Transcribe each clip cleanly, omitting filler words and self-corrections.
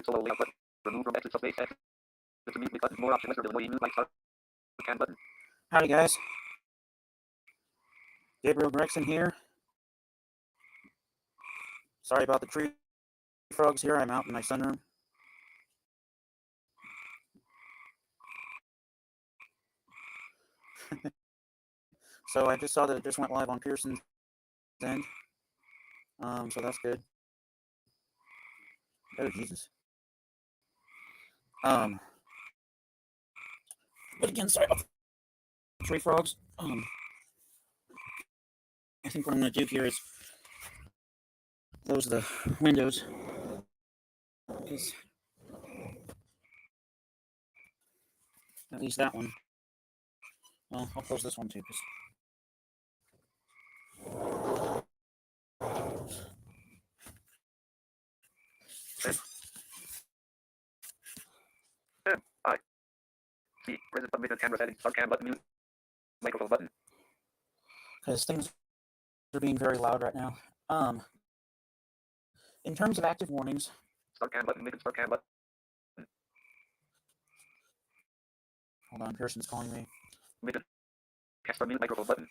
solo layout button. Remove from exit space. Exit to mute button. More options. Western Illinois. Mute like start. Can button. Howdy, guys. Gabriel Gregson here. Sorry about the tree frogs here. I'm out in my sunroom. So I just saw that it just went live on Pearson's end. So that's good. Oh, Jesus. But again, sorry about the tree frogs. I think what I'm going to do here is close the windows. Because at least that one. Well, I'll close this one too. I see. Present submitted camera settings. Start cam button. Mute. Microphone button. Because things are being very loud right now. In terms of active warnings. Start cam button. Start cam button. Hold on, Pearson's calling me. Cast mute microphone button.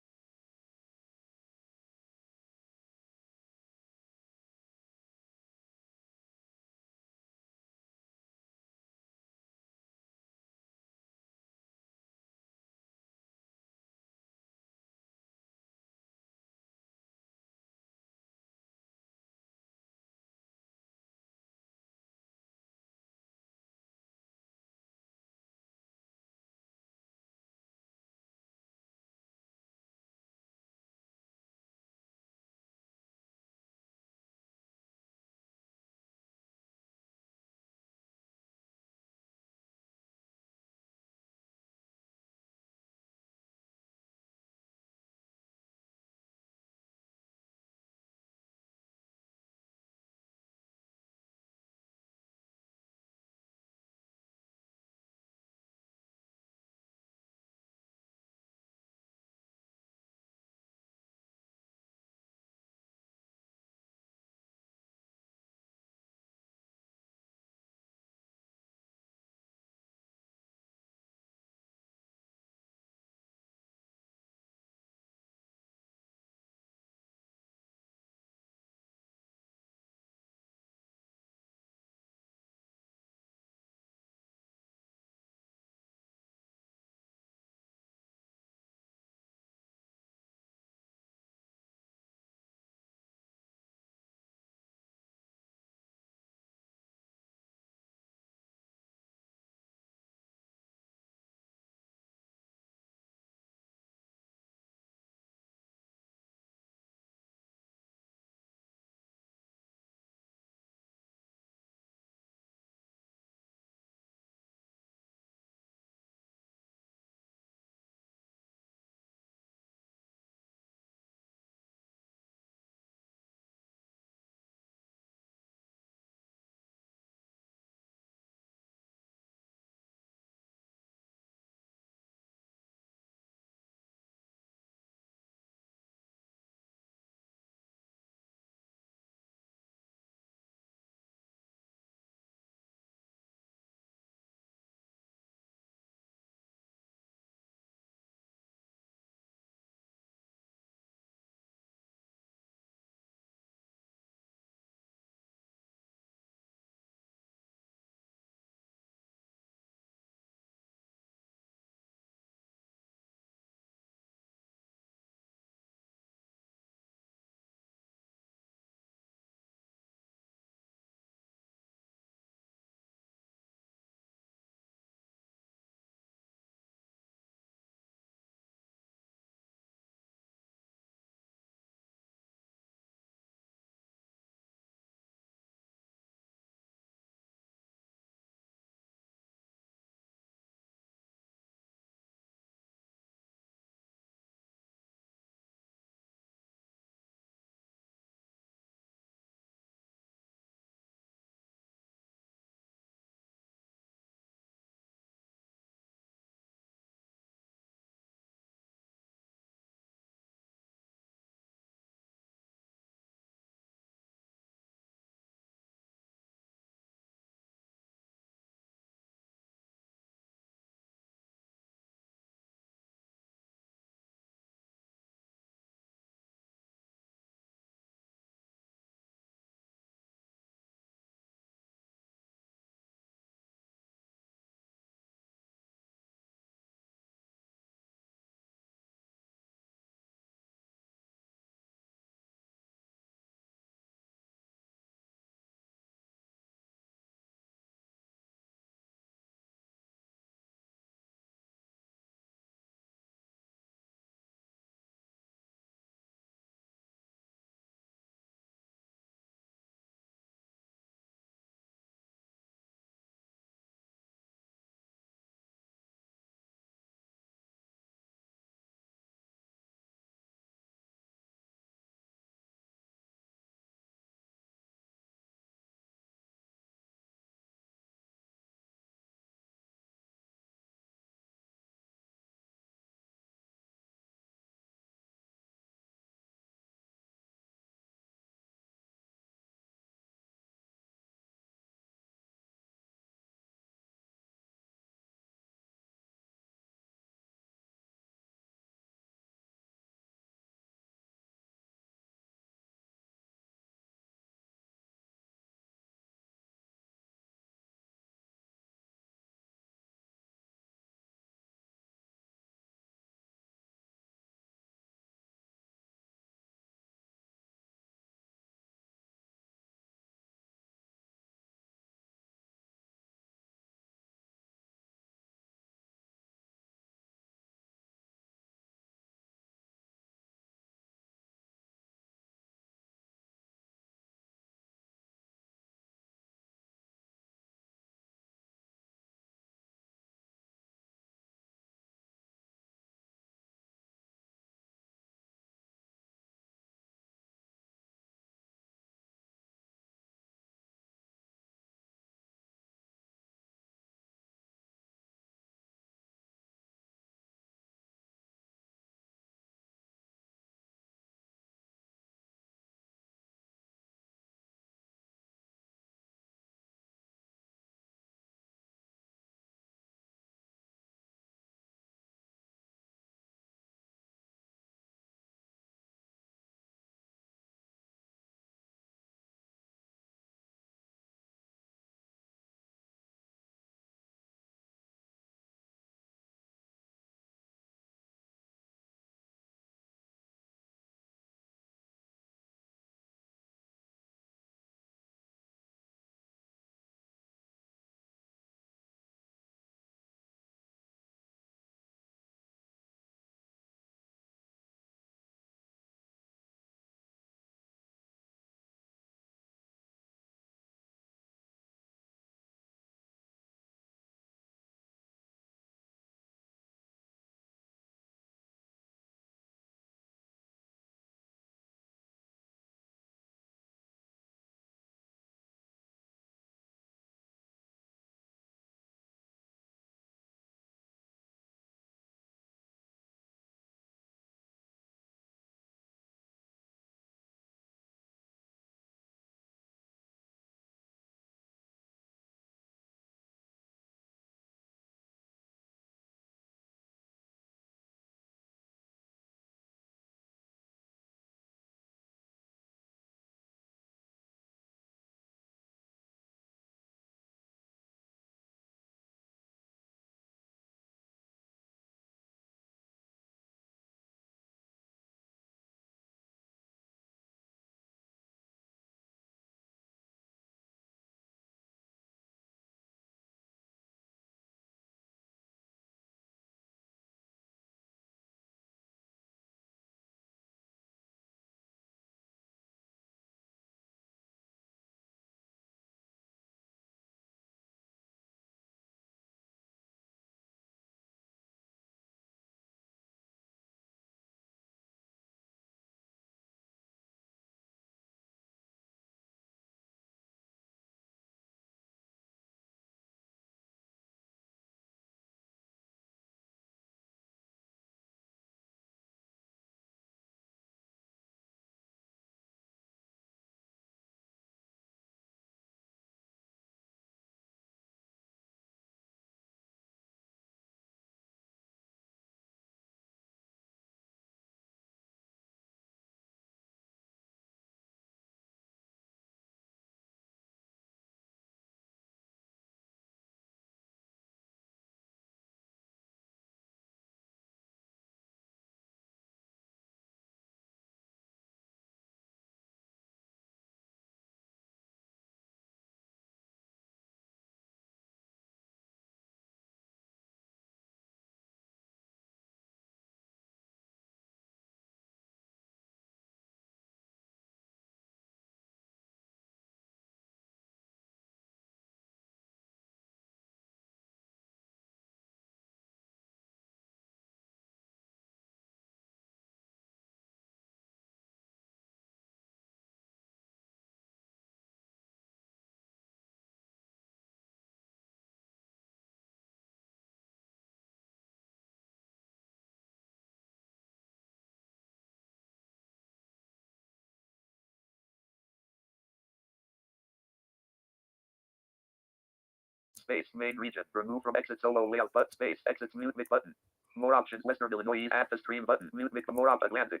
space, main region, remove from exit solo layout, but space, exits mute mic button. More options, Western Illinois, add the stream button, mute mic, more op Atlantic.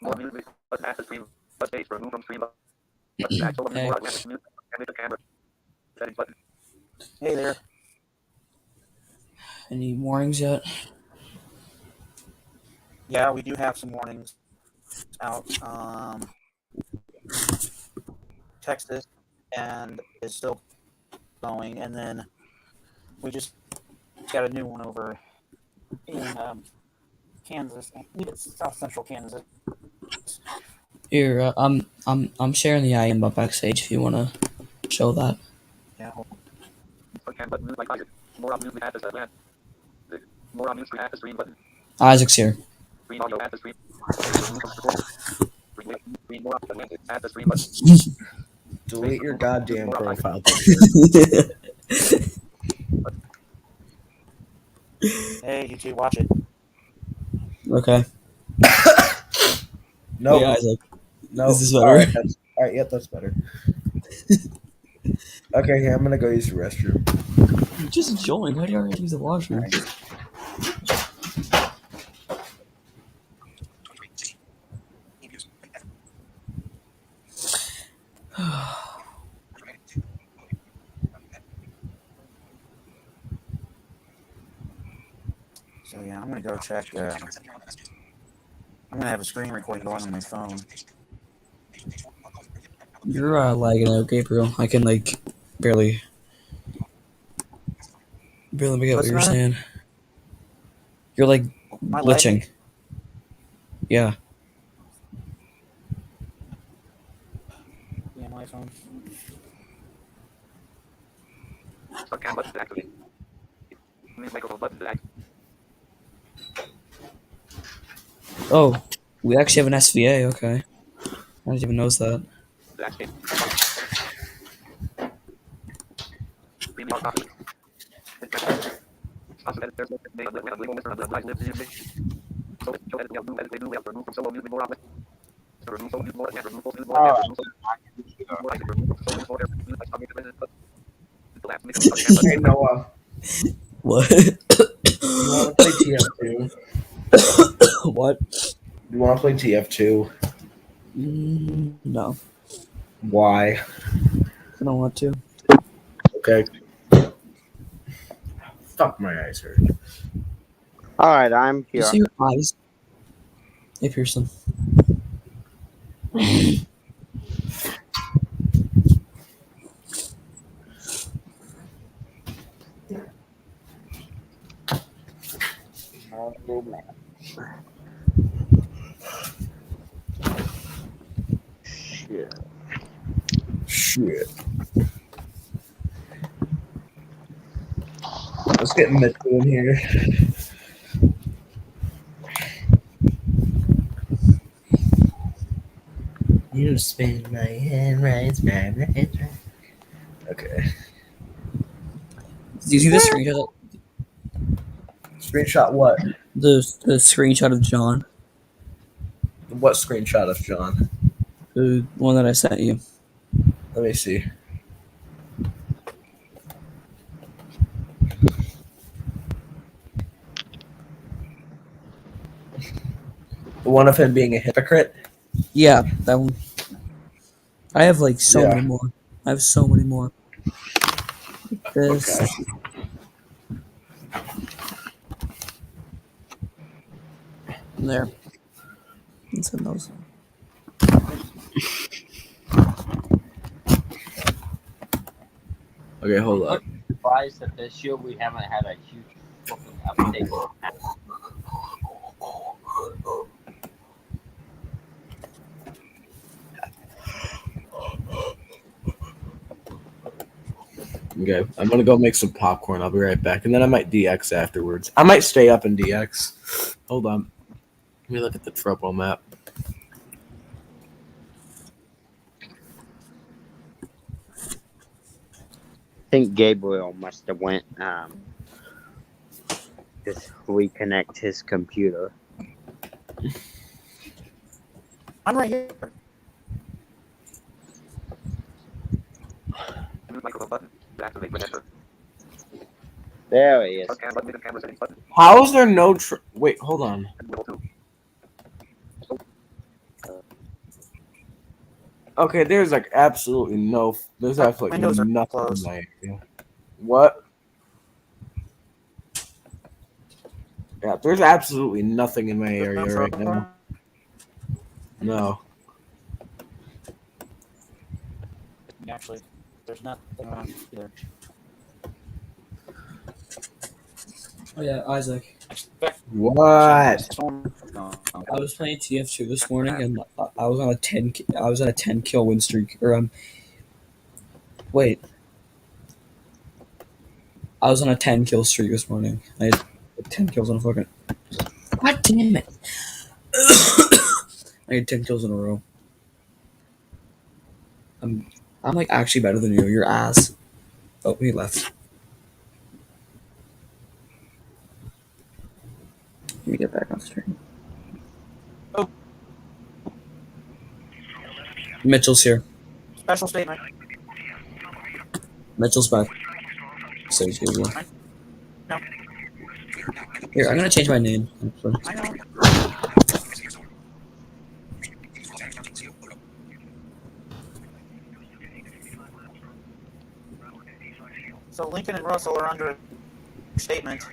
More mute mic button, add the stream, but space, remove from stream button, add solo mute, more Atlantic, mute, edit the camera, settings button. Hey there. Any warnings yet? Yeah, we do have some warnings out. Texas and is still going, and then we just got a new one over in Kansas. I believe it's south central Kansas. Here, I'm sharing the IM up backstage if you want to show that. Yeah. Button, mute like Isaac. More op mute add the Atlantic. More op mute screen, add the stream button. Isaac's here. Screen audio, add the stream. Screen more op Atlantic, add the stream button. Delete your goddamn profile. Hey, you two, watch it. Okay. No, Hey, Isaac. no. This is better. All right, yep, that's better. Okay, here, I'm gonna go use the restroom. You just joined. How do you already use the washroom? So yeah, I'm gonna go check. I'm gonna have a screen recording going on my phone. You're lagging out, Gabriel. I can barely make out what What's you're that? saying. You're My glitching. leg? Yeah. Yeah, my phone. Cam button to activate. Mute microphone button to activate. Oh, we actually have an SVA. Okay. I didn't even notice that. Hey, Noah, What? you want to play TF2? What? You want to play TF2? No, Why? I don't want to. Okay. Fuck, my eyes hurt. Alright, I'm You here. see your eyes? Hey, Pearson. Shit. Shit. Let's get Mitchell in here. You spin my head right, spin my head right. Okay. Did you see the screenshot? Screenshot what? The screenshot of John, What screenshot of John? the one that I sent you. Let me see. The one of him being a hypocrite? Yeah, that one. I have so Yeah. many more. I have so many more. This. Okay. There. Let's send those. Okay, hold up. I'm surprised that this year we haven't had a huge fucking update. Okay, I'm gonna go make some popcorn. I'll be right back, and then I might DX afterwards. I might stay up and DX. Hold on. Let me look at the Tropo map. I think Gabriel must have went just reconnect his computer. I'm right here. Mute microphone button. activate projector. There he is. Start cam button, hidden camera settings button. How is there no? Wait, hold on. And level 2. Okay, there's like absolutely no. There's absolutely Windows are nothing in closed. my area. What? Yeah, there's absolutely nothing in my area right now. No. Actually, there's nothing around either. Oh yeah, Isaac. What? I was playing TF2 this morning, and I was on a 10 kill win streak. Wait. I was on a 10 kill streak this morning. I had 10 kills on a fucking. God damn it! I had 10 kills in a row. I'm like actually better than you. Your ass. Oh, he left. Let me get back on stream. Oh. Mitchell's here. Special statement. Mitchell's back. So he's here. No. Here, I'm gonna change my name. Actually. I know. So Lincoln and Russell are under a statement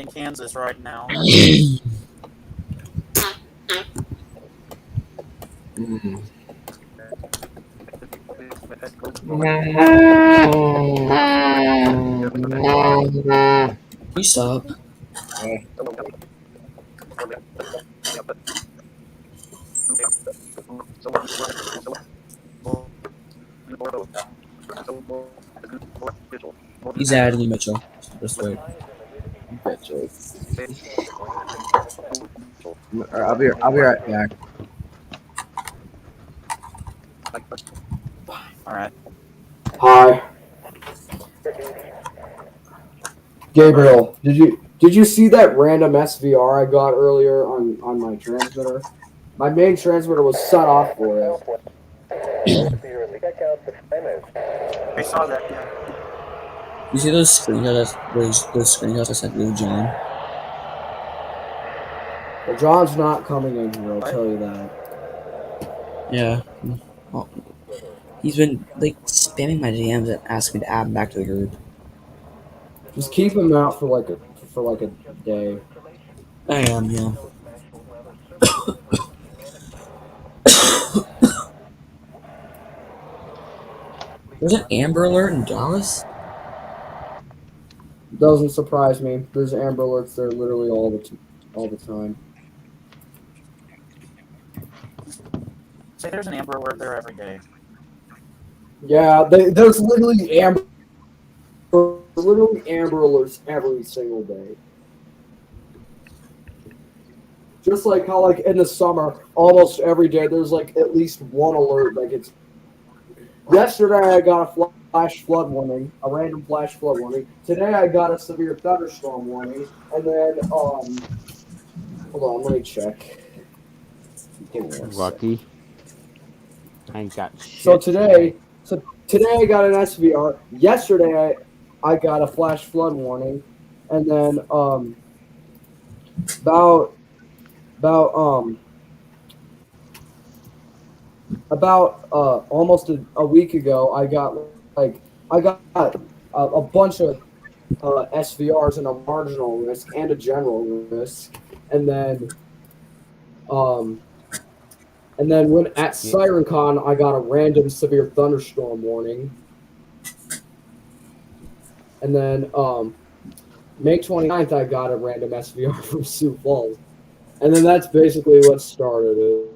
in Kansas right now. Mm. Can you stop? He's adding you, Mitchell. Just wait. I'll be right back. All right. Hi. Gabriel, did you see that random SVR I got earlier on my transmitter? My main transmitter was set off for it. I saw that. Yeah. You see those screenshots I sent you, John? Well, John's not coming in here, I'll tell you that. Yeah. Well, he's been like spamming my DMs and asking me to add him back to the group. Just keep him out for like a day. I am, yeah. There's an Amber Alert in Dallas? Doesn't surprise me. There's Amber Alerts there literally all the time. Say there's an Amber Alert there every day. Yeah, there's literally Amber Alerts every single day. Just like how, like, in the summer, almost every day there's like at least one alert. Like it's yesterday I got a flash flood warning, a random flash flood warning. Today I got a severe thunderstorm warning, and then hold on, let me check. Give me 1 second. Lucky. I ain't got shit. So today I got an SVR. Yesterday I got a flash flood warning, and then about almost a week ago I got a bunch of SVRs and a marginal risk and a general risk, and then when at SirenCon I got a random severe thunderstorm warning. And then May 29th I got a random SVR from Sioux Falls. And then that's basically what started it.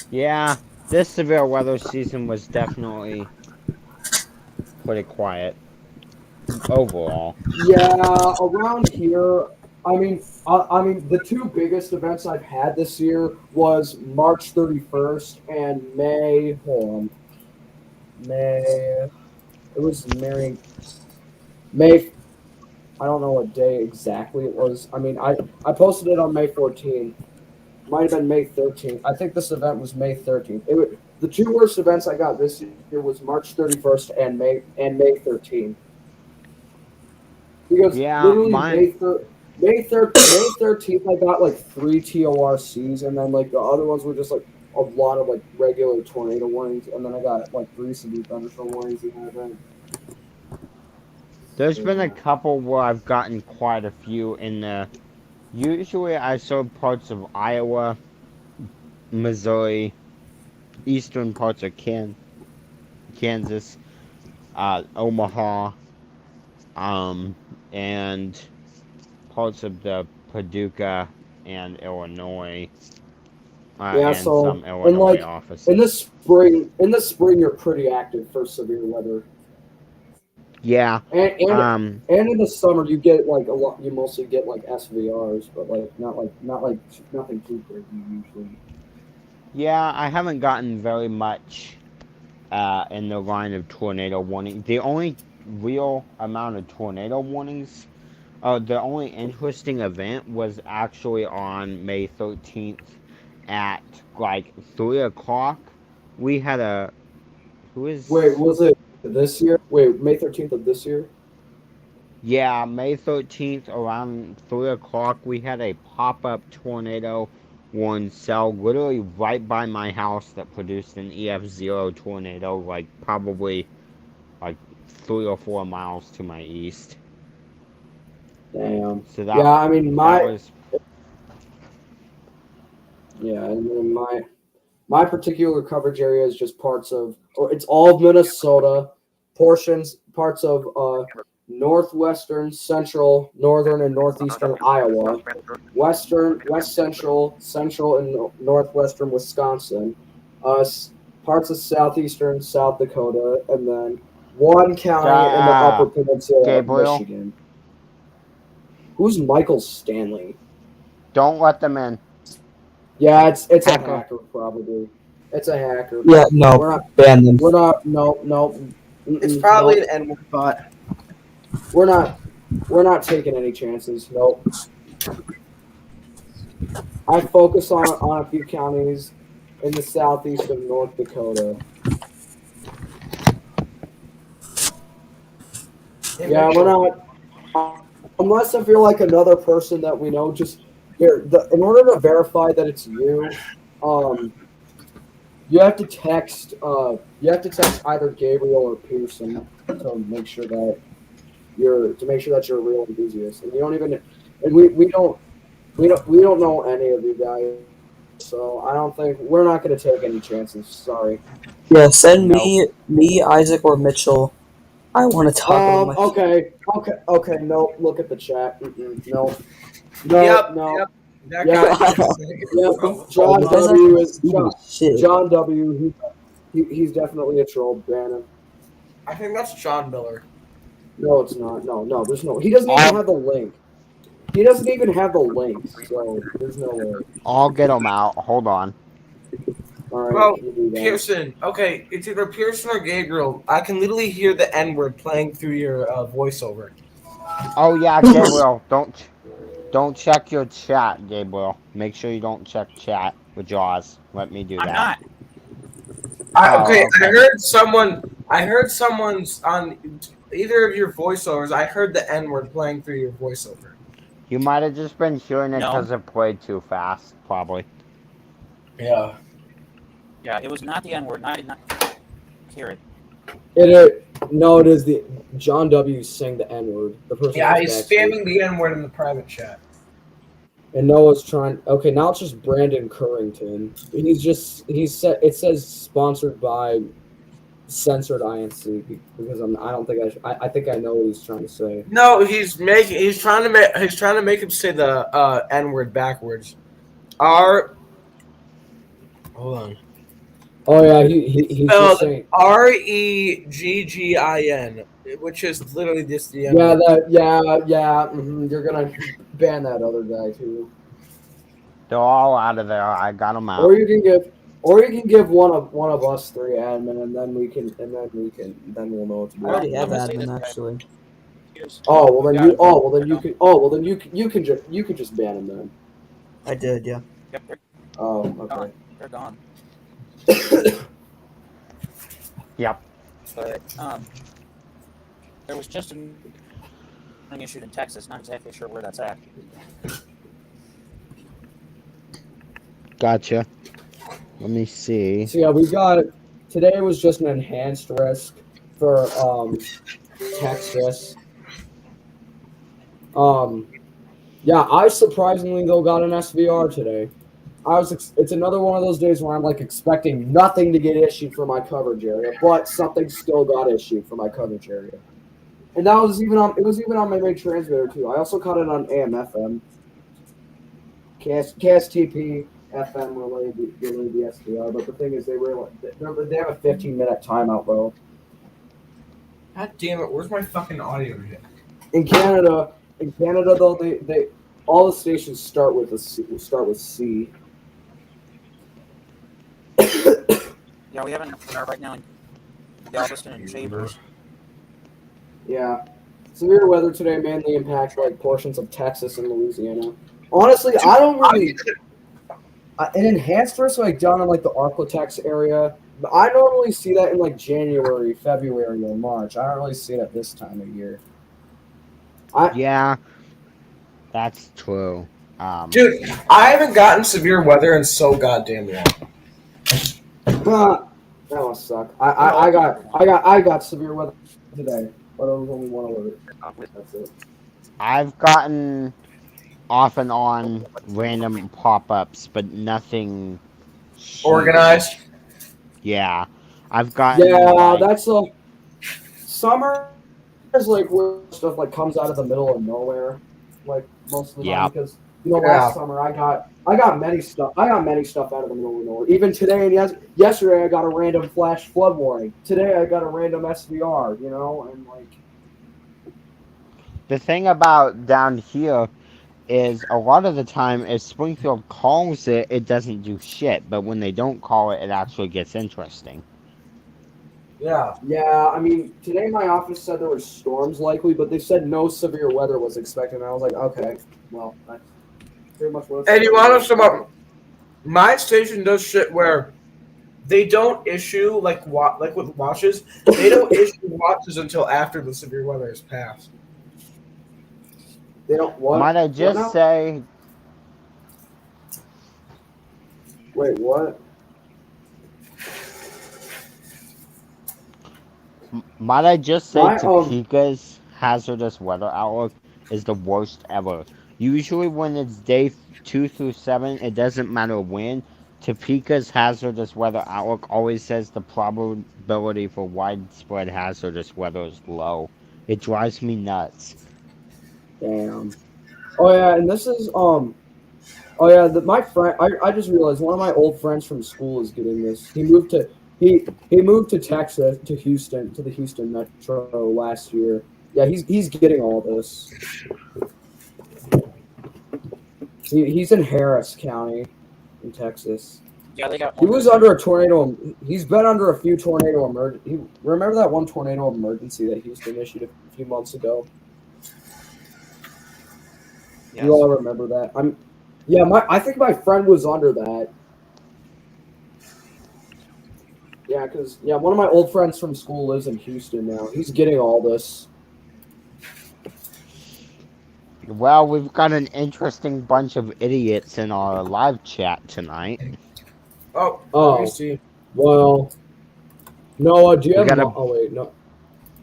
Yeah, this severe weather season was definitely pretty quiet overall. Yeah, around here, I mean, the two biggest events I've had this year was March 31st and May. Hold on, May. It was May. I don't know what day exactly it was. I mean, I posted it on May 14th. Might have been May 13th. I think this event was May 13th. the two worst events I got this year was March 31st and May 13th. Because Yeah, literally mine. May 13th I got like 3 TORCs, and then like the other ones were just like a lot of like regular tornado warnings, and then I got like 3 severe thunderstorm warnings in that event. There's been a couple where I've gotten quite a few in the. Usually, I saw parts of Iowa, Missouri, eastern parts of Kansas, Omaha, and parts of the Paducah and Illinois, Yeah, and so some Illinois offices. in the spring you're pretty active for severe weather. Yeah. And in the summer you get like a lot. You mostly get like SVRs, but like nothing too crazy usually. Yeah, I haven't gotten very much in the line of tornado warning. The only real amount of tornado warnings, the only interesting event was actually on May 13th at like 3 o'clock. We had a. Who is. Wait, was it this year? Wait, May 13th of this year? Yeah, May 13th around 3 o'clock, we had a pop up tornado warning cell literally right by my house that produced an EF0 tornado, like probably like 3 or 4 miles to my east. Damn. So that, yeah, I mean that was. Yeah, and then my particular coverage area is just parts of, or it's all of Minnesota, parts of northwestern, central, northern, and northeastern Iowa, west central, and northwestern Wisconsin, parts of southeastern South Dakota, and then one county in the Upper Peninsula Gabriel? of Michigan. Who's Michael Stanley? Don't let them in. Yeah, it's a Hacker. hacker probably. It's a hacker. Yeah, no, We're not ban them. We're not. No. It's probably an N-word bot. We're not taking any chances. Nope. I focus on a few counties in the southeast of North Dakota. Yeah, we're not. Unless if you're like another person that we know, just here. In order to verify that it's you, you have to text. You have to text either Gabriel or Pearson to make sure that you're a real enthusiast. And you don't even. And we don't know any of you guys. So I don't think we're not going to take any chances. Sorry. Yeah, send me, Isaac, or Mitchell. I want to talk about my. Okay. No, look at the chat. No. Yep. That guy. John W is Shit. John W. He's definitely a troll. Ban him. I think that's John Miller. No, it's not. No. There's no. He doesn't even have the link. He doesn't even have the link. So there's no way. I'll get them out. Hold on. All right. Well, you do that. Pearson. Okay, it's either Pearson or Gabriel. I can literally hear the N-word playing through your voiceover. Oh yeah, Gabriel, don't check your chat, Gabriel. Make sure you don't check chat with Jaws. Let me do that. I'm not. Okay, I heard someone's on either of your voiceovers. I heard the N-word playing through your voiceover. You might have just been hearing it No. because it played too fast, probably. Yeah. Yeah, it was not the N-word. I did not hear it. No, it is the John W. saying the N-word. The person. Yeah, who's he's backstage. spamming the N-word in the private chat. And Noah's trying. Okay, now it's just Brandon Currington. It says sponsored by Censored INC because I think I know what he's trying to say. No, he's trying to make him say the N-word backwards. Hold on. Oh yeah, he's just saying REGGIN, which is literally just the yeah N-word. You're gonna ban that other guy too. They're all out of there. I got them out. Or you can give one of us 3 admin, and then we'll know what to do. I already have I'm gonna say admin this guy. actually. You can just ban him then. I did, yeah. Yep, Oh, they're okay. gone. They're gone. Yep. But there was just an issued in Texas. Not exactly sure where that's at. Gotcha. Let me see. So yeah, we got today was just an enhanced risk for Texas. Yeah, I surprisingly though got an SVR today. It's another one of those days where I'm like expecting nothing to get issued for my coverage area, but something still got issued for my coverage area. And that was even on my main transmitter too. I also caught it on AM/FM. KSTP FM relayed the SVR, but the thing is they have a 15-minute timeout though. God damn it! Where's my fucking audio here? In Canada though they all the stations start with C. Yeah, we haven't right now in Galveston and Chambers. Yeah. Severe weather today mainly impacts like portions of Texas and Louisiana. Honestly, I don't really an enhanced risk like down in like the Arklatex area. But I normally see that in like January, February, or March. I don't really see it at this time of year. Yeah, that's true. Dude, I haven't gotten severe weather in so goddamn long. That must suck. I got severe weather today, but it was only one alert. That's it. I've gotten off and on random pop-ups, but nothing Organized. Yeah, I've gotten. Yeah, that's like summer is like where stuff like comes out of the middle of nowhere, like most of the time because last summer I got many stuff out of the middle of nowhere. Even today and yesterday I got a random flash flood warning. Today I got a random SVR. And like the thing about down here is a lot of the time if Springfield calls it, it doesn't do shit. But when they don't call it, it actually gets interesting. Yeah. Yeah, I mean, today my office said there were storms likely, but they said no severe weather was expected. And I was like, okay, well, that's pretty much what. And you want to know about my station does shit where they don't issue like with watches. They don't issue watches until after the severe weather has passed. They don't what? Might I just say? Wait, what? Might I just say Topeka's hazardous weather outlook is the worst ever. Usually when it's day 2 through 7, it doesn't matter when. Topeka's hazardous weather outlook always says the probability for widespread hazardous weather is low. It drives me nuts. Damn. Oh yeah, and this is my friend. I just realized one of my old friends from school is getting this. He moved to Texas, to Houston, to the Houston metro last year. Yeah, he's getting all this. He's in Harris County, in Texas. Yeah, they got. He was under a tornado. He's been under a few tornado emergency. Remember that one tornado emergency that Houston issued a few months ago? Yes. You all remember that? I think my friend was under that. Yeah, because one of my old friends from school lives in Houston now. He's getting all this. Well, we've got an interesting bunch of idiots in our live chat tonight. Oh, well, Noah, do you have? Wait, no.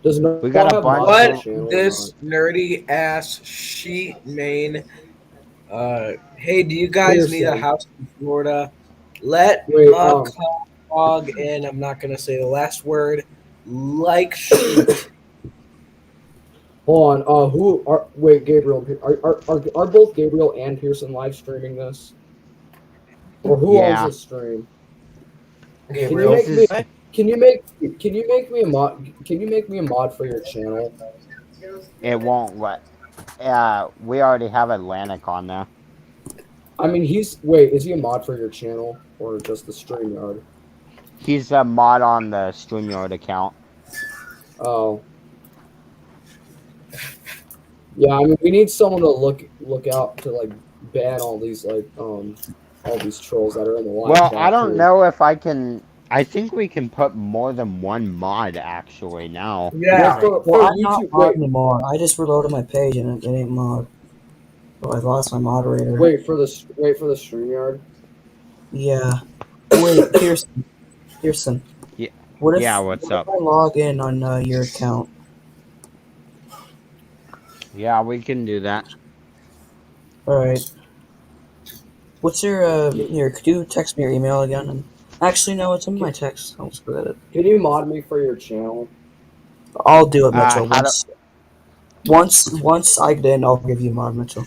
Does Noah we got a bunch. What this nerdy ass sheet main? Hey, do you guys need a house in Florida? Let Mug and I'm not gonna say the last word. Like sheet. Hold on. Gabriel? Are both Gabriel and Pearson live streaming this? Or who owns this stream? Gabriel. Can you make me a mod? Can you make me a mod for your channel? It won't let. We already have Atlantic on there. I mean, is he a mod for your channel or just the StreamYard? He's a mod on the StreamYard account. Oh. Yeah, I mean, we need someone to look out to like ban all these trolls that are in the live. Well, I don't know if I can I think we can put more than one mod actually now. Yeah. for Well, I'm not YouTube. mod anymore. I just reloaded my page and it ain't mod. Oh, I lost my moderator. Wait for the StreamYard. Yeah. Wait, Pearson. Pearson. Yeah. What if, Yeah, what's what up? if I log in on your account? Yeah, we can do that. Alright. What's your, here, could you text me your email again? And actually, no, it's in my text. I'll just go at it. Can you mod me for your channel? I'll do it, Mitchell. How do- Once I get in, I'll give you mod, Mitchell.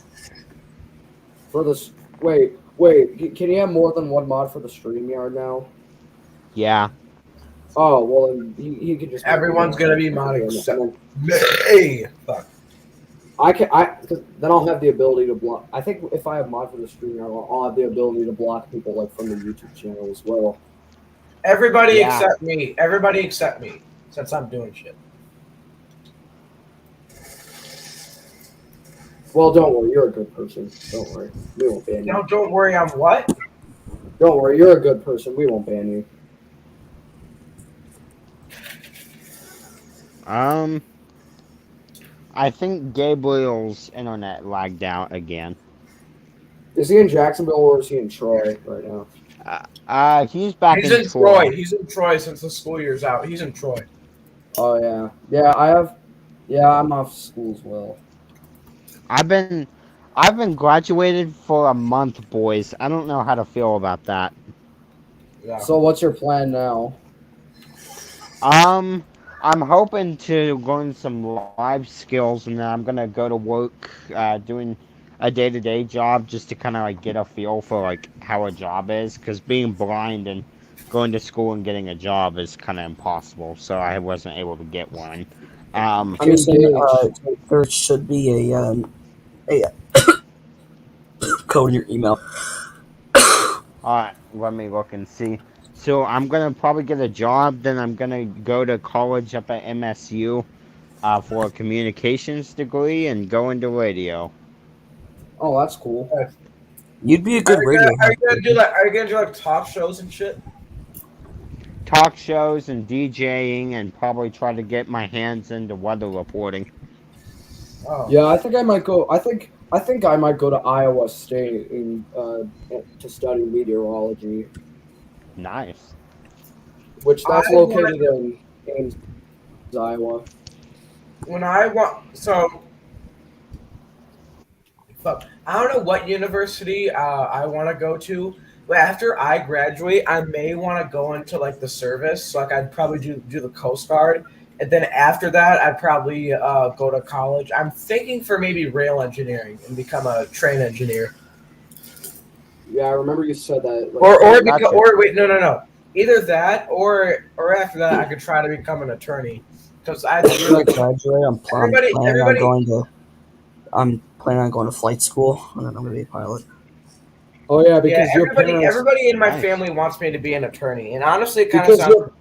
For this, can you have more than one mod for the StreamYard now? Yeah. Oh well, then he could just. Everyone's gonna be modding And except then me. Fuck. cause then I'll have the ability to block. I think if I have mod for the StreamYard, I'll have the ability to block people like from the YouTube channel as well. Everybody Yeah. except me. Everybody except me. Since I'm doing shit. Well, don't worry, you're a good person. Don't worry, we won't ban you. No, don't worry. I'm what? Don't worry, you're a good person. We won't ban you. I think Gabriel's internet lagged out again. Is he in Jacksonville or is he in Troy right now? He's back He's in in Troy. Troy. He's in Troy since the school year's out. He's in Troy. Oh yeah, I'm off school as well. I've been graduated for a month, boys. I don't know how to feel about that. Yeah. So what's your plan now? I'm hoping to learn some life skills, and then I'm gonna go to work, doing a day-to-day job just to kind of like get a feel for like how a job is. Because being blind and going to school and getting a job is kind of impossible. So I wasn't able to get one. I'm just saying, there should be a code in your email. Alright, let me look and see. So I'm gonna probably get a job, then I'm gonna go to college up at MSU for a communications degree and go into radio. Oh, that's cool. You'd be a good radio. Are you gonna do like talk shows and shit? Talk shows and DJing, and probably try to get my hands into weather reporting. Oh. Yeah, I think I might go. I think I might go to Iowa State to study meteorology, Nice. which that's I located in Ames, Iowa. When I want fuck, I don't know what university I want to go to. But after I graduate, I may want to go into like the service. So like I'd probably do the Coast Guard, and then after that, I'd probably go to college. I'm thinking for maybe rail engineering and become a train engineer. Yeah, I remember you said that. Or wait, no. Either that or after that, I could try to become an attorney. Because I really graduate, I'm planning on going to flight school, and then I'm gonna be a pilot. Oh yeah, because everybody in my family wants me to be an attorney, and honestly, it kind of sounds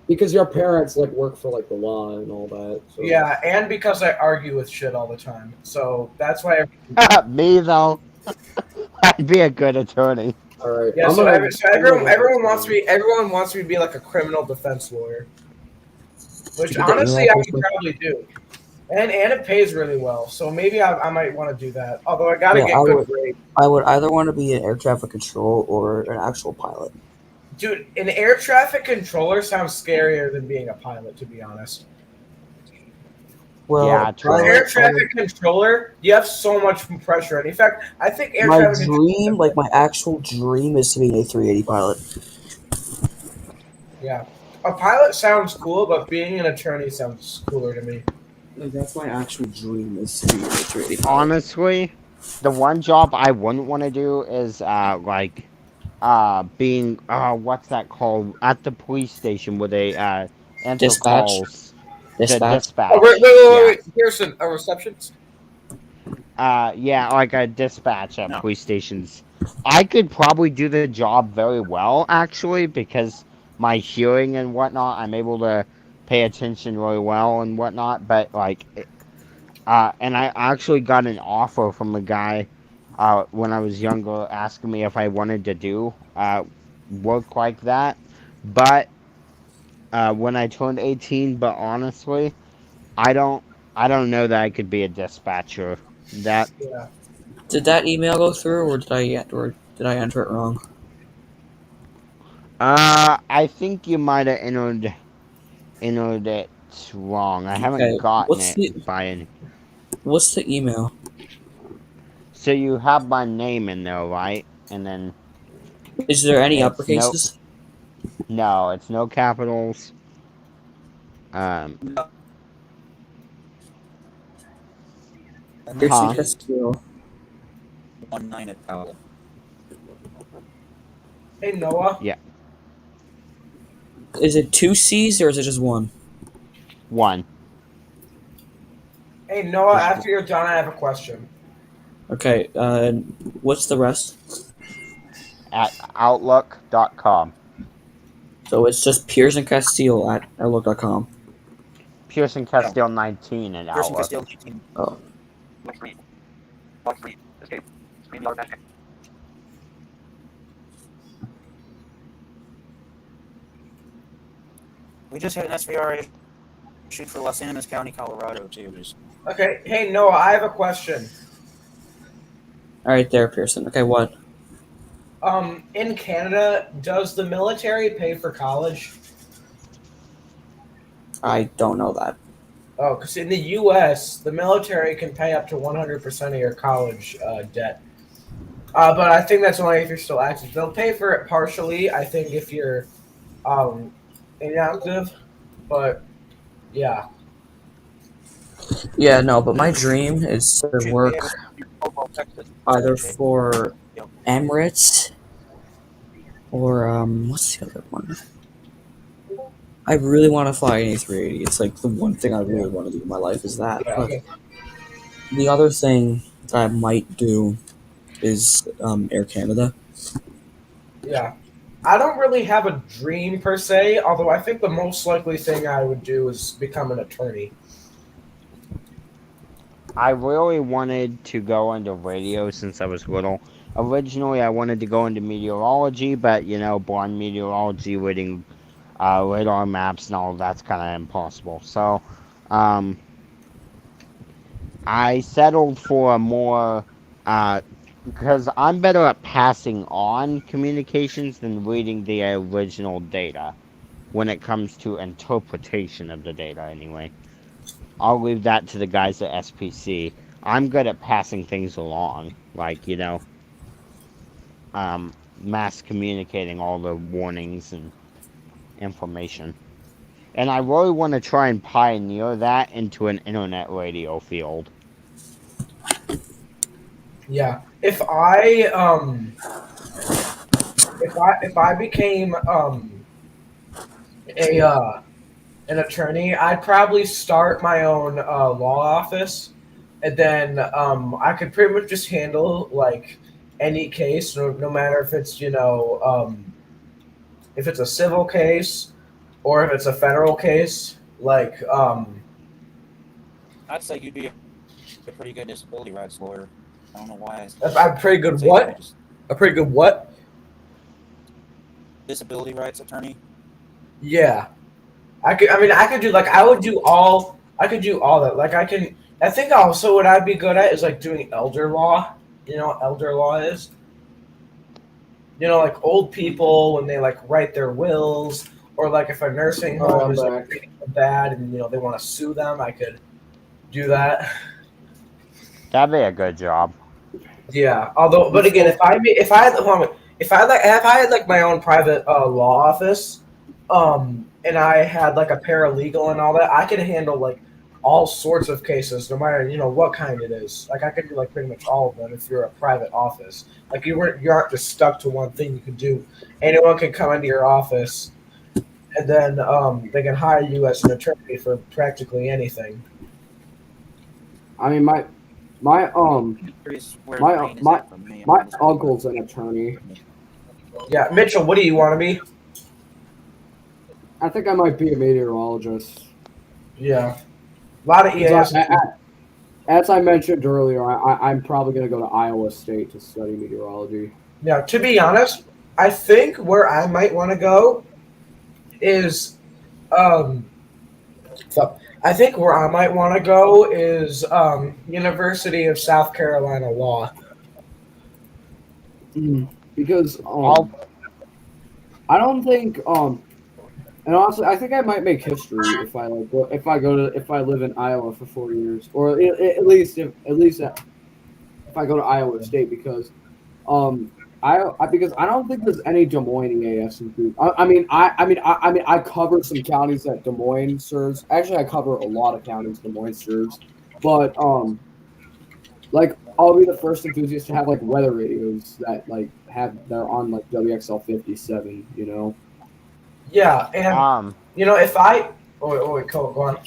because your parents like work for like the law and all that. So. Yeah, and because I argue with shit all the time, so that's why. Me though, I'd be a good attorney. All right. Yeah, everyone wants me. Everyone wants me to be like a criminal defense lawyer, which honestly I could probably do. And it pays really well, so maybe I might want to do that. Although I gotta get good grades. I would either want to be an air traffic control or an actual pilot. Dude, an air traffic controller sounds scarier than being a pilot, to be honest. Well, yeah, air traffic controller, you have so much pressure. And in fact, I think air traffic controller, my actual dream is to be an A380 pilot. Yeah. A pilot sounds cool, but being an attorney sounds cooler to me. Like, that's my actual dream is to be an A380 pilot. Honestly, the one job I wouldn't want to do is being what's that called at the police station where they answer calls. Dispatch. Oh, wait. Pearson, a receptionist? Yeah, like a dispatch at police stations. I could probably do the job very well, actually, because my hearing and whatnot, I'm able to pay attention really well and whatnot. But like, and I actually got an offer from a guy when I was younger, asking me if I wanted to do work like that. but when I turned 18. But honestly, I don't I don't know that I could be a dispatcher. That Yeah. Did that email go through, or did I enter it wrong? I think you might have entered it wrong. I haven't Okay. gotten What's it the by any. What's the email? So you have my name in there, right? And then Is there any it's uppercases? no, it's no capitals. Um, Pearson huh? Casteel. 19 at Powell. Hey Noah. Yeah, Is it two C's or is it just one? one. Hey Noah. Just After you're done, I have a question. Okay. What's the rest? at outlook.com. So it's just Pearson Casteel at outlook.com. Pearson Casteel 19 at Pearson Outlook. Casteel 19. Oh. Lock screen. Lock screen. Escape. StreamYard dash. We just had an SVR issued for Los Animas County, Colorado, too. Okay. Hey Noah, I have a question. All right, there, Pearson. Okay, what? In Canada, does the military pay for college? I don't know that. Oh, because in the U.S., the military can pay up to 100% of your college debt. But I think that's only if you're still active. They'll pay for it partially, I think, if you're inactive. But, yeah. Yeah, no, but my dream is to work either for Emirates or what's the other one? I really want to fly an A380. It's like the one thing I really want to do in my life is that. Yeah. But the other thing that I might do is Air Canada. Yeah. I don't really have a dream per se, although I think the most likely thing I would do is become an attorney. I really wanted to go into radio since I was little. Originally, I wanted to go into meteorology, but blind meteorology, reading radar maps and all of that's kind of impossible. So, I settled for a more because I'm better at passing on communications than reading the original data when it comes to interpretation of the data, anyway. I'll leave that to the guys at SPC. I'm good at passing things along, like, mass communicating all the warnings and information. And I really want to try and pioneer that into an internet radio field. Yeah. If I became a an attorney, I'd probably start my own law office, and then I could pretty much just handle like any case, no matter if it's if it's a civil case or if it's a federal case. Like I'd say you'd be a pretty good disability rights lawyer. I don't know why. I'm pretty good. What? A pretty good what? Disability rights attorney. Yeah. I could do like I would do all. I could do all that. Like I can. I think also what I'd be good at is like doing elder law. You know what elder law is? Like old people when they like write their wills, or like if a nursing home is like treating them bad and they want to sue them, I could do that. That'd be a good job. Yeah. Although, but again, if I had like my own private law office, and I had like a paralegal and all that, I could handle like all sorts of cases, no matter what kind it is. Like I could do like pretty much all of them if you're a private office. Like you aren't just stuck to one thing. You can do. Anyone can come into your office, and then they can hire you as an attorney for practically anything. I mean, my uncle's an attorney. Yeah, Mitchell, what do you want to be? I think I might be a meteorologist. Yeah, a lot of EAS. As I mentioned earlier, I'm probably going to go to Iowa State to study meteorology. Yeah, to be honest, I think where I might want to go is so I think where I might want to go is University of South Carolina Law. Because I'll I don't think and honestly I think I might make history if I like if I live in Iowa for 4 years, or at least if I go to Iowa State, because because I don't think there's any Des Moines EAS in food. I cover some counties that Des Moines serves. Actually, I cover a lot of counties Des Moines serves, but like I'll be the first enthusiast to have like weather radios that like have they're on like WXL 57. You know. Yeah, and um if I wait, go on.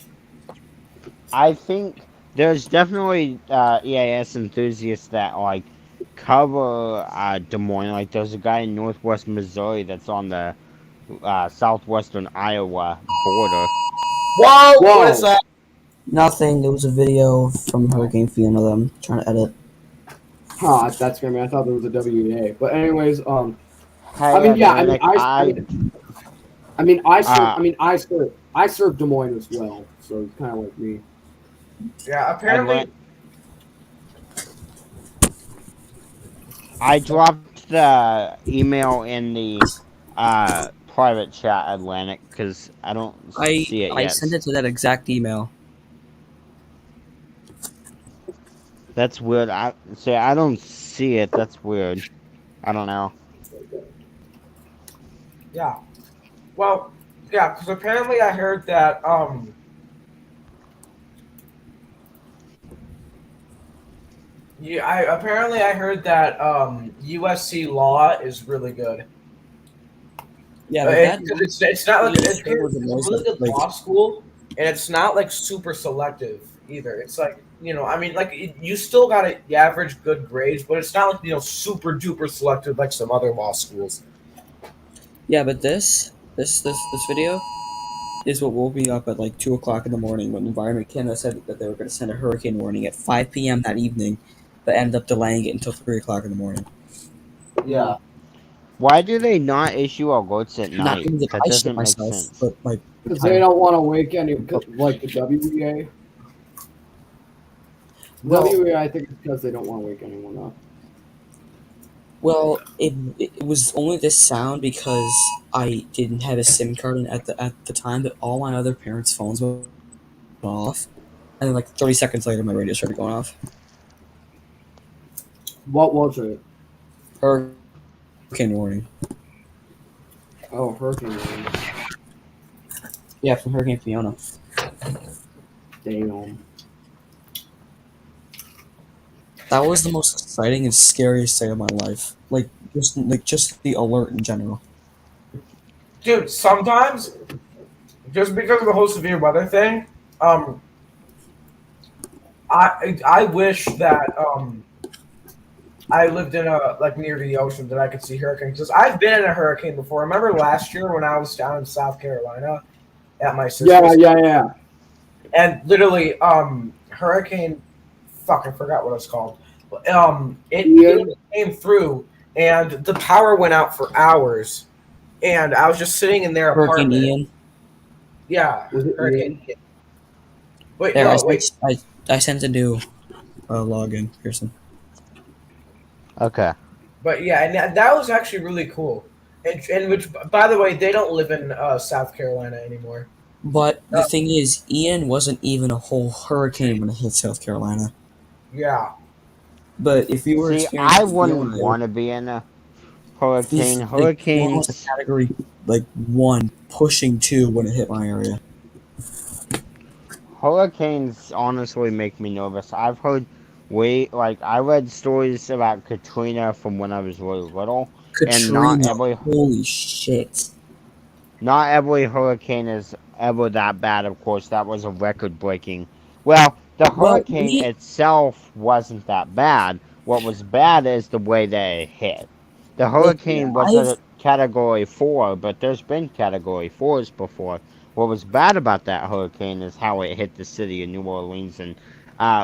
I think there's definitely EAS enthusiasts that like cover Des Moines. Like there's a guy in Northwest Missouri that's on the southwestern Iowa border. Whoa, what is Whoa. that? Nothing. It was a video from Hurricane Fiona that I'm trying to edit. Huh, that's scary. I thought there was a WEA. But anyways, I Hey mean, yeah, Atlantic, uh I serve Des Moines as well, so it's kind of like me. Yeah, Atlant apparently. I dropped the email in the private chat, Atlantic, because I don't see it I sent yet. it to that exact email. That's weird. I don't see it. That's weird. I don't know. Yeah. Well, yeah, because apparently I heard that yeah, I heard that USC law is really good. Yeah, but that It's not like really it's showed the a most really good like law school, and it's not like super selective either. It's like I mean, like you still got the average good grades, but it's not like super duper selective like some other law schools. yeah, but this video is what woke me up at like 2 o'clock in the morning when Environment Canada said that they were going to send a hurricane warning at 5 p.m. that evening, but ended up delaying it until 3 o'clock in the morning. Yeah, Why do they not issue alerts at Not night? even that That I shit doesn't make myself, sense. but my because they entire don't want to wake any like the WEA. well, WEA, I think it's because they don't want to wake anyone up. well, it was only this sound because I didn't have a SIM card at the time, but all my other parents' phones went off, and then like 30 seconds later, my radio started going off. What was it? Hurricane warning. Oh, hurricane warning. Yeah, from Hurricane Fiona. Damn. That was the most exciting and scariest day of my life. Like just the alert in general. Dude, sometimes just because of the whole severe weather thing, um, I wish that I lived in a like near the ocean that I could see hurricanes. Because I've been in a hurricane before. Remember last year when I was down in South Carolina at my sister's, Yeah. and literally, hurricane, fuck, I forgot what it's called. It Ian? came through, and the power went out for hours, and I was just sitting in their Hurricane apartment. Ian. Yeah, Was it hurricane. Ian? Wait, There, no, wait. I sent a new login, Pearson. Okay. But yeah, and that was actually really cool. And which, by the way, they don't live in South Carolina anymore. But the thing is, Ian wasn't even a whole hurricane when it hit South Carolina. Yeah. But if you were See, I experiencing wouldn't Fiona, want to be in a hurricane. like Fiona was a Hurricanes. category like 1, pushing 2 when it hit my area. Hurricanes honestly make me nervous. I've heard I read stories about Katrina from when I was really little, and Katrina, holy shit. not every hurricane is ever that bad. Of course, that was a record breaking. Well, the Well, hurricane itself wasn't that bad. What was bad is the way that it hit. The hurricane was I've a category 4, but there's been category 4s before. What was bad about that hurricane is how it hit the city of New Orleans. And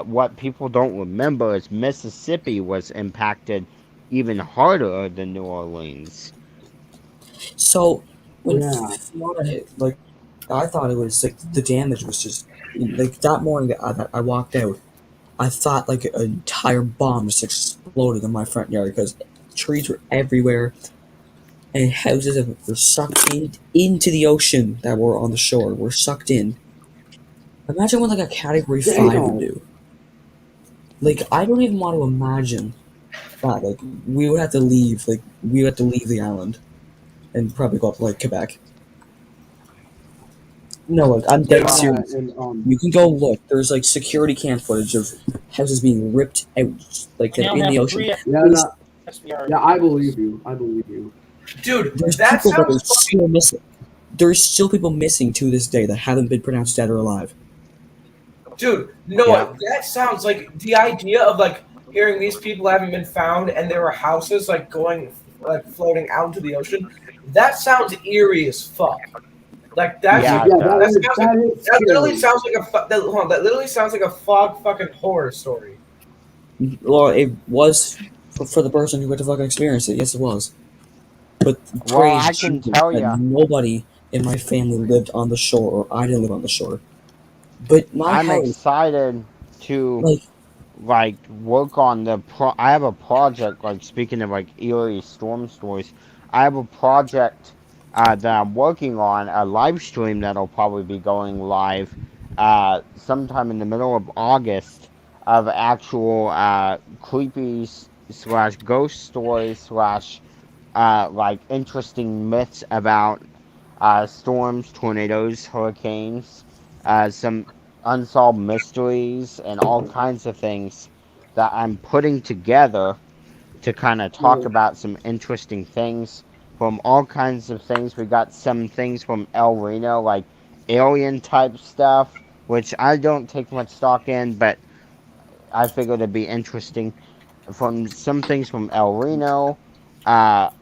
what people don't remember is Mississippi was impacted even harder than New Orleans. So when Yeah. Florida hit, like, I thought it was like the damage was just like that morning that I walked out. I thought like an entire bomb just exploded in my front yard because trees were everywhere and houses that were sucked into the ocean that were on the shore were sucked in. Imagine what like a Category 5 would Damn. do. Like I don't even want to imagine that. Like we would have to leave. Like we would have to leave the island and probably go up to like Quebec. No, like I'm dead Yeah, serious. and You can go look. There's like security cam footage of houses being ripped out, like They they're don't in have the ocean. three yeah, no, SBR. yeah, I believe you. I believe you. Dude, There's that people that are sounds fucking. still missing. There's still people missing to this day that haven't been pronounced dead or alive. Dude, no, Yeah. that sounds like the idea of like hearing these people haven't been found and there were houses like going like floating out into the ocean. That sounds eerie as fuck. Like that's Yeah, Yeah, it does. that literally scary. sounds like that literally sounds like a fog fucking horror story. Well, it was for the person who got to fucking experience it. Yes, it was. But Well, praise I can Jesus tell that you, nobody in my family lived on the shore, or I didn't live on the shore. But my I'm house, excited to like, like work on I have a project, like speaking of like eerie storm stories, I have a project that I'm working on, a live stream that'll probably be going live sometime in the middle of August, of actual creepy slash ghost stories slash like interesting myths about storms, tornadoes, hurricanes, some unsolved mysteries, and all kinds of things that I'm putting together to kind of talk about some interesting things from all kinds of things. We got some things from El Reno, like alien type stuff, which I don't take much stock in, but I figured it'd be interesting. From some things from El Reno,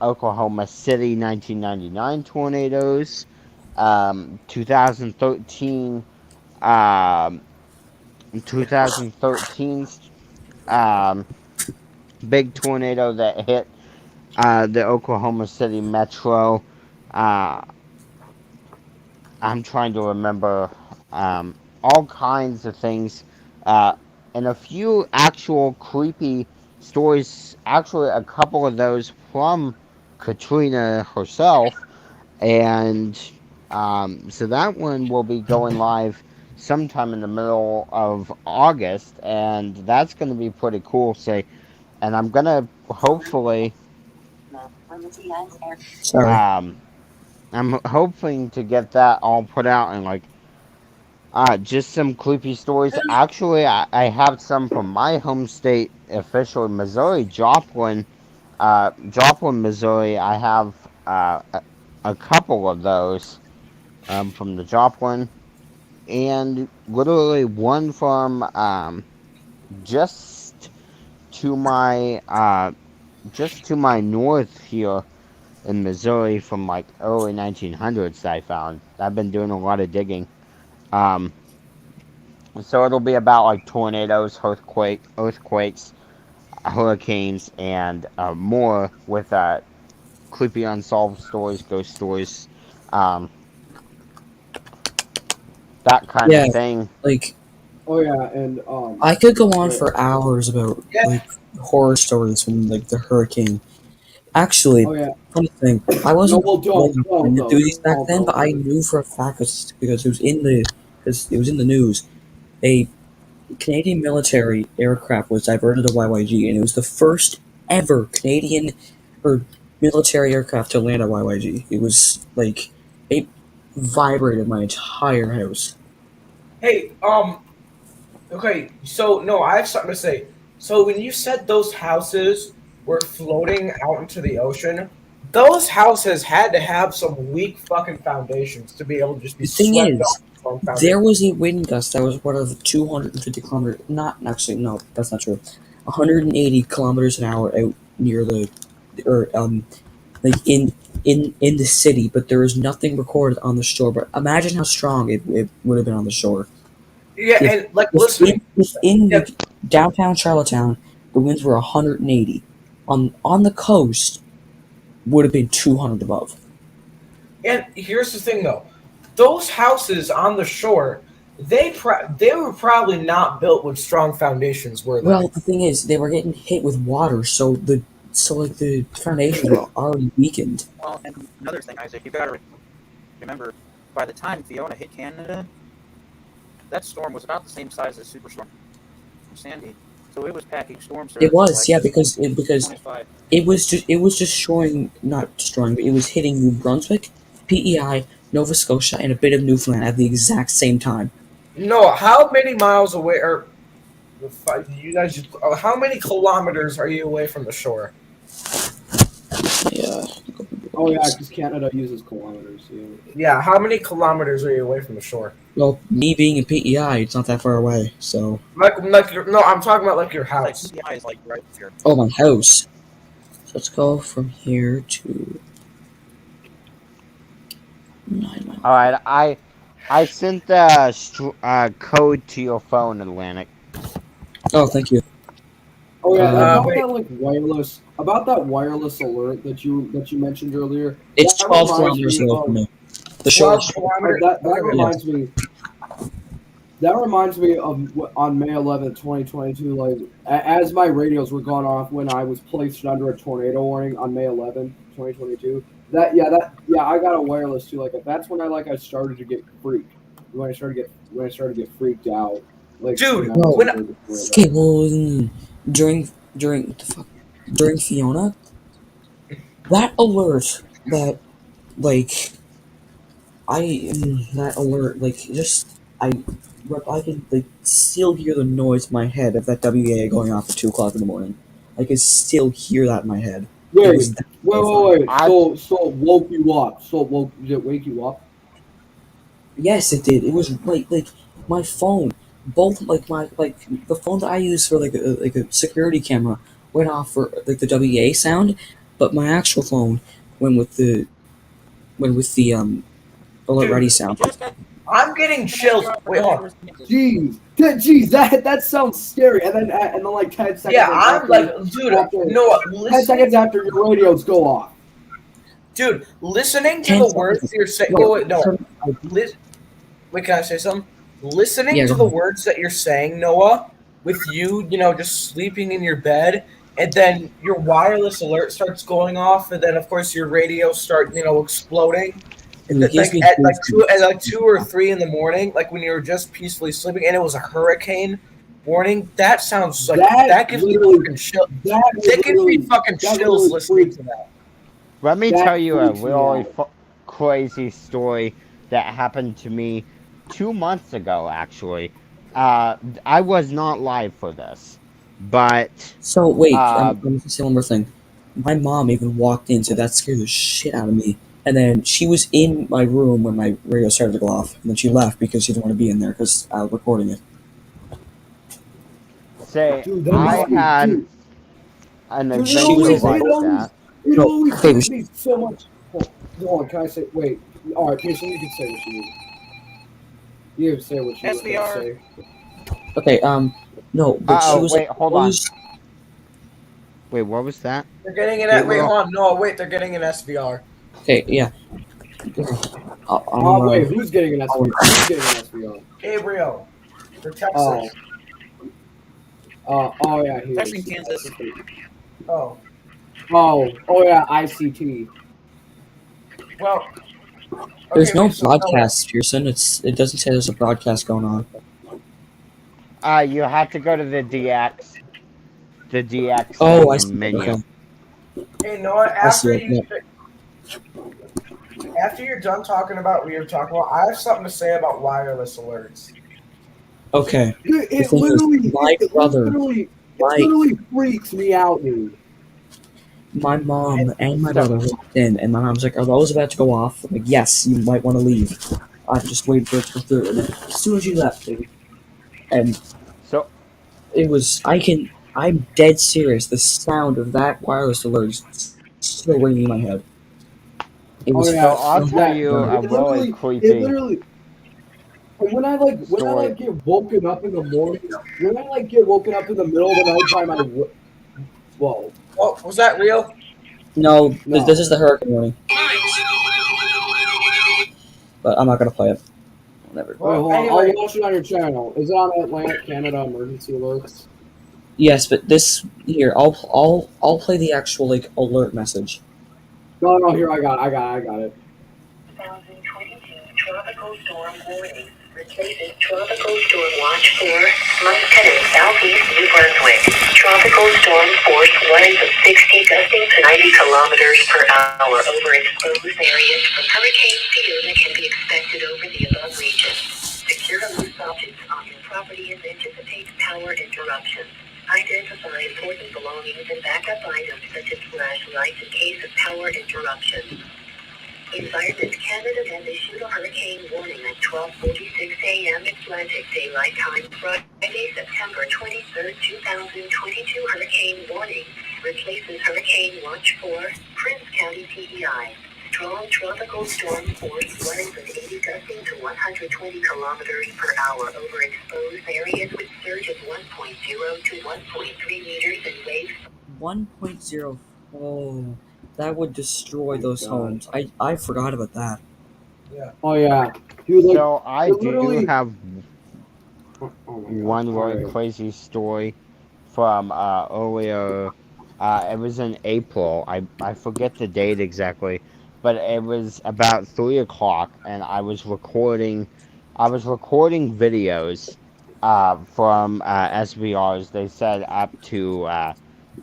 Oklahoma City 1999 tornadoes, 2013, um, 2013 um, big tornado that hit the Oklahoma City metro. Uh, I'm trying to remember all kinds of things, uh, and a few actual creepy stories. Actually, a couple of those from Katrina herself, and so that one will be going live sometime in the middle of August, and that's going to be pretty cool. Say, and I'm gonna hopefully. sorry. Um, I'm hoping to get that all put out and like just some creepy stories. Actually, I have some from my home state, officially Missouri, Joplin, Joplin, Missouri. I have a couple of those from the Joplin, and literally one from just to my just to my north here in Missouri from like early 1900s that I found. I've been doing a lot of digging. Um, So it'll be about like tornadoes, earthquakes, hurricanes, and more with creepy unsolved stories, ghost stories, um, that kind of Yeah, thing. like Oh yeah, and I could go on yeah. for hours about Yeah. like horror stories from like the hurricane. Actually, Oh yeah. funny thing, I No, wasn't well, like don't an though. enthusiast back Don't then, though. but I knew for a fact because it was in the news. A Canadian military aircraft was diverted to YYG, and it was the first ever Canadian or military aircraft to land at YYG. It was like it vibrated my entire house. Hey, okay, so no, I have something to say. So when you said those houses were floating out into the ocean, those houses had to have some weak fucking foundations to be able to just be The thing swept off is, the strong foundation. there was a wind gust that was what of 250 kilometers. Not actually, no, that's not true. 180 kilometers an hour out near the, or like in the city, but there was nothing recorded on the shore. But imagine how strong it would have been on the shore. Yeah, If and like listening. if in Yeah, the downtown Charlottetown the winds were 180, on the coast would have been 200 above. And here's the thing, though: those houses on the shore, they were probably not built with strong foundations, were they? Well, the thing is, they were getting hit with water, so the foundations were already weakened. Well, and another thing, Isaac, you gotta remember, by the time Fiona hit Canada, that storm was about the same size as Superstorm Sandy, so it was packing storm surge. It was, like yeah, because 25. it was just not destroying, but it was hitting New Brunswick, PEI, Nova Scotia, and a bit of Newfoundland at the exact same time. No, how many miles away are you guys? How many kilometers are you away from the shore? Yeah. Oh yeah, because Canada uses kilometers. Yeah. Yeah, how many kilometers are you away from the shore? Well, me being in PEI, it's not that far away, so. No, I'm talking about like your Like house. PEI is like right here. Oh, my house. So let's go from here to 9 miles. All right, I sent the code to your phone, Atlantic. Oh, thank you. Oh yeah, about wait. that about that wireless alert that you mentioned earlier. It's that 12 reminds kilometers me away of- from me. The 12 shortest. kilometers. That reminds me. That reminds me of on May 11th, 2022. Like as my radios were going off when I was placed under a tornado warning on May 11th, 2022. I got a wireless too. Like that's when I started to get freaked. When I started to get freaked out. Like Dude, Okay, well, during what the fuck? During Fiona, that alert that that alert I can still hear the noise in my head of that WA going off at 2 o'clock in the morning. I can still hear that in my head. wait. was that terrifying. So it woke you up. Did it wake you up? Yes, it did. It was like my phone, both the phone that I use for like a security camera went off for like the WA sound, but my actual phone went with the alert ready sound. I'm getting chills. Wait, hold on. Jeez, that sounds scary. And then like 10 seconds. Yeah, I'm like, dude, no, 10 seconds after your radios go off. Dude, listening to 10 the words seconds. you're saying. No, Wait, no. Wait, can I say something? Listening Yeah, to go the ahead. words that you're saying, Noah, with you, just sleeping in your bed, and then your wireless alert starts going off, and then of course your radio start, exploding. And it gives Like me at goosebumps. like 2 or 3 in the morning, like when you were just peacefully sleeping, and it was a hurricane warning. That sounds like that gives me fucking chills. That gives me fucking chills listening to that. Let me That tell you a freaks me really out. crazy story that happened to me 2 months ago, actually. I was not live for this, but So wait, Uh, I'm gonna say one more thing. My mom even walked in, so that scared the shit out of me. And then she was in my room when my radio started to go off, and then she left because she didn't want to be in there because I was recording it. say Dude, that I must be- had dude. an Dude, She adventure was like like- that. It No, always okay, freaks me so much. Hold on, can I say? Wait. All right, Pearson, you can say what you need. You can say what you need to SVR. say. Okay, no, but she was wait, hold on. always- Wait, what was that? They're getting an Yeah, wait, well- hold on, no, wait, they're getting an SVR. Okay, yeah. Wait, who's getting an SVR? Who's getting an SVR? Gabriel, for Texas. Oh. Oh yeah, he Texting is. Kansas. Oh, Oh yeah, ICT. well. There's okay, no wait, so broadcast, Pearson. It doesn't say there's a broadcast going on. You have to go to the DX. The DX Oh, I see. menu. Okay. Hey Noah, I see it, after you're done talking about what you're talking about, I have something to say about wireless alerts. Okay. Dude, The thing is, my brother, literally freaks me out, dude. my mom and my brother walked in, and my mom's like, "Are those about to go off?" I'm like, "Yes, you might want to leave." I just waited for it to go through, and then as soon as you left, dude, and So it was. I'm dead serious. The sound of that wireless alert is still ringing in my head. It was. Oh, yeah. So I'll so tell you dark. a really creepy. When I get woken up in the morning, when I get woken up in the middle of the night by my whoa. Oh, was that real? No, No. this is the hurricane warning. but I'm not gonna play it. Never. Wait, Well, hold on. anyway. I'll watch it on your channel. Is it on Atlantic Canada Emergency Alerts? Yes, but this here, I'll play the actual like alert message. No, here I got it. 2022 Tropical Storm Warning. Replaces Tropical Storm Watch for months heading southeast New Brunswick. Tropical storm force winds of 60 gusting to 90 kilometers per hour over exposed areas from Hurricane Fiona can be expected over the above region. Secure loose objects on your property and anticipate power interruptions. Identify important belongings and backup items such as flashlights in case of power interruption. Environment Canada has issued a hurricane warning at 12:46 a.m. Atlantic Daylight Time, Friday, September 23, 2022. Hurricane warning replaces Hurricane Watch for Prince County PEI. Strong tropical storm force winds of 80 gusting to 120 kilometers per hour over exposed areas with surge of 1.0 to 1.3 meters and waves 1.0. Oh, that would destroy Oh my those God. homes. I forgot about that. Oh yeah, dude. Like, So I it do literally. have Oh my God. one really Alright. crazy story from earlier. It was in April. I forget the date exactly, but it was about 3 o'clock, and I was recording. I was recording videos from SVRs. They said up to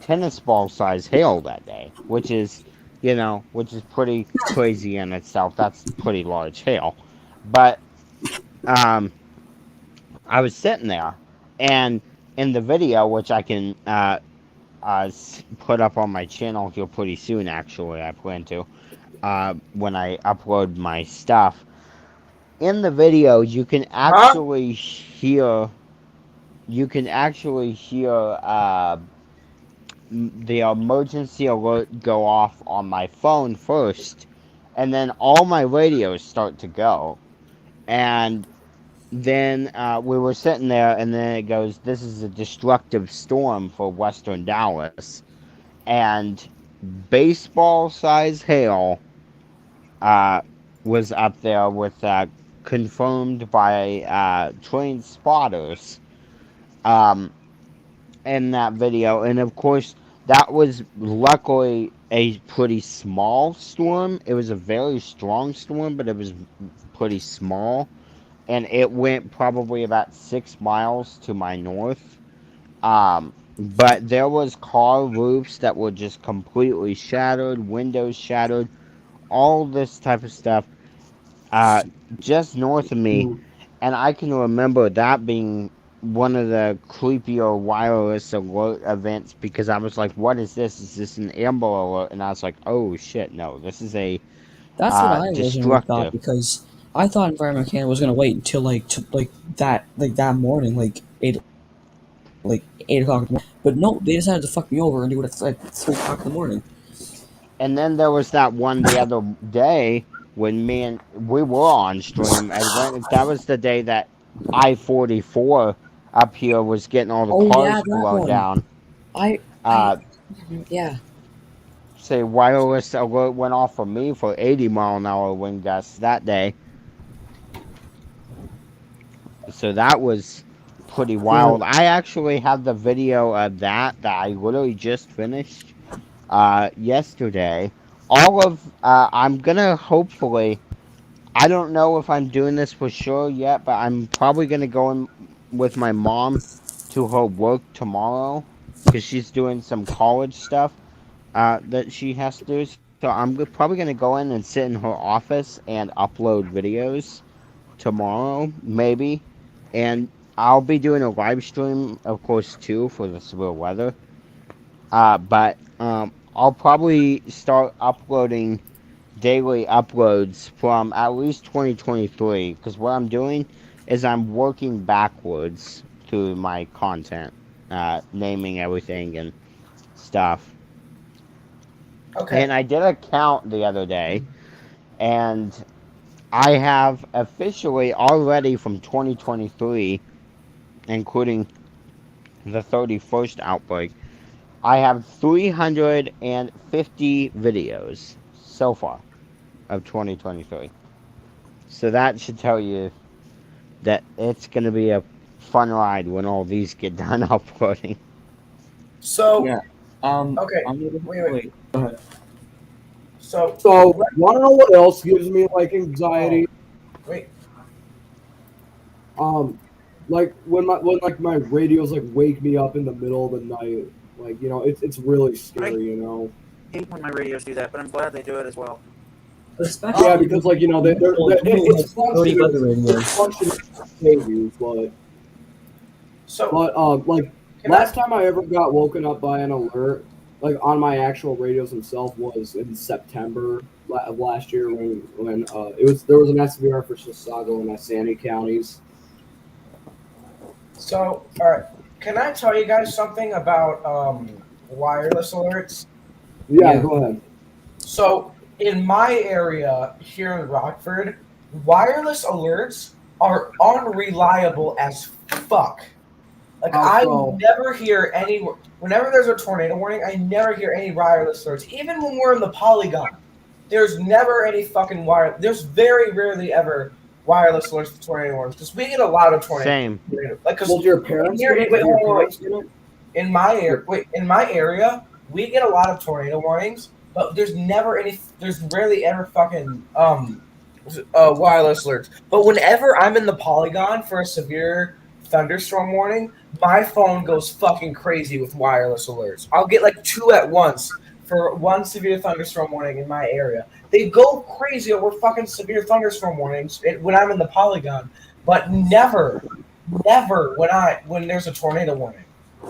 tennis ball size hail that day, which is, which is pretty crazy in itself. That's pretty large hail, but um, I was sitting there, and in the video, which I can put up on my channel here pretty soon. Actually, I plan to when I upload my stuff. In the video, you can actually hear. You can actually hear the emergency alert go off on my phone first, and then all my radios start to go, and then we were sitting there, and then it goes, "This is a destructive storm for Western Dallas," and baseball size hail was up there with confirmed by trained spotters um, in that video. And of course, that was luckily a pretty small storm. It was a very strong storm, but it was pretty small. And it went probably about 6 miles to my north. But there was car roofs that were just completely shattered, windows shattered, all this type of stuff uh, just north of me. And I can remember that being one of the creepier wireless alert events because I was like, what is this? Is this an Amber Alert? And I was like, oh shit, no, this is a That's what I originally thought destructive. because I thought Environment Canada was gonna wait until that morning, like 8 o'clock in the morning. But no, they decided to fuck me over and do it at like 3 o'clock in the morning. And then there was that one the other day when we were on stream, and that was the day that I-44 up here was getting all the Oh yeah, cars that blown one. down. I Uh, yeah. say wireless alert went off for me for 80-mile-an-hour wind gusts that day. So that was pretty wild. I actually have the video of that I literally just finished yesterday. All of I'm gonna hopefully. I don't know if I'm doing this for sure yet, but I'm probably gonna go in with my mom to her work tomorrow because she's doing some college stuff that she has to do. So I'm probably gonna go in and sit in her office and upload videos tomorrow, maybe, and I'll be doing a live stream, of course, too, for the severe weather. But I'll probably start uploading daily uploads from at least 2023 because what I'm doing is I'm working backwards through my content, naming everything and stuff. Okay. And I did a count the other day, and I have officially already from 2023, including the 31st outbreak, I have 350 videos so far of 2023. So that should tell you that it's going to be a fun ride when all these get done uploading. So Yeah. okay, I'm gonna wait. Go ahead. So So, want to know what else gives me like anxiety? wait. Like when my radios like wake me up in the middle of the night. Like it's really scary. I hate when my radios do that, but I'm glad they do it as well. Especially Yeah, because like it's early weather functioning. radios. It's functioning behaviors, So but like can I, last time I ever got woken up by an alert, like on my actual radios themselves, was in September of last year when there was an SVR for Chisago and Asani counties. so all right. Can I tell you guys something about wireless alerts? Yeah, Yeah. go ahead. So in my area here in Rockford, wireless alerts are unreliable as fuck. Like How I so? never hear any. Whenever there's a tornado warning, I never hear any wireless alerts. Even when we're in the polygon, there's never any fucking wire. There's very rarely ever wireless alerts for tornado warnings because we get a lot of Same. like because Well, do your parents here, get it? wait, Do your hold on, wait. parents get it? In my area, we get a lot of tornado warnings, but there's rarely ever fucking wireless alerts. But whenever I'm in the polygon for a severe thunderstorm warning, my phone goes fucking crazy with wireless alerts. I'll get like two at once for one severe thunderstorm warning in my area. They go crazy over fucking severe thunderstorm warnings when I'm in the polygon, but never when there's a tornado warning.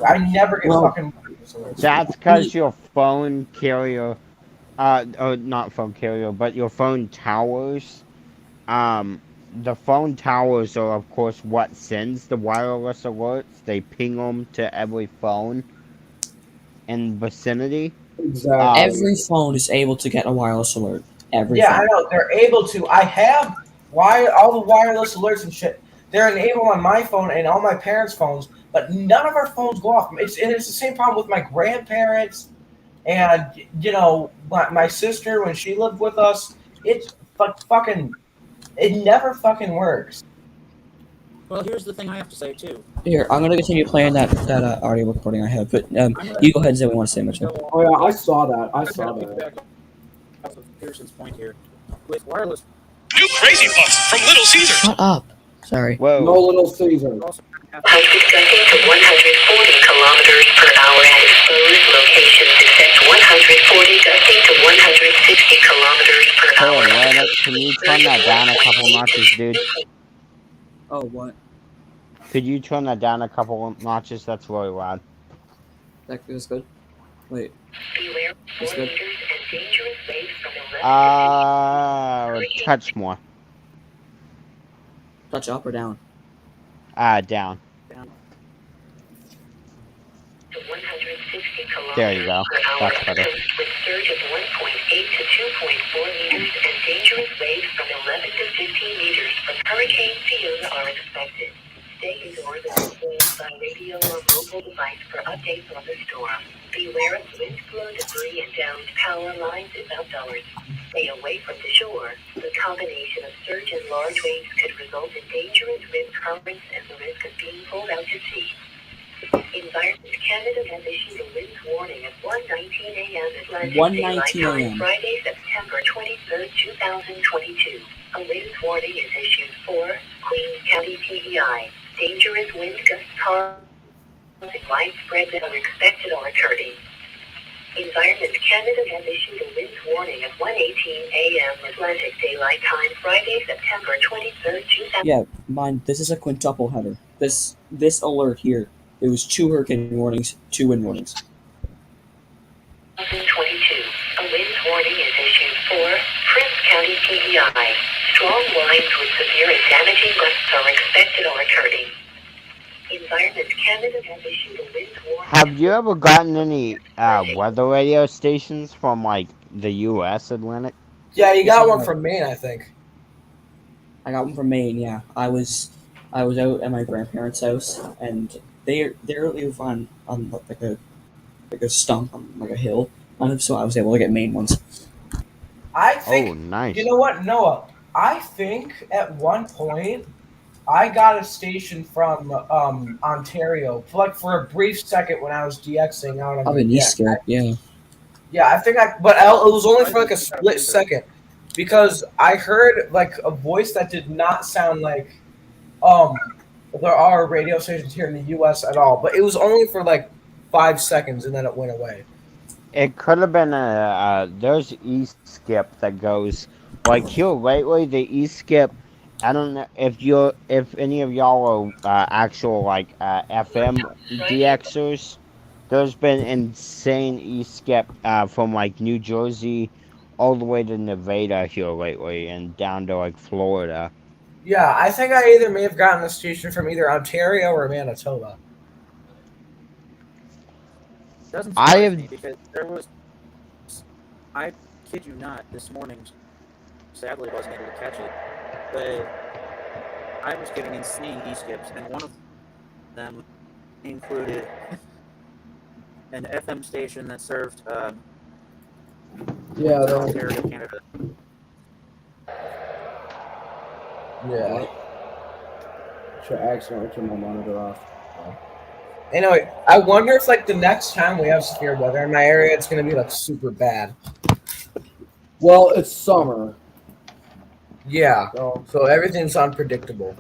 I never get fucking wireless alerts. That's because your phone carrier, not phone carrier, but your phone towers, the phone towers are, of course, what sends the wireless alerts. They ping them to every phone in vicinity. Exactly. Every phone is able to get a wireless alert. Every Yeah, I phone. know they're able to. I have all the wireless alerts and shit. They're enabled on my phone and all my parents' phones, but none of our phones go off. It's the same problem with my grandparents and my sister when she lived with us. It's fucking. It never fucking works. Well, here's the thing I have to say too. Here, I'm gonna continue playing that audio recording I have, but you go ahead and say what you want to say, Mitchell. Oh yeah, I saw that. I I'm saw gonna that. piggyback off of Pearson's point here. With wireless, New Crazy Puffs from Little Caesars. Shut up. Sorry. Whoa. No Little Caesar. you also have Height descending to 140 kilometers per hour at exposed locations, except 140 gusting to 160 kilometers per Hey, hour. Atlantic, can you turn that down a couple notches, dude? Oh, what? Could you turn that down a couple notches? That's really loud. That is good. Wait. Beware of That's good. tornadoes and dangerous waves from 11 to 15 Touch more. Touch up or down? Down. to 160 kilometers There you go. per hour That's better. with surge of 1.8 to 2.4 meters and dangerous waves from 11 to 15 meters from Hurricane Fiona are expected. Stay indoors and influenced by radio or mobile device for updates on the storm. Beware of wind blown debris and downed power lines if outdoors. Stay away from the shore. The combination of surge and large waves could result in dangerous wind currents and the risk of being pulled out to sea. Environment Canada has issued a wind warning at 1:19 a.m. Atlantic Daylight 1:19 Time, a.m. Friday, September 23rd, 2022. A wind warning is issued for Queens County TVI. Dangerous wind gusts causing widespread that are expected or occurring. Environment Canada has issued a wind warning at 1:18 a.m. Atlantic Daylight Time, Friday, September 23rd, 2022. Yeah, mine. This is a quintuple header. This alert here. It was 2 hurricane warnings, 2 wind warnings. 2022. A wind warning is issued for Prince County TVI. Strong winds with severe and damaging gusts are expected or occurring. Environment Canada has issued a wind warning. Have you ever gotten any weather radio stations from like the U.S. Atlantic? Yeah, you Yes, got I one have. from Maine, I think. I got one from Maine. Yeah, I was out at my grandparents' house, and they live on like a stump on like a hill, kind of. So I was able to get Maine ones. I think Oh, nice. you know what, Noah. I think at one point I got a station from Ontario for a brief second when I was DXing out on I'm the an jet. East yeah. Yeah, I think it was only for like a split second because I heard like a voice that did not sound like um there are radio stations here in the U.S. at all, but it was only for like 5 seconds and then it went away. It could have been there's East Skip that goes like here lately. The East Skip. I don't know if any of y'all are actual like FM DXers. There's been insane East Skip from like New Jersey all the way to Nevada here lately and down to like Florida. Yeah, I think I either may have gotten a station from either Ontario or Manitoba. Doesn't I surprise have me because there was, I kid you not, this morning, sadly I wasn't able to catch it, but I was getting insane e-skips, and one of them included an FM station that served Yeah, they're Ontario, Canada. Yeah. should accidentally turn my monitor off. Anyway, I wonder if like the next time we have severe weather in my area, it's gonna be like super bad. Well, it's summer. Yeah. So So everything's unpredictable.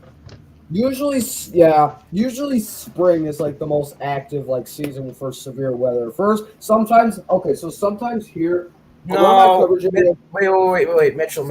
usually spring is like the most active like season for severe weather. Sometimes here. a lot of my coverage area- Wait, Mitchell.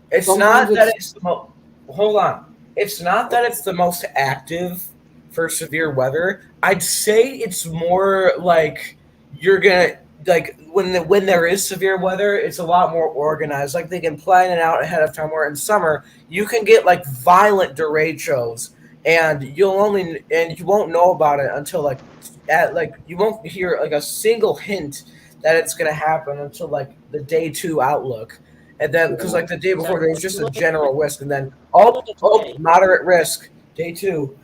It's Sometimes not that it's- it's the most. Hold on. It's not that it's the most active for severe weather. I'd say it's more like you're gonna like when there is severe weather, it's a lot more organized. Like they can plan it out ahead of time. Where in summer you can get like violent derechos, and you won't know about it until you won't hear like a single hint that it's gonna happen until like the day 2 outlook. And then, because like the day before, there was just a general risk, and then moderate risk, day 2.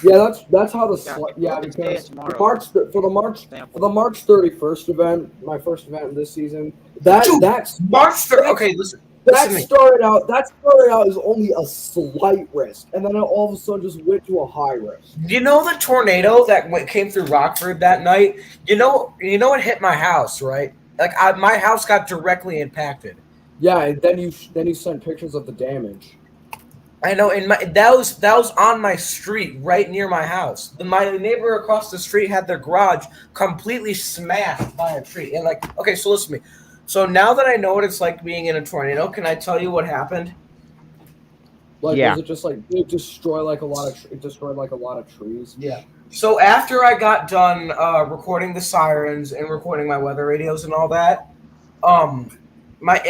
Yeah, that's how the because for the March 31st event, my first event this season. That's March 3rd. Okay, listen. That started out as only a slight risk, and then it all of a sudden just went to a high risk. You know the tornado that came through Rockford that night? You know it hit my house, right? Like my house got directly impacted. Yeah, and then you sent pictures of the damage. I know, and that was on my street, right near my house. My neighbor across the street had their garage completely smashed by a tree. And okay, so listen to me. So now that I know what it's like being in a tornado, can I tell you what happened? Was it just it destroyed like a lot of trees? Yeah. So after I got done recording the sirens and recording my weather radios and all that, my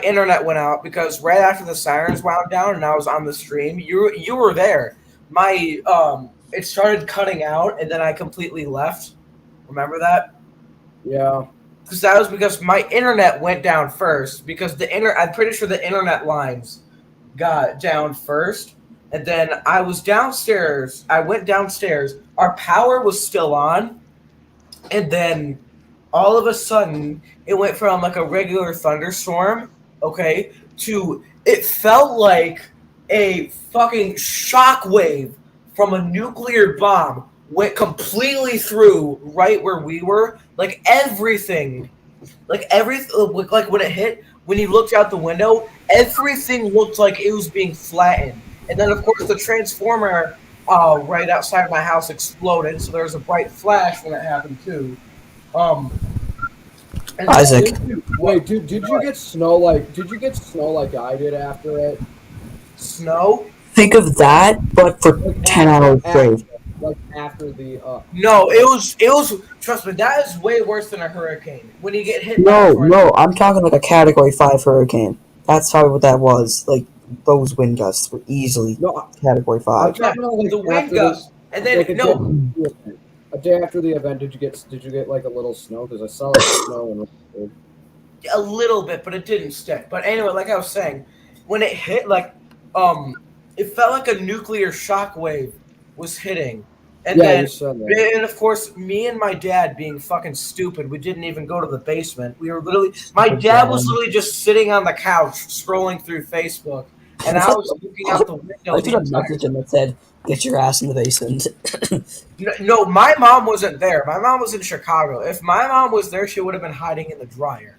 internet went out because right after the sirens wound down and I was on the stream, you were there. It started cutting out and then I completely left. Remember that? Yeah. Because that was because my internet went down first because I'm pretty sure the internet lines got down first. And then I was downstairs. I went downstairs. Our power was still on. And then all of a sudden, it went from like a regular thunderstorm, okay, to it felt like a fucking shockwave from a nuclear bomb went completely through right where we were. Like everything, like when it hit, when you looked out the window, everything looked like it was being flattened. And then, of course, the transformer right outside of my house exploded, so there was a bright flash when it happened too. Isaac. Did you get snow like I did after it? Snow? Think of that, but for 10 hours straight. Like after the No, it was trust me, that is way worse than a hurricane. When you get hit No, I'm talking like a Category 5 hurricane. That's probably what that was. Like, those wind gusts were easily Category 5. I'm talking about, the wind gusts. And then a day after the event, did you get like a little snow? Because I saw like snow and a little bit, but it didn't stick. But anyway, like I was saying, when it hit, it felt like a nuclear shock wave was hitting. And Yeah, then, you said that. and of course, me and my dad being fucking stupid, we didn't even go to the basement. We were literally, my Stupid dad was dad. literally just sitting on the couch scrolling through Facebook, and I was looking out the I window the put a entire message in that said, "Get your ass in the basement." No, my mom wasn't there. My mom was in Chicago. If my mom was there, she would have been hiding in the dryer.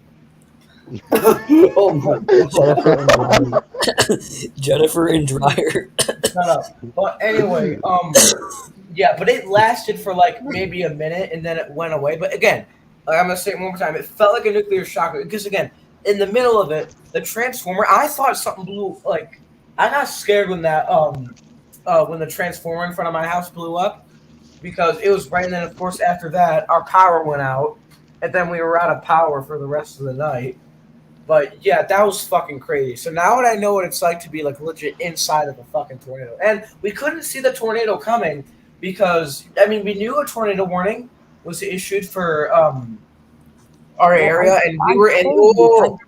Oh my Jennifer god. and Dryer. Jennifer and Dryer. Shut up. But anyway, yeah, but it lasted for like maybe a minute and then it went away. But again, like, I'm gonna say it one more time. It felt like a nuclear shock because again, in the middle of it, the transformer. I thought something blew. Like I got scared when the transformer in front of my house blew up because it was right. And then of course after that, our power went out, and then we were out of power for the rest of the night. But yeah, that was fucking crazy. So now that I know what it's like to be like legit inside of a fucking tornado, and we couldn't see the tornado coming because I mean we knew a tornado warning was issued for our area, and we were in. told you, Oh,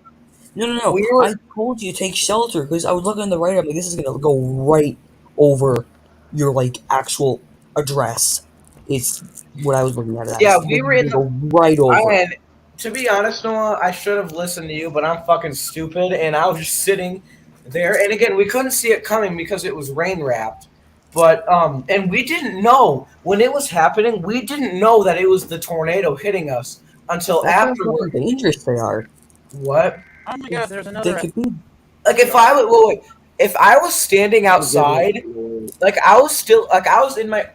no. we I were. told you to take shelter because I was looking on the right. I'm like, this is gonna go right over your like actual address. It's what I was looking at it Yeah, as. we This were is in gonna the. go right over. And to be honest, Noah, I should have listened to you, but I'm fucking stupid, and I was just sitting there. And again, we couldn't see it coming because it was rain wrapped. But and we didn't know when it was happening. We didn't know that it was the tornado hitting us until That's how fucking afterward. dangerous they are. What? Oh my god, there's They another. could be. Like if I would, wait, if I was standing outside, like I was still, like I was in my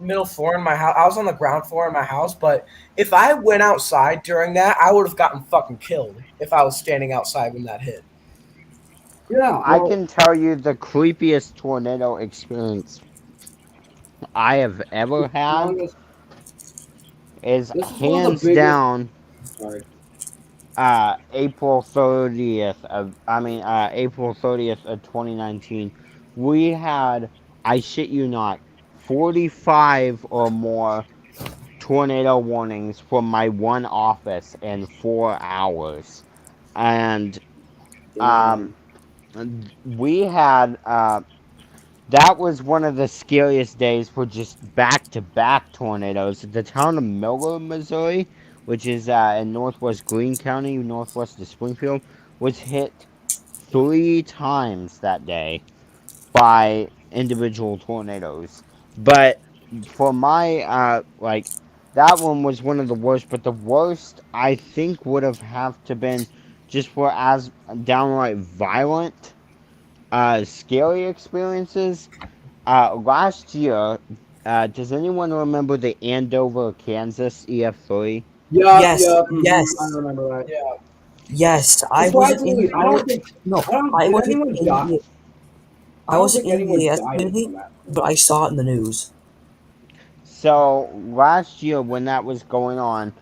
middle floor in my house. I was on the ground floor in my house, but if I went outside during that, I would have gotten fucking killed if I was standing outside when that hit. Yeah, I well, can tell you the creepiest tornado experience I have ever had longest, is this is one of hands the biggest. down Sorry. April 30th of April 30th of 2019. We had, I shit you not, 45 or more tornado warnings from my one office in 4 hours. And um Damn. we had that was one of the scariest days for just back-to-back tornadoes. The town of Miller, Missouri, which is in northwest Greene County, northwest of Springfield, was hit 3 times that day by individual tornadoes. But for my that one was one of the worst. But the worst I think would have to been just for as downright violent, scary experiences last year, does anyone remember the Andover, Kansas EF3? Yeah, Yes, yeah, I yes, remember that. Yeah. yes. I wasn't in. Surprisingly, I don't think. No, I don't. I Did wasn't anyone in die? the. I I don't wasn't think in the anyone AS died community, from that. but I saw it in the news. So last year when that was going on,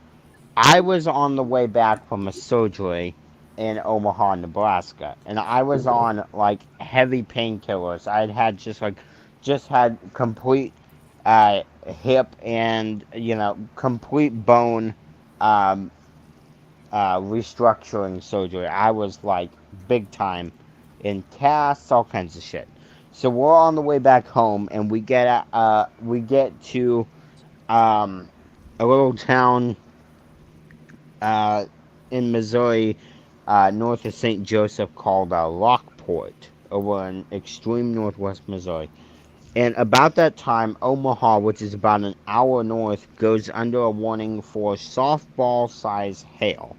I was on the way back from a surgery in Omaha, Nebraska, and I was on like heavy painkillers. Just had complete hip and complete bone um, restructuring surgery. I was like big time in casts, all kinds of shit. So we're on the way back home, and we get to um, a little town uh, in Missouri, north of St. Joseph, called Lockport, over in extreme northwest Missouri. And about that time, Omaha, which is about an hour north, goes under a warning for softball size hail.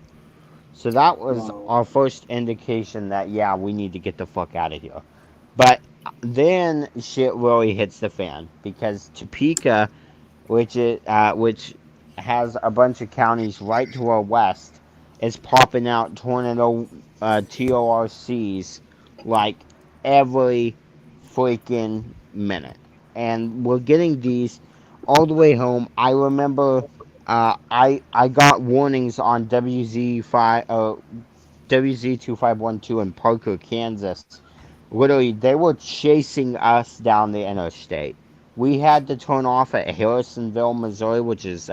So that was Wow. our first indication that, yeah, we need to get the fuck out of here. But then shit really hits the fan because Topeka, which has a bunch of counties right to our west, is popping out tornado TORCs like every freaking minute, and we're getting these all the way home. I remember I got warnings on WZ 2512 in Parker, Kansas. Literally, they were chasing us down the interstate. We had to turn off at Harrisonville, Missouri, which is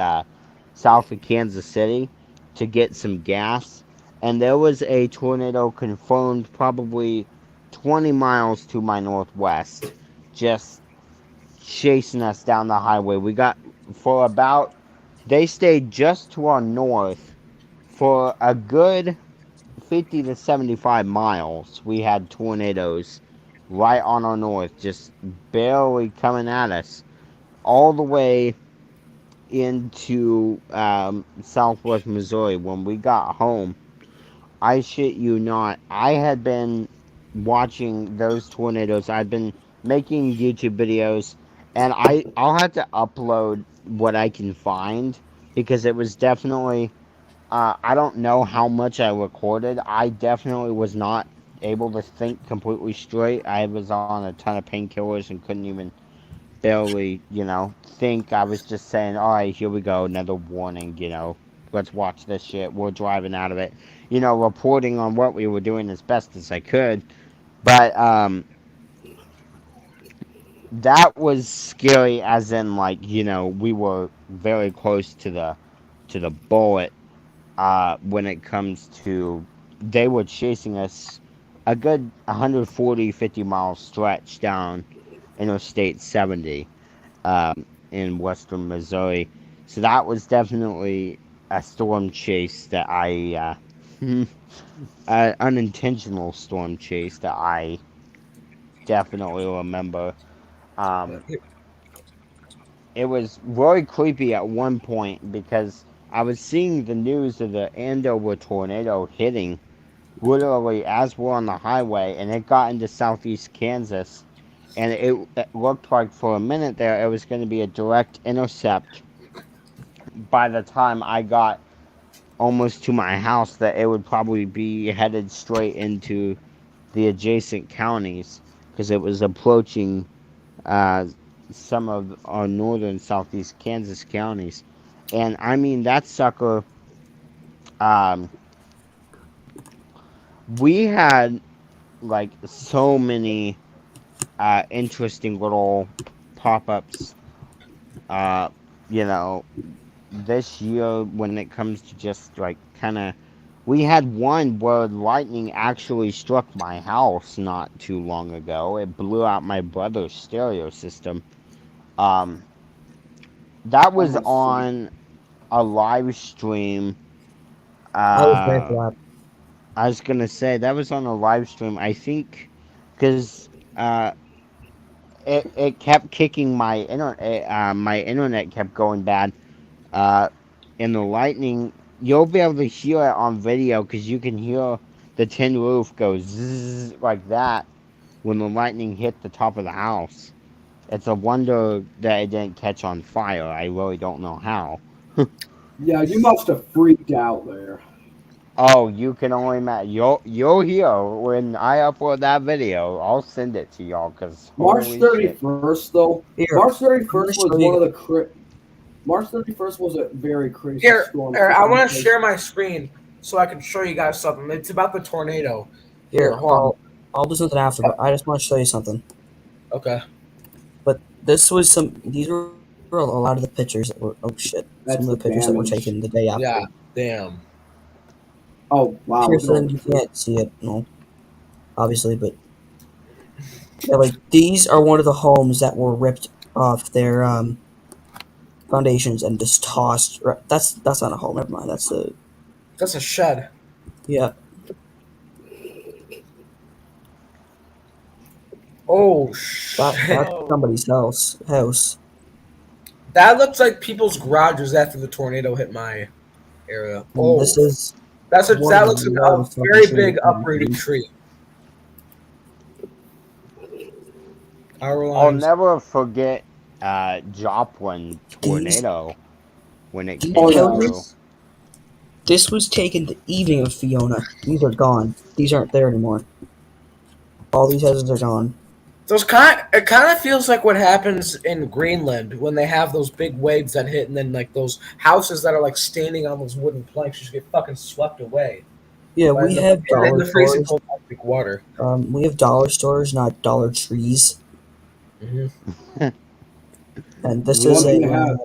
south of Kansas City, to get some gas. And there was a tornado confirmed probably 20 miles to my northwest, just chasing us down the highway. We got for about they stayed just to our north for a good 50 to 75 miles. We had tornadoes right on our north, just barely coming at us, all the way into southwest Missouri. When we got home, I shit you not, I had been watching those tornadoes. I'd been making YouTube videos, and I'll have to upload what I can find because it was definitely. I don't know how much I recorded. I definitely was not able to think completely straight. I was on a ton of painkillers and couldn't even barely, think. I was just saying, all right, here we go, another warning, let's watch this shit. We're driving out of it, reporting on what we were doing as best as I could. But that was scary, as in, like, we were very close to the bullet. When it comes to, they were chasing us a good 140-50 mile stretch down Interstate 70 in western Missouri. So that was definitely a storm chase that unintentional storm chase that I definitely remember. Um, it was really creepy at one point because I was seeing the news of the Andover tornado hitting literally as we're on the highway, and it got into southeast Kansas, and it looked like for a minute there it was going to be a direct intercept. By the time I got almost to my house, that it would probably be headed straight into the adjacent counties because it was approaching uh, some of our northern southeast Kansas counties. And I mean, that sucker, um, we had like so many interesting little pop ups, uh, you know, this year when it comes to just like kind of. We had one where lightning actually struck my house not too long ago. It blew out my brother's stereo system. Um, that was Oh, I see. on a live stream. I was there Uh, for that. I was gonna say that was on a live stream. I think because it kept kicking my internet. My internet kept going bad. Uh, in the lightning, you'll be able to hear it on video because you can hear the tin roof go zzz like that when the lightning hit the top of the house. It's a wonder that it didn't catch on fire. I really don't know how. Yeah, you must have freaked out there. Oh, you can only imagine. You'll hear when I upload that video. I'll send it to y'all because March holy shit. 31st, though. Here, March I'm gonna 31st was show one you. of the. March 31st was a very crazy Here, storm. I want to share my screen so I can show you guys something. It's about the tornado. Here, Here, hold on. I'll do something after, but I just want to show you something. Okay. But this was some. These were a lot of the pictures that were. Oh shit! That's Some of the the pictures that were damage. taken the day after. Yeah. Damn. Oh, wow. Pearson, you can't see it, no, obviously, but yeah, like these are one of the homes that were ripped off their foundations and just tossed. That's not a home. Never mind. That's a That's a shed. yeah. Oh shit. That's somebody's house. That looks like people's garages after the tornado hit my area. And Oh, this is one that of looks the like a lowest very fucking big trees. uprooted tree. Power I'll lines. never forget Joplin These tornado when it these came yeah. through. houses. This was taken the evening of Fiona. These are gone. These aren't there anymore. All these houses are gone. It kind of feels like what happens in Greenland when they have those big waves that hit, and then like those houses that are like standing on those wooden planks just get fucking swept away. Yeah, By we have in dollar the freezing stores. cold Arctic water. We have dollar stores, not Dollar Trees. Mm-hmm. And this We is What do a you have?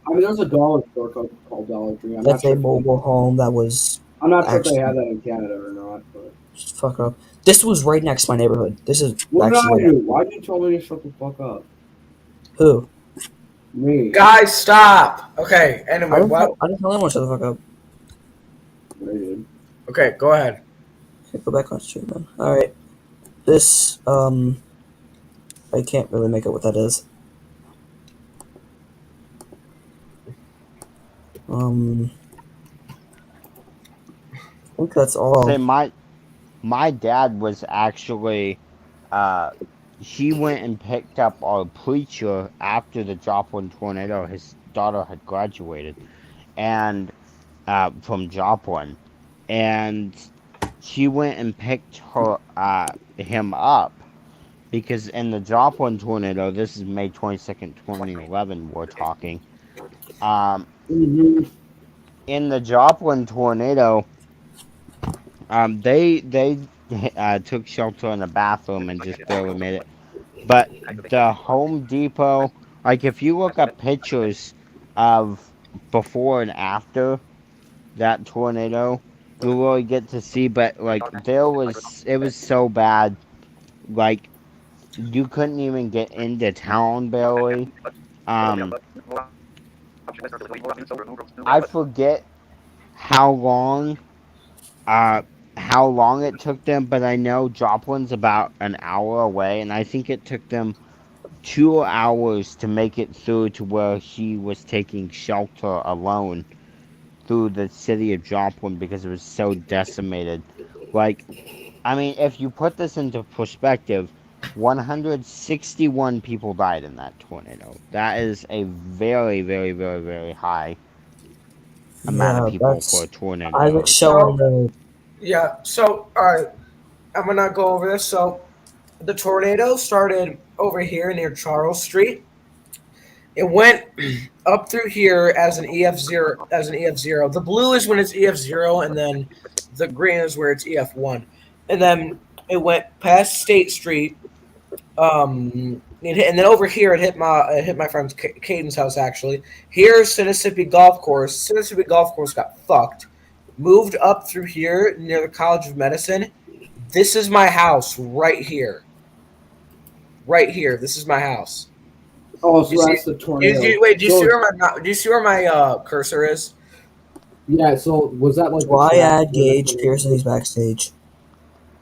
I mean, there's a dollar store called Dollar Tree. I'm not that's sure. a mobile home that was I'm not sure if they actually have that in Canada or not. But just fuck up. This was right next to my neighborhood. This is what did I actually do? Why did you tell me to shut the fuck up? Who? Me. Guys, stop. Okay. Anyway, what? I didn't tell anyone to shut the fuck up. I did. Okay, go ahead. Okay, go back on stream then. Alright. This, I can't really make out what that is. I think that's all. Say my dad was actually he went and picked up our preacher after the Joplin tornado. His daughter had graduated and from Joplin, and she went and picked him up because in the Joplin tornado, this is May 22nd, 2011. We're talking. Mm-hmm. In the Joplin tornado, they took shelter in the bathroom and just barely made it. But the Home Depot, like if you look up pictures of before and after that tornado, you'll really get to see. But like it was so bad, like you couldn't even get into town barely. I forget how long how long it took them, but I know Joplin's about an hour away, and I think it took them 2 hours to make it through to where he was taking shelter alone through the city of Joplin because it was so decimated. Like, I mean, if you put this into perspective, 161 people died in that tornado. That is a very, very, very, very high amount of Yeah, people for a that's tornado. Isaac's showing the. Yeah. So, all right. I'm gonna go over this. So, the tornado started over here near Charles Street. It went up through here as an EF0. As an EF0. The blue is when it's EF0, and then the green is where it's EF1. And then it went past State Street. And then over here it hit my friend Caden's house. Actually, here's Mississippi Golf Course. Mississippi Golf Course got fucked. Moved up through here near the College of Medicine. This is my house right here. Right here. This is my house. Oh, so You that's see- the tornado. Do you see where my cursor is? Yeah, so was that like Why the add Gage? tornado? Pearson, he's backstage.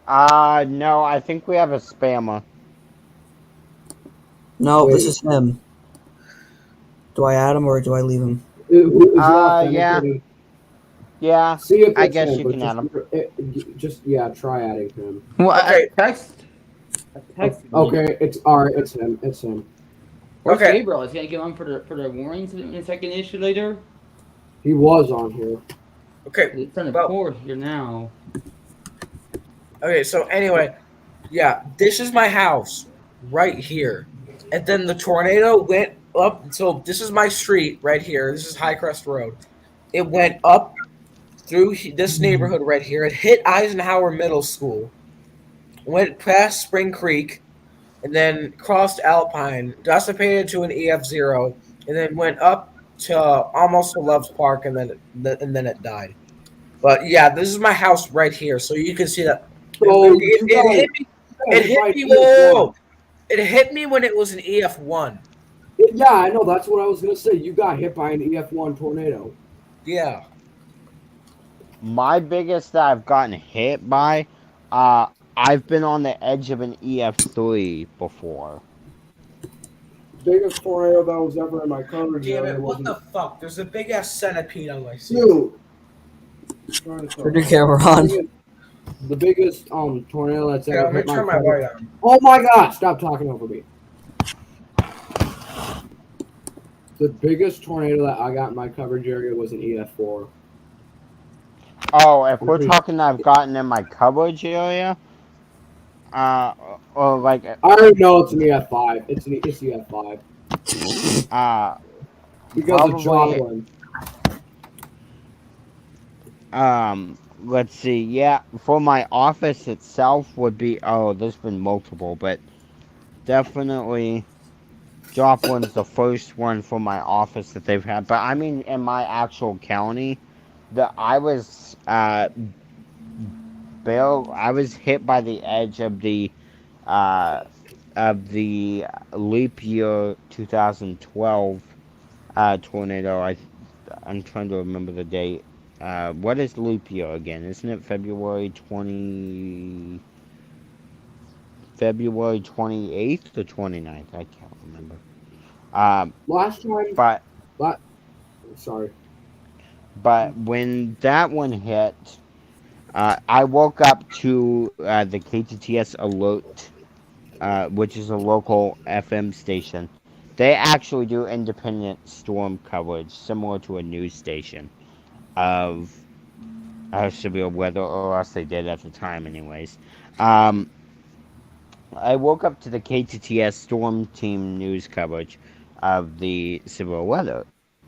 No, I think we have a spammer. No, Wait. this is him. Do I add him or do I leave him? Is Yeah. Yeah, See if I it's guess him, you but can add him. just try adding him. Well, Okay. I text. Okay, it's alright. It's him. It's him. Where's Okay. Gabriel? Is he gonna get on for the warnings in the second issue later? He was on here. Okay. It's on the Well- fourth here now. Okay. So anyway, yeah, this is my house right here, and then the tornado went up. So this is my street right here. This is Highcrest Road. It went up through this neighborhood right here. It hit Eisenhower Middle School, went past Spring Creek, and then crossed Alpine, dissipated to an EF0, and then went up to almost to Loves Park, and then it died. But yeah, this is my house right here, so you can see that. So It hit me. It hit me. Whoa! It hit me when it was an EF1. Yeah, I know. That's what I was gonna say. You got hit by an EF1 tornado. Yeah. My biggest that I've gotten hit by, I've been on the edge of an EF3 before. Biggest tornado that was ever in my coverage Damn area it! What was the fuck? There's a big ass centipede on my seat. Dude. Turn your camera on. The biggest tornado that's Yeah, ever let me hit my turn my coverage. light on. Oh my god! Stop talking over me. The biggest tornado that I got in my coverage area was an EF4. Oh, if we're talking I've gotten in my coverage area, or like, I already know it's an EF5. It's EF5 because of probably, Joplin. let's see, yeah, for my office itself would be, there's been multiple, but definitely Joplin's the first one for my office that they've had. But I mean, in my actual county, I was hit by the edge of the of the leap year 2012 tornado. I'm trying to remember the date. What is leap year again? Isn't it February 28th or 29th? I can't remember. Um, Last time, but la- sorry. when that one hit, I woke up to the KTTS alert, which is a local FM station. They actually do independent storm coverage, similar to a news station of severe weather, or else they did at the time, anyways. Um, I woke up to the KTTS Storm Team news coverage of the severe weather,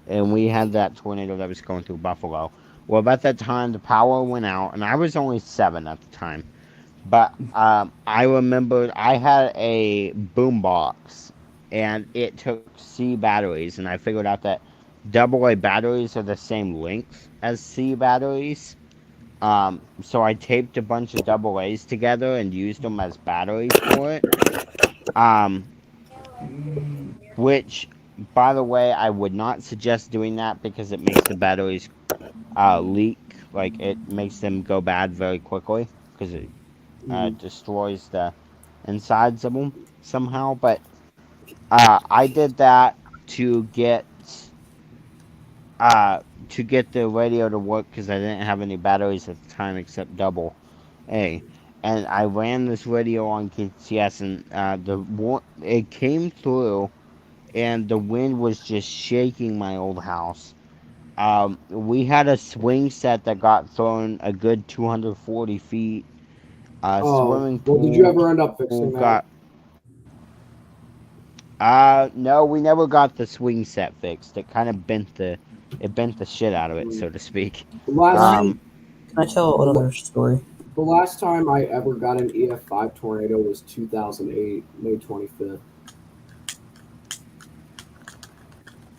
and we had that tornado that was going through Buffalo. Well, about that time, the power went out, and I was only 7 at the time. But I remembered I had a boombox, and it took C batteries, and I figured out that AA batteries are the same length as C batteries. So I taped a bunch of double A's together and used them as batteries for it. Um, which, by the way, I would not suggest doing that because it makes the batteries leak. Like, it makes them go bad very quickly because it destroys the insides of them somehow. But I did that to get uh, to get the radio to work because I didn't have any batteries at the time except double A. And I ran this radio on KTS, and it came through, and the wind was just shaking my old house. We had a swing set that got thrown a good 240 feet. Oh, Swimming well, did you pool ever end up got. fixing that? No, we never got the swing set fixed. It bent the shit out of it, so to speak. The last, Can I tell the, another story? the last time I ever got an EF5 tornado was 2008, May 25th.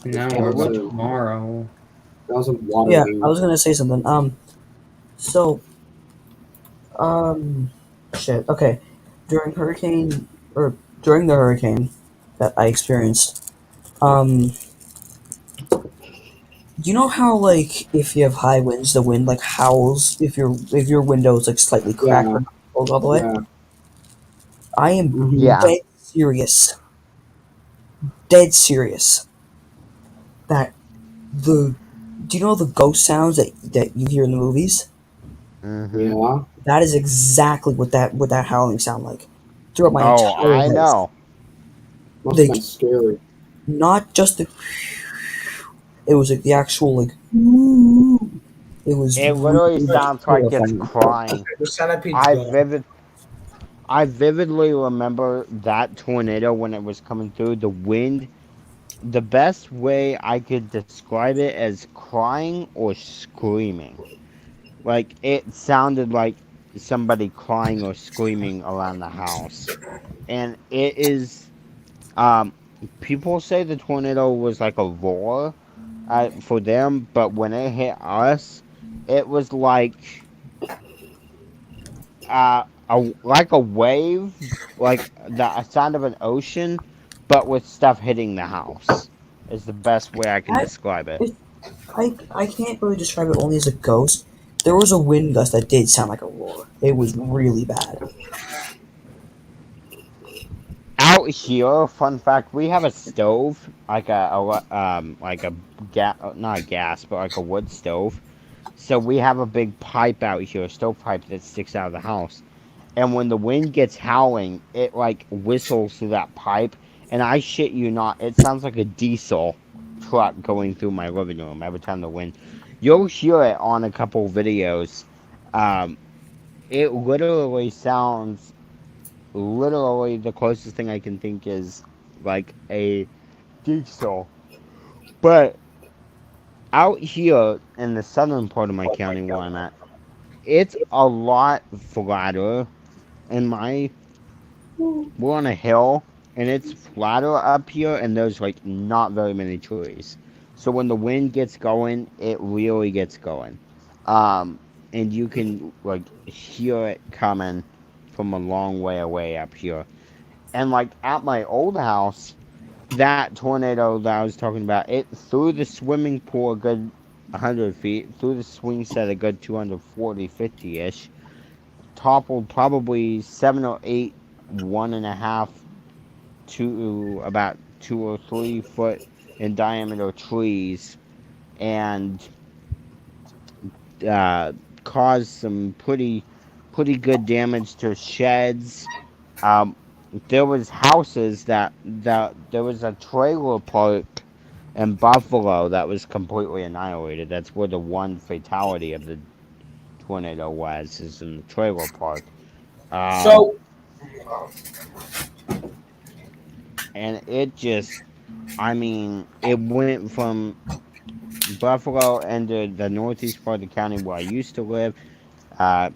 Now And or what? tomorrow. That was in Yeah, Waterloo. I was gonna say something. So, shit. Okay, during hurricane or during the hurricane that I experienced, you know how like if you have high winds, the wind like howls if your window is like slightly cracked Yeah, or not closed all the way. yeah. I am Mm-hmm. Yeah. dead serious that the do you know the ghost sounds that you hear in the movies? Mm-hmm. Yeah. That is exactly what that howling sound like throughout my Oh, entire I house. know. Must have Like been scary. not just the it was like the actual like it was It literally really sounds like it's terrifying. crying. The centipede's I gone. vivid, I vividly remember that tornado when it was coming through. The wind. The best way I could describe it as crying or screaming. Like it sounded like somebody crying or screaming around the house, and it is. Um, People say the tornado was like a roar, for them, but when it hit us, it was like a wave, like the sound of an ocean, but with stuff hitting the house. Is the best way I can I, describe it. it, I can't really describe it only as a ghost. There was a wind gust that did sound like a roar. It was really bad. Out here, fun fact: we have a stove, like a gas, not a gas, but like a wood stove. So we have a big pipe out here, a stove pipe that sticks out of the house. And when the wind gets howling, it like whistles through that pipe, and I shit you not, it sounds like a diesel truck going through my living room every time the wind. You'll hear it on a couple videos. Um, it literally sounds literally the closest thing I can think is like a diesel. But out here in the southern part of my county where I'm at, it's a lot flatter. And we're on a hill, and it's flatter up here, and there's like not very many trees. So when the wind gets going, it really gets going. Um, and you can like hear it coming from a long way away up here. And like at my old house, that tornado that I was talking about, it threw the swimming pool a good 100 feet, threw the swing set a good 240, 50 ish, toppled probably 7 or 8, 1.5 to about 2 or 3 foot in diameter trees, and uh, caused some pretty good damage to sheds. Um, there was houses that there was a trailer park in Buffalo that was completely annihilated. That's where the one fatality of the tornado was, is in the trailer park. Um, So and it just, I mean, it went from Buffalo into the northeast part of the county where I used to live. Uh,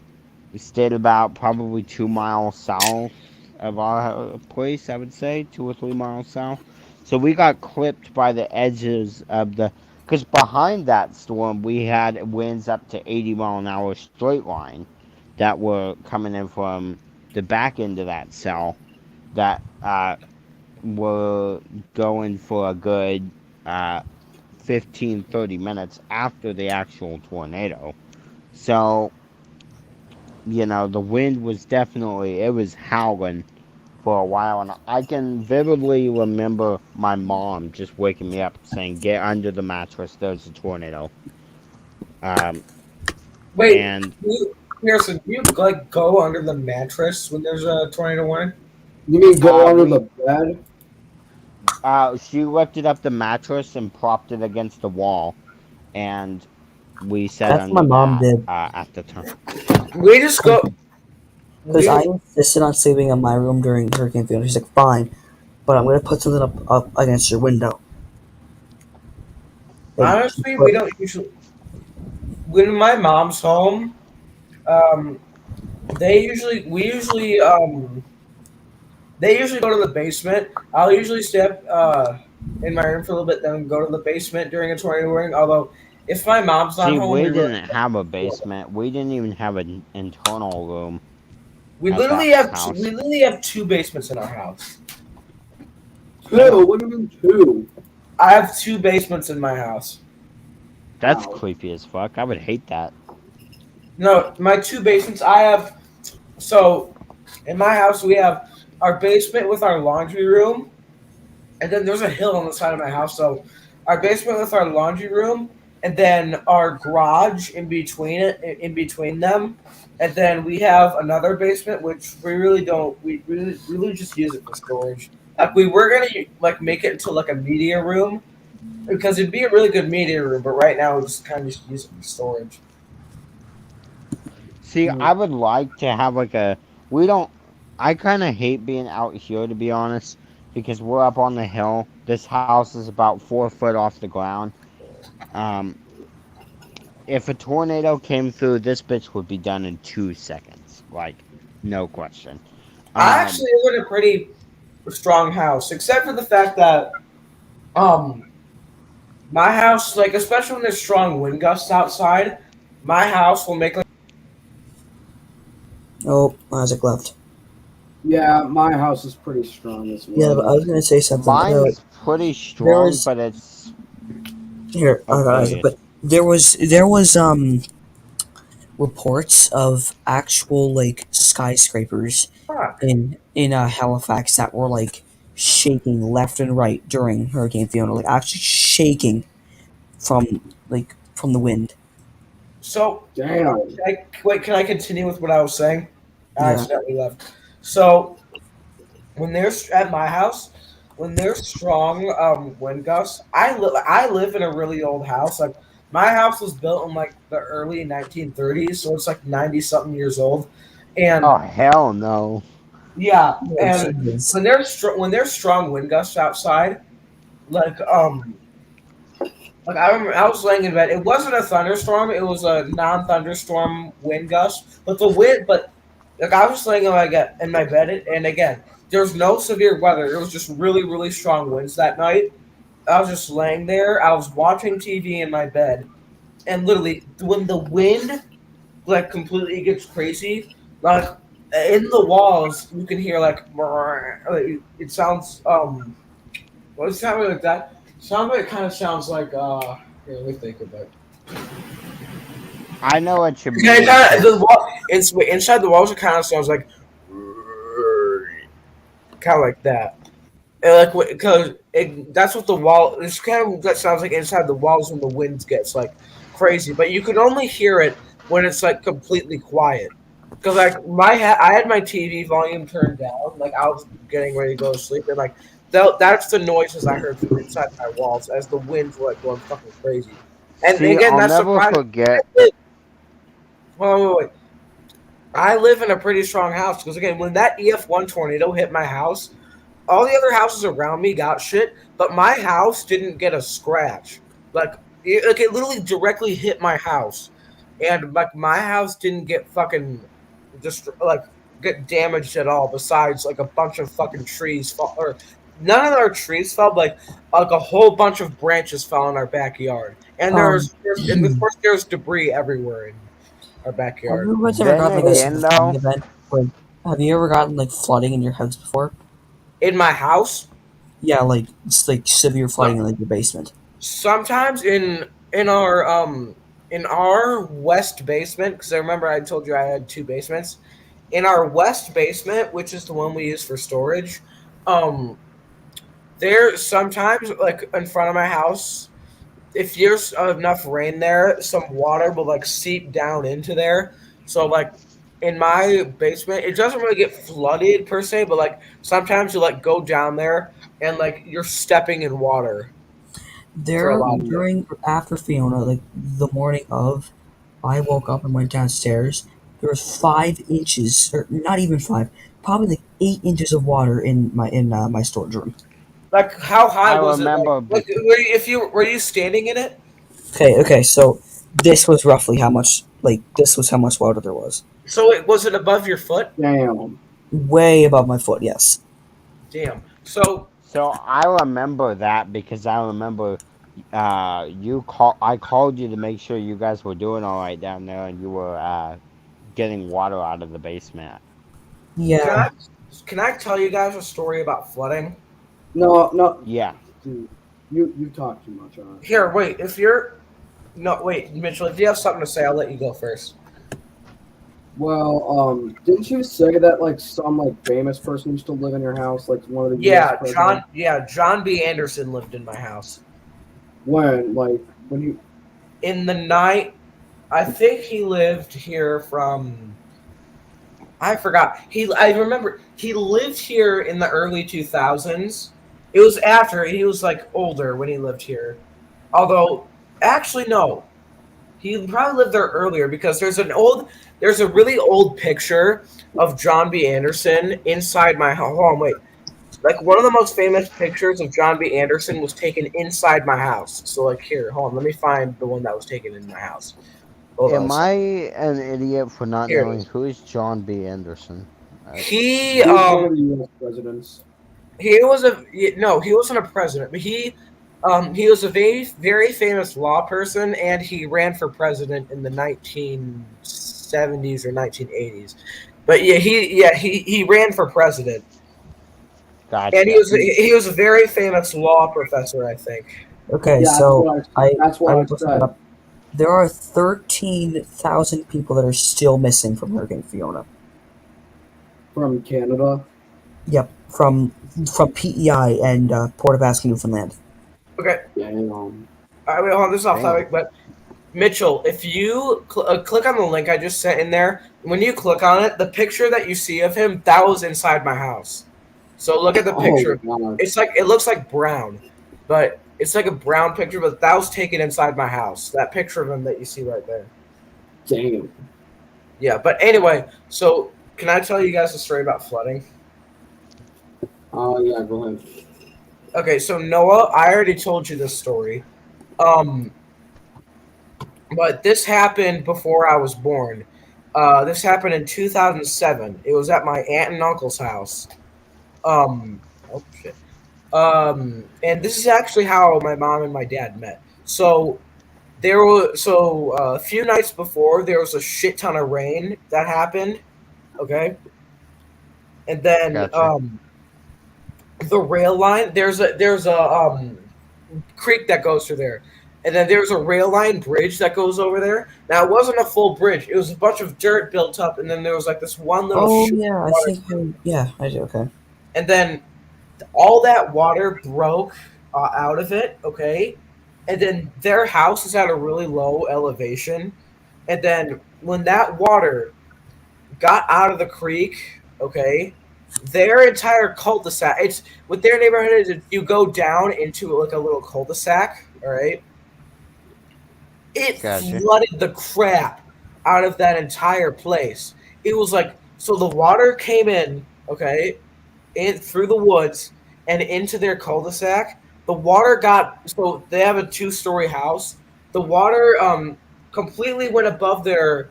We stayed about probably 2 miles south of our place, I would say, 2 or 3 miles south. So we got clipped by the edges of the. Because behind that storm, we had winds up to 80-mile-an-hour straight line that were coming in from the back end of that cell that were going for a good uh, 15, 30 minutes after the actual tornado. So the wind was definitely, it was howling for a while, and I can vividly remember my mom just waking me up saying, "Get under the mattress, there's a tornado." Um, wait, and Pearson, do you like go under the mattress when there's a tornado warning? You mean go under we the bed? she lifted up the mattress and propped it against the wall, and we sat That's what under my mom that did. at the time. We just go. Because We, I insisted on sleeping in my room during Hurricane Fiona. She's like, fine, but I'm going to put something up against your window. And she honestly, we put, don't usually. When my mom's home, um, they usually go to the basement. I'll usually step in my room for a little bit, then go to the basement during a tornado warning. Although, if my mom's not See, home, we didn't have a basement. We didn't even have an internal room at that we house. literally have two basements in our house. Two? What do you mean two? I have two basements in my house. That's Wow. creepy as fuck. I would hate that. No, my two basements. I have so in my house we have our basement with our laundry room, and then there's a hill on the side of my house. So our basement with our laundry room, and then our garage in between them, and then we have another basement which we really don't. We really just use it for storage. Like we were gonna like make it into like a media room because it'd be a really good media room, but right now we just kind of just use it for storage. See, I would like to have like a. We don't. I kind of hate being out here, to be honest, because we're up on the hill. This house is about 4 foot off the ground. Um, if a tornado came through, this bitch would be done in 2 seconds. Like, no question. I actually live in a pretty strong house, except for the fact that um my house, like especially when there's strong wind gusts outside, my house will make like oh, Isaac left. Yeah, my house is pretty strong as well. Yeah, but I was going to say something. Mine's pretty strong, but it's. Here, I got Isaac, but there was reports of actual like skyscrapers fuck. in Halifax that were like shaking left and right during Hurricane Fiona, like actually shaking from the wind. So Damn. can I continue with what I was saying? I Yeah. accidentally left. So when there's at my house, when there's strong wind gusts, I live in a really old house. Like my house was built in like the early 1930s, so it's like 90 something years old. And Oh, hell no. yeah, Oh, and jeez. when there's strong wind gusts outside, like like I remember I was laying in bed. It wasn't a thunderstorm. It was a non-thunderstorm wind gust. But the wind, but like I was laying in my bed, and again, there was no severe weather. It was just really, really strong winds that night. I was just laying there. I was watching TV in my bed, and literally when the wind like completely gets crazy, like in the walls you can hear like it sounds what does it sound like that? Some of it kind of sounds like here, let me think of it. I know what you Yeah, mean. the wall, inside the walls it kind of sounds like kind of like that. And like because that's what the wall. It's kind of that sounds like inside the walls when the wind gets like crazy, but you can only hear it when it's like completely quiet. Because like I had my TV volume turned down, like I was getting ready to go to sleep, and like that's the noises I heard from inside my walls as the winds were like going fucking crazy. And See, again, I'll that's never surprising. forget. Wait. I live in a pretty strong house because again, when that EF1 tornado hit my house, all the other houses around me got shit, but my house didn't get a scratch. It literally directly hit my house, and like my house didn't get fucking just like get damaged at all. Besides, like a bunch of fucking trees fall, or none of our trees fell. Like a whole bunch of branches fell in our backyard, and Um, and of course there's debris everywhere in our have backyard. you guys ever Then gotten like a again, super flooding though, event? Like, have you ever gotten like flooding in your house before? In my house, Yeah, like it's like severe no, flooding in like your basement. sometimes in our west basement, because I remember I told you I had two basements. In our west basement, which is the one we use for storage, um there sometimes like in front of my house, if there's enough rain there, some water will like seep down into there. So like in my basement, it doesn't really get flooded per se, but like sometimes you like go down there and like you're stepping in water for a There lot of it. during after Fiona, like the morning of, I woke up and went downstairs. There was 5 inches, or not even five, probably like 8 inches of water in my storage room. Like how high I was it? remember. Were you standing in it? Okay, so this was roughly how much. Like this was how much water there was. So it was it above your foot? Damn. Way above my foot. Yes. Damn. So So I remember that because I remember I called you to make sure you guys were doing all right down there, and you were getting water out of the basement. can Yeah. I can I tell you guys a story about flooding? No, no, Yeah. dude. You talk too much on it. Here, wait. If you're no, wait, Mitchell. If you have something to say, I'll let you go first. Well, didn't you say that like some like famous person used to live in your house, like one of the U.S. Yeah, presidents? John B. Anderson lived in my house. When you In the night, I think he lived here from. I forgot. I remember he lived here in the early 2000s. It was after he was like older when he lived here. Although, actually, no. He probably lived there earlier because there's a really old picture of John B. Anderson inside my home. Hold on, wait. Like one of the most famous pictures of John B. Anderson was taken inside my house. So like here, hold on, let me find the one that was taken in my house. Hold on a Am I second. an idiot for not Here it knowing is. who is John B. Anderson? He he's one of the U.S. presidents. he was a no, he wasn't a president, but he was a very famous law person, and he ran for president in the 1970s or 1980s. But he ran for president, and Gotcha. he was a very famous law professor, I think. Okay, Yeah, so that's I what I was looking it said. up. There are 13,000 people that are still missing from Hurricane Fiona. From Canada. Yep, from PEI and Port of Asking, Newfoundland. Okay, Damn. I mean, hold on, this is off Damn. topic, but Mitchell, if you click on the link I just sent in there, when you click on it, the picture that you see of him, that was inside my house. So look at the picture. Oh god. It looks like brown, but it's like a brown picture, but that was taken inside my house. That picture of him that you see right there. Damn. Yeah, but anyway, so can I tell you guys a story about flooding? Oh yeah, go ahead. Okay, so Noah, I already told you this story. But this happened before I was born. This happened in 2007. It was at my aunt and uncle's house. Oh shit. And this is actually how my mom and my dad met. So a few nights before there was a shit ton of rain that happened. Okay, and then Gotcha. the rail line. There's a creek that goes through there, and then there's a rail line bridge that goes over there. Now it wasn't a full bridge; it was a bunch of dirt built up, and then there was like this one little Oh chute yeah, of I water, think yeah, I do. Okay. and then all that water broke out of it. Okay, and then their house is at a really low elevation, and then when that water got out of the creek, okay, their entire cul-de-sac. It's what their neighborhood is. You go down into like a little cul-de-sac. All right, it Gotcha. flooded the crap out of that entire place. It was like so the water came in, okay, in through the woods and into their cul-de-sac. The water got so they have a two-story house. The water completely went above their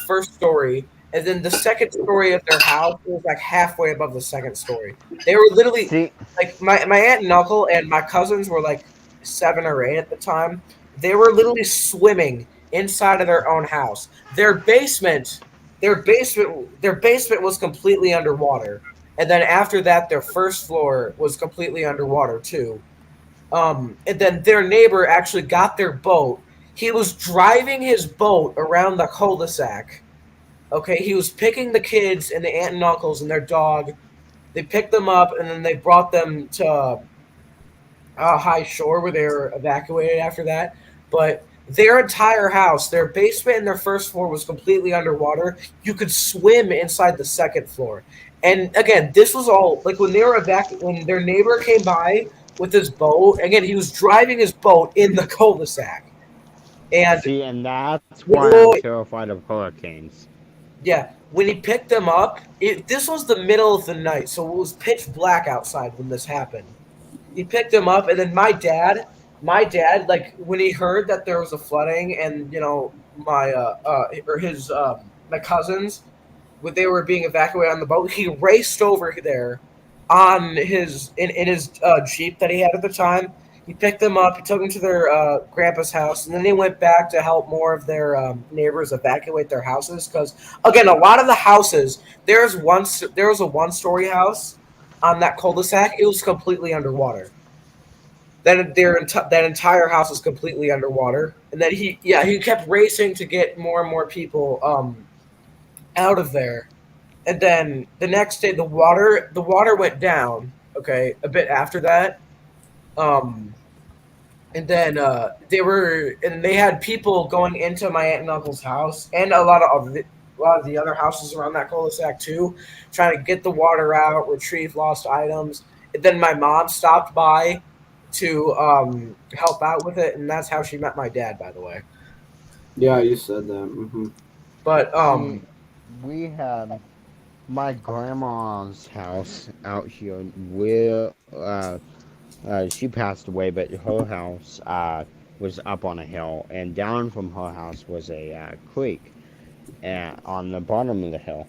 first story, and then the second story of their house was like halfway above the second story. They were literally See, like my aunt and uncle and my cousins were like 7 or 8 at the time. They were literally swimming inside of their own house. Their basement was completely underwater, and then after that, their first floor was completely underwater too. And then their neighbor actually got their boat. He was driving his boat around the cul-de-sac. Okay, he was picking the kids and the aunt and uncles and their dog. They picked them up and then they brought them to high shore where they were evacuated after that. But their entire house, their basement and their first floor was completely underwater. You could swim inside the second floor. And again, this was all like when they were when their neighbor came by with his boat. Again, he was driving his boat in the cul-de-sac. And see, and that's wait, why wait, I'm wait. terrified of hurricanes. Yeah, when he picked them up, this was the middle of the night, so it was pitch black outside when this happened. He picked him up, and then my dad, like when he heard that there was a flooding, and my or his my cousins, when they were being evacuated on the boat, he raced over there on in his jeep that he had at the time. He picked them up. He took them to their grandpa's house, and then they went back to help more of their neighbors evacuate their houses. Because again, a lot of the houses there was a one-story house on that cul-de-sac. It was completely underwater. That entire house was completely underwater, and then he kept racing to get more and more people out of there. And then the next day, the water went down. Okay, a bit after that, um, and then they had people going into my aunt and uncle's house and a lot of the other houses around that cul-de-sac too, trying to get the water out, retrieve lost items. And then my mom stopped by to help out with it, and that's how she met my dad, by the way. Yeah, you said that. But See, we had my grandma's house out here where she passed away, but her house was up on a hill, and down from her house was a creek on the bottom of the hill.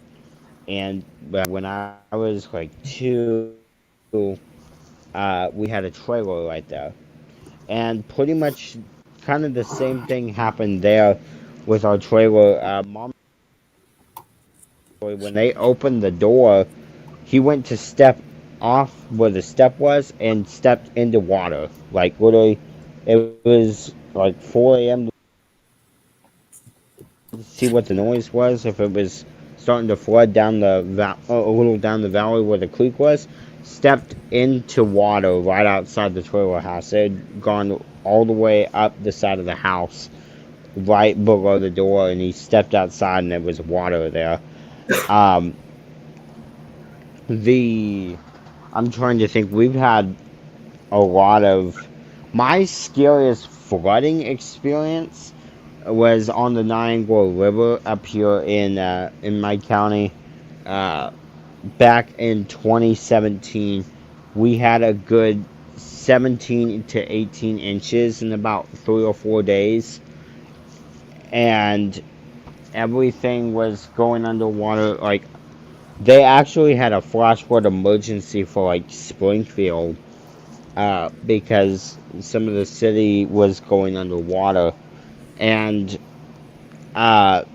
And when I was like 2, we had a trailer right there, and pretty much kind of the same thing happened there with our trailer. Mom, when they opened the door, he went to step off where the step was and stepped into water. Like literally, it was like 4 a.m. to see what the noise was. If it was starting to flood down a little down the valley where the creek was, stepped into water right outside the trailer house. It had gone all the way up the side of the house, right below the door, and he stepped outside and there was water there. Um, the I'm trying to think. We've had a lot of my scariest flooding experience was on the Niagara River up here in my county. Uh, Back in 2017, we had a good 17 to 18 inches in about 3 or 4 days, and everything was going underwater. Like they actually had a flash flood emergency for like Springfield because some of the city was going underwater, and uh,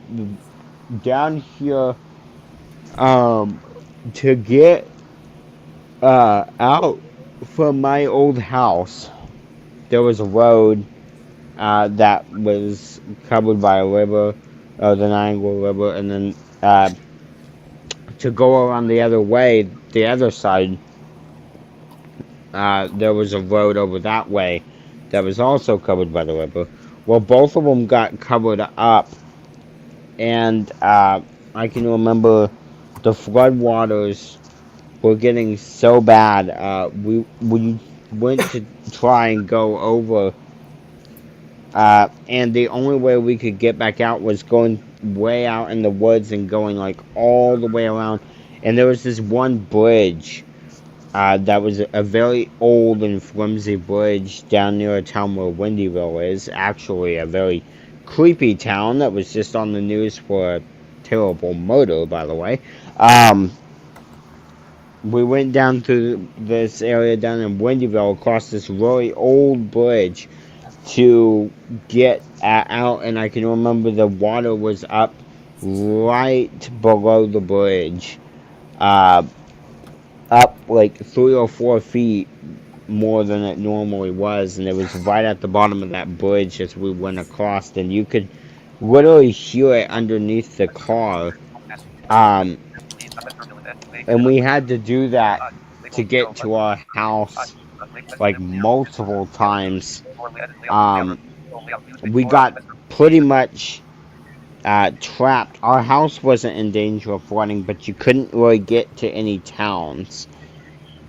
down here, to get out from my old house, there was a road that was covered by a river, the Niagara River, and then to go around the other way, the other side, there was a road over that way that was also covered by the river. Well, both of them got covered up, and I can remember the floodwaters were getting so bad. We went to try and go over, and the only way we could get back out was going way out in the woods and going like all the way around. And there was this one bridge that was a very old and flimsy bridge down near a town where Windyville is. Actually, a very creepy town that was just on the news for a terrible murder, by the way. We went down to this area down in Windyville across this really old bridge to get out, and I can remember the water was up right below the bridge, uh, up like 3 or 4 feet more than it normally was, and it was right at the bottom of that bridge as we went across, and you could literally hear it underneath the car. And we had to do that to get to our house like multiple times. We got pretty much trapped. Our house wasn't in danger of flooding, but you couldn't really get to any towns.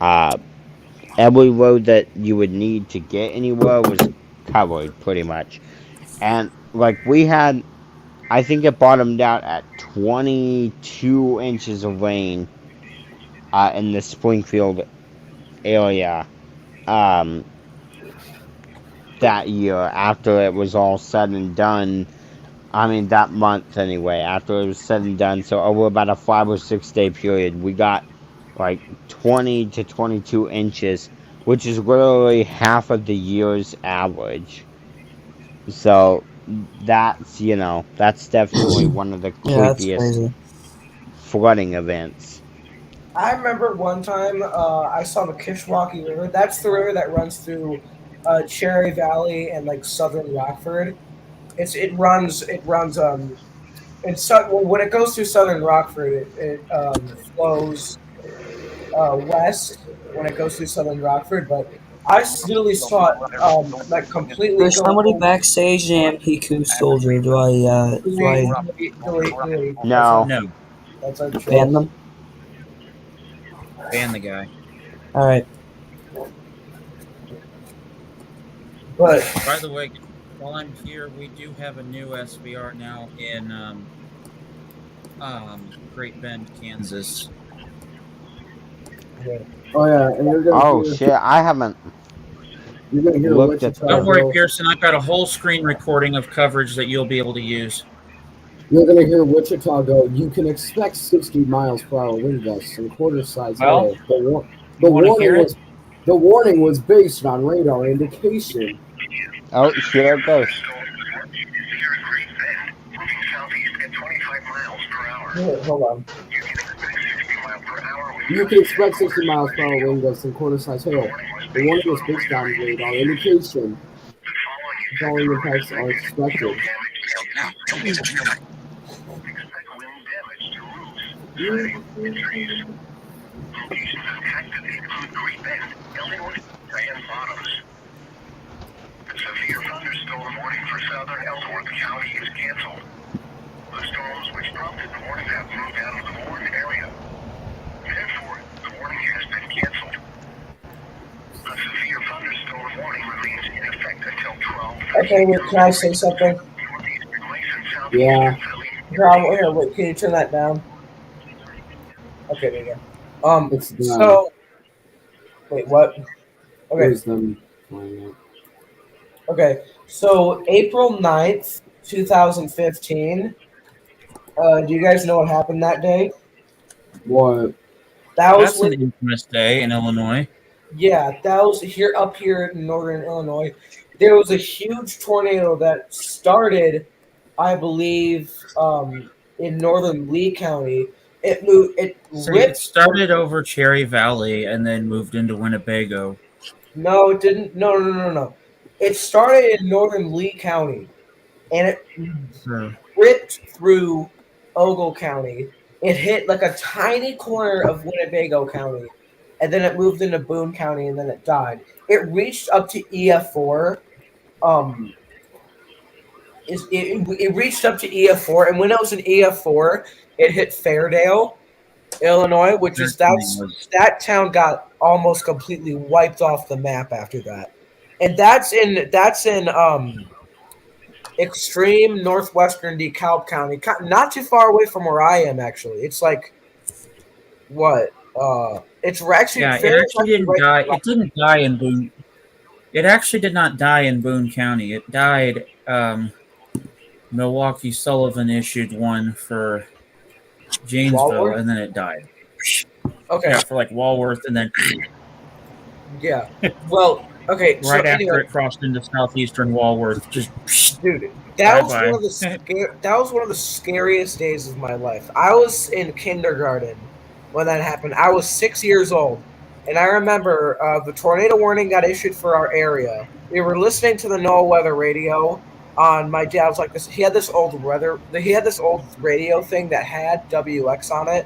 Every road that you would need to get anywhere was covered pretty much. And like we had, I think it bottomed out at 22 inches of rain in the Springfield area that year after it was all said and done. I mean, that month anyway, after it was said and done. So over about a 5 or 6 day period, we got like 20 to 22 inches, which is literally half of the year's average. So that's, that's definitely one of the Yeah, that's creepiest crazy. flooding events. I remember one time I saw the Kishwaukee River. That's the river that runs through Cherry Valley and like southern Rockford. When it goes through southern Rockford, it flows west when it goes through southern Rockford. But I literally saw it like completely There's go somebody over. backstage in PQ Soldier. Delete. No. No, That's our Ban them? ban the guy. Alright. But By the way, while I'm here, we do have a new SVR now in Great Bend, Kansas. Oh yeah, and you're gonna Oh hear, shit! I haven't you're gonna hear looked at Wichita. Don't worry, go- Pearson. I've got a whole screen recording of coverage that you'll be able to use. You're gonna hear Wichita go. You can expect 60 miles per hour wind gusts and quarter size Well, hail. You want to hear it? The warning was based on radar indication. Oh, here it goes. hold on. You can expect 60 miles per hour wind gusts and quarter size hail. The warning was based on radar indication. The following impacts are expected. Severe thunderstorm warning for southern Ellsworth County is canceled. The storms which prompted the warning have moved out of the warning area. Therefore, the warning has been canceled. A severe thunderstorm warning remains in effect until 12. Okay, wait, can I say something? Yeah. Here, wait, can you turn that down? Okay, there you go. It's done. So, wait, what? Okay. Here's them playing it. Okay, so April 9th, 2015. Do you guys know what happened that day? What? That's an infamous day in Illinois. Yeah, that was up here in northern Illinois. There was a huge tornado that started, I believe, in northern Lee County, It moved. It See, it ripped. started over Cherry Valley and then moved into Winnebago. No, it didn't. No. It started in northern Lee County, and it So, ripped through Ogle County. It hit like a tiny corner of Winnebago County, and then it moved into Boone County, and then it died. It reached up to EF4. It reached up to EF4, and when it was in EF4, it hit Fairdale, Illinois, which is that town got almost completely wiped off the map after that, and that's in extreme northwestern DeKalb County, not too far away from where I am. Actually, it's like what? It's actually yeah, it actually didn't die. It didn't die in Boone. It actually did not die in Boone County. It died. Milwaukee Sullivan issued one for Janesville, Walworth? and then it died. Okay. Yeah, for like Walworth, and then Yeah. Well, okay. right So after anyway, it crossed into southeastern Walworth, just dude, that was bye-bye. one of the scariest days of my life. I was in kindergarten when that happened. I was 6 years old, and I remember the tornado warning got issued for our area. We were listening to the NOAA weather radio. On my dad was like this. He had this old radio thing that had WX on it.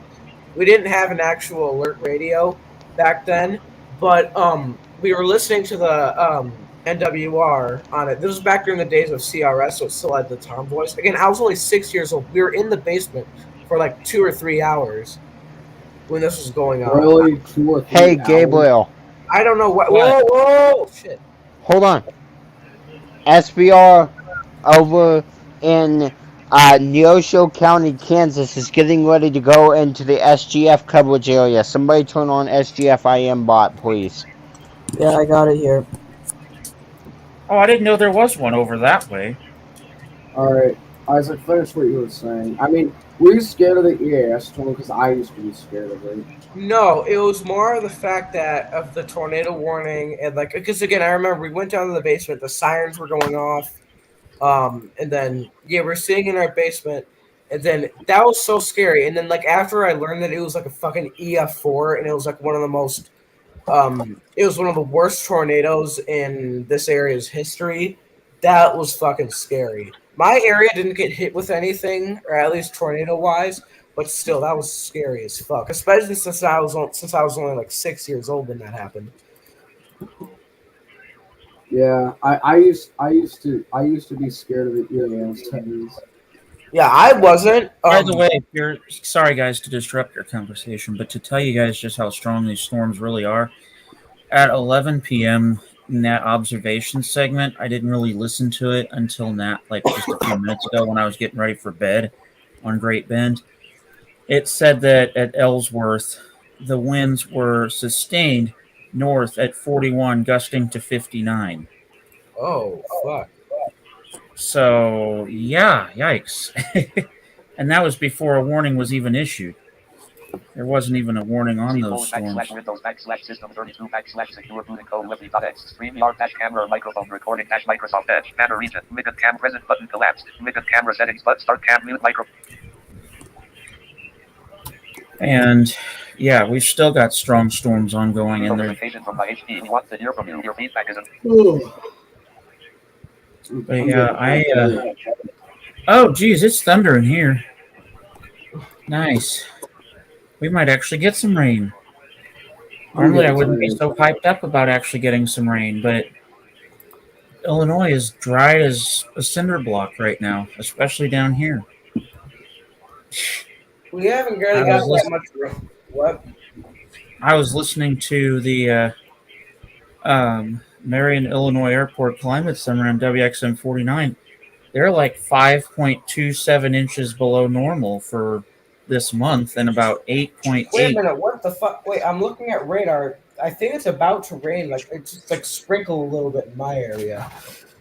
We didn't have an actual alert radio back then, but we were listening to the NWR on it. This was back during the days of CRS, so it still had the Tom voice. Again, I was only 6 years old. We were in the basement for like 2 or 3 hours when this was going on. Really? 2 or 3 Hey, hours? Gabriel. I don't know what. What? Whoa! Shit. Hold on. SBR over in Neosho County, Kansas is getting ready to go into the SGF coverage area. Somebody turn on SGF IM bot, please. yeah, I got it here. Oh, I didn't know there was one over that way. All right, Isaac, finish what you were saying. I mean, were you scared of the EAS storm? Because I used to be scared of it. No, it was more of the fact that of the tornado warning and like because again I remember we went down to the basement, the sirens were going off, and then we're sitting in our basement, and then that was so scary. And then like after I learned that it was like a fucking EF4 and it was like one of the most, it was one of the worst tornadoes in this area's history. That was fucking scary. My area didn't get hit with anything, or at least tornado wise. But still, that was scary as fuck. Especially since I was only like 6 years old when that happened. Yeah, I used to be scared of the EAS heavens. Yeah, I wasn't. By the way, sorry guys to disrupt your conversation, but to tell you guys just how strong these storms really are, at 11 p.m. in that observation segment, I didn't really listen to it until like just a few minutes ago when I was getting ready for bed on Great Bend. It said that at Ellsworth, the winds were sustained north at 41, gusting to 59. Oh, fuck. So, yeah, yikes. And that was before a warning was even issued. There wasn't even a warning on those storms. /Windows/system32/secure-booting-code-wiki.x StreamYard-camera microphone recording -Microsoft Edge banner region Migat cam present button collapsed Migat camera settings but start cam mute micro. And yeah, we've still got strong storms ongoing in there. Notification from my HP. He wants to hear from you. Your feedback is. But yeah, oh geez, it's thunder in here. Nice. We might actually get some rain. Normally I wouldn't be so hyped up about actually getting some rain, but Illinois is dry as a cinder block right now, especially down here. We haven't really got that much rain. What? I was listening to the Marion, Illinois Airport Climate Center on WXM 49. They're like 5.27 inches below normal for this month and about 8.8. Wait a minute, what the fuck? Wait, I'm looking at radar. I think it's about to rain. Like it's just like sprinkle a little bit in my area.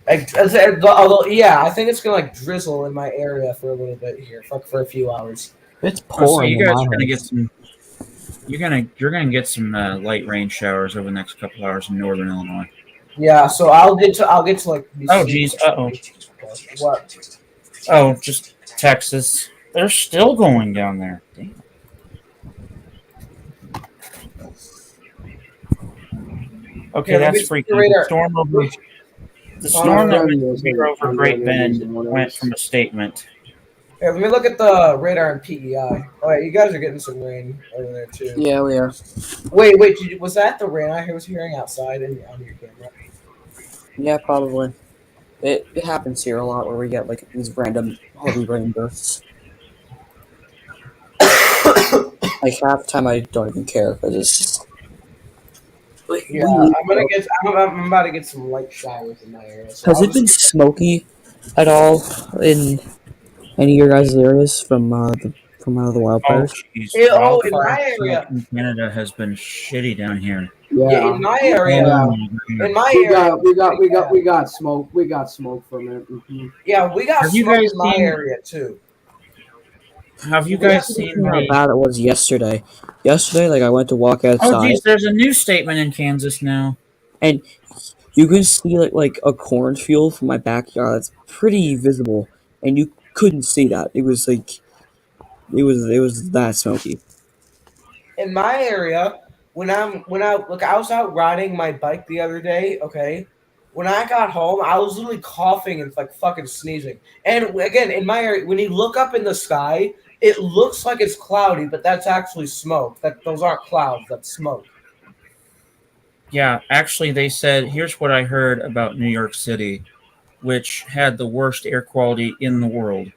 Although, yeah, I think it's gonna like drizzle in my area for a little bit here, for a few hours. It's pouring. So you guys are gonna get some. You're gonna get some light rain showers over the next couple hours in northern Illinois. Yeah, so I'll get to like. Oh geez, What? Oh, just Texas. They're still going down there. Damn. Okay, Here, let me that's see the freaky. radar. The I'm storm that running was using- over I'm Great running Bend using one of went those. from a statement. Here, let me look at the radar and PEI. All right, you guys are getting some rain over there too. Yeah, we are. Wait, was that the rain I was hearing outside on your camera? Yeah, probably. It happens here a lot where we get like these random heavy rain bursts. Like half the time I don't even care because it's just like Yeah, I'm about to get some light showers in my area. So Has I'll it been just smoky at all in any of your guys' areas from from the Oh, wildfires? jeez. in Wildfire my smoke area. in Canada has been shitty down here. Yeah, in Yeah. my area. Yeah. Oh, my In God. my We area. got smoke. We got smoke from it. Yeah, we got Have you smoke guys in my seen? area too. Have you We got guys See seen how the? bad it was yesterday. Yesterday, like I went to walk Oh, outside, geez. There's a new statement in Kansas now. and you can see like a cornfield from my backyard. That's pretty visible, and you couldn't see that. It was like it was that smoky. In my area, I was out riding my bike the other day, okay? When I got home, I was literally coughing and like fucking sneezing. And again, in my area, when you look up in the sky, it looks like it's cloudy, but that's actually smoke. Those aren't clouds, that's smoke. Yeah, actually, they said here's what I heard about New York City, which had the worst air quality in the world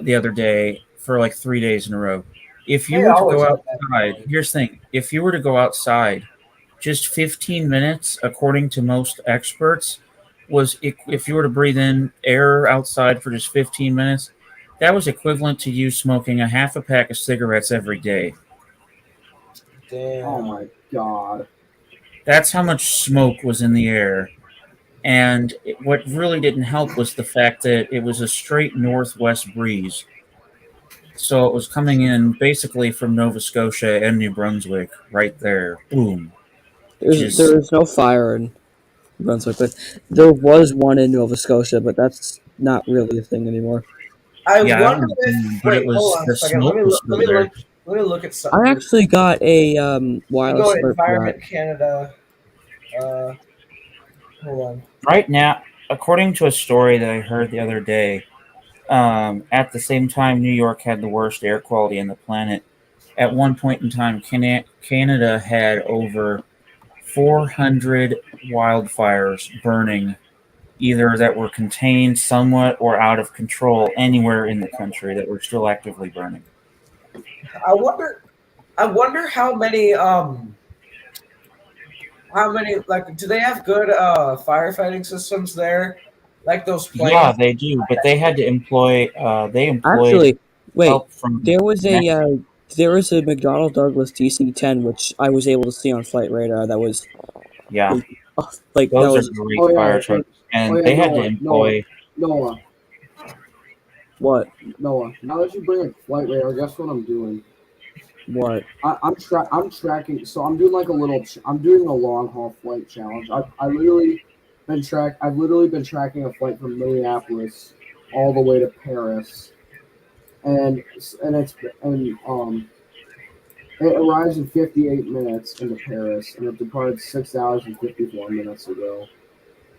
the other day for like 3 days in a row. If you They were to always go have that outside, here's the thing: if you were to go outside, just 15 minutes, according to most experts, if you were to breathe in air outside for just 15 minutes, that was equivalent to you smoking a half a pack of cigarettes every day. Oh Damn. my god. That's how much smoke was in the air. And what really didn't help was the fact that it was a straight northwest breeze. So it was coming in basically from Nova Scotia and New Brunswick right there. Boom. Just, There's no fire in Brunswick, but there was one in Nova Scotia, but that's not really a thing anymore. I yeah, I wonder don't if but it wait, hold was, on a the second. Let smoke me was look, still there. let me look at I something. actually got a You wireless go to alert for that. Environment Canada. Hold on. Right now, according to a story that I heard the other day, at the same time New York had the worst air quality on the planet, at one point in time, Canada had over 400 wildfires burning, either that were contained somewhat or out of control anywhere in the country that were still actively burning. I wonder how many like do they have good firefighting systems there? Like those Yeah, planes? they do, but they had to employ. They employed Actually, wait, help from there was a Mexico. there was a McDonnell Douglas DC-10 which I was able to see on flight radar. That was Yeah, like, like that those are was great Oh fire yeah. trucks, Oh and yeah. they had to employ. Noah. what Now that you bring up flight radar, guess what I'm doing? what I'm tracking. So I'm doing like a little. I'm doing a long haul flight challenge. I've literally been tracking a flight from Minneapolis all the way to Paris, and it's it arrives in 58 minutes into Paris, and it departs 6 hours and 54 minutes ago.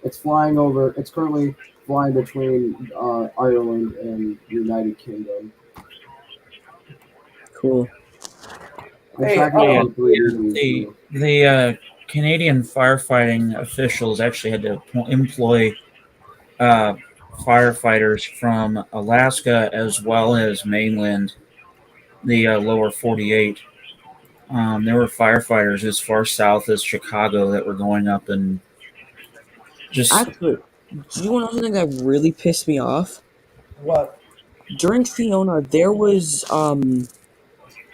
It's flying over. It's currently flying between Ireland and United Kingdom. cool. I'm Hey, tracking Oh it yeah, on 3D the Canadian firefighting officials actually had to employ uh, firefighters from Alaska as well as mainland, the lower 48. There were firefighters as far south as Chicago that were going up and just. Actually, do you want to know something that really pissed me off? what? During Fiona, there was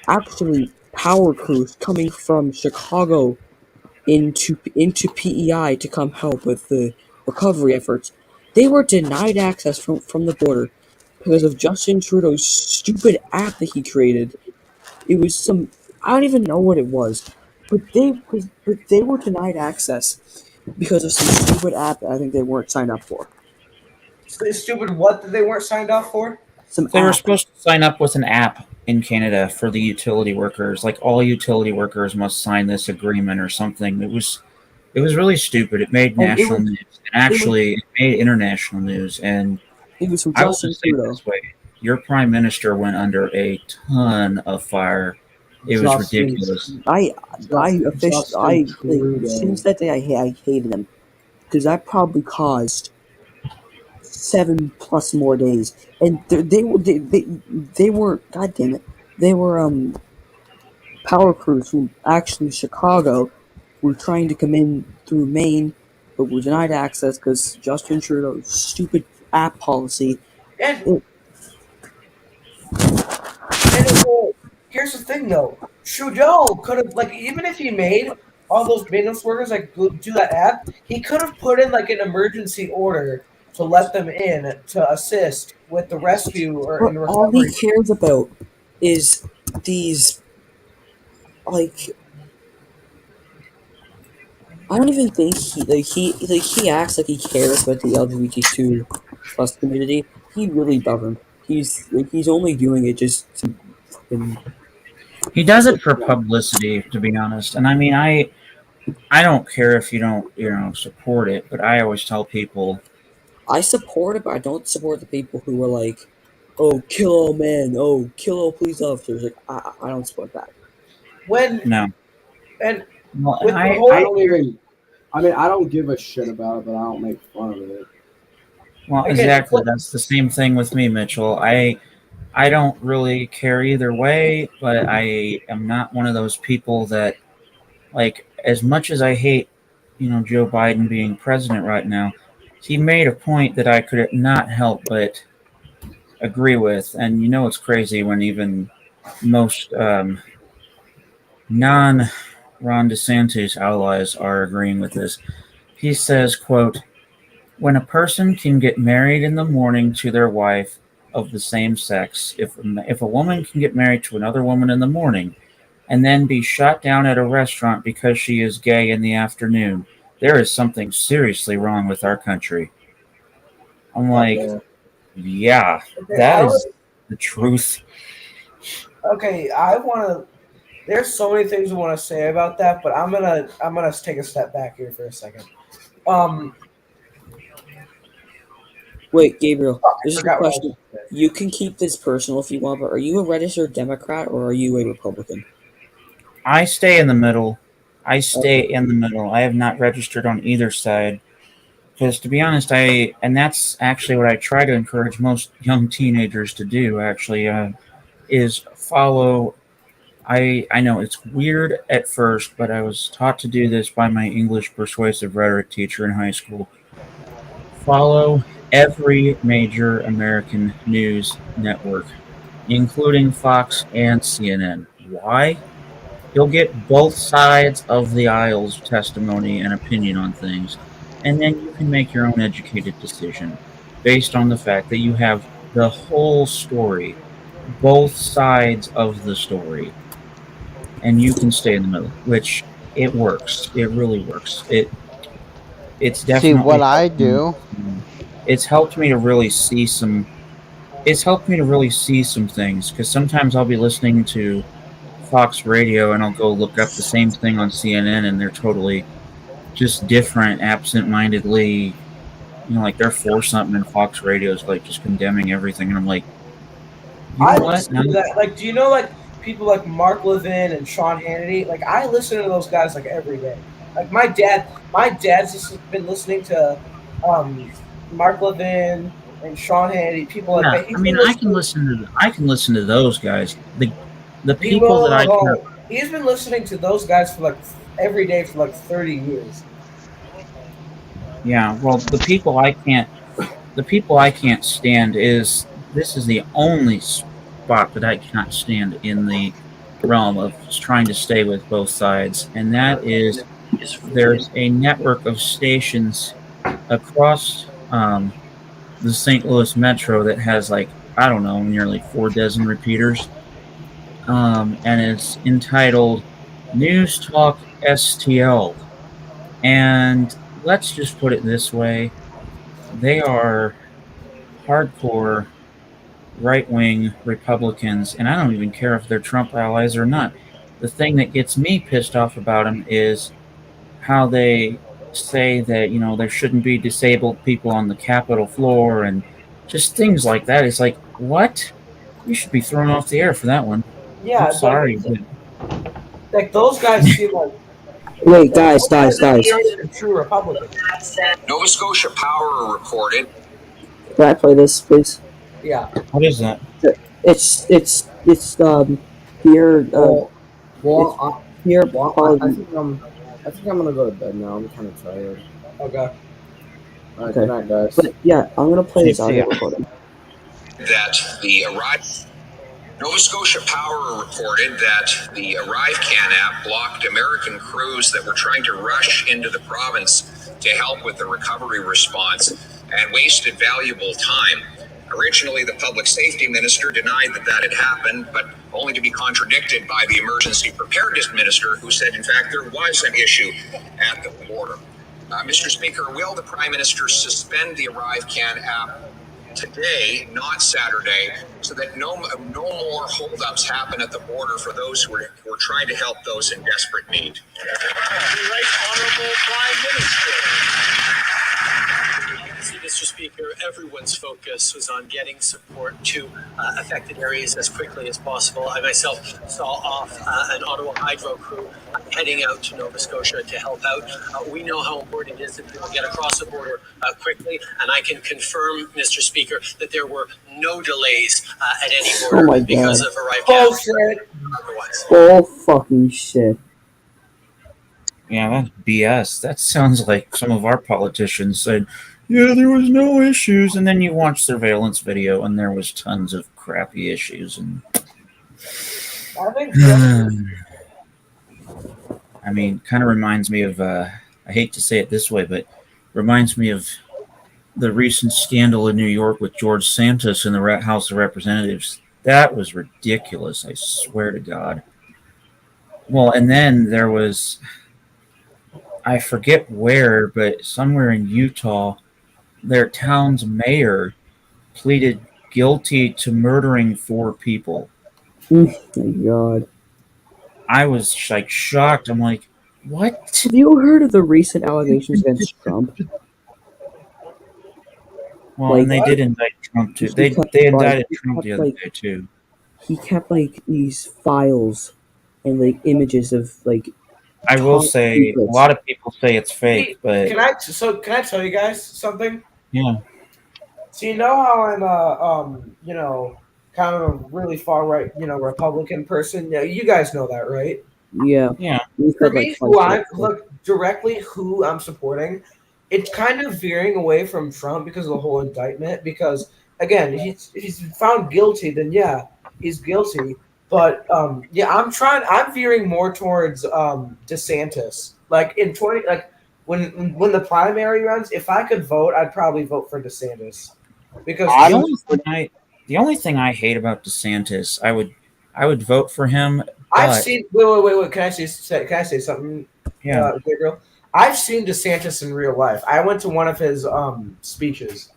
actually power crews coming from Chicago into PEI to come help with the recovery efforts. They were denied access from the border because of Justin Trudeau's stupid app that he created. It was some I don't even know what it was, but they were denied access because of some stupid app that I think they weren't signed up for. Stupid what that they weren't signed off for? Some They were app. supposed to sign up with an app in Canada for the utility workers. Like all utility workers must sign this agreement or something. It It was really stupid. It made And national news. And it was actually, it made international news. And it was from I will Justin just say it Trudeau. this way: your prime minister went under a ton of fire. It was Justin, ridiculous. Justin Since Trudeau. that day I hated him because I probably caused 7+ more days, and they were, god damn it, they were power crews from actually Chicago were trying to come in through Maine, but were denied access because Justin Trudeau's stupid app policy. And here's the thing, though. Trudeau could have, like, even if he made all those maintenance workers like do that app, he could have put in like an emergency order to let them in to assist with the rescue or But in all he recovery. cares about is these, like, I don't even think he acts like he cares about the LGBTQ plus community. He really doesn't. He's only doing it just to fucking. He does it for publicity, to be honest. And I mean, I don't care if you don't, support it, but I always tell people, I support it, but I don't support the people who are like, "Oh, kill all men! Oh, kill all police officers!" Like, I don't support that. no. And Well, with the I whole, don't even. I mean, I don't give a shit about it, but I don't make fun of it. Well, again, exactly. That's the same thing with me, Mitchell. I don't really care either way, but I am not one of those people that, like, as much as I hate, Joe Biden being president right now, he made a point that I could not help but agree with. And it's crazy when even most non Ron DeSantis allies are agreeing with this. He says, quote, when a person can get married in the morning to their wife of the same sex, if a woman can get married to another woman in the morning and then be shot down at a restaurant because she is gay in the afternoon, there is something seriously wrong with our country. I'm like, yeah, that is the truth. okay, I want to. There's so many things I want to say about that, but I'm gonna take a step back here for a second. Wait, Gabriel, this is a forgot what I was question. You can keep this personal if you want, but are you a registered Democrat or are you a Republican? I stay in the middle. I stay Okay. in the middle. I have not registered on either side. Because to be honest, and that's actually what I try to encourage most young teenagers to do, actually, is follow. I know it's weird at first, but I was taught to do this by my English persuasive rhetoric teacher in high school. Follow every major American news network, including Fox and CNN. Why? You'll get both sides of the aisle's testimony and opinion on things, and then you can make your own educated decision based on the fact that you have the whole story, both sides of the story, and you can stay in the middle, which it works. It really works. It's See what definitely I helped me. do? It's helped me to really see some. It's helped me to really see some things because sometimes I'll be listening to Fox Radio and I'll go look up the same thing on CNN and they're totally just different, absent-mindedly. Like they're for something and Fox Radio is like just condemning everything, and I'm like, you know I what? listen to that. Like, do you know like people like Mark Levin and Sean Hannity? Like, I listen to those guys like every day. Like my dad's just been listening to Mark Levin and Sean Hannity. People like Yeah, that. He's I mean, been listening. I can listen to those guys. The He people that I care. will. He's been listening to those guys for like every day for like 30 years. Yeah, well, the people I can't stand is this is the only spot that I cannot stand in the realm of trying to stay with both sides, and that is there's a network of stations across the St. Louis Metro that has like I don't know nearly 4 dozen repeaters, and it's entitled News Talk STL. And let's just put it this way: they are hardcore right wing Republicans, and I don't even care if they're Trump allies or not. The thing that gets me pissed off about them is how they say that there shouldn't be disabled people on the Capitol floor and just things like that. It's like, what? You should be thrown off the air for that one. I'm Yeah, sorry, but like those guys seem like Wait, guys. true Republicans. Nova Scotia Power reported. Can I play this, please? Yeah. what is that? It's here. Here. I think I'm gonna go to bed now. I'm kind of tired. Okay. All right, Okay. good night, guys. But yeah, I'm gonna play this See audio ya. recording. That the Nova Scotia Power reported that the ArriveCan app blocked American crews that were trying to rush into the province to help with the recovery response and wasted valuable time. Originally, the public safety minister denied that had happened, but only to be contradicted by the emergency preparedness minister, who said, in fact, there was an issue at the border. Mr. Speaker, will the Prime Minister suspend the ArriveCan app today, not Saturday, so that no more holdups happen at the border for those who are trying to help those in desperate need? Right Honorable Prime Minister. See, Mr. Speaker, everyone's focus was on getting support to affected areas as quickly as possible. I myself saw off an Ottawa Hydro crew heading out to Nova Scotia to help out. We know how important it is that people get across the border quickly, and I can confirm, Mr. Speaker, that there were no delays at any border because of ArriveCan. Oh fucking shit. Yeah, that's BS. That sounds like some of our politicians said, yeah, there was no issues, and then you watch surveillance video and there was tons of crappy issues. And I think I mean, kind of reminds me of, I hate to say it this way, but reminds me of the recent scandal in New York with George Santos in the House of Representatives. That was ridiculous, I swear to God. Well, and then there was, I forget where, but somewhere in Utah, their town's mayor pleaded guilty to murdering 4 people. Oh my God. I was like shocked. I'm like, what? Have you heard of the recent allegations against Trump? Well, Like, and they did indict Trump too. They indicted Trump the other day too. He kept like these files and like images of like. I will say a lot of people say it's fake, but can I tell you guys something? Yeah. So you know how I'm kind of a really far right, Republican person. Yeah, you guys know that, right? Yeah. Yeah. For me, directly who I'm supporting, it's kind of veering away from Trump because of the whole indictment. Because again, he's found guilty, then yeah, he's guilty. But I'm veering more towards DeSantis. Like in when the primary runs, if I could vote, I'd probably vote for DeSantis. Because the only thing I hate about DeSantis, I would vote for him. I've seen. Wait. Can I say something? Yeah, Gabriel. I've seen DeSantis in real life. I went to one of his speeches.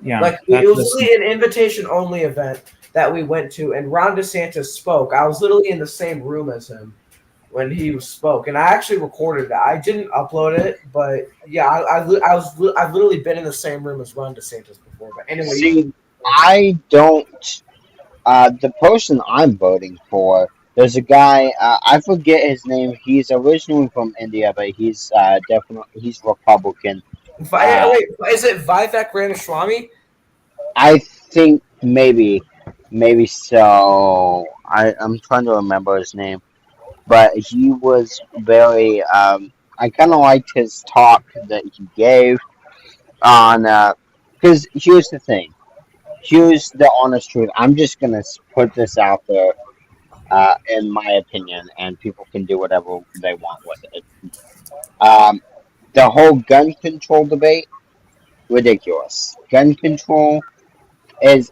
Yeah, it was literally an invitation only event that we went to, and Ron DeSantis spoke. I was literally in the same room as him when he spoke, and I actually recorded it. I didn't upload it, but yeah, I've literally been in the same room as Ron DeSantis before. But anyway, see, I don't. The person I'm voting for, there's a guy. I forget his name. He's originally from India, but he's he's Republican. Wait, is it Vivek Ramaswamy? I think maybe so. I'm trying to remember his name, but he was very. I kind of liked his talk that he gave on. Because here's the thing. Here's the honest truth. I'm just gonna put this out there, in my opinion, and people can do whatever they want with it. The whole gun control debate, ridiculous. Gun control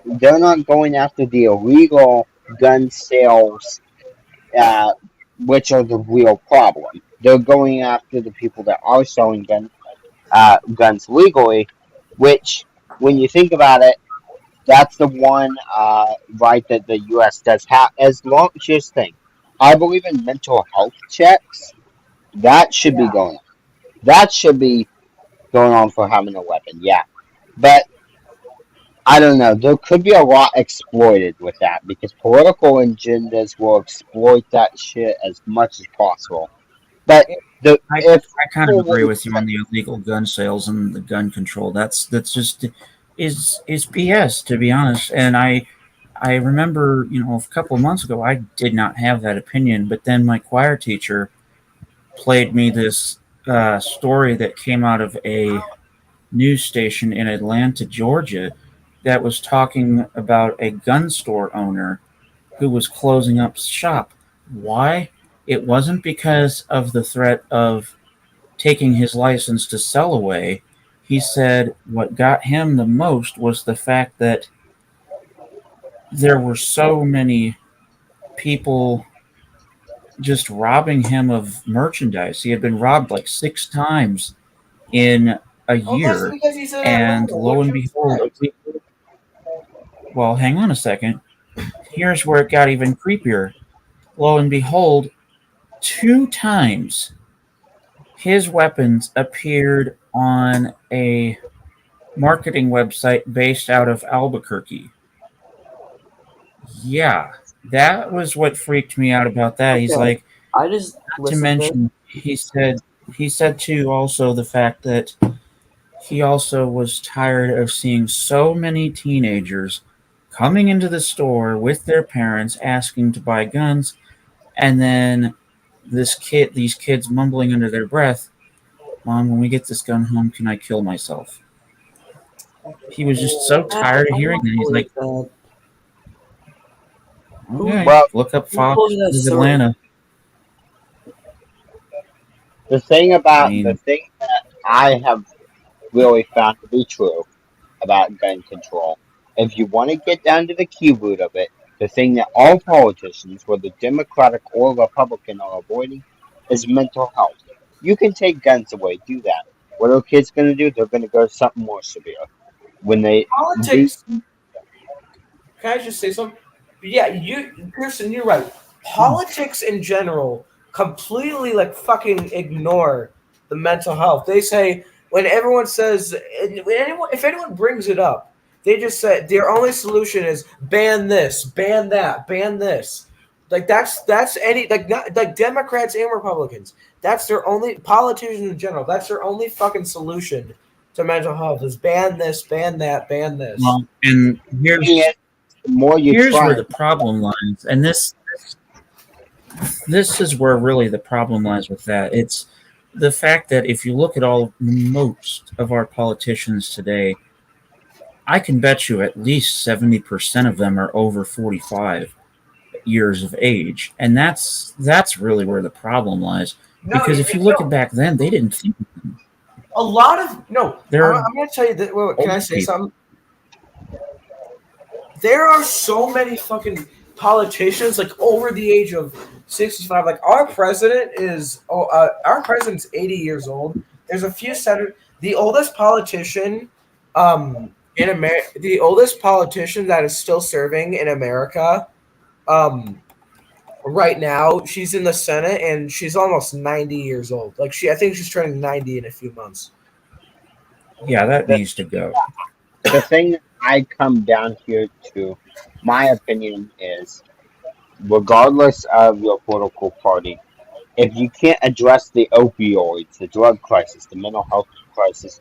they're not going after the illegal gun sales, which are the real problem. They're going after the people that are selling guns legally, which, when you think about it, that's the one right that the U.S. does have. Here's the thing, I believe in mental health checks. That should be going on. That should be going on for having a weapon, yeah. But I don't know. There could be a lot exploited with that because political agendas will exploit that shit as much as possible. But I if kind of people agree were with you on the illegal gun sales and the gun control. That's just is BS, to be honest. And I remember, a couple of months ago, I did not have that opinion, but then my choir teacher played me this story that came out of a news station in Atlanta, Georgia, that was talking about a gun store owner who was closing up shop. Why? It wasn't because of the threat of taking his license to sell away. He said what got him the most was the fact that there were so many people just robbing him of merchandise. He had been robbed like 6 times in a Oh, that's year. because he's in And Atlanta. lo What and you behold, expect? well, hang on a second. Here's where it got even creepier. Lo and behold, 2 times his weapons appeared on a marketing website based out of Albuquerque. Yeah, that was what freaked me out about that. He's Okay, like, I just not to listened to it. mention, he said too also the fact that he also was tired of seeing so many teenagers coming into the store with their parents asking to buy guns, and then these kids mumbling under their breath, "Mom, when we get this gun home, can I kill myself?" He was just so tired of I hearing don't that. He's believe like, that. "Okay, well, look up Who Fox told you that News story? Atlanta." the thing I about the mean, thing that I have really found to be true about gun control, if you want to get down to the key root of it, the thing that all politicians, whether Democratic or Republican, are avoiding is mental health. You can take guns away, do that. What are kids going to do? They're going to go to something more severe. When they do, Politics. Can I just say something? Yeah, Pearson, you're right. Politics in general completely like fucking ignore the mental health. They say when everyone says if anyone brings it up, they just say their only solution is ban this, ban that, ban this. Like that's any like not like Democrats and Republicans. That's their only politicians in general. That's their only fucking solution to mental health is ban this, ban that, ban this. well, and thing is, the more you here's try where and the problem lies, and this is where really the problem lies with that. It's the fact that if you look at most of our politicians today, I can bet you at least 70% of them are over 45 years of age, and that's really where the problem lies. No, Because if you look at no. back then, they didn't think of them. A lot of no. They're I'm going to tell you that. Wait, can I old say people. something? There are so many fucking politicians like over the age of 65. Like our president's 80 years old. There's a few senators. The oldest politician, in America, the oldest politician that is still serving in America, right now, she's in the Senate and she's almost 90 years old. I think she's turning 90 in a few months. Yeah, that the, needs to go. the thing that I come down here to, my opinion is, regardless of your political party, if you can't address the opioids, the drug crisis, the mental health crisis,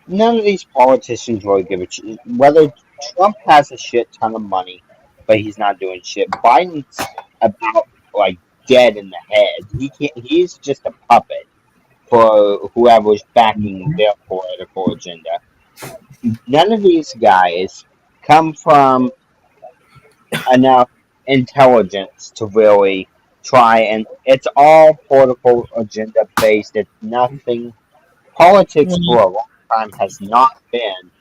none of these politicians really give a shit. Whether Trump has a shit ton of money, but he's not doing shit. Biden's about like dead in the head. He can't. He's just a puppet for whoever's backing their political agenda. None of these guys come from enough intelligence to really try, and it's all political agenda based. It's nothing. Politics Well, for a long time has not been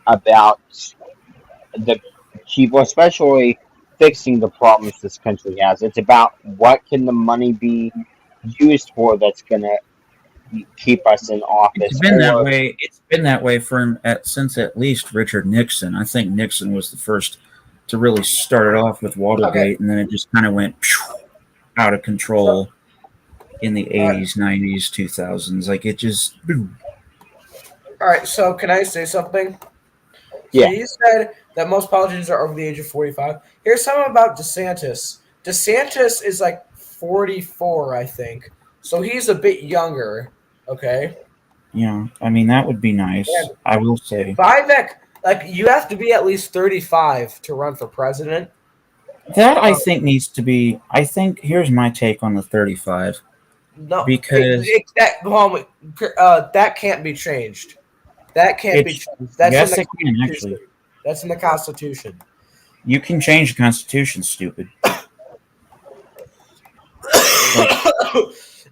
about the people, especially fixing the problems this country has. It's about what can the money be used for that's going to keep us in it's office, been that or way. It's been that way since at least Richard Nixon. I think Nixon was the first to really start it off with Okay, Watergate, and then it just kind of went out of so control. in the 80s, 90s, 2000s. Like, it just. Boom. All right, so can I say something? Yeah. So you said that most politicians are over the age of 45. Here's something about DeSantis. DeSantis is like 44, I think. So he's a bit younger, okay? Yeah, I mean, that would be nice. And I will say. Vivek, like, you have to be at least 35 to run for president. That, I think, needs to be. I think, here's my take on the 35. No, Because. that can't be changed. That can't be changed. That's Yes, in the it can, Constitution. actually. That's in the Constitution. You can change the Constitution, stupid.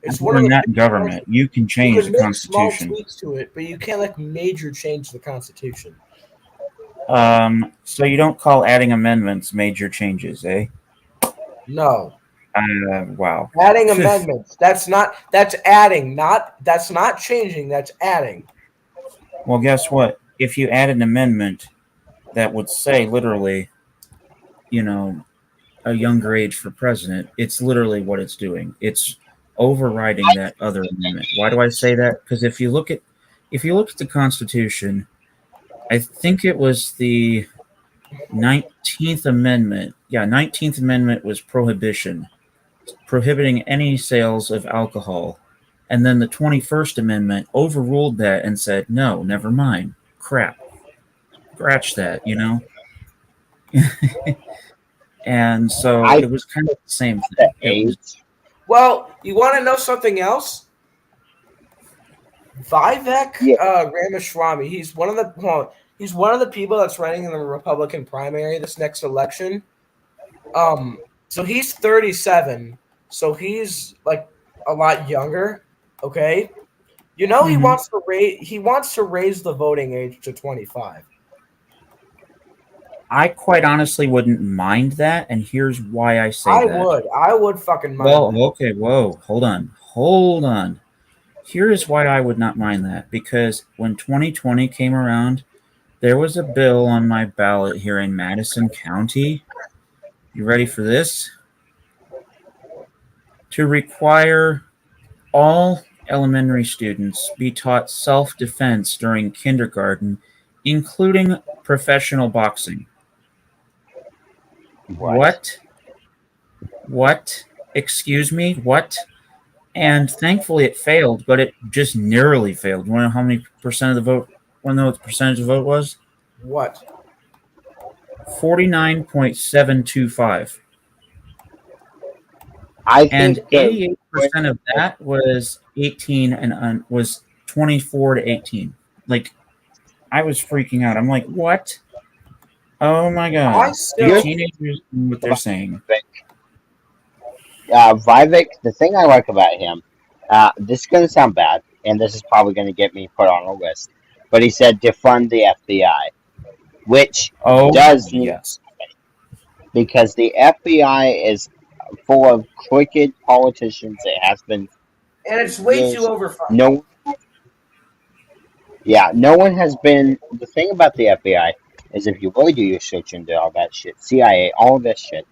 It's I'm one of doing the that in government. You can change the make small Constitution. tweaks to it, but you can't like major change the Constitution. So you don't call adding amendments major changes, eh? No. Wow. Adding amendments. That's adding, that's not changing, that's adding. Well, guess what? If you add an amendment that would say literally, a younger age for president, it's literally what it's doing. It's overriding that other amendment. Why do I say that? Because if you look at the Constitution, I think it was the 19th Amendment. Yeah, 19th Amendment was prohibiting any sales of alcohol. And then the 21st Amendment overruled that and said, no, never mind. Crap. Scratch that, And so it was kind of the same thing. Well, you want to know something else? Vivek Ramaswamy, he's one of the people that's running in the Republican primary this next election. So he's 37, so he's like a lot younger. Okay, he wants to raise the voting age to 25. I quite honestly wouldn't mind that, and here's why I say that. I would fucking mind. Well, okay, whoa, hold on. Here is why I would not mind that, because when 2020 came around, there was a bill on my ballot here in Madison County. You ready for this? To require all elementary students be taught self-defense during kindergarten, including professional boxing. What? Excuse me? What? And thankfully it failed, but it just narrowly failed. You want to know how many percent of the vote? Want to know what the percentage of the vote was? What? 49.725. And 88% of that was 18 and was 24 to 18. Like, I was freaking out. I'm like, what? Oh my god! Teenagers know what they're saying. Vivek, the thing I like about him, this is going to sound bad, and this is probably going to get me put on a list, but he said defund the FBI, which does need because the FBI is full of crooked politicians. It has been, and it's way too overfunded. No one has been. The thing about the FBI is, if you really do your search into all that shit, CIA, all this shit,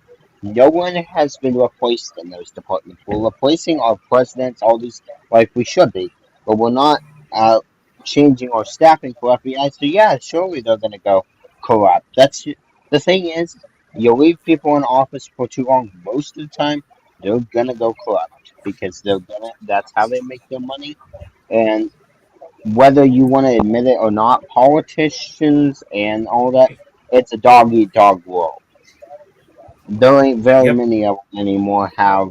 no one has been replaced in those departments. We're replacing our presidents, all these, like we should be, but we're not changing our staffing for FBI. So yeah, surely they're going to go corrupt. That's the thing is, you leave people in office for too long. Most of the time, they're going to go corrupt because that's how they make their money. And whether you want to admit it or not, politicians and all that, it's a dog-eat-dog world. There ain't very many of them anymore have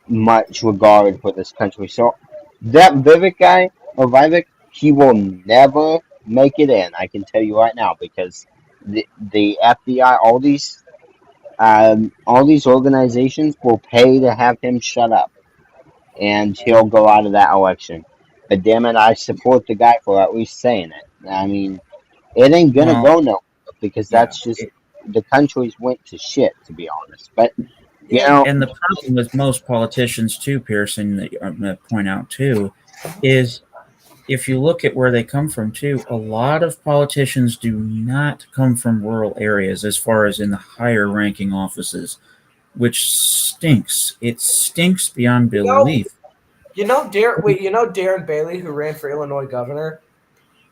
much regard for this country. So that Vivek, he will never make it in. I can tell you right now, because the FBI, all these organizations will pay to have him shut up, and he'll go out of that election. But damn it, I support the guy for at least saying it. I mean, it ain't gonna go nowhere because that's just the country's went to shit, to be honest. But and the problem with most politicians too, Pearson, that I'm going to point out too, is if you look at where they come from too, a lot of politicians do not come from rural areas as far as in the higher ranking offices. which stinks. It stinks beyond belief. Darren Bailey, who ran for Illinois governor?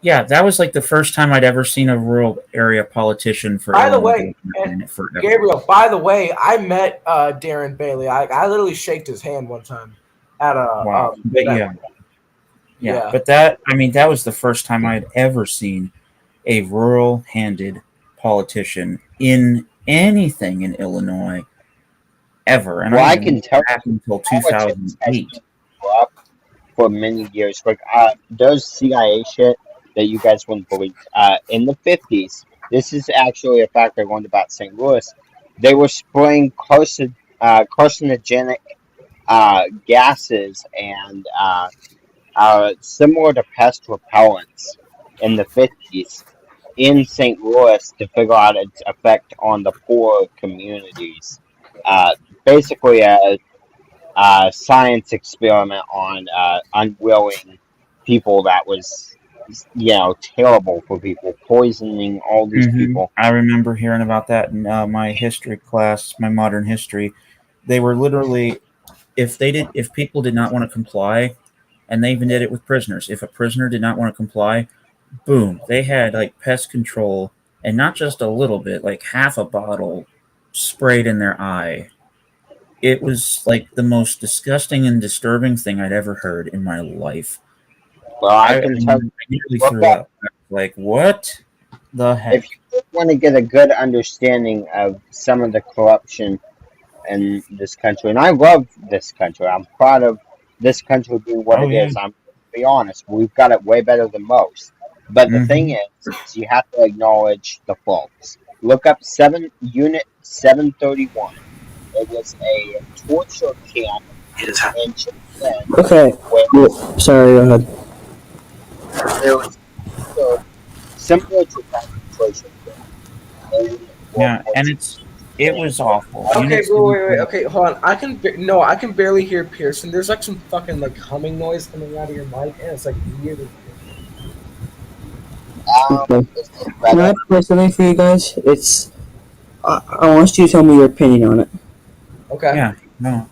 Yeah, that was like the first time I'd ever seen a rural area politician for By the Illinois way, forever. Gabriel, by the way, I met Darren Bailey. I literally shaked his hand one time at a Wow. But event. yeah. But that was the first time I'd ever seen a rural-handed politician in anything in Illinois ever. And I can tell back until 2008. For many years, like those CIA shit that you guys wouldn't believe. In the 50s, this is actually a fact I learned about St. Louis. They were spraying carcinogenic gases and similar to pest repellents in the 50s in St. Louis to figure out its effect on the poor communities. Basically, a science experiment on unwilling people that was, terrible for people, poisoning all these people. I remember hearing about that in my history class, my modern history. They were literally, if people did not want to comply, and they even did it with prisoners. If a prisoner did not want to comply, boom, they had like pest control, and not just a little bit, like half a bottle sprayed in their eye. It was like the most disgusting and disturbing thing I'd ever heard in my life. Well, I can tell you, I nearly threw up. Like, what the heck? If you want to get a good understanding of some of the corruption in this country, and I love this country, I'm proud of this country being what it is. I'm to be honest, we've got it way better than most. But the thing is you have to acknowledge the faults. Look up Unit 731. It was a torture camp in Japan. Okay. Sorry, go ahead. It was similar to concentration camp. Yeah, and it was awful. Okay, wait. Okay, hold on. I can barely hear Pearson. There's like some fucking like humming noise coming out of your mic, and it's like weird. Okay. Can I play something for you guys? I want you to tell me your opinion on it. Okay. Yeah. No.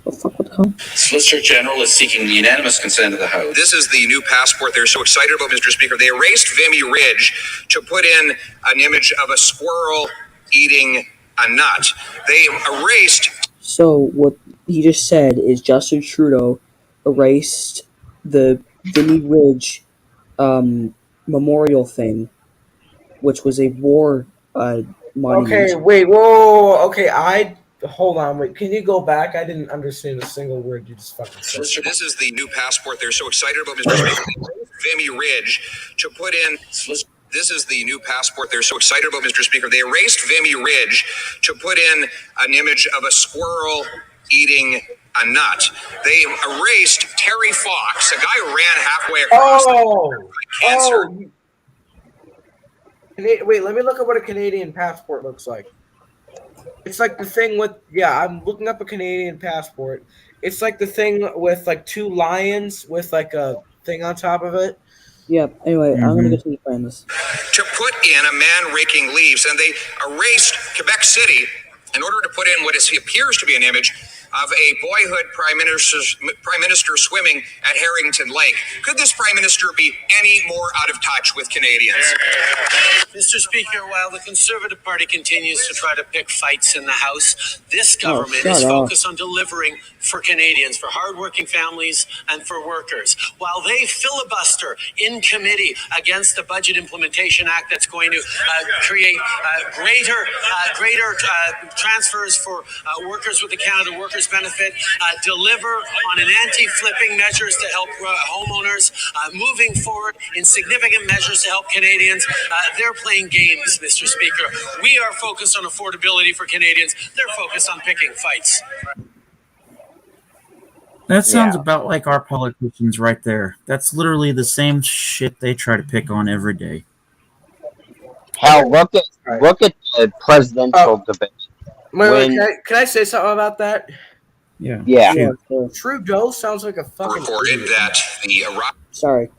What the hell? Solicitor General is seeking the unanimous consent of the House. This is the new passport they're so excited about, Mr. Speaker. They erased Vimy Ridge to put in an image of a squirrel eating a nut. They erased. So what he just said is Justin Trudeau erased the Vimy Ridge memorial thing, which was a war monument. Okay, wait, whoa. Okay, hold on, wait. Can you go back? I didn't understand a single word you just fucking said. This is the new passport they're so excited about, Mr. Speaker. Vimy Ridge to put in. This is the new passport they're so excited about, Mr. Speaker. They erased Vimy Ridge to put in an image of a squirrel eating a nut. They erased Terry Fox, a guy who ran halfway across cancer. Wait, let me look at what a Canadian passport looks like. It's like the thing with, I'm looking up a Canadian passport. It's like the thing with like two lions with like a thing on top of it. Yeah, anyway, I'm going to continue playing this. To put in a man raking leaves, and they erased Quebec City in order to put in what appears to be an image of a boyhood prime minister swimming at Harrington Lake. Could this prime minister be any more out of touch with Canadians? Mr. Speaker, while the Conservative Party continues to try to pick fights in the House, this government is focused on delivering for Canadians, for hardworking families and for workers. While they filibuster in committee against the Budget Implementation Act that's going to create greater transfers for workers with the Canada Workers Benefit, deliver on an anti-flipping measures to help homeowners, moving forward in significant measures to help Canadians. They're playing games, Mr. Speaker. We are focused on affordability for Canadians. They're focused on picking fights. That sounds about like our politicians right there. That's literally the same shit they try to pick on every day. Hell, look at the presidential debate. Wait, can I say something about that? Yeah. Trudeau sounds like a fucking reported idiot. that the Sorry.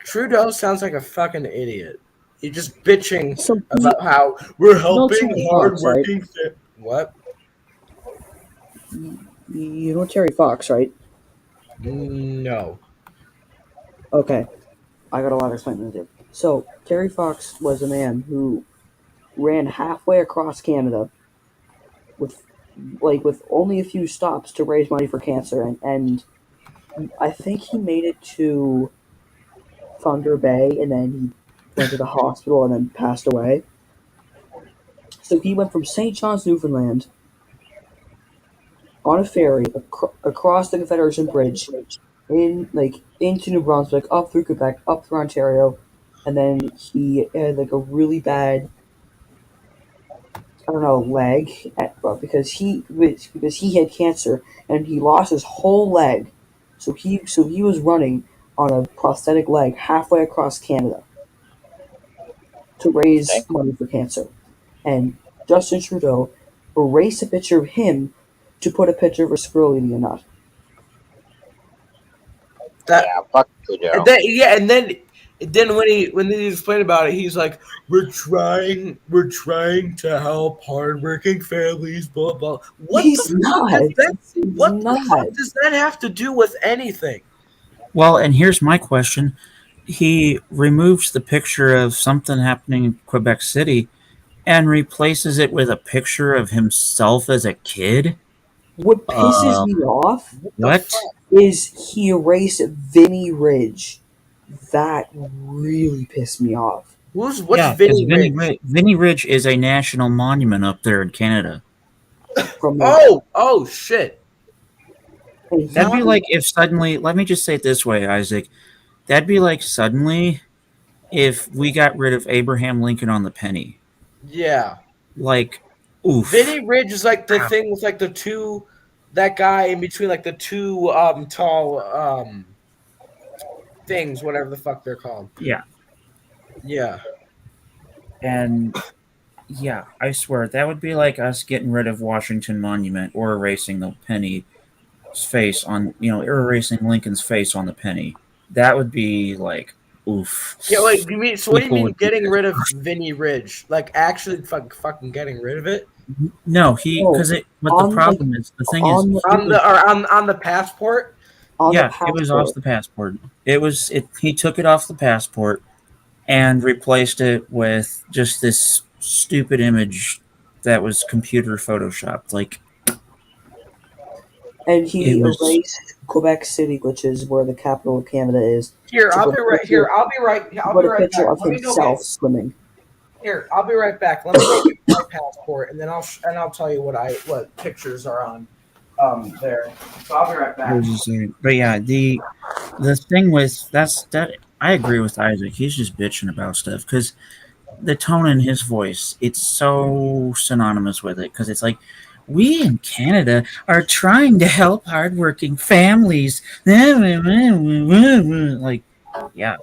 Trudeau sounds like a fucking idiot. You're just bitching So about how we're helping Terry Fox, right? hardworking. What? You know Terry Fox, right? No. Okay, I got a lot of explaining to do. So Terry Fox was a man who ran halfway across Canada with with only a few stops to raise money for cancer, and I think he made it to Thunder Bay, and then he went to the hospital and then passed away. So he went from St. John's, Newfoundland, on a ferry across the Confederation Bridge, into New Brunswick, up through Quebec, up through Ontario, and then he had like a really bad, I don't know, leg because he had cancer and he lost his whole leg. So he was running on a prosthetic leg halfway across Canada to raise money for cancer. And Justin Trudeau erased a picture of him to put a picture of a squirrel eating a nut. That, Yeah, fuck Trudeau. and then when he explained about it, he's like, we're trying to help hardworking families, blah blah. What He's the not. fuck does that? He's What the not. fuck does that have to do with anything? Well, and here's my question. He removes the picture of something happening in Quebec City and replaces it with a picture of himself as a kid. What pisses me off What? is he erased Vinnie Ridge. That really pissed me off. What's Yeah, Vinnie Vinnie Ridge? Vinnie Ridge is a national monument up there in Canada. Oh shit. That'd be like if suddenly, let me just say it this way, Isaac. That'd be like suddenly if we got rid of Abraham Lincoln on the penny. Yeah. Like, oof. Vinnie Ridge is like the thing with like the two, that guy in between like the two tall things, whatever the fuck they're called. Yeah. Yeah. And yeah, I swear that would be like us getting rid of Washington Monument or erasing the penny's face on, or erasing Lincoln's face on the penny. That would be like, oof. Yeah, wait, what do you mean getting People rid of Vinnie Ridge? Like actually fucking getting rid of it? No, because the problem is, the thing is, on the passport? It was off the passport. He took it off the passport and replaced it with just this stupid image that was computer photoshopped. And he erased Quebec City, which is where the capital of Canada is. Here, I'll be right a picture back. of himself swimming. Here, I'll be right back. Let me get my passport, and then I'll tell you what pictures are on there. So I'll be right back. But yeah, the thing with that I agree with Isaac. He's just bitching about stuff because the tone in his voice, it's so synonymous with it, because it's like, we in Canada are trying to help hardworking families. Like, yeah,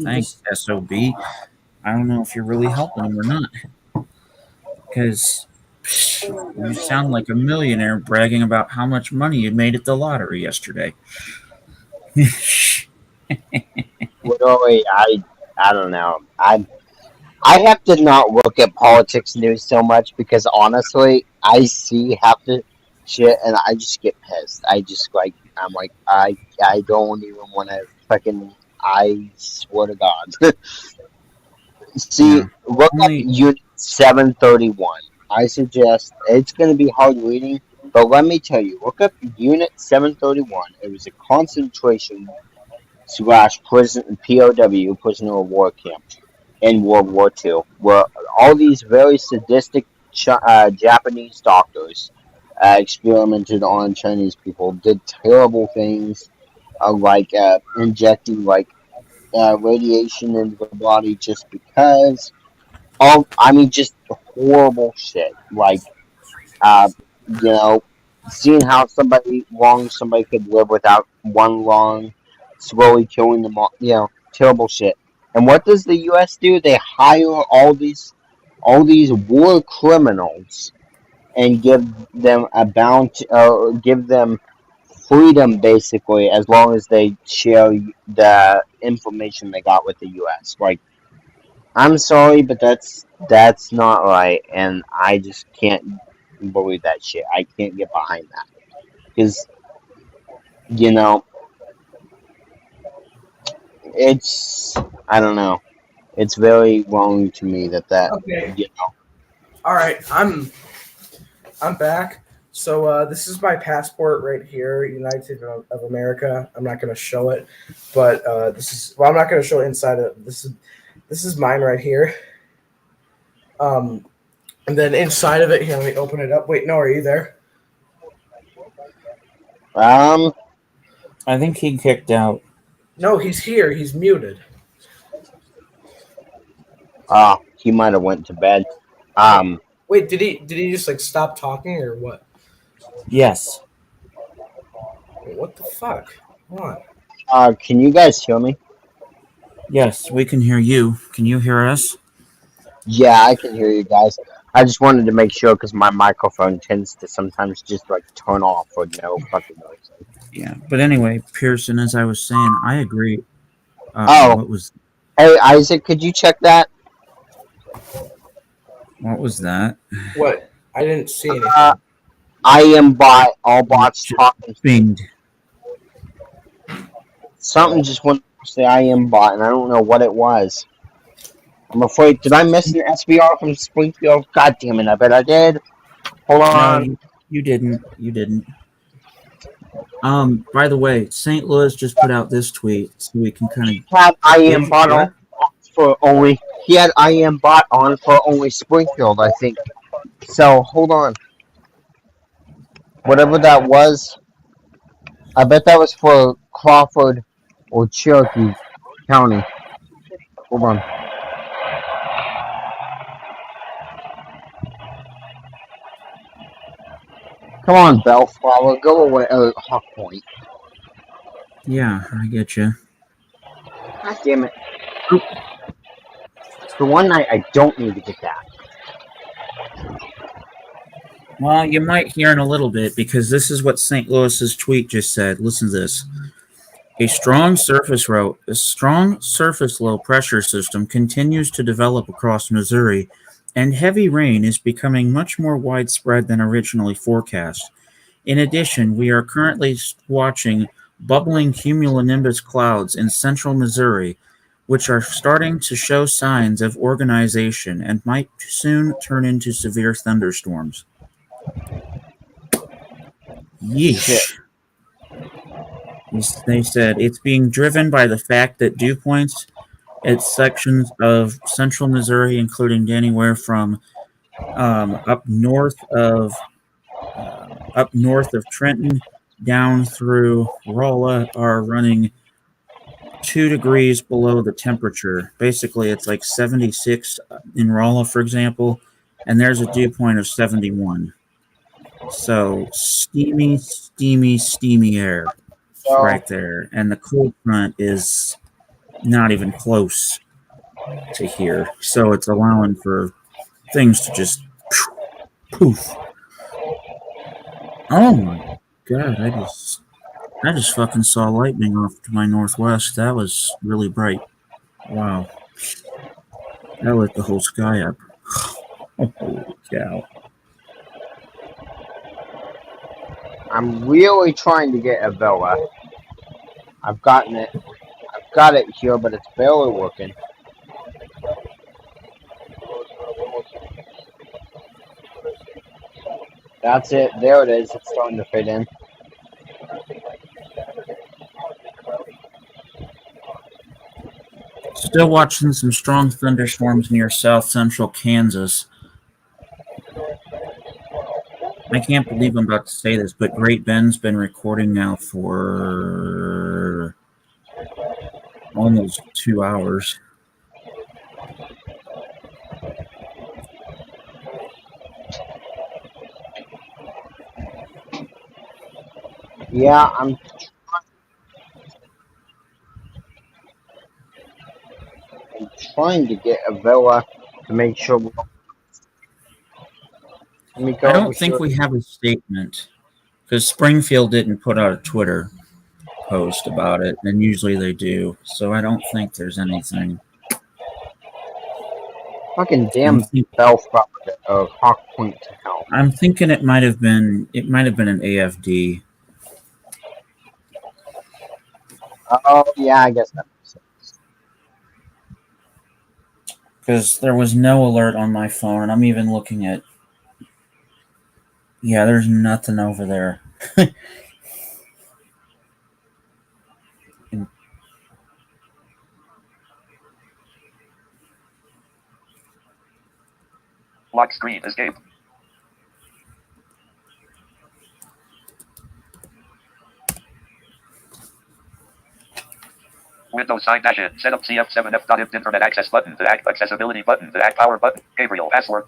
thanks, SOB. I don't know if you're really helping them or not, because you sound like a millionaire bragging about how much money you made at the lottery yesterday. Well, I don't know. I have to not look at politics news so much because honestly, I see half the shit and I just get pissed. I don't even want to fucking. I swear to God. See, look up Unit 731. I suggest it's going to be hard reading, but let me tell you, look up Unit 731. It was a concentration / prison POW, prisoner of war camp, in World War II, where all these very sadistic Japanese doctors experimented on Chinese people, did terrible things, like injecting radiation into the body just because. Just horrible shit. Seeing how somebody could live without one lung, slowly killing them all. Terrible shit. And what does the U.S. do? They hire all these war criminals and give them a bounty, or give them freedom, basically, as long as they share the information they got with the U.S. I'm sorry, but that's not right, and I just can't believe that shit. I can't get behind that because you know it's I don't know. It's very wrong to me that Okay. you know. All right. I'm back. So this is my passport right here, United States of America. I'm not going to show it, but this is I'm not going to show inside of this is mine right here. And then inside of it, here, let me open it up. Wait, no, are you there? I think he kicked out. No, he's here. He's muted. He might have went to bed. Wait, did he just like stop talking or what? Yes. Wait, what the fuck? Hold on. Can you guys hear me? Yes, we can hear you. Can you hear us? Yeah, I can hear you guys. I just wanted to make sure because my microphone tends to sometimes just like turn off for no fucking reason. Yeah, but anyway, Pearson, as I was saying, I agree. What was? Hey, Isaac, could you check that? What was that? What? I didn't see anything. I am bot. All bots talking. Binged. Something just went to say I am bot, and I don't know what it was. I'm afraid. Did I miss an SBR from Springfield? God damn it! I bet I did. Hold on. No, you didn't. You didn't. By the way, St. Louis just put out this tweet, so we can kind of. Had I am bot on for only. He had I am bot on for only Springfield, I think. So hold on. Whatever that was, I bet that was for Crawford or Cherokee County. Hold on. Come on, Bellflower, go away. Hawk Point. Yeah, I get you. God damn it. For one night, I don't need to get that. Well, you might hear in a little bit because this is what St. Louis's tweet just said. Listen to this. A strong surface low pressure system continues to develop across Missouri, and heavy rain is becoming much more widespread than originally forecast. In addition, we are currently watching bubbling cumulonimbus clouds in central Missouri, which are starting to show signs of organization and might soon turn into severe thunderstorms. Yeesh. They said it's being driven by the fact that dew points at sections of central Missouri, including anywhere from up north of Trenton down through Rolla, are running 2 degrees below the temperature. Basically, it's like 76 in Rolla, for example, and there's a dew point of 71. So steamy, steamy, steamy air right there. And the cold front is not even close to here. So it's allowing for things to just poof. Oh my god, I just fucking saw lightning off to my northwest. That was really bright. Wow. That lit the whole sky up. Holy cow. I'm really trying to get a Vela. I've got it here, but it's barely working. That's it. There it is. It's starting to fit in. Still watching some strong thunderstorms near south central Kansas. I can't believe I'm about to say this, but Great Bend's been recording now for almost 2 hours. Yeah, I'm trying to get a Vela to make sure. I don't think we have a statement because Springfield didn't put out a Twitter post about it, and usually they do. So I don't think there's anything. Fucking I'm, damn think- Bellflower of Hawk Point to hell. I'm thinking it might have been an AFD. Oh yeah, I guess that makes sense. Because there was no alert on my phone, and I'm even looking at. Yeah, there's nothing over there. Lock screen. Escape. Windows sign dash in. Set up CF7F.INT internet access button. The act accessibility button. The act power button. Gabriel. Password.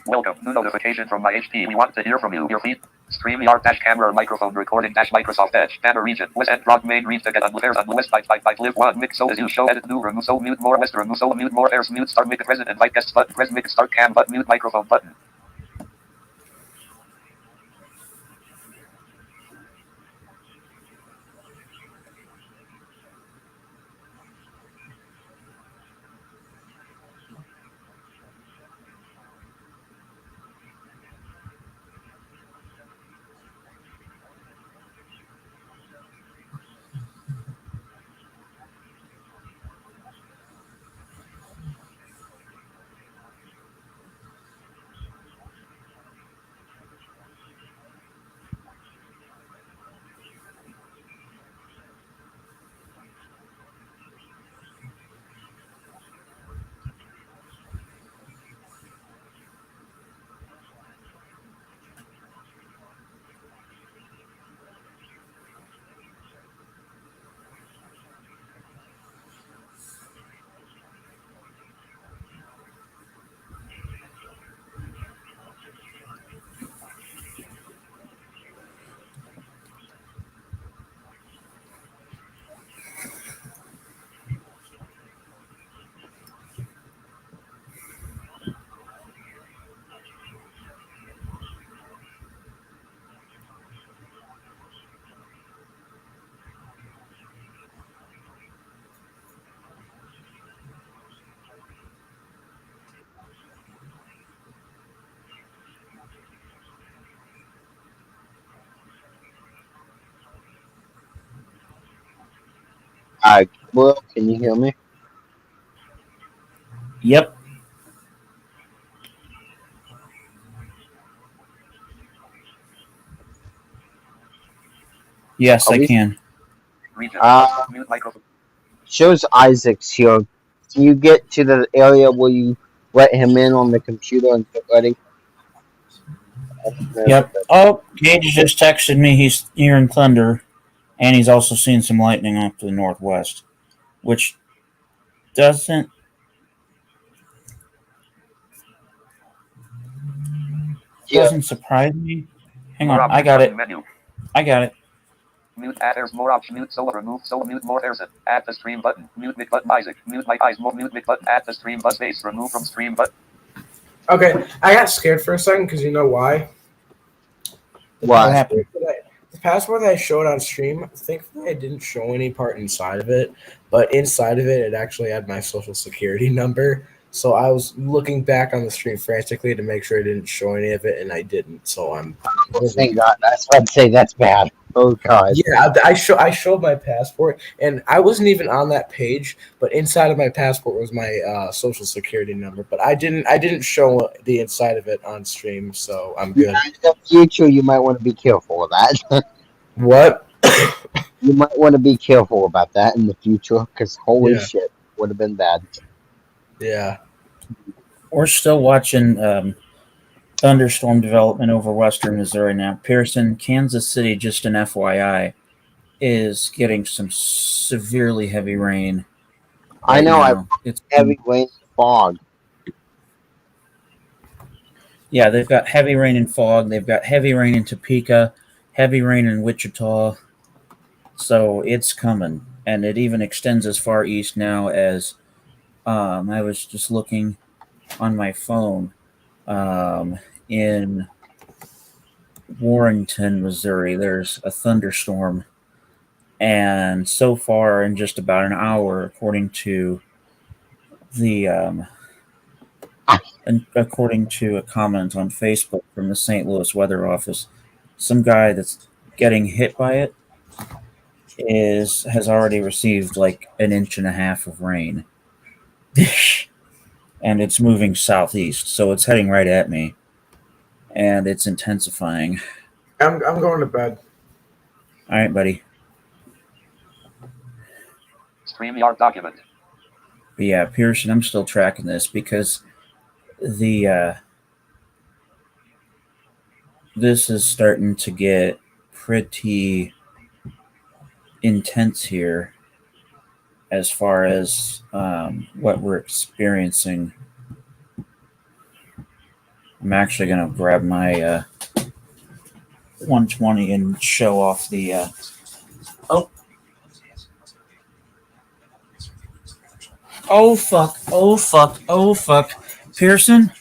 Welcome. New notification from my HP. We want to hear from you. Your feed. StreamYard dash camera microphone recording dash Microsoft Edge. Banner region. West End Rock main read ticket on Affairs on West by live one. Mix so as you show edit new remove so mute more West remove so mute more airs mute start mic present invite guests button press mic start cam button mute microphone button. Well, can you hear me? Yep. Yes, Are I we? can. Region. Mute microphone. Shows Isaac's here. Can you get to the area where you let him in on the computer and get ready? Yep. Oh, Gage just texted me he's hearing thunder, and he's also seeing some lightning off to the northwest, which doesn't Yeah. surprise me. Hang More on, I options got it. button menu. I got it. Mute add airs more option mute solo remove solo mute more airs add the stream button mute mic button Isaac mute my eyes more mute mic button add the stream bus space remove from stream button. Okay, I got scared for a second because you know why? What happened? The password that I showed on stream, thankfully I didn't show any part inside of it, but inside of it, it actually had my social security number. So I was looking back on the stream frantically to make sure I didn't show any of it, and I didn't. So I'm. Thank God. That's what I'd say. That's bad. Oh God. Yeah, I showed my passport, and I wasn't even on that page. But inside of my passport was my social security number. But I didn't show the inside of it on stream, so I'm good. In the future, you might want to be careful of that. What? You might want to be careful about that in the future, because holy shit, would have been bad. Yeah. We're still watching thunderstorm development over western Missouri now. Pearson, Kansas City, just an FYI, is getting some severely heavy rain. I know. Now. It's heavy rain and fog. Yeah, they've got heavy rain and fog. They've got heavy rain in Topeka, heavy rain in Wichita. So it's coming, and it even extends as far east now as I was just looking on my phone in Warrenton, Missouri. There's a thunderstorm, And so far, in just about an hour, according to a comment on Facebook from the St. Louis Weather Office, some guy that's getting hit by it has already received like an inch and a half of rain. And it's moving southeast, so it's heading right at me. And it's intensifying. I'm going to bed. All right, buddy. StreamYard document. But yeah, Pearson, I'm still tracking this because this is starting to get pretty intense here as far as what we're experiencing. I'm actually going to grab my 120 and show off the Oh fuck. Pearson?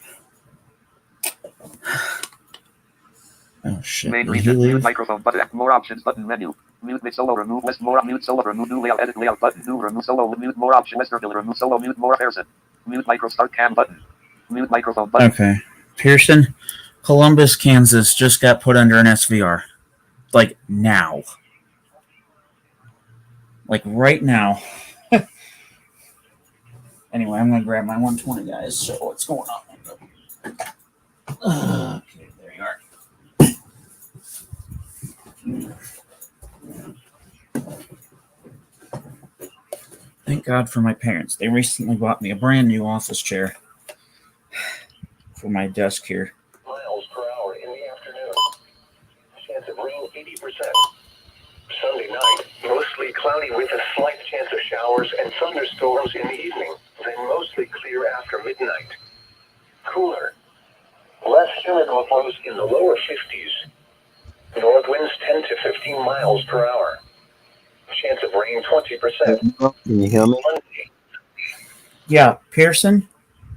Oh shit. Main Did he region. Mute leave? microphone button. More options button menu. Mute mid solo. Remove list more. Mute solo. Remove new layout. Edit layout button. New remove solo. Mute more option. Westerville. Remove solo. Mute more Pearson. Mute micro start cam button. Mute microphone button. Okay. Pearson, Columbus, Kansas just got put under an SVR. Like now. Like right now. Anyway, I'm going to grab my 120, guys, show what's going on. Okay, there you are. Thank God for my parents. They recently bought me a brand new office chair for my desk here. Miles per hour in the afternoon. Chance of rain 80%. Sunday night, mostly cloudy with a slight chance of showers and thunderstorms in the evening, then mostly clear after midnight. Cooler. Less humid lows in the lower 50s. North winds 10 to 15 miles per hour. Chance of rain 20%. Can you hear me? Yeah, Pearson?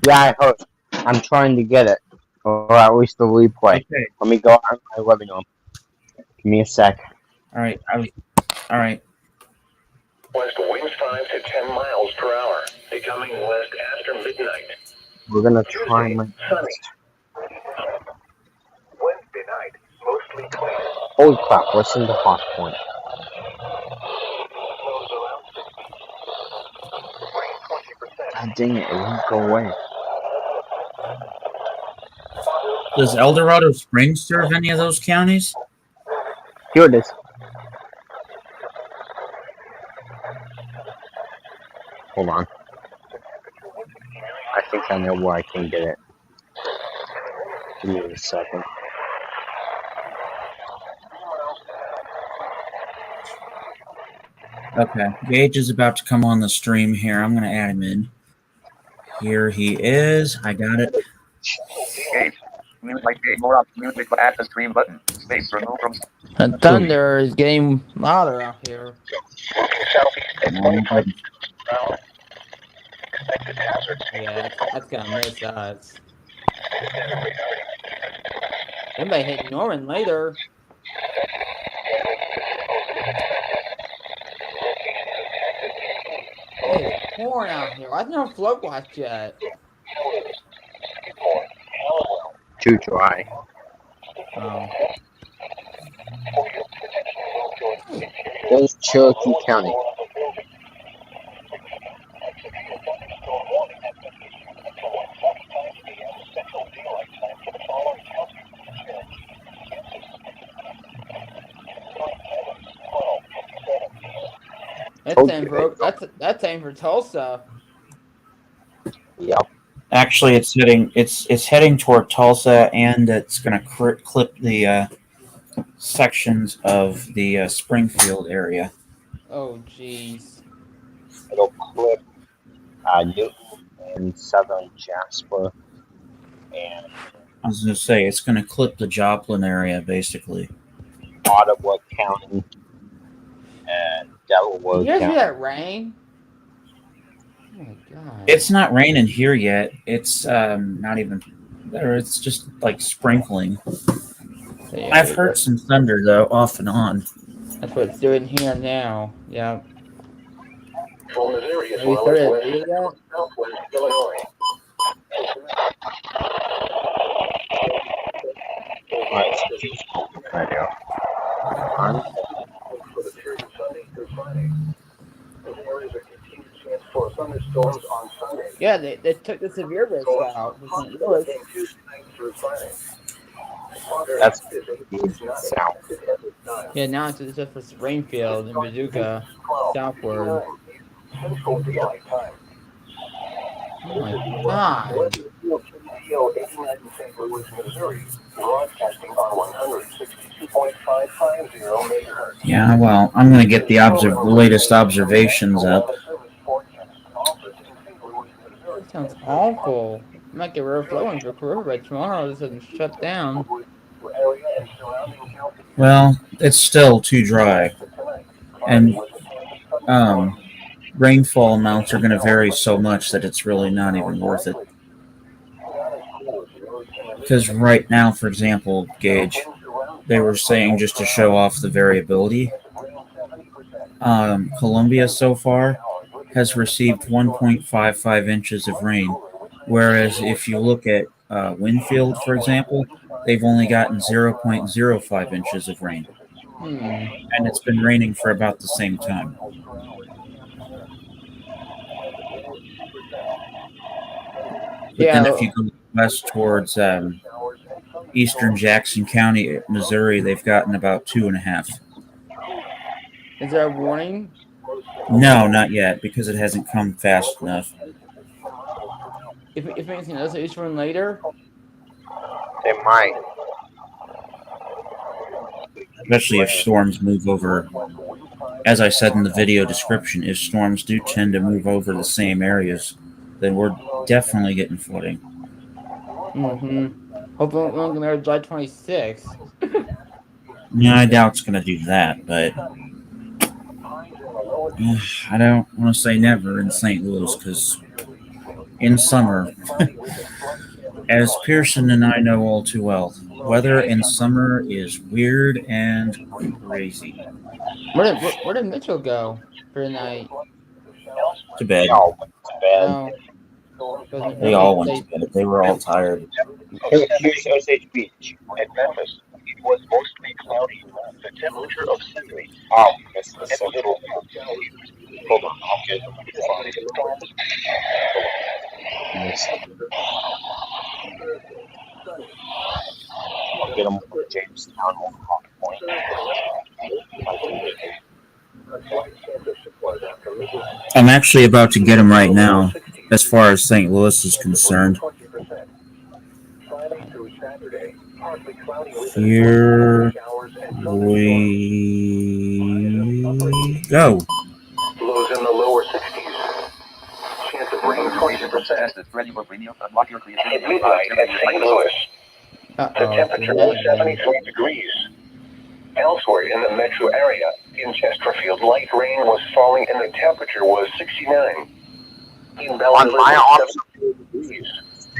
Yeah, I heard. I'm trying to get it. Or at least the replay. Okay. Let me go out my living room. Give me a sec. All right. All right. West winds 5 to 10 miles per hour, becoming west after midnight. We're gonna try my Sunny. Wednesday night, mostly clear. Holy crap, listen to Hot Point. God dang it won't go away. Does El Dorado Springs serve any of those counties? Here it is. Hold on. I think I know where I can get it. Give me a second. Okay. Gage is about to come on the stream here. I'm going to add him in. Here he is. I got it. Gage. Mute like Gage. More options. Mute but add the stream button. Space. Remove from. The thunder is getting louder out here. Yeah, that's gonna miss us. They may hit Norman later. It's pouring out here. I didn't float watch yet. Too dry. Oh. There's Cherokee County. That's aimed for Tulsa. Yep. Actually, it's heading toward Tulsa, and it's going to clip the sections of the Springfield area. Oh, jeez. It'll clip Newton and Southern Jasper, and I was going to say it's going to clip the Joplin area, basically. Ottawa County and Delaware You guys County. see that rain? Oh my god. It's not raining here yet. It's not even there. It's just like sprinkling. Yeah, I've heard some thunder though, off and on. That's what it's doing here now. Yeah. From Missouri as Have you well as started west reading yet? southwest Illinois. Alright, I do. For the period of Sunday through Friday. There is a continued chance for thunderstorms on Sunday. Yeah, they took the severe risk out for St. Louis. Tuesday night through Friday. That's south. Yeah, now it's just for Springfield and Paducah, southward. Central Daylight Time. Oh my god. WPO 89 in St. Louis, Missouri, broadcasting on 162.550 megahertz. Yeah, well, I'm going to get the latest observations up. That sounds awful. I might get overflowing for River by tomorrow. This doesn't shut down. Well, it's still too dry. And rainfall amounts are going to vary so much that it's really not even worth it. Because right now, for example, Gage, they were saying just to show off the variability, Columbia so far has received 1.55 inches of rain, whereas if you look at Winfield, for example, they've only gotten 0.05 inches of rain. And it's been raining for about the same time. But then if you go west towards eastern Jackson County, Missouri, they've gotten about 2.5. Is there a warning? No, not yet, because it hasn't come fast enough. If anything, does it issue one later? It might. Especially if storms move over. As I said in the video description, if storms do tend to move over the same areas, then we're definitely getting flooding. Hopefully we're going to July 26th. Yeah, I doubt it's going to do that, but I don't want to say never in St. Louis, because in summer, as Pearson and I know all too well, weather in summer is weird and crazy. Where did Mitchell go for the night? To bed. They all went to bed. They were all tired. Here's Osage Beach. At Memphis, it was mostly cloudy. The temperature of 70. Oh, that's a little. Hold on, I'll get I'll get them for Jamestown over Hawk Point. I'm actually about to get them right now, as far as St. Louis is concerned. Here we go. Lows in the lower 60s. Chance of rain 20%. At midnight at St. Louis, the temperature was 73 degrees. Elsewhere in the metro area, in Chesterfield, light rain was falling and the temperature was 69. In Belleville, 78 degrees.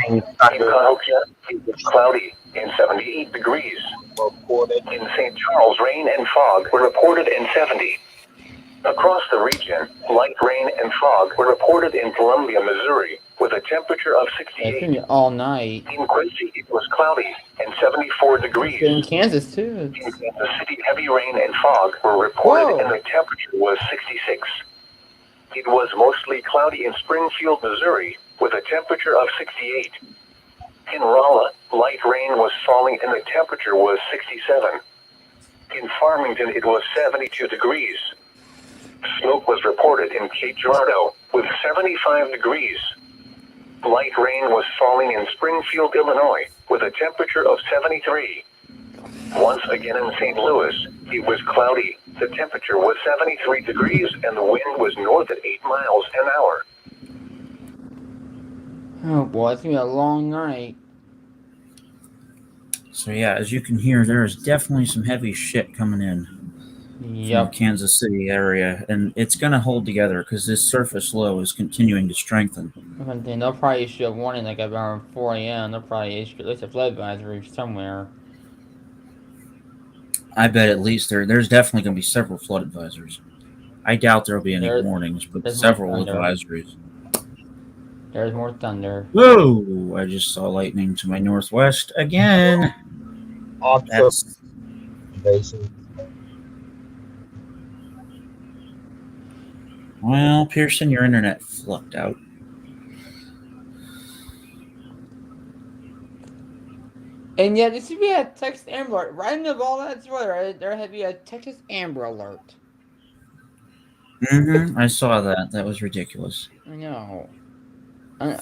In Cahokia, it was cloudy and 78 degrees. In St. Charles, rain and fog were reported in 70. Across the region, light rain and fog were reported in Columbia, Missouri, with a temperature of 68. It's been all night. In Quincy, it was cloudy and 74 degrees. In Kansas, too. In Kansas City, heavy rain and fog were reported and the temperature was 66. It was mostly cloudy in Springfield, Missouri, with a temperature of 68. In Rolla, light rain was falling and the temperature was 67. In Farmington, it was 72 degrees. Smoke was reported in Cape Girardeau with 75 degrees. Light rain was falling in Springfield, Illinois, with a temperature of 73. Once again in St. Louis, it was cloudy. The temperature was 73 degrees and the wind was north at 8 miles an hour. Oh boy, it's going to be a long night. So yeah, as you can hear, there is definitely some heavy shit coming in from the Kansas City area, and it's going to hold together because this surface low is continuing to strengthen. They'll probably issue a warning like around 4 a.m. They'll probably issue at least a flood advisory somewhere. I bet at least there's definitely going to be several flood advisories. I doubt there will be any There's- warnings, but there's more several thunder. advisories. There's more thunder. Whoa! I just saw lightning to my northwest again. That's well, Pearson, your internet flucked out. And yet, this should be a Texas Amber Alert. Right in the all that's weather, there had to be a Texas Amber Alert. I saw that. That was ridiculous. I know. I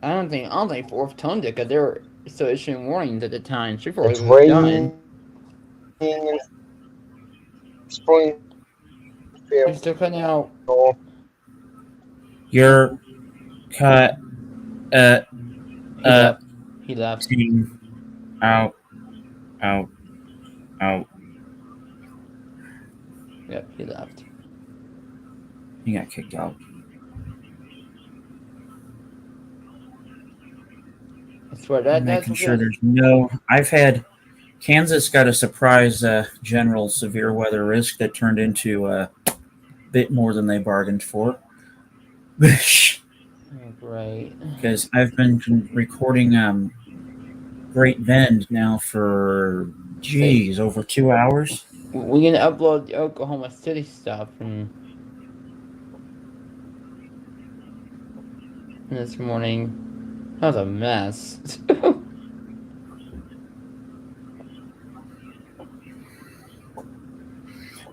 don't think Fourth toned it because they were still issuing warnings at the time. Before It's it was raining done. in Springfield. It's still cutting out. You're cut. He left. Out. Yep, he left. He got kicked out. I swear that's Making sure there's no. I've had Kansas got a surprise general severe weather risk that turned into a bit more than they bargained for. Right. Because I've been recording Great Bend now for over 2 hours. We're gonna upload the Oklahoma City stuff and this morning. That was a mess.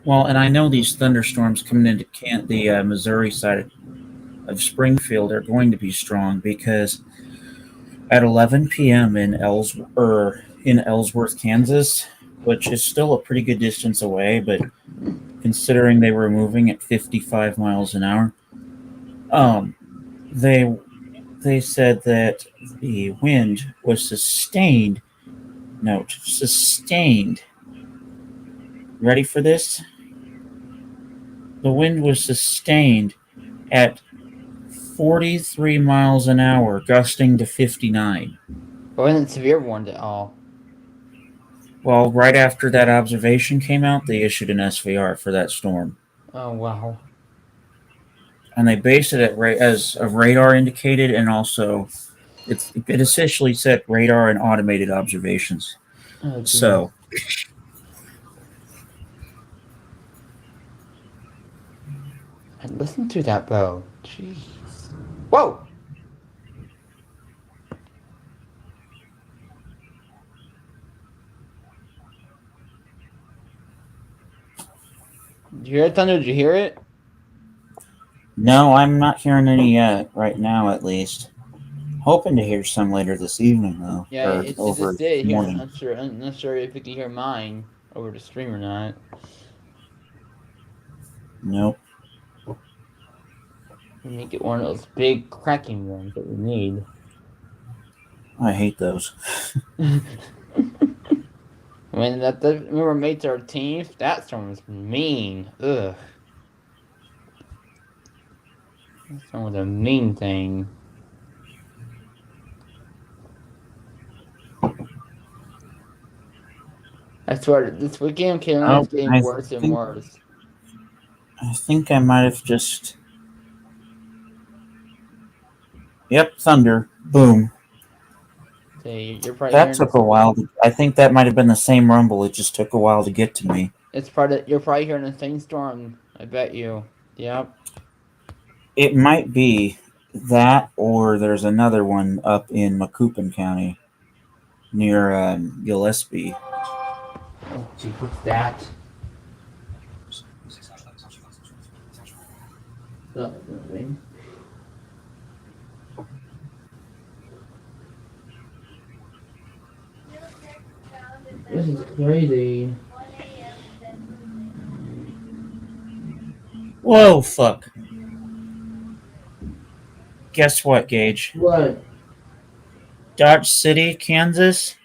Well, and I know these thunderstorms coming into the Missouri side of Springfield are going to be strong because at 11 p.m. in Ellsworth, Kansas, which is still a pretty good distance away, but considering they were moving at 55 miles an hour, they said that the wind was sustained. Note, sustained. Ready for this? The wind was sustained at 43 miles an hour, gusting to 59. It wasn't severe warned at all. Well, right after that observation came out, they issued an SVR for that storm. Oh, wow. And they based it at as a radar indicated, and also it essentially said radar and automated observations. Oh, so, and listen to that bow. Jeez. Whoa! Did you hear it, Thunder? Did you hear it? no, I'm not hearing any yet, right now at least. Hoping to hear some later this evening, though. Yeah, or it over just did here. morning. I'm not sure if you can hear mine over the stream or not. Nope. We make it one of those big cracking ones that we need. I hate those. I mean, remember May 13th? That storm was mean. Ugh. That storm was a mean thing. I swear, this weekend is getting worse and worse. I think I might have just... Yep, thunder. Boom. See, you're probably That took a while. I think that might have been the same rumble. It just took a while to get to me. You're probably hearing the same storm. I bet you. Yep. It might be that, or there's another one up in Macoupin County near Gillespie. Oh, gee, what's that? This is crazy. Whoa, fuck. Guess what, Gage? What? Dodge City, Kansas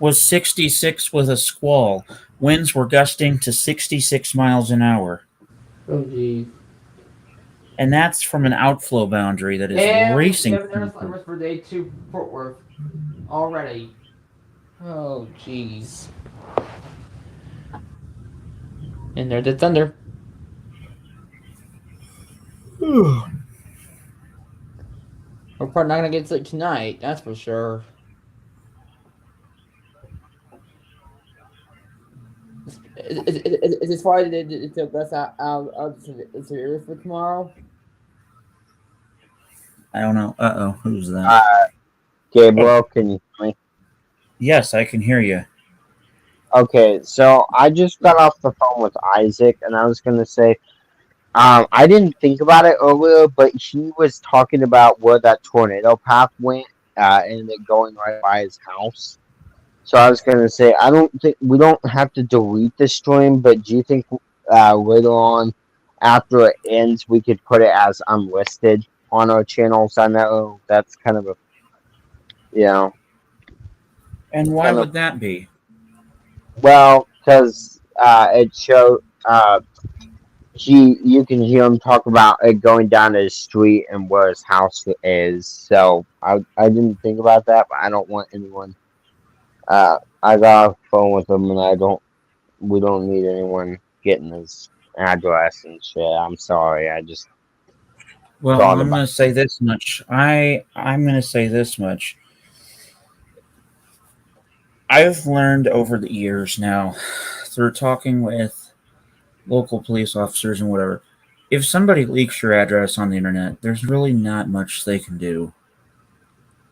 was 66 with a squall. Winds were gusting to 66 miles an hour. Oh, geez. And that's from an outflow boundary that is racing. And numbers for day 2 Fort Worth already. Oh, jeez. And there's the thunder. We're probably not gonna get sleep tonight, that's for sure. Is this why they took us out of the series for tomorrow? I don't know. Who's that? Gabriel, can you hear me? Yes, I can hear you. Okay, so I just got off the phone with Isaac, and I was gonna say, I didn't think about it earlier, but he was talking about where that tornado path went, and it going right by his house. So I was gonna say, I don't think we don't have to delete the stream, but do you think later on, after it ends, we could put it as unlisted on our channels? I know that's kind of a, you know, And why kind of, would that be? well, because it showed you can hear him talk about it going down his street and where his house is. So I didn't think about that, but I don't want anyone. I got a phone with him, and we don't need anyone getting his address and shit. I'm sorry. I just Well, thought I'm about. going to say this much. I'm going to say this much. I've learned over the years now, through talking with local police officers and whatever, if somebody leaks your address on the internet, there's really not much they can do.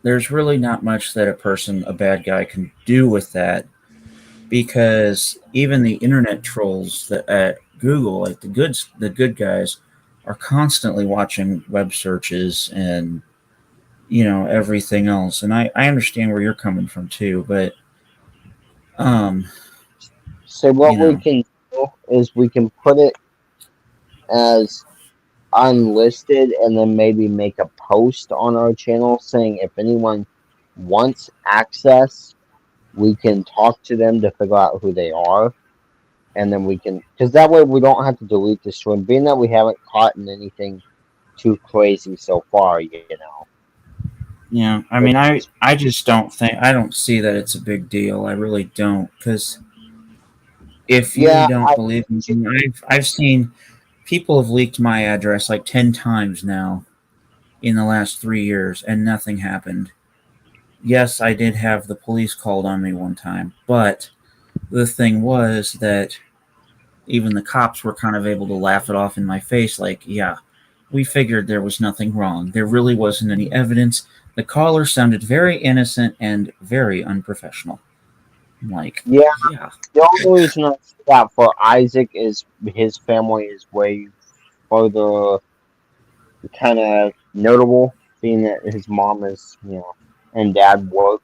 There's really not much that a bad guy, can do with that, because even the internet trolls that at Google, like the good guys, are constantly watching web searches and everything else. And I understand where you're coming from too, but um, So you what we know, can do is we can put it as unlisted, and then maybe make a post on our channel saying if anyone wants access, we can talk to them to figure out who they are, and then we can, because that way we don't have to delete the stream, being that we haven't caught in anything too crazy so far, yeah. I mean, I just I don't see that it's a big deal. I really don't, because if you Yeah, don't believe me, I've seen people have leaked my address like 10 times now in the last 3 years, and nothing happened. Yes, I did have the police called on me one time, but the thing was that even the cops were kind of able to laugh it off in my face, like, yeah, we figured there was nothing wrong. There really wasn't any evidence. The caller sounded very innocent and very unprofessional. I'm like, yeah. yeah. The only reason I say that for Isaac is his family is way further kind of notable, being that his mom is, and dad work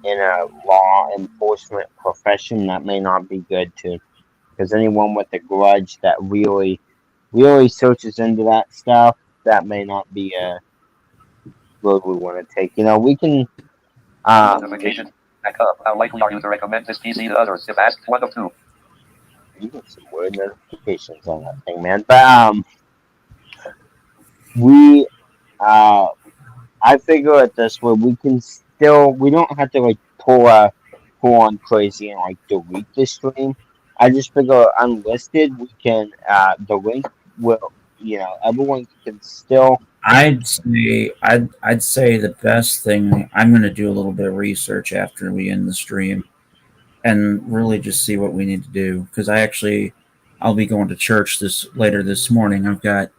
in a law enforcement profession. That may not be good to, because anyone with a grudge that really searches into that stuff, that may not be a road we want to take. We can. Notifications. Back up. How likely are you to recommend this PC to others? If asked, one of two. You get some weird notifications on that thing, man. But we I figure it this way: we don't have to like pull on crazy and like delete the stream. I just figure unlisted, we can the link will, everyone can still. I'd say the best thing. I'm going to do a little bit of research after we end the stream, and really just see what we need to do, because I'll be going to church later this morning. I've got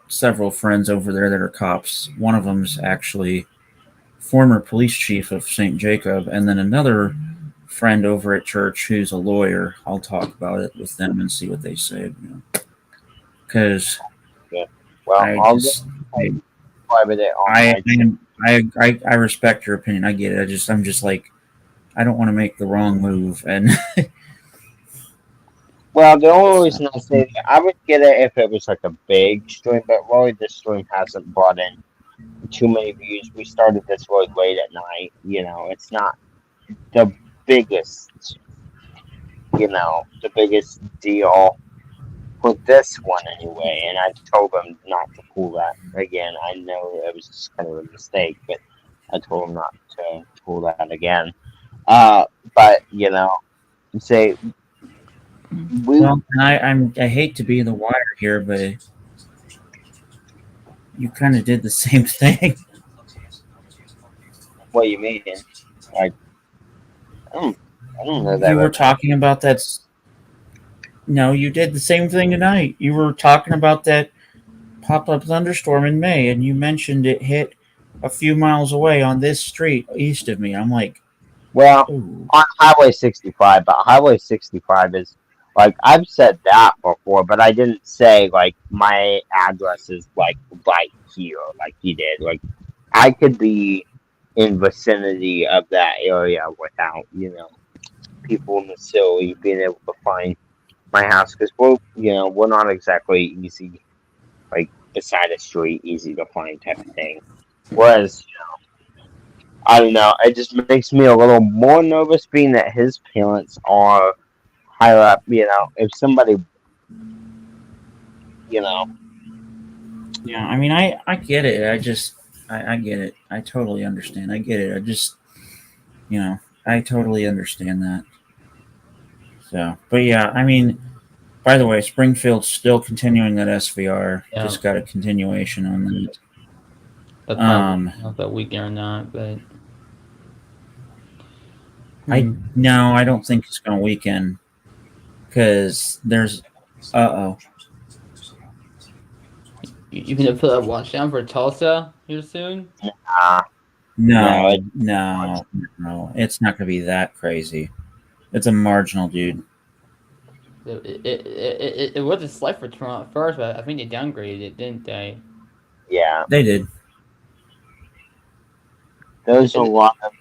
several friends over there that are cops. One of them's actually former police chief of St. Jacob, and then another friend over at church who's a lawyer. I'll talk about it with them and see what they say. Because yeah, well, I respect your opinion. I get it. I'm just like, I don't want to make the wrong move. And well, the only reason I say that, I would get it if it was like a big stream, but really this stream hasn't brought in too many views. We started this really late at night. It's not the biggest, the biggest deal for this one anyway. And I told them not to pull that again. I know it was just kind of a mistake, but I told them not to pull that again. But say Well, I hate to be the wire here, but you kind of did the same thing. What do you mean? Like, I don't know that. You were talking about that. No, you did the same thing tonight. You were talking about that pop-up thunderstorm in May, and you mentioned it hit a few miles away on this street east of me. I'm like, well, ooh. on Highway 65, but Highway 65 is like I've said that before, but I didn't say like my address is like right here, like you did. Like I could be in vicinity of that area without people in the city being able to find my house because we're not exactly easy, like beside a street, easy to find type of thing. Whereas I don't know. It just makes me a little more nervous being that his parents are higher up. If somebody, Yeah, I mean, I get it. I get it. I totally understand. I get it. I totally understand that. So, but yeah, I mean, by the way, Springfield's still continuing that SVR. Yeah. Just got a continuation on that. That's not that weekend or not, but No, I don't think it's going to weaken because there's. You gonna put a watch down for Tulsa here soon? No, it's not going to be that crazy. It's a marginal, dude. It was a slight for Toronto at first, but I think they downgraded it, didn't they? Yeah, they did. There's a lot of.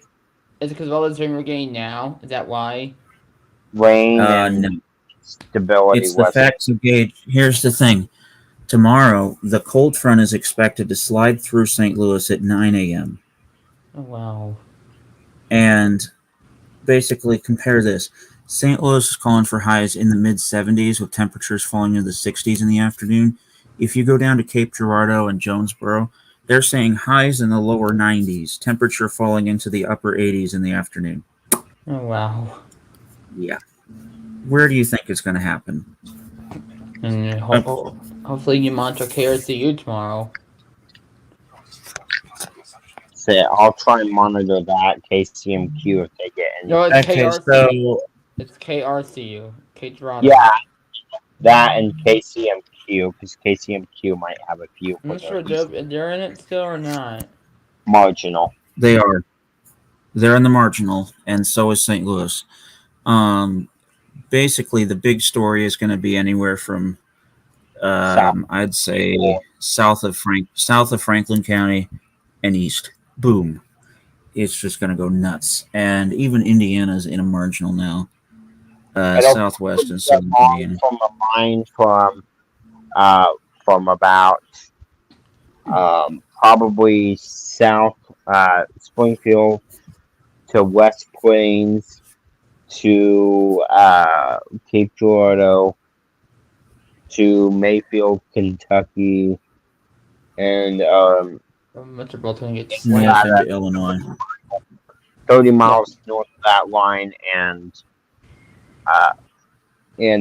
Is it because of all the rain we're getting now? Is that why? Rain and no. stability. It's the facts of gauge. Here's the thing. Tomorrow, the cold front is expected to slide through St. Louis at 9 a.m. Oh, wow. And basically, compare this. St. Louis is calling for highs in the mid-70s with temperatures falling into the 60s in the afternoon. If you go down to Cape Girardeau and Jonesboro, they're saying highs in the lower 90s, temperature falling into the upper 80s in the afternoon. Oh, wow. Yeah. Where do you think it's going to happen? And hopefully you monitor KRCU tomorrow. So I'll try and monitor that KCMQ if they get any. No, it's KRCU. So it's KRCU. Cape Girardeau. Yeah, that and KCMQ because KCMQ might have a few. I'm not sure they're in it still or not. Marginal. They are. They're in the marginal, and so is St. Louis. Basically, the big story is going to be anywhere from, I'd say, south of Franklin County and east. Boom. It's just going to go nuts. And even Indiana's in a marginal now. Southwest and southern Indiana. From a line from about probably south Springfield to West Plains to Cape Girardeau to Mayfield, Kentucky, and Metropolitan gets into Illinois. 30 miles north of that line, and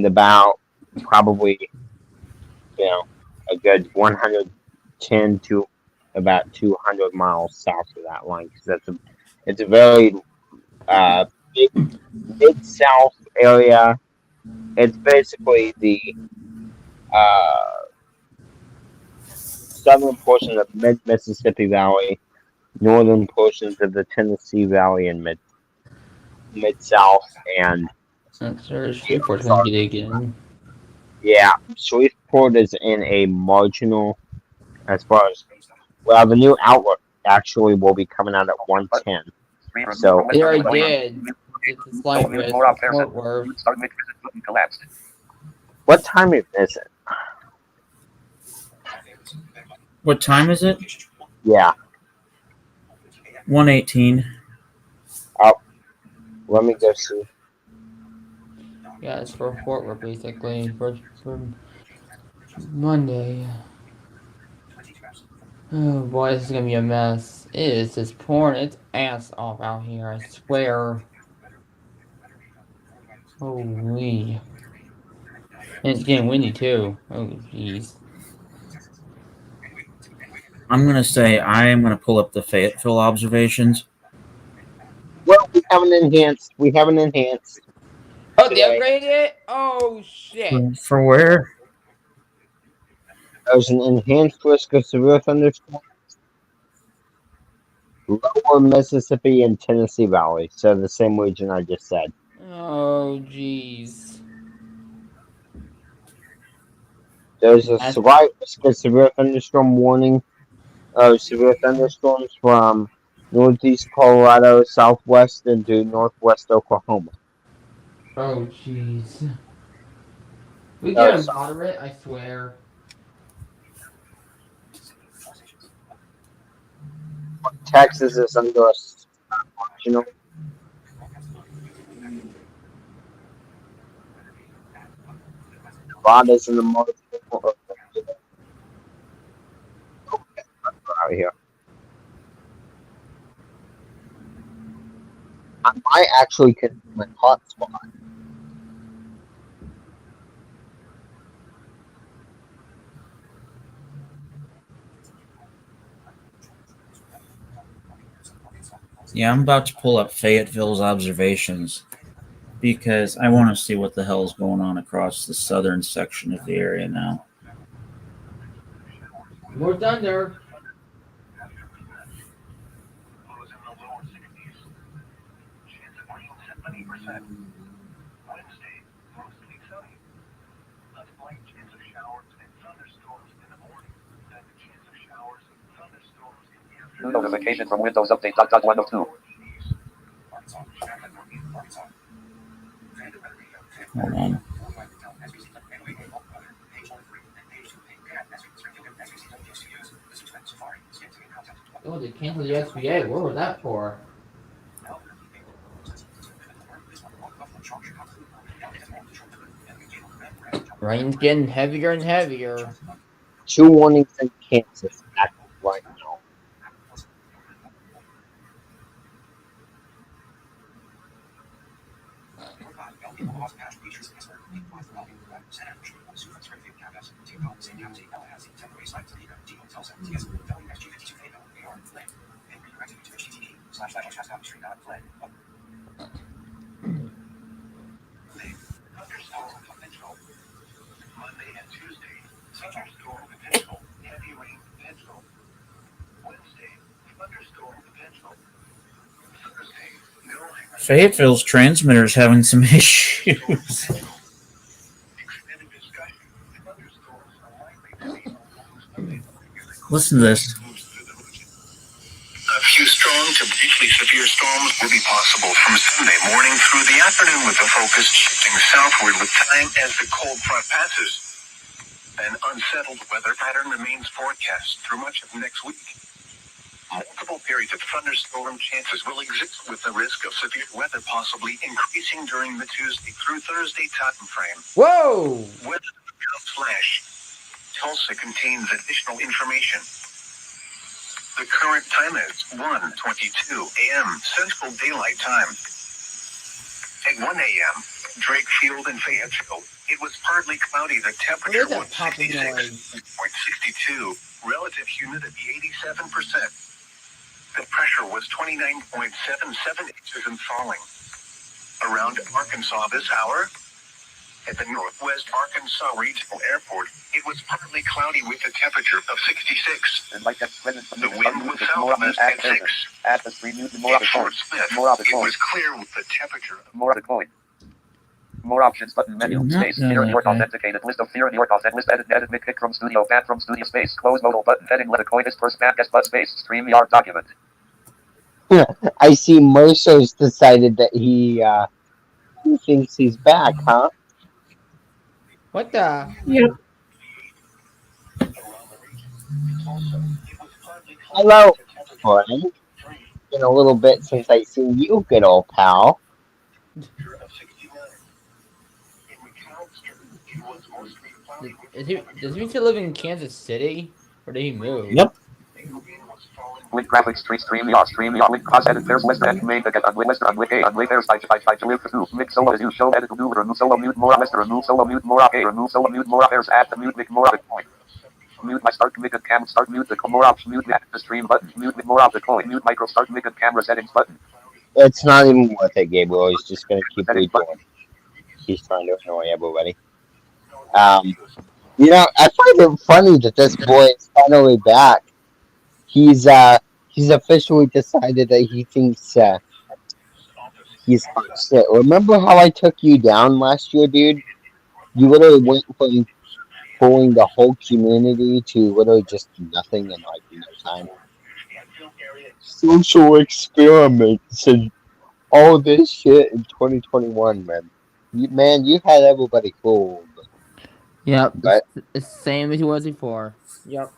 about probably a good 110 to about 200 miles south of that line because it's a very big south area. It's basically the southern portion of mid-Mississippi Valley, northern portions of the Tennessee Valley, and mid-south, and Shreveport's gonna get it again. Yeah, Shreveport is in a marginal as far as the new outlook actually will be coming out at 110. So they already did. It's a slight risk. What time is it? What time is it? Yeah. 1:18. Oh, let me go see. Yeah, it's for Fort Worth basically for Monday. Oh boy, this is gonna be a mess. It is just pouring its ass off out here, I swear. Holy. And it's getting windy too. Oh, jeez. I'm gonna say I am gonna pull up the Fayetteville observations. Well, we haven't enhanced. We haven't enhanced Oh, they today. upgraded it? Oh, shit. For where? There's an enhanced risk of severe thunderstorms. Lower Mississippi and Tennessee Valley, so the same region I just said. Oh, jeez. There's a That's slight risk of severe thunderstorm warning. Severe thunderstorms from northeast Colorado, southwest into northwest Oklahoma. oh, jeez. We Oh, get a so moderate, I swear. Texas is under a marginal. Nevada's in the marginal. Out here. I might actually consider my hotspot. Yeah, I'm about to pull up Fayetteville's observations because I want to see what the hell is going on across the southern section of the area now. More thunder. New notification from Windows Update. Dot dot 102. Hold on. Oh, they canceled the SBA. What was that for? Rain's getting heavier and heavier. 2 warnings in Kansas active right now. Fayetteville's transmitter's having some issues. Listen to this. A few strong to briefly severe storms will be possible from Sunday morning through the afternoon, with the focus shifting southward with time as the cold front passes. An unsettled weather pattern remains forecast through much of next week. Multiple periods of thunderstorm chances will exist, with the risk of severe weather possibly increasing during the Tuesday through Thursday time frame. Whoa! Weather.com/. Tulsa contains additional information. The current time is 1:22 a.m. Central Daylight Time. At 1 a.m., Drakefield and Fayetteville, it was partly cloudy. The temperature was 66.62. Relative humidity 87%. The pressure was 29.77 inches and falling. Around Arkansas this hour, at the Northwest Arkansas Regional Airport, it was partly cloudy with a temperature of 66. The wind was southwest at 6. At the street news, more At of Fort Smith, it was clear with the temperature of more of the coin. More options button menu. Space. Fear New York authenticated. List of Fear New York authenticated. List edit pick from studio. Back from studio space. Close modal button. Heading let a coin is first back guest but space. StreamYard document. I see Mercer's decided that he thinks he's back, huh? What the? Yep. Hello, friend. Been a little bit since I seen you, good old pal. Does he still live in Kansas City? Or did he move? Yep. Link graphics stream yaw link cause edit there's list and main ticket unlist list unlist a unlist there's by to live to mix solo is you show edit remove solo mute more list remove solo mute more a remove solo mute more there's add the mute mic more point mute my start mic cam start music more option mute the stream button mute with more of the point mute micro start mic camera settings button. It's not even worth it, Gabriel. He's just gonna keep Settings redoing. He's trying to annoy everybody. You know, I find it funny that this boy is finally back. He's officially decided that he thinks he's hot shit. Remember how I took you down last year, dude? You literally went from fooling the whole community to literally just nothing in like no time. Social experiments and all this shit in 2021, man. You had everybody fooled. Yep, But it's the same as it was before. Yep.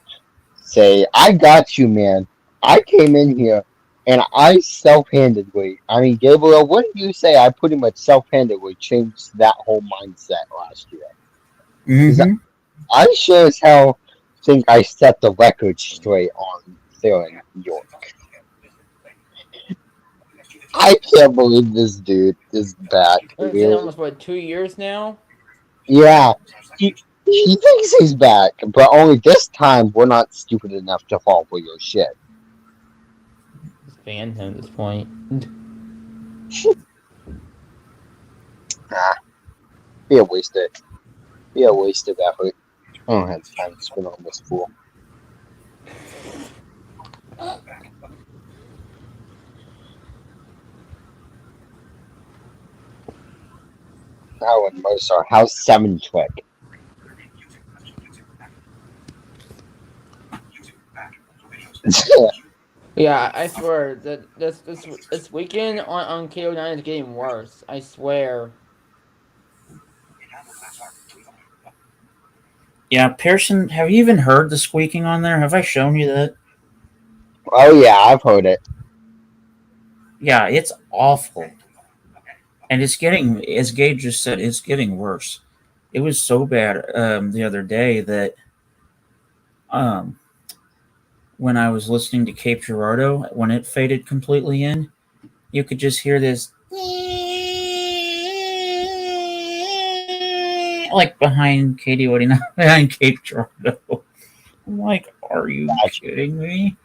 say, I got you, man. I came in here and I self-handedly, I mean, Gabriel, what did you say? I pretty much self-handedly changed that whole mindset last year. Mm-hmm. I sure as hell think I set the record straight on Theron York. I can't believe this dude is back. It's been Really. almost, what, 2 years now? Yeah, he thinks he's back, but only this time we're not stupid enough to fall for your shit. Just ban him at this point. Nah, be a waste of effort. I don't have time to spend on this fool. Now and Mercer, how's 7 Trick? Yeah, I swear that this weekend on KO9 is getting worse. I swear. Yeah, Pearson, have you even heard the squeaking on there? Have I shown you that? Oh yeah, I've heard it. Yeah, it's awful. And it's getting, as Gabe just said, it's getting worse. It was so bad the other day that when I was listening to Cape Girardeau, when it faded completely in, you could just hear this like behind KD89, behind Cape Girardeau. I'm like, are you kidding me?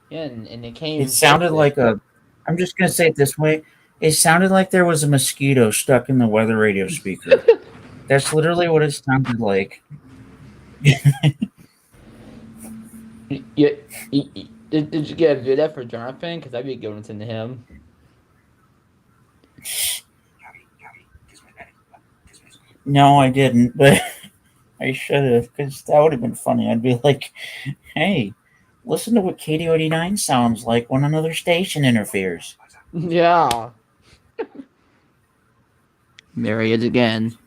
Yeah, and it came. It sounded like a. I'm just gonna say it this way. It sounded like there was a mosquito stuck in the weather radio speaker. That's literally what it sounded like. Yeah, did you get a video for Jonathan? Because I'd be giving it to him. No, I didn't, but I should have, because that would have been funny. I'd be like, hey, listen to what KD89 sounds like when another station interferes. Yeah. There he is again.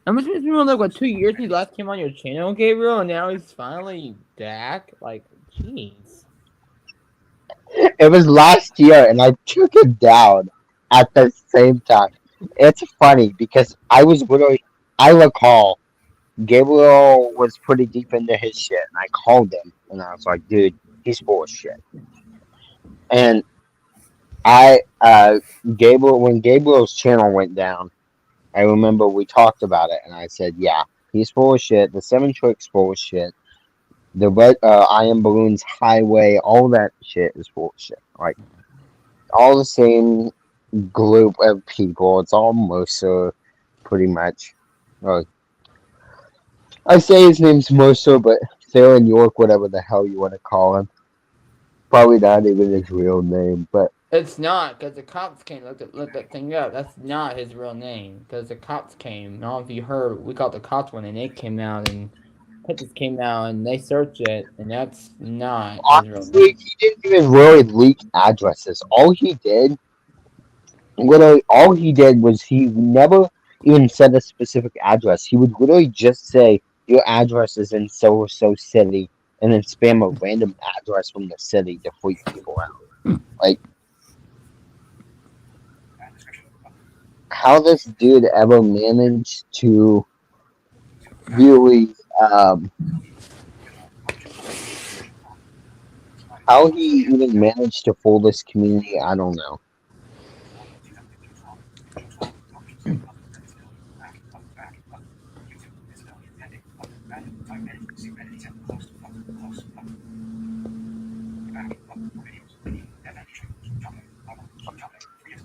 How much it's been like what 2 years since he last came on your channel, Gabriel, and now he's finally back? Like, jeez. It was last year and I took him down at the same time. It's funny because I recall Gabriel was pretty deep into his shit and I called him and I was like, dude, he's full of shit. And when Gabriel's channel went down, I remember we talked about it and I said, yeah, he's full of shit. The 7 Tricks full of shit. The Red Iron Balloons Highway, all that shit is full of shit. Like, all the same group of people. It's all Mercer, pretty much. I say his name's Mercer, but Theron York, whatever the hell you want to call him. Probably not even his real name, but It's not, because the cops came look that thing up. That's not his real name, because the cops came. I don't know if you heard, we got the cops when they came out, and pictures came out, and they searched it, and that's not his real honestly, name. he didn't even really leak addresses. All he did was he never even said a specific address. He would literally just say, your address is in so city, and then spam a random address from the city to freak people out. Like, how this dude ever managed to really How he even managed to fool this community, I don't know.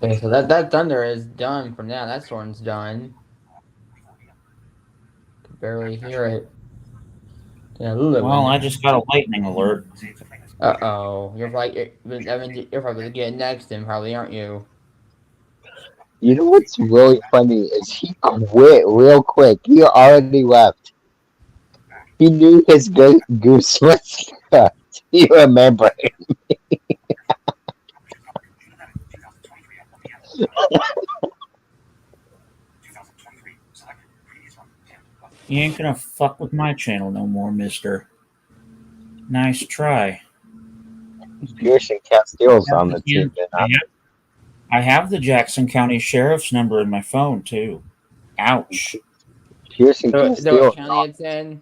Okay, so that thunder is done for now. That storm's done. Can barely hear it. Yeah, a little bit Well, I windy. just got a lightning alert. You're you're probably getting next, then probably, aren't you? You know what's really funny is he quit real quick. He already left. He knew his goose was cooked. You remember? You ain't gonna fuck with my channel no more, mister. Nice try. Pearson Casteel's on the team. I have the Jackson County Sheriff's number in my phone, too. Ouch. Pearson So Casteel. what county it's in?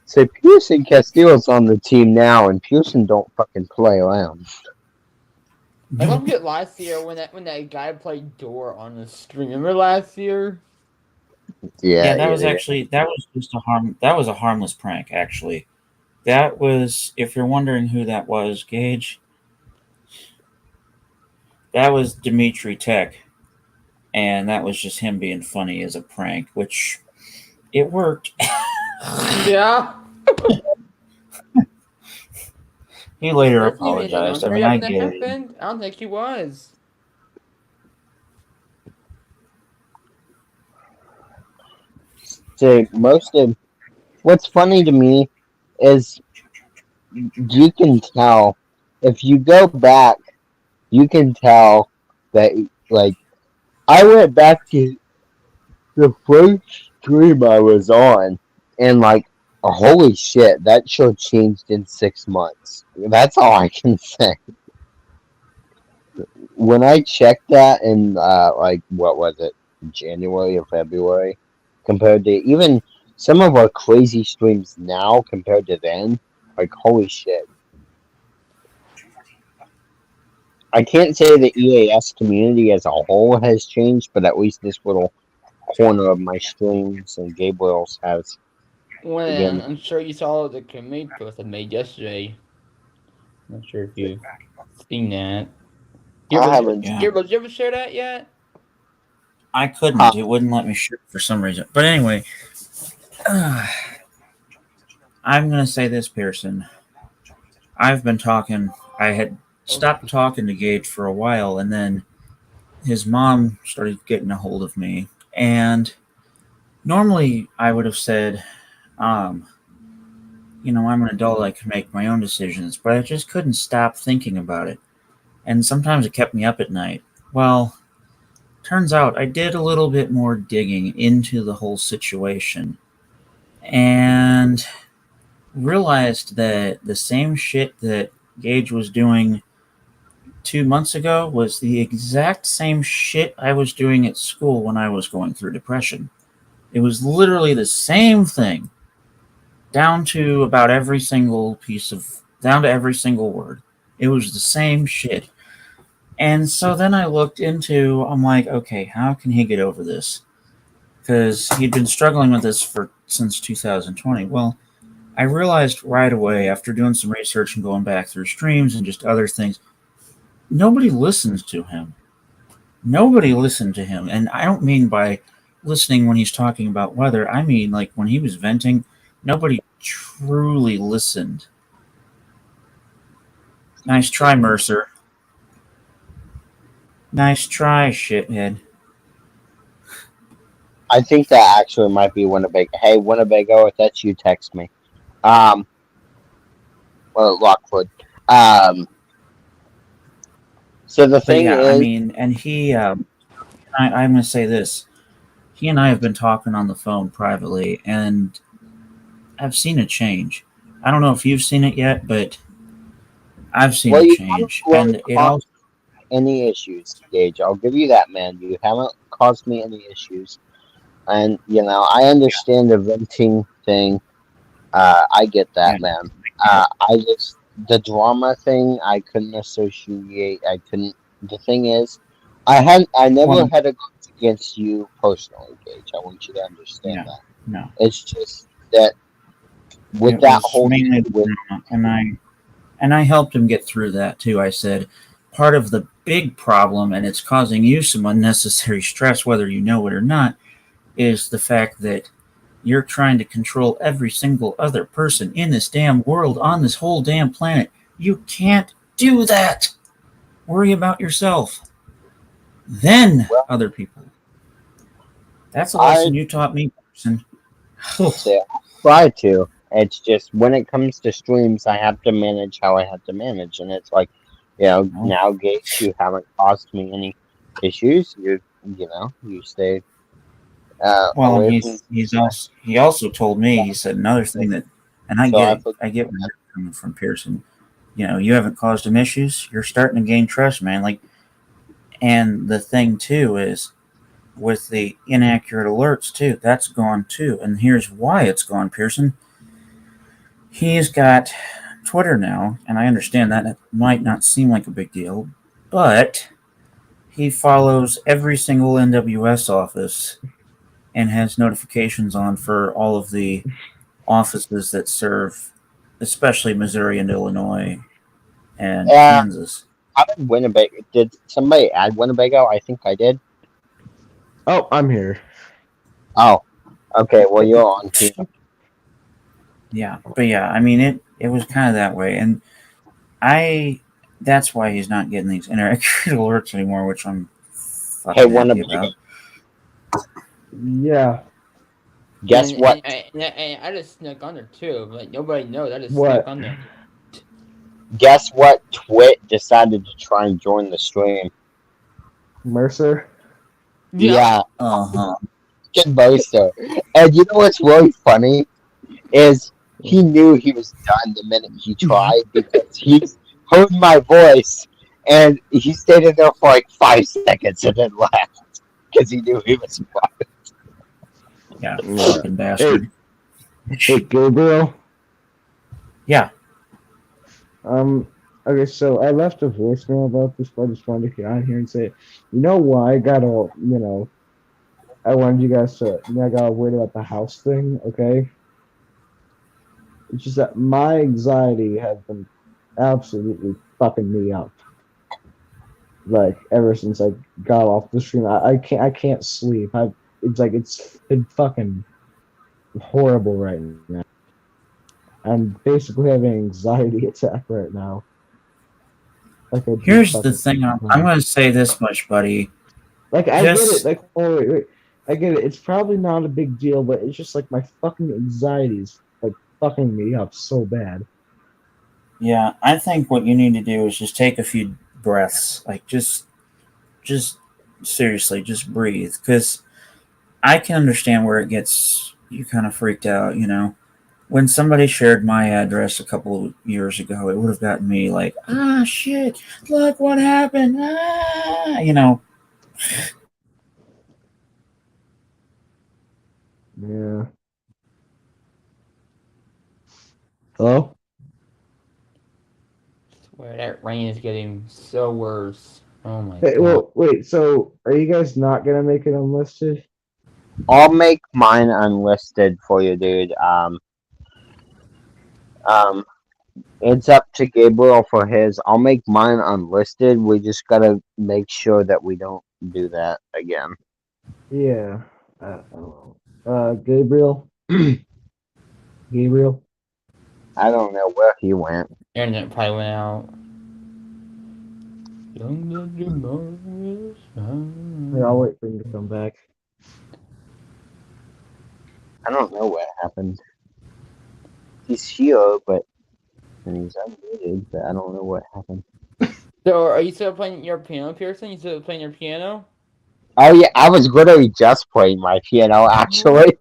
So Pearson Casteel's on the team now, and Pearson don't fucking play around. I don't forget last year when that guy played door on the stream. Remember last year? Yeah, that was just a harmless prank, actually. That was, if you're wondering who that was, Gage, that was Dimitri Tech. And that was just him being funny as a prank, which it worked. Yeah. He later Was he in the apologized. I military mean, I when that get it. happened? I don't think he was. So what's funny to me is you can tell if you go back, you can tell that like I went back to the first stream I was on, and like, holy shit, that show changed in 6 months. That's all I can say. When I checked that in like what was it, January or February, compared to even some of our crazy streams now compared to then, like holy shit. I can't say the EAS community as a whole has changed, but at least this little corner of my streams and Gabriel's has. Well, Again, I'm sure you saw the community post I made yesterday. I'm not sure if you've seen that. haven't. Gabriel, did you ever share that yet? I couldn't. It wouldn't let me share for some reason. But anyway, I'm going to say this, Pearson. I've been talking. I had stopped talking to Gage for a while, and then his mom started getting a hold of me. And normally I would have said, you know, I'm an adult, I can make my own decisions, but I just couldn't stop thinking about it. And sometimes it kept me up at night. Well, turns out I did a little bit more digging into the whole situation and realized that the same shit that Gage was doing 2 months ago was the exact same shit I was doing at school when I was going through depression. It was literally the same thing, down to about every single down to every single word. It was the same shit. And so then I looked into, I'm like, okay, how can he get over this? Because he'd been struggling with this since 2020. Well, I realized right away after doing some research and going back through streams and just other things, nobody listens to him. Nobody listened to him. And I don't mean by listening when he's talking about weather. I mean, like, when he was venting, nobody truly listened. Nice try, Mercer. Nice try, shithead. I think that actually might be Winnebago. Hey, Winnebago, if that's you, text me. Well, Lockwood. So the thing is, I mean, and he, I'm going to say this. He and I have been talking on the phone privately, and I've seen a change. I don't know if you've seen it yet, but I've seen a change. And it also any issues, Gage. I'll give you that, man. You haven't caused me any issues. And, you know, I understand the venting thing. I get that, man. I just the drama thing I couldn't associate. I couldn't. The thing is, I never Well, had a grudge against you personally, Gage. I want you to understand yeah, that. no. It's just that with It that was whole mainly thing the with drama, and I helped him get through that too. I said, part of the big problem, and it's causing you some unnecessary stress, whether you know it or not, is the fact that you're trying to control every single other person in this damn world, on this whole damn planet. You can't do that. Worry about yourself. Then well, other people. That's a I lesson you taught me, person. say I try to. It's just when it comes to streams, I have to manage how I have to manage, and it's like, Oh, now Gage, you haven't caused me any issues. You stay well, and away from. he also told me, he said another thing that, and I So get I it. put I get where you're coming from, Pearson. You haven't caused him issues. You're starting to gain trust, man. Like, and the thing too is with the inaccurate alerts too. That's gone too, and here's why it's gone, Pearson. He's got Twitter now, and I understand that it might not seem like a big deal, but he follows every single NWS office and has notifications on for all of the offices that serve, especially Missouri and Illinois and uh, Kansas. I'm in Winnebago. Did somebody add Winnebago? I think I did. Oh, I'm here. Oh, okay. Well, you're on team. Yeah, but yeah, I mean it was kind of that way, and I that's why he's not getting these inaccurate alerts anymore, which I'm Hey, fucking happy Winnebago. about. Yeah. Guess what? And I just snuck under too. Like nobody knows. I just snuck What? under. Guess what? Twit decided to try and join the stream. Mercer? Yeah, Uh-huh. good boaster. And you know what's really funny is he knew he was done the minute he tried because he heard my voice and he stayed in there for like 5 seconds and then left because he knew he was fucked. Yeah, Yeah. fucking bastard. Hey, Gabriel? Yeah. Okay, so I left a voicemail about this, but I just wanted to get on here and say, you know why I got I wanted you guys to, I got worried about the house thing, okay? It's just that my anxiety has been absolutely fucking me up. Like, ever since I got off the stream, I can't sleep. It's been fucking horrible right now. I'm basically having an anxiety attack right now. Like Here's the thing. I'm going to say this much, buddy. Like I get it. Like wait. I get it. It's probably not a big deal, but it's just like my fucking anxiety's like fucking me up so bad. Yeah, I think what you need to do is just take a few breaths. Like just seriously, just breathe. Because I can understand where it gets you kind of freaked out. When somebody shared my address a couple of years ago, it would have gotten me like, shit, look what happened. Yeah. Hello? Swear that rain is getting so worse. Oh my Hey, god. well, wait. So, are you guys not gonna make it unlisted? I'll make mine unlisted for you, dude. It's up to Gabriel for his. I'll make mine unlisted. We just gotta make sure that we don't do that again. Yeah. I don't know. Gabriel. Gabriel. I don't know where he went. Internet probably went out. Hey, I'll wait for him to come back. I don't know what happened. He's here, and he's unmuted, but I don't know what happened. So, are you still playing your piano, Pearson? You still playing your piano? Oh yeah, I was literally just playing my piano actually.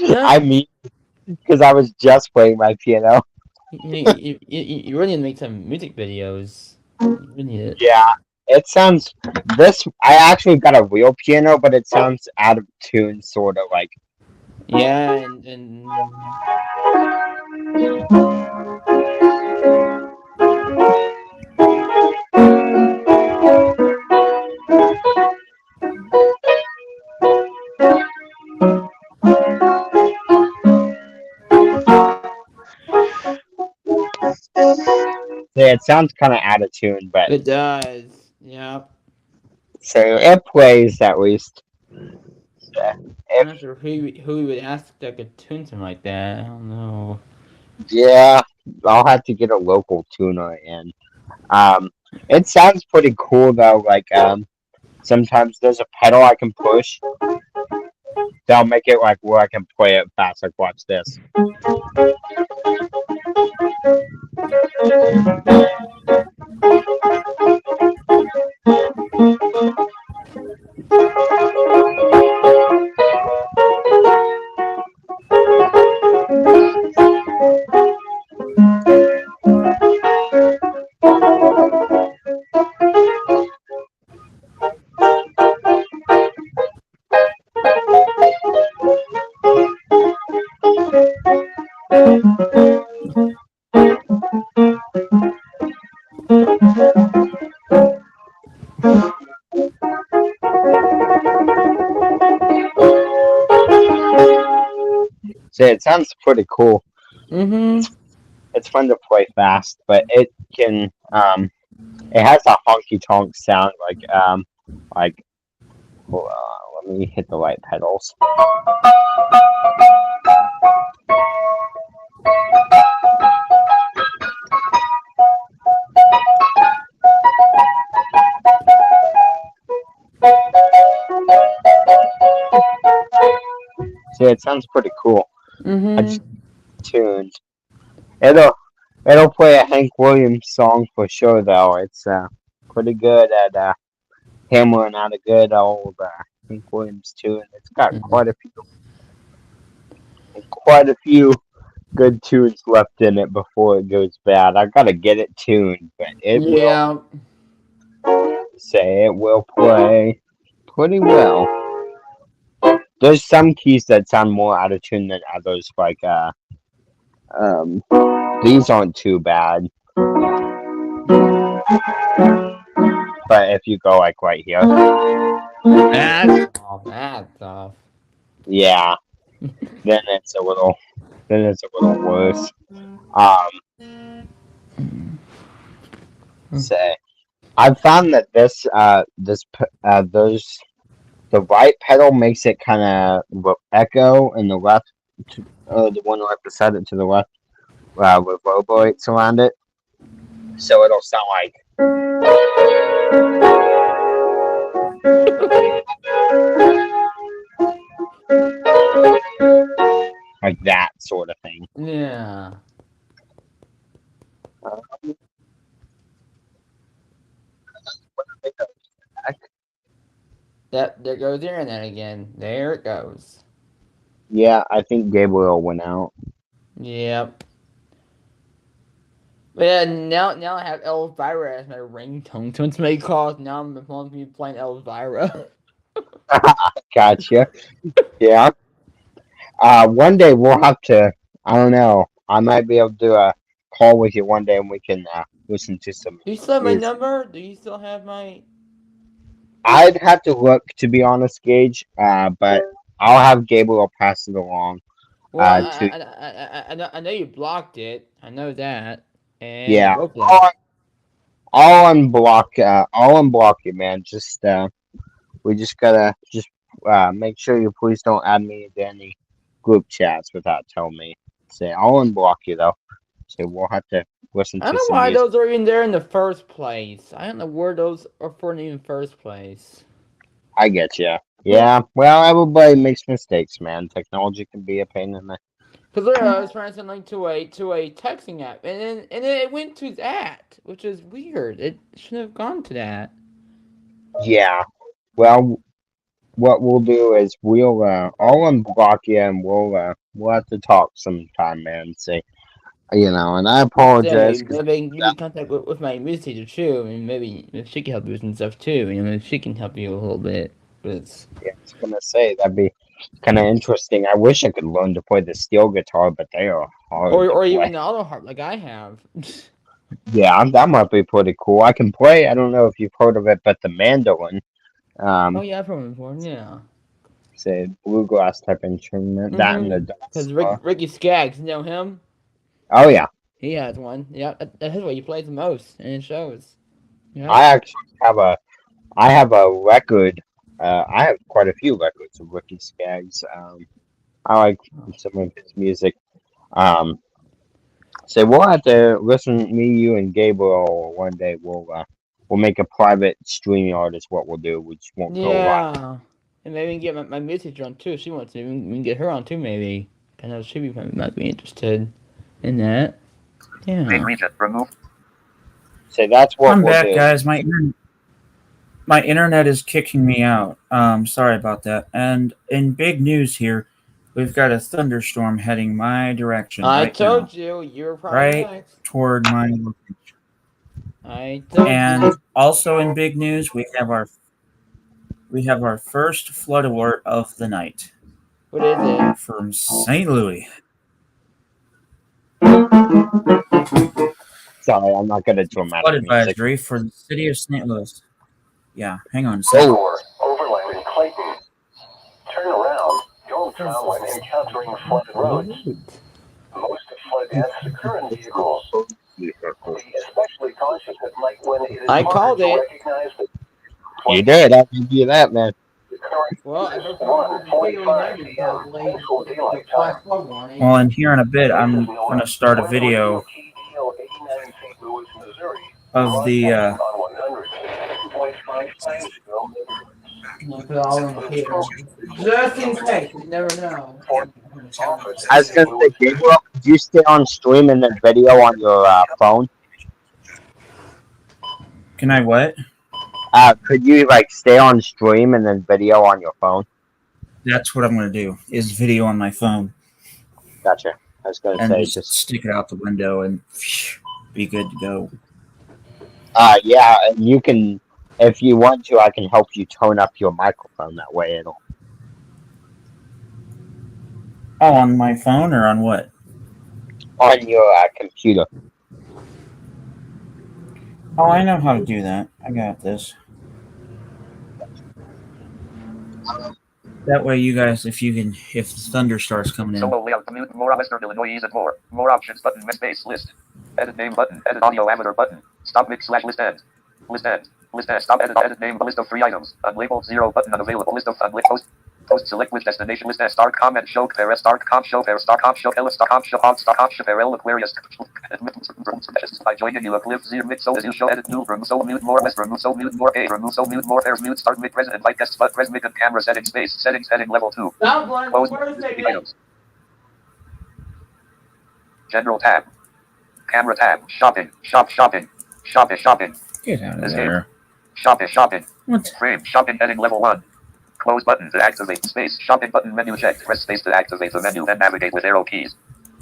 I mean, because I was just playing my piano. You really need to make some music videos. You really need it. Yeah, it sounds. I actually got a real piano, but it sounds out of tune, sort of like. Yeah, and say it sounds kind of out of tune, but It does. Yep. so it plays at least. I'm not sure who would ask that could tune something like that. I don't know. Yeah, I'll have to get a local tuner in. It sounds pretty cool though. Like sometimes there's a pedal I can push. They'll make it like where I can play it fast. Like watch this. So it sounds pretty cool. Mm-hmm. It's fun to play fast, but it can it has a honky tonk sound like hold on, let me hit the right pedals. See, it sounds pretty cool. I Mm-hmm. just tuned. It'll play a Hank Williams song for sure though. It's pretty good at hammering out a good old Hank Williams tune. It's got quite a few good tunes left in it before it goes bad. I gotta get it tuned, but it Yeah. will play pretty well. There's some keys that sound more out of tune than others, like these aren't too bad. But if you go like right here, That's off. That's off. yeah, then it's a little worse. Say, I've found that the right pedal makes it kind of echo, and the left, the one right beside it to the left, reverberates around it, so it'll sound like that sort of thing. Yeah. Yep, there goes the internet again. There it goes. Yeah, I think Gabriel went out. Yep. But yeah, now I have Elvira as my ringtone. So it's my calls. Now I'm supposed to be playing Elvira. Gotcha. Yeah. One day we'll have to. I don't know. I might be able to do a call with you one day, and we can listen to some. Do you still have my music. number? Do you still have my? I'd have to look, to be honest, Gage. But I'll have Gabriel pass it along. Well, I know you blocked it. I know that. And Yeah. broke that. I'll unblock you, man. Just we just gotta make sure you please don't add me into any group chats without telling me. Say I'll unblock you though. So we'll have to listen I to don't know some why music. those are even there in the first place. I don't know where those are for in the first place. I get you. Yeah. Well, everybody makes mistakes, man. Technology can be a pain in the. Because I was trying to send link to a texting app, and then it went to that, which is weird. It shouldn't have gone to that. Yeah. Well, what we'll do is I'll unblock you, and we'll have to talk sometime, man. Say, and I apologize. Maybe you in contact with my music teacher too, and maybe if she can help you with some stuff too. If she can help you a little bit. But Yeah, I was gonna say that'd be kind of interesting. I wish I could learn to play the steel guitar, but they are hard. or to even play. the auto harp like I have. Yeah, that might be pretty cool. I can play. I don't know if you've heard of it, but the mandolin. Oh yeah, I've heard it before. Yeah. Say bluegrass type instrument. That and the Because dance. Ricky Skaggs, you know him? Oh yeah, He has one. Yeah, that's what he plays the most, and it shows. Yeah. I actually have a record. I have quite a few records of Ricky Skaggs. I like some of his music. Um, so we'll have to listen. Me, you, and Gabriel. One day we'll make a private stream yard. Is what we'll do. We just won't go live. Yeah. And maybe we can get my music on too if she wants to. We can get her on too, maybe. I know she might be interested in that. Main Yeah. region. Remove. So that's what I'm we'll back, do. guys. My internet is kicking me out. Sorry about that. And in big news here, we've got a thunderstorm heading my direction I right told now, you were probably right next. toward my location. I told And you. also in big news, we have our first flood alert of the night What is it? from St. Louis. Sorry, I'm not good at Flood dramatic music. advisory for the city of St. Louis. Yeah, hang on a second. Or overland in Clayton. Turn around. Don't drown when encountering flooded roads. Most flood deaths occur in vehicles. Be especially cautious at night when it is I harder called to it. recognize the You did. I'll give you that, man. current Well, I is don't 1:45 p.m. Central Daylight Time. Well, and here in a bit, I'm going to start a video KDL 89 St. Louis, Missouri. of the On 100.5 times ago. Put it all in the paper. Just in case, you never know. I was gonna say, Gabriel, could you stay on stream and then video on your phone? Can I what? Could you like stay on stream and then video on your phone? That's what I'm going to do, is video on my phone. Gotcha. I was gonna and say just stick it out the window and be good to go. Yeah, and you can, if you want to, I can help you tone up your microphone. That way, it'll. Oh, on my phone or on what? On your computer. Oh, I know how to do that. I got this. That way, you guys, if the thunder starts coming in. Solo layout, commute, more Western Illinois, and more. More options button, space, list. Edit name button, edit audio amateur button. Stop mix / list end. List end. List end. Stop edit name, list of 3 items. Unlabeled 0 button unavailable. List of unlabeled post select which destination list end. Start comment show pair start comp show pair start comp show Ella start comp show on start comp show pair Aquarius. By joining you a clip 0 mix so as you show edit new remove so mute more west remove so mute more a remove so mute more pairs mute start mid present invite guests but pres mic and camera settings space settings heading level 2. Close items. General tab. Camera tab. Shopping. Shopping. Shopping. Get out of Escape. there. Shopping. What? Frame. Shopping heading level 1. Close button to activate space. Shopping button menu checked. Press space to activate the menu. Then navigate with arrow keys.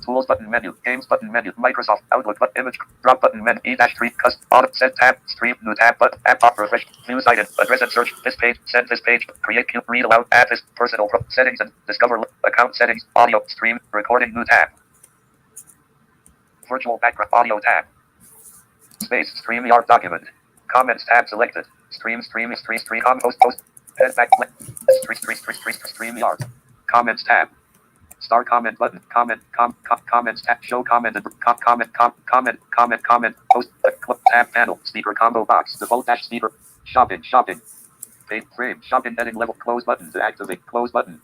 Tools button menu. Games button menu. Microsoft Outlook button image. Drop button menu. E-3 custom auto set tab. Stream new tab button. App pop refresh. News item. Address and search. This page. Send this page. Create queue. Read aloud. Add this. Personal settings and discover account settings. Audio stream. Recording new tab. Virtual background audio tab. Space StreamYard document. Comments tab selected. Stream post. Head back. StreamYard. Comments tab. Start comment button. Comments tab. Show comment. Comment. Post. Tab panel. Speaker combo box. Default dash speaker. Shopping. Page frame. Shopping heading level. Close button to activate. Close button.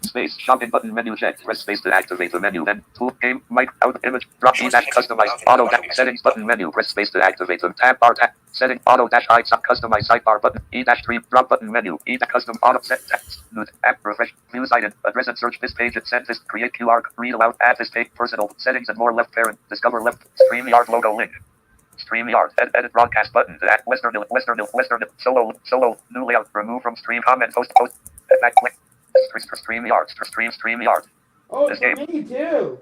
Space. Shopping button menu checked. Press space to activate the menu. Then tool game mic out image drop dash customize auto dash settings button menu. Press space to activate the tab bar tab setting auto dash I customize sidebar button E-3 drop button menu custom auto set text new app refresh view cited address and search this page and send this create QR read aloud add this page personal settings and more left parent discover left StreamYard logo link. StreamYard edit broadcast button to add Western solo new layout remove from stream comment post back click. StreamYard. Oh, it's Escape. for me too.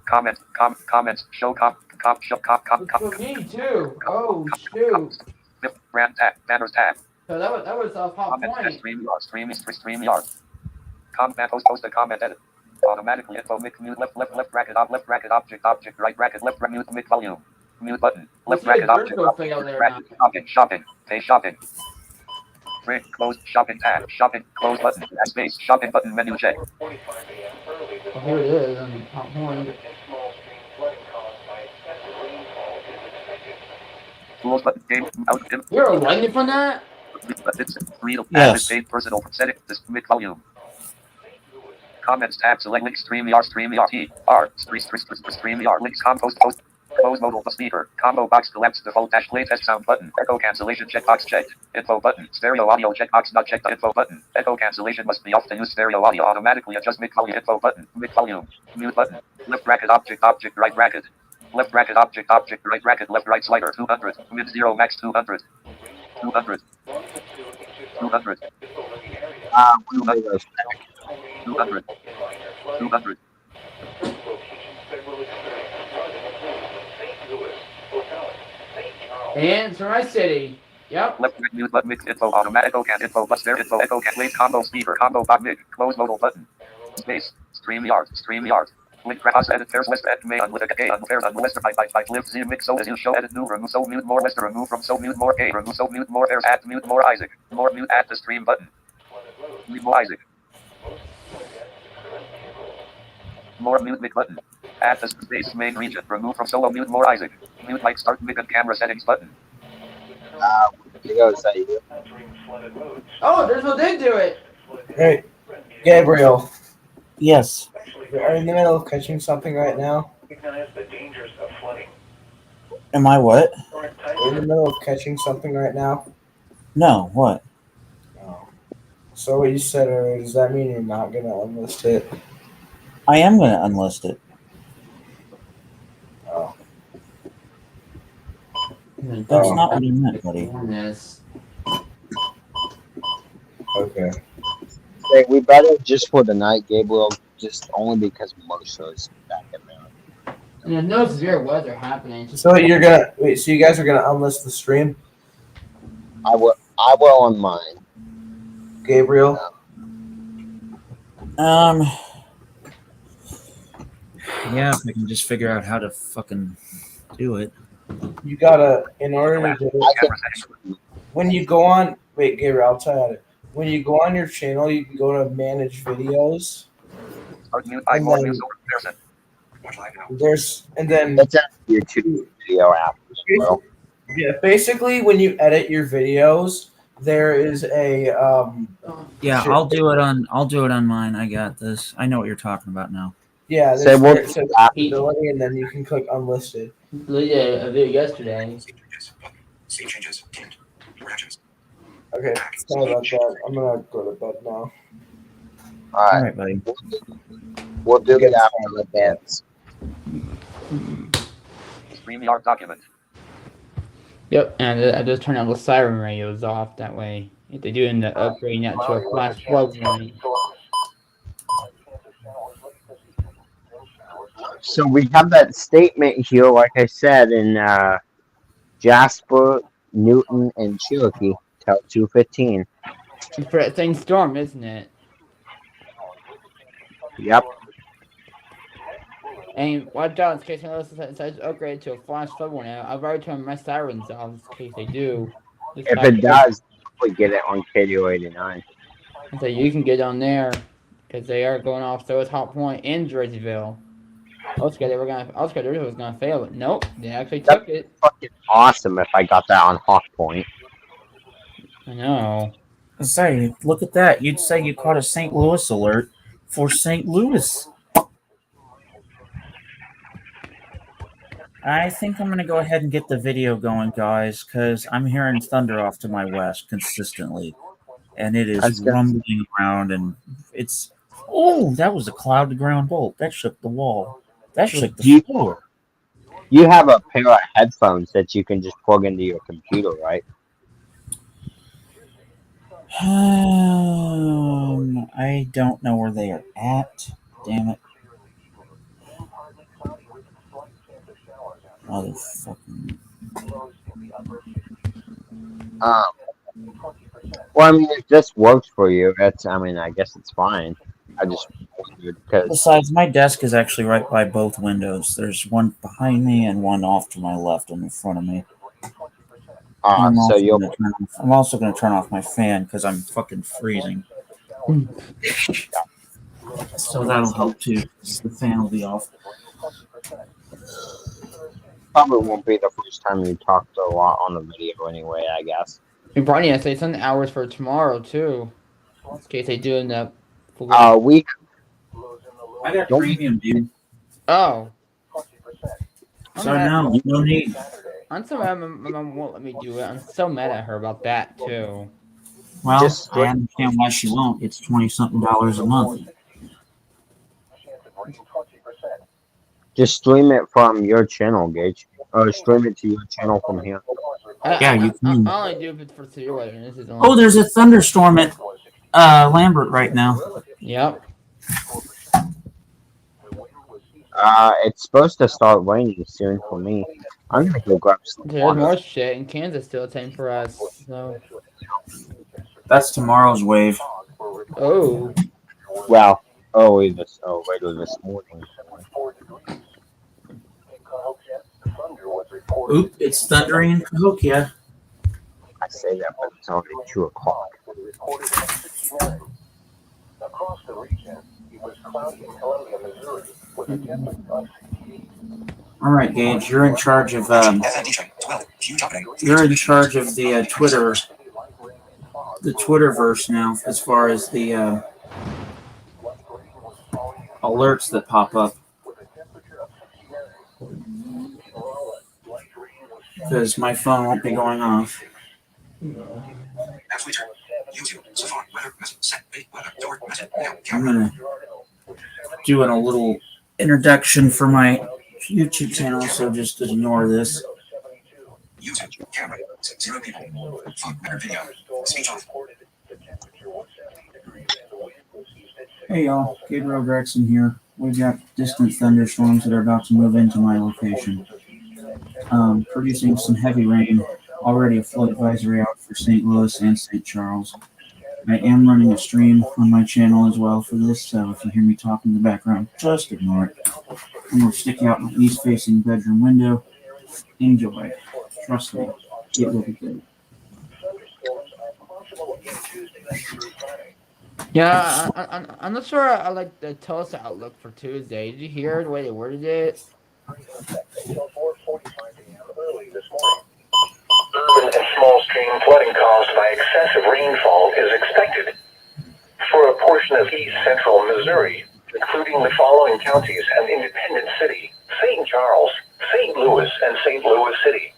Comments. Show It's for me too. Oh shoot. Brand tab. Banners tab. So that was a hot point. StreamYard. Comment. Post a comment. Edit. Automatically info mute left bracket object right bracket left mute mid volume. Mute button. Left bracket object. Shopping. Pay shopping. Print. Close. Shopping tab. Shopping. Close button. Add space. Shopping button. Menu check. Well, here it is on the top one. Tools button. Game. Out. You're waiting for that? Read. Yes. Add this page. Personal. Setting. This mid volume. Comments tab. Select link. StreamYard. StreamYard. StreamYard. Links. Compost. Post. Close modal speaker. Combo box collapse. Default dash play test sound button. Echo cancellation checkbox checked. Info button. Stereo audio checkbox not checked. Info button. Echo cancellation must be off to use stereo audio. Automatically adjust mid volume. Info button. Mid volume. Mute button. Left bracket object right bracket. Left bracket object right bracket. Left right slider 200. Mid 0 max 200. 200. 200. 200. 200. 200. And it's my city. Yep. Left mute button mix info automatic can info plus there info echo can play combo speaker combo bot mid close modal button space StreamYard link cross edit pairs list at may on with a gay on pairs on list by live z mix so as you show edit new remove so mute more list remove from so mute more gay remove so mute more pairs add mute more Isaac more mute add the stream button mute more Isaac more mute mic button add the space main region remove from solo mute more Isaac mute mic start mic and camera settings button. Oh, there's what they do it. Hey, Gabriel, Yes. are you in the middle of catching something right now? Am I what? Are you in the middle of catching something right now? No, what? Oh. So what you said earlier, does that mean you're not going to unlist it? I am going to unlist it. Oh. That's not what you meant, buddy. Okay. Hey, we better just for the night, Gabriel, just only because Mercer's back in there. And there's no severe weather happening. So you're gonna wait. So you guys are gonna unlist the stream, I will on mine. Gabriel. Yeah, if I can just figure out how to fucking do it. You gotta, in order to do it, when you go on, wait, Gabriel, I'll tell you how to. When you go on your channel, you can go to manage videos. And then there's, and then It's a YouTube video app as well. yeah, basically when you edit your videos, there is a Yeah, I'll do it on mine. I got this. I know what you're talking about now. yeah, Say there's what- where it says possibility, and then you can click unlisted. Yeah, a video yesterday. Save changes. Dimmed. Your actions. Okay, sorry about that. I'm gonna go to bed now. All All right, right, buddy. we'll do it after the dance. StreamYard document. Yep, and I just turned all the siren radios off that way. If they do end up upgrading that to a flash flood warning. So we have that statement here, like I said, in Jasper, Newton, and Cherokee till 2:15. It's for that same storm, isn't it? Yep. And watch out in case it says upgrade to a flash flood warning. I've already turned my sirens off in case they do. If it does, we get it on KDO 89. So you can get on there because they are going off. So it's Hot Point in Jerseyville. I was scared it was gonna fail, but nope, they actually took it. Fucking awesome if I got that on Hawk Point. I know. Say, look at that. You'd say you caught a St. Louis alert for St. Louis. I think I'm going to go ahead and get the video going, guys, because I'm hearing thunder off to my west consistently. And it is rumbling around, and it's... Oh, that was a cloud-to-ground bolt. That shook the wall. That shook the floor. You have a pair of headphones that you can just plug into your computer, right? I don't know where they are at. Damn it. Motherfucking... Well, I mean, if this works for you, I guess it's fine. I just wondered because... Besides, my desk is actually right by both windows. There's one behind me and one off to my left and in front of me. And So you'll I'm also going to turn off my fan because I'm fucking freezing. So that'll help too. The fan will be off. probably won't be the first time you talk a lot on the video anyway, I guess. And Brian, I say some hours for tomorrow too, in case they do end up. We I got Don't- premium, dude. Oh. So no, you don't need. I'm so mad my mom won't let me do it. I'm so mad at her about that too. Well, I understand why she won't. It's $20-something a month. just stream it from your channel, Gage. Or stream it to your channel from here. Yeah, you can. I only do it for Casteel, and this is only. Oh, there's a thunderstorm at Lambert right now. Yep. It's supposed to start raining soon for me. I'm gonna go grab some There's water. more shit in Kansas still. Same for us. So. That's tomorrow's wave. Oh. Well, wait, this morning. Oop, it's thundering in Cahokia. I say that, but it's already 2 o'clock. Across the region, it was cloudy in Columbia, Missouri, with a temperature of 68. All right, Gage, you're in charge of you're in charge of the Twitterverse now, as far as the alerts that pop up. Because my phone won't be going off. I'm gonna doing a little introduction for my YouTube channel, so just ignore this. YouTube camera. 0 people. Better video. Speech off. Hey y'all, Gabriel Gregson here. We've got distant thunderstorms that are about to move into my location. Producing some heavy rain. Already a flood advisory out for St. Louis and St. Charles. I am running a stream on my channel as well for this, so if you hear me talking in the background, just ignore it. I'm going to stick out my east-facing bedroom window. Enjoy. Trust me, it will be good. Yeah, I'm not sure I like the Tulsa outlook for Tuesday. Did you hear the way they worded it? Urban and small stream flooding caused by excessive rainfall is expected for a portion of east central Missouri, including the following counties and Independence City, St. Charles, St. Louis, and St. Louis City.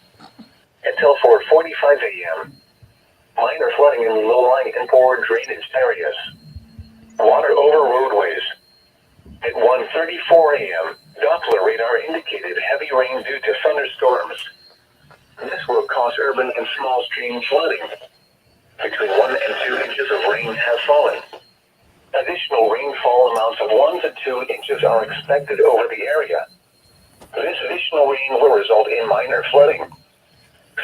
Until 4:45 a.m., minor flooding in low-lying and poor drainage areas. Water over roadways. At 1:34 a.m., Doppler radar indicated heavy rain due to thunderstorms. This will cause urban and small stream flooding. Between 1 and 2 inches of rain have fallen. Additional rainfall amounts of 1 to 2 inches are expected over the area. This additional rain will result in minor flooding.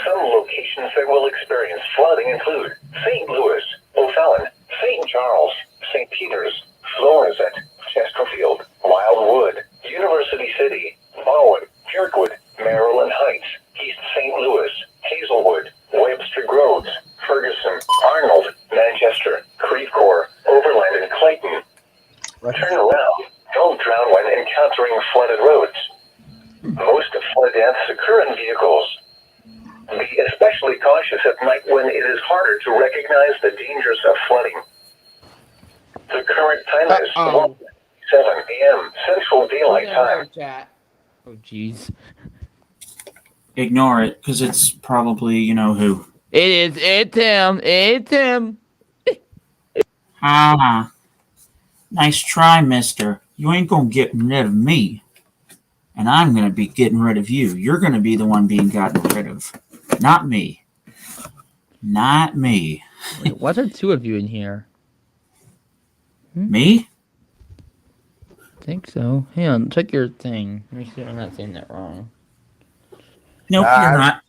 Some locations that will experience flooding include St. Louis, O'Fallon, St. Charles, St. Peters, Floresville, Chesterfield, Wildwood, University City, Bowen, Kirkwood, Maryland Heights, East St. Louis, Hazelwood, Webster Groves, Ferguson, Arnold, Manchester, Creve Coeur, Overland, and Clayton. Turn around. Don't drown when encountering flooded roads. Most flood deaths occur in vehicles. Be especially cautious at night when it is harder to recognize the dangers of flooding. The current time is 1:07 a.m. Central Daylight Time. Oh, jeez. Ignore it, because it's probably you know who. It's him. It's him. Ah, nice try, mister. You ain't gonna get rid of me. And I'm gonna be getting rid of you. You're gonna be the one being gotten rid of. Not me. Not me. Wait, why are there 2 of you in here? Me? I think so. Hang on, check your thing. Let me see if I'm not saying that wrong. Nope, you're not.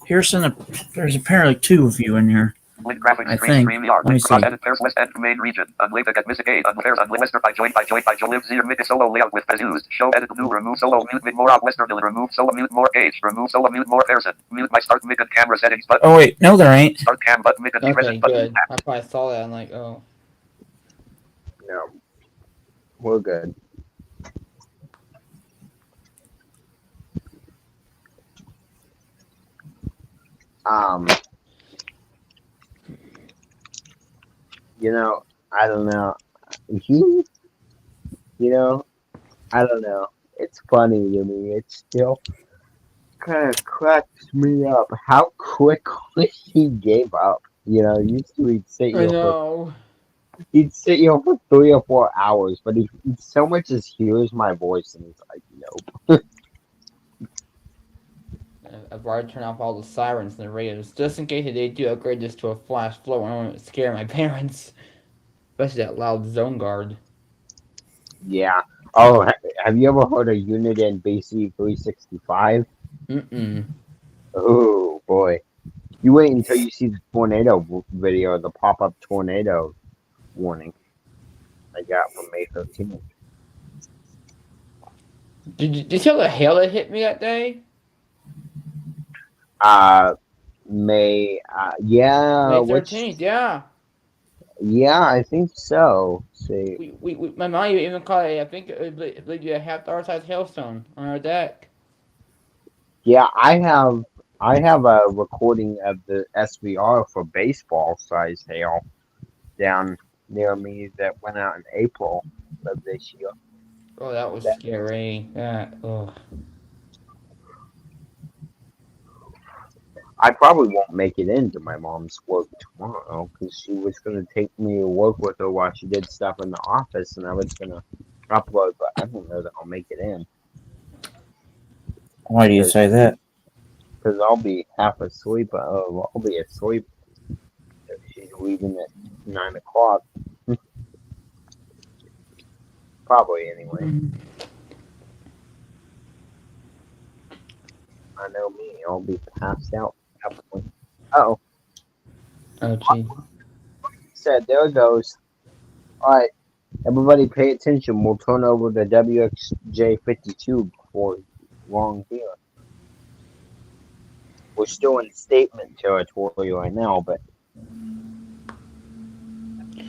Pearson, there's apparently 2 of you in here. Link graphics I stream think. stream yard. Let me Link cross see. edit pairs west end main region. Unlink again Misigate. Unpairs unwestern by joint Joe live zero mix solo layout with as used. Show edit new remove solo mute mid more western remove solo mute more gauge. Remove solo mute more pearson. Mute my start mic and camera settings button. Oh wait, no, there ain't. Start cam button mic and Okay, present button. good. I probably saw that. I'm like, oh. No, we're good. You know, I don't know. You know, I don't know. It's funny to me. It still kind of cracks me up how quickly he gave up. You know, used to he'd sit here for 3 or 4 hours, but he so much as hears my voice and he's like, nope. I've already turned off all the sirens and the radios just in case they do upgrade this to a flash flow. I don't want to scare my parents, especially that loud zone guard. Yeah. Oh, have you ever heard of Unit and BC 365? Oh boy. You wait until you see the tornado video, the pop-up tornado warning I got from May 13th. Did you see all the hail that hit me that day? May May 13th, yeah. Yeah, I think so. See. We my mom even caught it. I think it would be a half-hour-sized hailstone on our deck. Yeah, I have a recording of the SVR for baseball size hail down near me that went out in April of this year. Oh, that was scary. Ugh. I probably won't make it into my mom's work tomorrow because she was going to take me to work with her while she did stuff in the office, and I was going to upload, but I don't know that I'll make it in. Why do you say that? Because I'll be half asleep. I'll be asleep if she's leaving at 9 o'clock. Probably, anyway. I know me. I'll be passed out at that point. Uh-oh. Oh, gee. Said, there it goes. Alright, everybody pay attention. We'll turn over the WXJ52 before long here. We're still in statement territory right now, but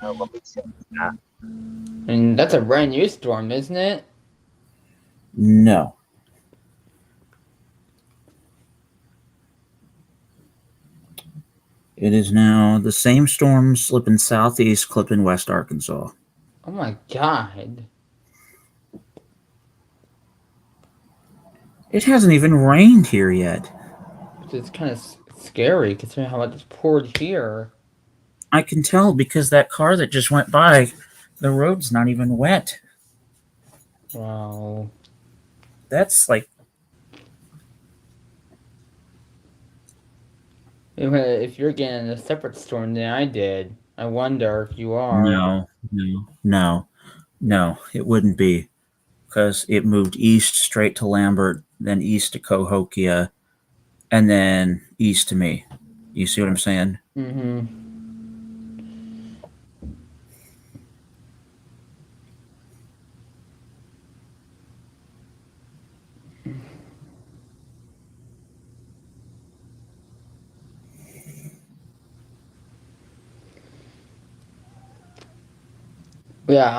let me see that. And that's a brand new storm, isn't it? No. It is now the same storm slipping southeast, clipping West Arkansas. Oh my god. It hasn't even rained here yet. It's kind of scary considering how much it's poured here. I can tell because that car that just went by, the road's not even wet. Wow. That's like... If you're getting a separate storm than I did, I wonder if you are. No, it wouldn't be. Because it moved east straight to Lambert, then east to Cahokia, and then east to me. You see what I'm saying? Mm-hmm. Yeah,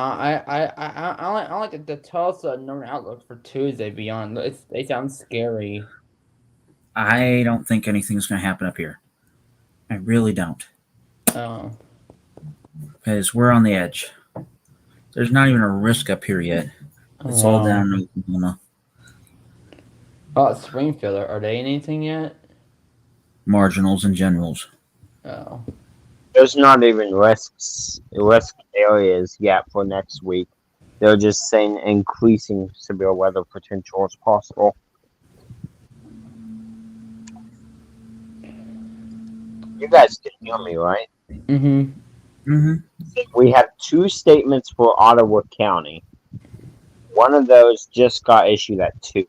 I like the Tulsa known outlook for Tuesday beyond. They sound scary. I don't think anything's going to happen up here. I really don't. Oh. Because we're on the edge. There's not even a risk up here yet. It's all down in Oklahoma. Oh, Springfield. Are they anything yet? Marginals and generals. Oh. There's not even risk areas yet for next week. They're just saying increasing severe weather potential is possible. You guys can hear me, right? Mm-hmm. Mm-hmm. We have 2 statements for Ottawa County. One of those just got issued at 2.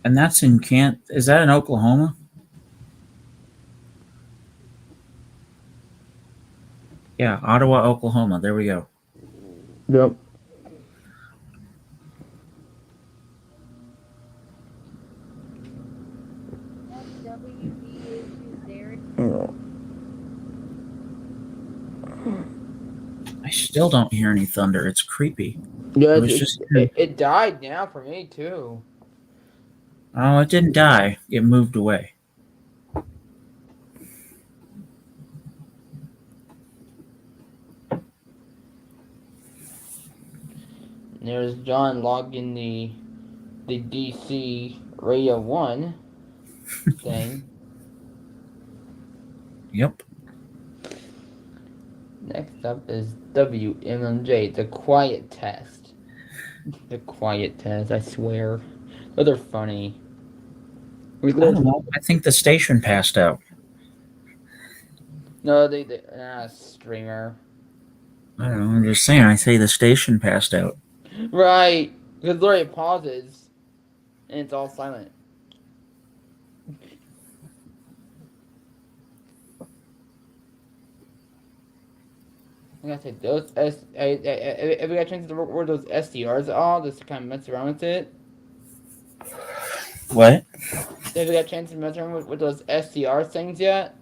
And that's in Is that in Oklahoma? Yeah, Ottawa, Oklahoma. There we go. Yep. I still don't hear any thunder. It's creepy. Yeah, I was just. it died now for me too. Oh, it didn't die. It moved away. There's John logging the DC Radio 1 thing. Yep. Next up is WMMJ, the quiet test. The quiet test, I swear. Oh, they're funny. I don't know. I think the station passed out. No, they streamer. I don't know. I'm just saying. I say the station passed out. Right. Because literally it pauses and it's all silent. I gotta say, those have you got a chance to record those SDRs at all? Just to kind of mess around with it? What? Have you got a chance to mess around with those SDR things yet?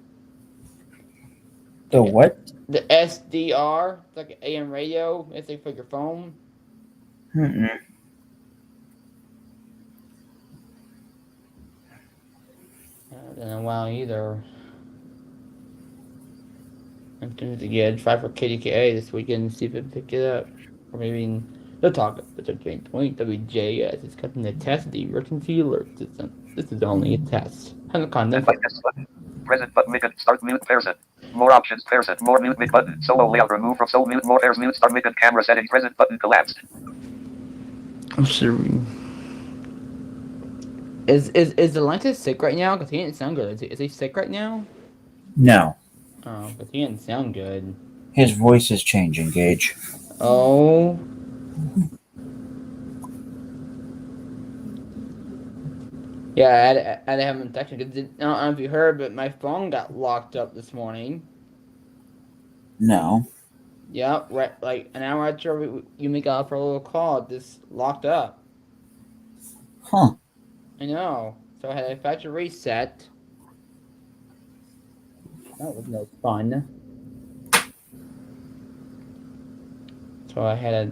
The what? The SDR, it's like an AM radio. It's like for your phone. Mm-mm. I haven't done in a while either. I'm tempted to get a try for KDKA this weekend and see if it pick it up. Or maybe they'll talk about the main point. WJS is cutting the test of the emergency alert system. This is only a test. Have content. Present button, make it start mute Pearson. More options Pearson. More mute mic button. Solo layout remove from solo mute. More pairs mute start mic and camera setting. Present button collapsed. I'm sure. Is Atlantis sick right now? Because he didn't sound good. Is he sick right now? No. Oh, because he didn't sound good. His voice is changing, Gage. Oh. Yeah, I had to have him text me. I don't know if you heard, but my phone got locked up this morning. No. Yep, right. Like an hour after you make out for a little call, it just locked up. Huh. I know. So I had a factory reset. That was no fun. So I had a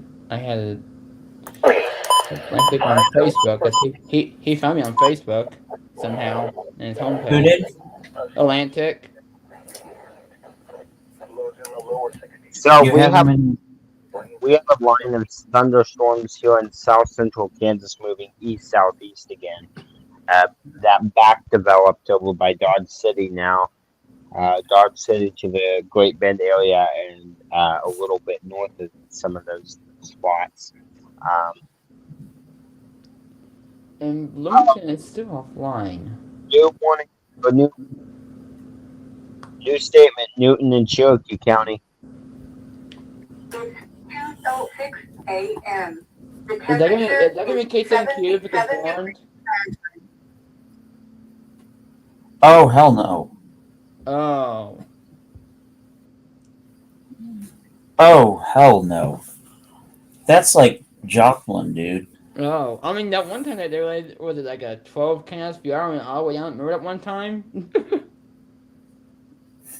click on Facebook because he found me on Facebook somehow in his homepage. Who did? Atlantic. So we have a line of thunderstorms here in south central Kansas moving east southeast again. That back developed over by Dodge City now. Dodge City to the Great Bend area and a little bit north of some of those spots. And Bloomington is still offline. New warning, a new statement, Newton and Cherokee County. It's 2:06 a.m. Is that gonna be KCMQ because warned? Oh, hell no. Oh. Oh, hell no. That's like Joplin, dude. Oh, I mean that one time that they were was it like a 12 km per hour and all the way down? Remember that one time?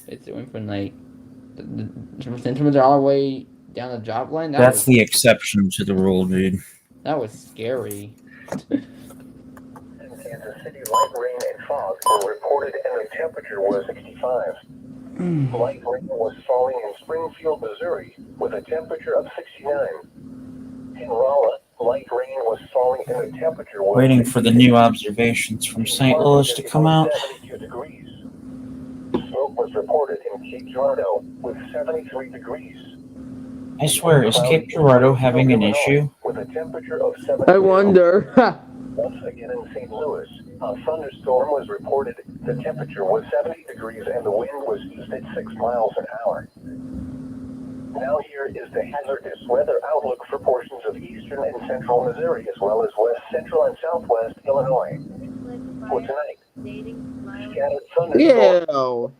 It's went from like the centimeters all the way down the Joplin. That's the exception to the rule, dude. That was scary. In Kansas City, light rain and fog were reported, and the temperature was 65. Light rain was falling in Springfield, Missouri, with a temperature of 69. In Rolla, light rain was falling, and the temperature was Waiting for the new observations from St. Louis to come out. 72 degrees. Smoke was reported in Cape Girardeau with 73 degrees. I swear, is Cape Girardeau having an issue? With a temperature of 70. I wonder. Once again in St. Louis, a thunderstorm was reported. The temperature was 70 degrees and the wind was east at 6 miles an hour. Now here is the hazardous weather outlook for portions of eastern and central Missouri, as well as west, central, and southwest Illinois. For tonight, scattered thunderstorms Ew.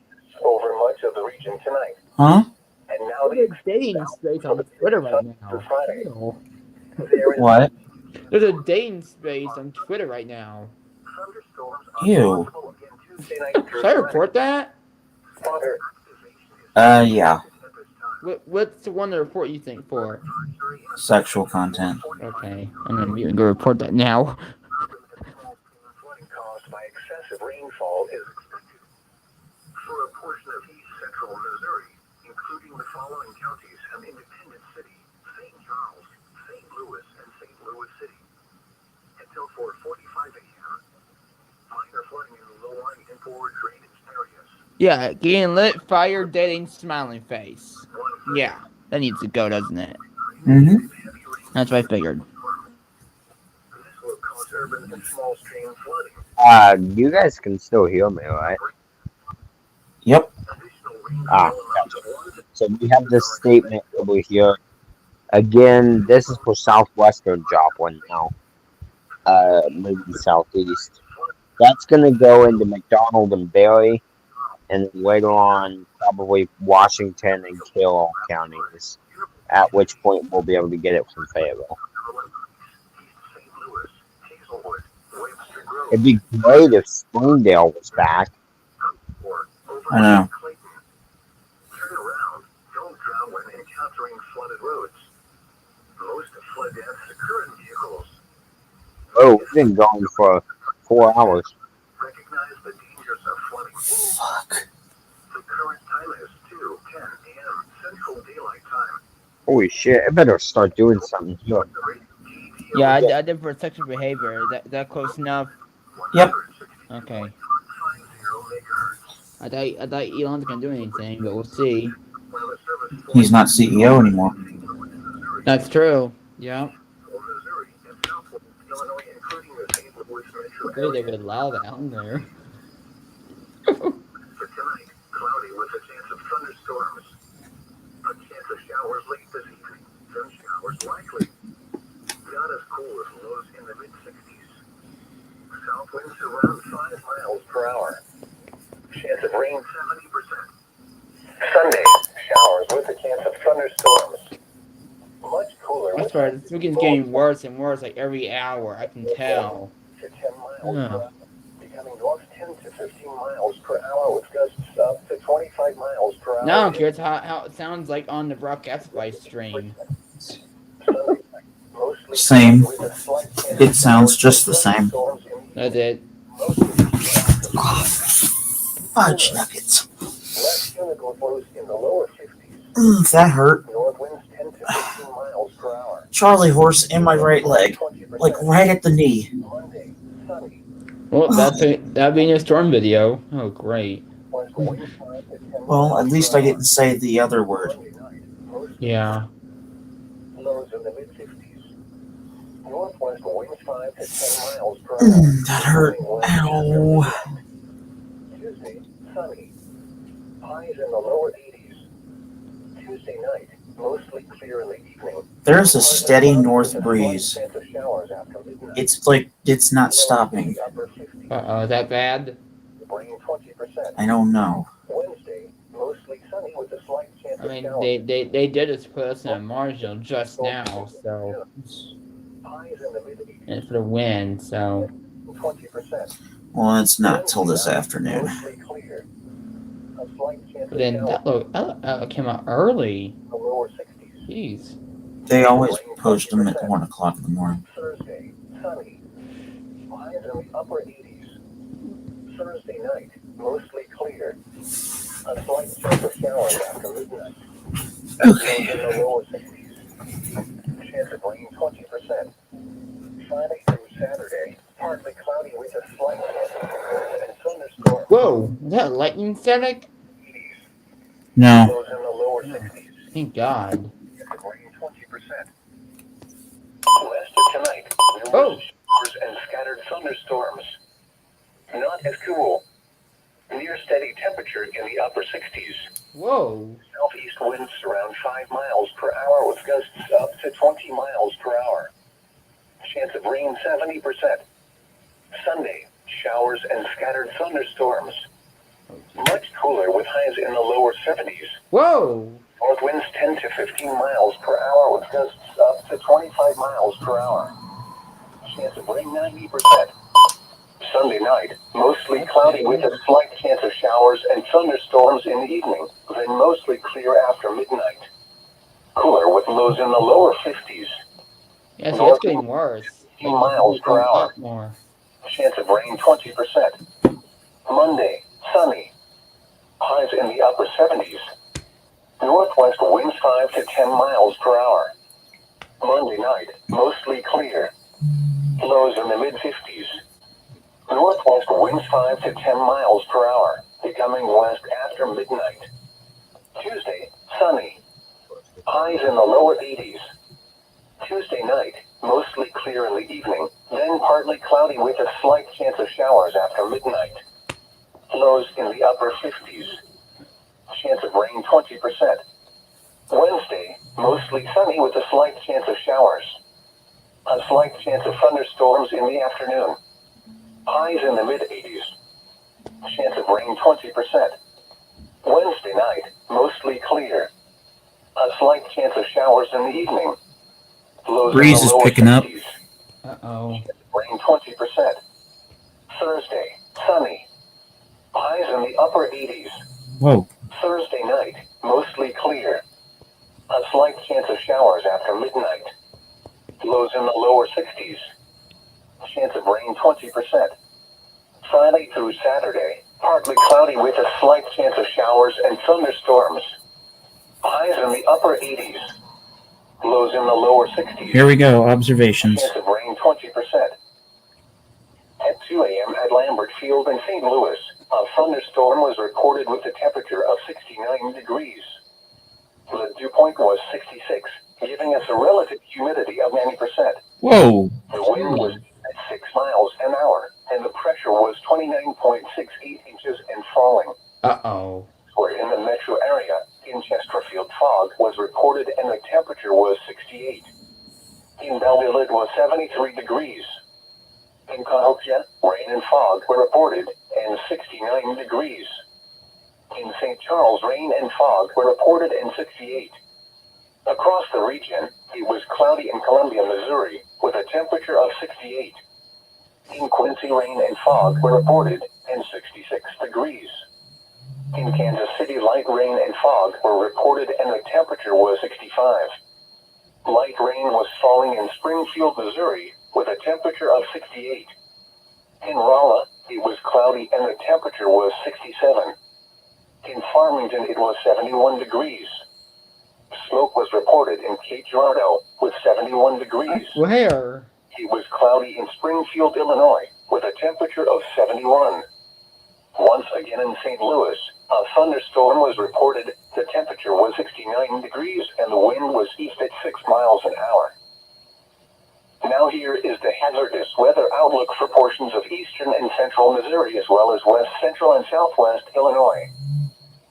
over much of the region tonight. Huh? And now There's the a dating space for on the Twitter right for now. Friday. Ew. There is What? There's a dating space on Twitter right now. thunderstorms Ew. possible again Tuesday night through Should I Friday. report that? Thunder. Yeah. What's the one to report you think for? Sexual content. Okay, I'm gonna mute and go report that now. Flooding caused by excessive rainfall is expected for a portion of east central Missouri, including the following counties and Independence City, St. Charles, St. Louis, and St. Louis City. Until 4:45 a.m., minor flooding in low-lying and poor drainage areas. Yeah, getting lit, fire, dating, smiling face. Yeah, that needs to go, doesn't it? Mm-hmm. That's what I figured. This will cause urban and small stream flooding. You guys can still hear me, right? Yep. Gotcha. So we have this statement over here. Again, this is for southwestern Joplin now. Maybe southeast. That's gonna go into McDonald and Berry, and then later on probably Washington and Carroll counties. At which point we'll be able to get it from Fayetteville. It'd be great if Springdale was back. I know. Turn around. Don't drown when encountering flooded roads. Most flood deaths occur in vehicles. Oh, we've been going for 4 hours. Recognize the dangers of flooding. Fuck. The current time is 2:10 a.m. Central Daylight Time. Holy shit, I better start doing something here. Yeah, I did for sexual behavior. That close enough? Yep. Okay. I thought Elon's gonna do anything, but we'll see. He's not CEO anymore. That's true. Yeah. Great, they would allow that on there. For tonight, cloudy with a chance of thunderstorms. A chance of showers late this evening. Some showers likely. Not as cool as lows in the mid-60s. South winds around 5 miles per hour. Chance of rain 70%. Sunday, showers with a chance of thunderstorms. Much cooler. That's right. This weekend's getting worse and worse, like every hour. I can tell. To 10 miles per hour. Becoming north 10 to 15 miles per hour with gusts up to 25 miles per hour. No, I don't care. It's how it sounds like on the broadcast live stream. Same. It sounds just the same. That's it. Fudge nuggets. Less humid lows in the lower 50s. That hurt. North winds 10 to 15 miles per hour. Charlie horse in my right leg. Like right at the knee. Monday, sunny. Well, that'd be in a storm video. Oh, great. Well, at least I didn't say the other word. Yeah. Lows in the mid-50s. Northwest winds 5 to 10 miles per hour. That hurt. Ow. Tuesday, sunny. Highs in the lower 80s. Tuesday night, mostly clear in the evening. There's a steady north breeze. It's like it's not stopping. Uh-oh, is that bad? I don't know. Wednesday, mostly sunny with a slight chance I mean, they did just put us in a marginal just now, so. And for the win, so. 20%. Well, it's not till this afternoon. But then that came out early. Jeez. They always post them at 1 o'clock in the morning. Thursday, sunny. Highs in the upper 80s. Thursday night, mostly clear. A slight chance of showers after midnight. Okay. In the lower 60s. Chance of rain 20%. Friday through Saturday, partly cloudy with a slight chance of and thunderstorms. Whoa, is that lightning static? No. Those in the lower 60s. Thank God. Rain 20%. West of tonight, numerous showers and scattered thunderstorms. Not as cool. Near steady temperature in the upper 60s. Whoa. Southeast winds around 5 miles per hour with gusts up to 20 miles per hour. Chance of rain 70%. Sunday, showers and scattered thunderstorms. Much cooler with highs in the lower 70s. Whoa! North winds 10 to 15 miles per hour with gusts up to 25 miles per hour. Chance of rain 90%. Sunday night, mostly cloudy with a slight chance of showers and thunderstorms in the evening, then mostly clear after midnight. Cooler with lows in the lower 50s. Yeah, see, it's getting worse. 15 miles per hour. Up more. Chance of rain 20%. Monday, sunny. Highs in the upper 70s. Northwest winds 5 to 10 miles per hour. Monday night, mostly clear. Lows in the mid-50s. Northwest winds 5 to 10 miles per hour, becoming west after midnight. Tuesday, sunny. Highs in the lower 80s. Tuesday night, mostly clear in the evening, then partly cloudy with a slight chance of showers after midnight. Lows in the upper 50s. Chance of rain 20%. Wednesday, mostly sunny with a slight chance of showers. A slight chance of thunderstorms in the afternoon. Highs in the mid-80s. Chance of rain 20%. Wednesday night, mostly clear. A slight chance of showers in the evening. Lows Breeze in is the lower picking up. 60s. Uh-oh. Rain 20%. Thursday, sunny. Highs in the upper 80s. Whoa. Thursday night, mostly clear. A slight chance of showers after midnight. Lows in the lower 60s. Chance of rain 20%. Friday through Saturday, partly cloudy with a slight chance of showers and thunderstorms. Highs in the upper 80s. Lows in the lower 60s. Here we go. Observations. Chance of rain 20%. At 2 a.m. at Lambert Field in St. Louis, a thunderstorm was recorded with a temperature of 69 degrees. The dew point was 66, giving us a relative humidity of 90%. Whoa. The wind was at 6 miles an hour, and the pressure was 29.68 inches and falling. Uh-oh. We're in the metro area. In Chesterfield, fog was reported and the temperature was 68. In Belleville, it was 73 degrees. In Cahokia, rain and fog were reported and 69 degrees. In St. Charles, rain and fog were reported and 68. Across the region, it was cloudy in Columbia, Missouri, with a temperature of 68. In Quincy, rain and fog were reported and 66 degrees. In Kansas City, light rain and fog were reported and the temperature was 65. Light rain was falling in Springfield, Missouri, with a temperature of 68. In Rolla, it was cloudy and the temperature was 67. In Farmington, it was 71 degrees. Smoke was reported in Cape Girardeau with 71 degrees. Where? It was cloudy in Springfield, Illinois, with a temperature of 71. Once again in St. Louis, a thunderstorm was reported. The temperature was 69 degrees and the wind was east at 6 miles an hour. Now here is the hazardous weather outlook for portions of eastern and central Missouri as well as west central and southwest Illinois.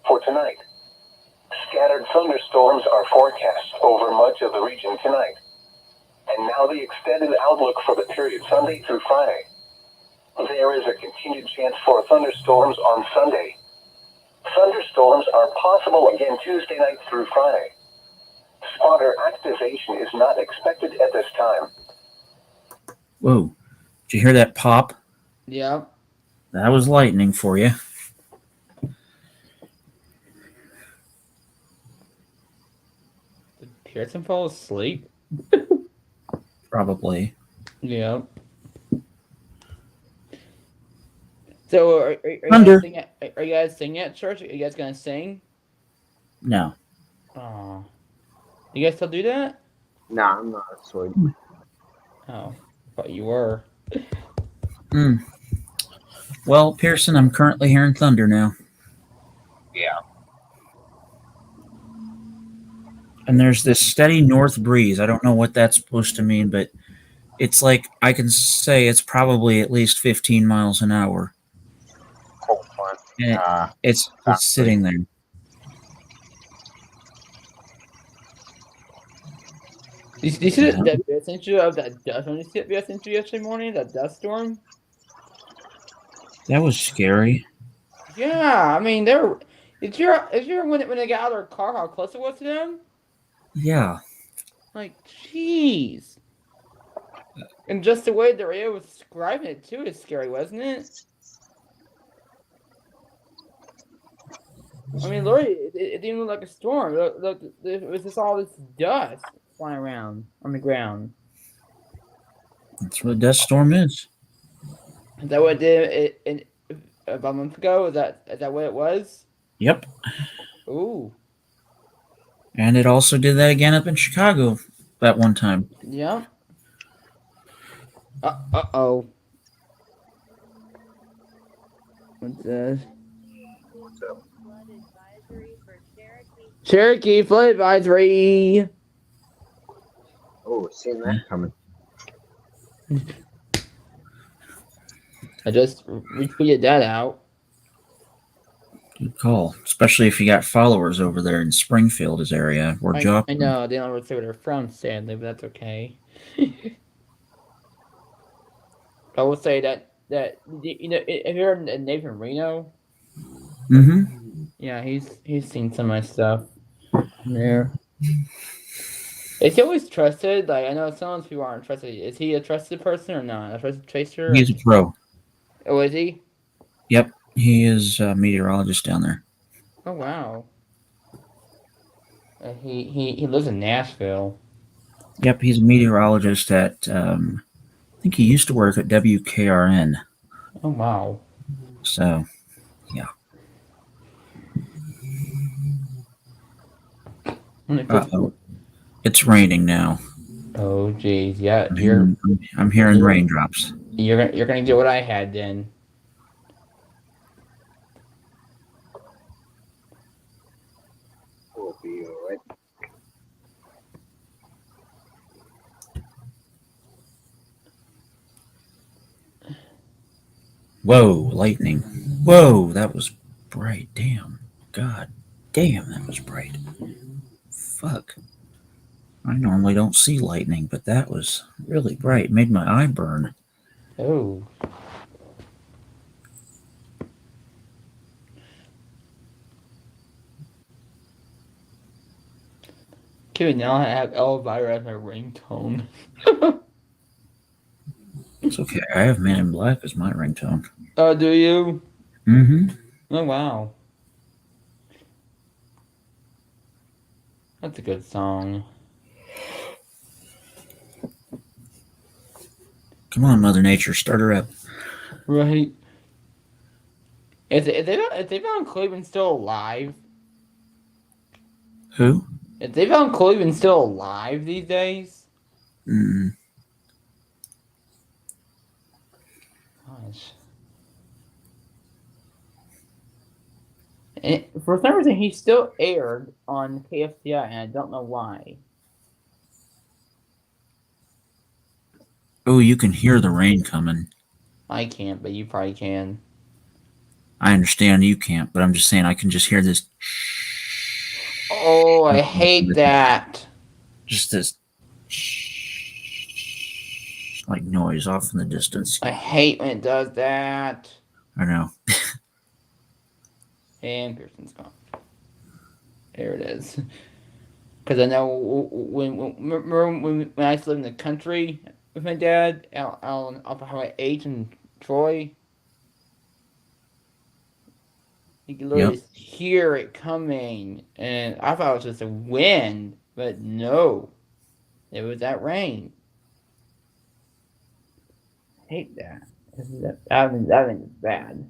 For tonight, scattered thunderstorms are forecast over much of the region tonight. And now the extended outlook for the period Sunday through Friday. There is a continued chance for thunderstorms on Sunday. Thunderstorms are possible again Tuesday night through Friday. Spotter activation is not expected at this time. Whoa. Did you hear that pop? Yeah. That was lightning for you. Did Pearson fall asleep? Probably. Yeah. So, are you guys singing at church? Are you guys gonna sing? No. Oh. You guys still do that? Nah, I'm not sweet. Oh, thought you were. Hmm. Well, Pearson, I'm currently hearing thunder now. Yeah. And there's this steady north breeze. I don't know what that's supposed to mean, but it's like I can say it's probably at least 15 miles an hour. Cold front. And it's sitting there. You see that video I sent you of that dust? When you see that video I sent you yesterday morning, that dust storm? That was scary. Yeah, I mean, they're. Did you when they got out of their car how close it was to them? Yeah. Like, jeez. And just the way the radio was describing it too is scary, wasn't it? I mean, literally, it didn't look like a storm. Look, it was just all this dust flying around on the ground. That's what a dust storm is. Is that what it did about a month ago? Is that what it was? Yep. Ooh. And it also did that again up in Chicago that one time. Yep. Uh-oh. What's this? Cherokee flood advisory. Oh, seeing that coming. I just retweeted that out. Good call. Especially if you got followers over there in Springfield's area or I Joplin. know, they don't say where they're from, sadly, but that's okay. I will say that you know, if you're in Nathan Reno, yeah, he's seen some of my stuff there. Is he always trusted? Like, I know some of those people aren't trusted. Is he a trusted person or not? A trusted tracer? He's a pro. Oh, is he? Yep. He is a meteorologist down there. Oh, wow. He lives in Nashville. Yep, he's a meteorologist at, I think he used to work at WKRN. Oh, wow. So, yeah. Uh-oh. It's raining now. Oh, geez. Yeah, I'm hearing raindrops. You're gonna do what I had then. We'll be all right. Whoa, lightning. Whoa, that was bright. Damn. God damn, that was bright. Fuck. I normally don't see lightning, but that was really bright. Made my eye burn. Oh. Okay, now I have Elvira as my ringtone. It's okay. I have Man in Black as my ringtone. Oh, do you? Mm-hmm. Oh, wow. That's a good song. Come on, Mother Nature, start her up. Right. Is Davon Cleveland still alive? Who? Is Davon Cleveland still alive these days? Mm. Gosh. And for some reason, he still aired on KFCI, and I don't know why. Oh, you can hear the rain coming. I can't, but you probably can. I understand you can't, but I'm just saying I can just hear this. Oh, I hate that. Just this like noise off in the distance. I hate when it does that. I know. And Pearson's gone. There it is. Because I know when I used to live in the country with my dad out off of Highway 8 in Troy, you could literally hear it coming, and I thought it was just a wind, but no, it was that rain. I hate that. That is bad.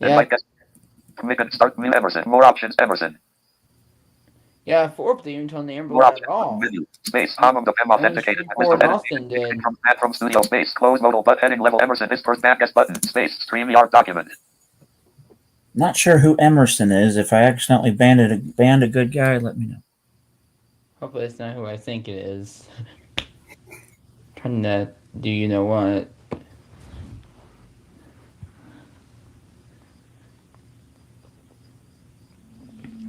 Yeah. Like that. Commit and start new Emerson. More options, Emerson. Yeah, Forbes didn't even turn the Amber More Alert options. at all. Menu. Space. Home of the PEM authenticated. Ford Wisdom Austin edited. did. From Matt from Studio Space. Close modal but heading level Emerson. This first back button. Space. StreamYard document. Not sure who Emerson is. If I accidentally banned a good guy, let me know. Hopefully it's not who I think it is. Trying to do you know what?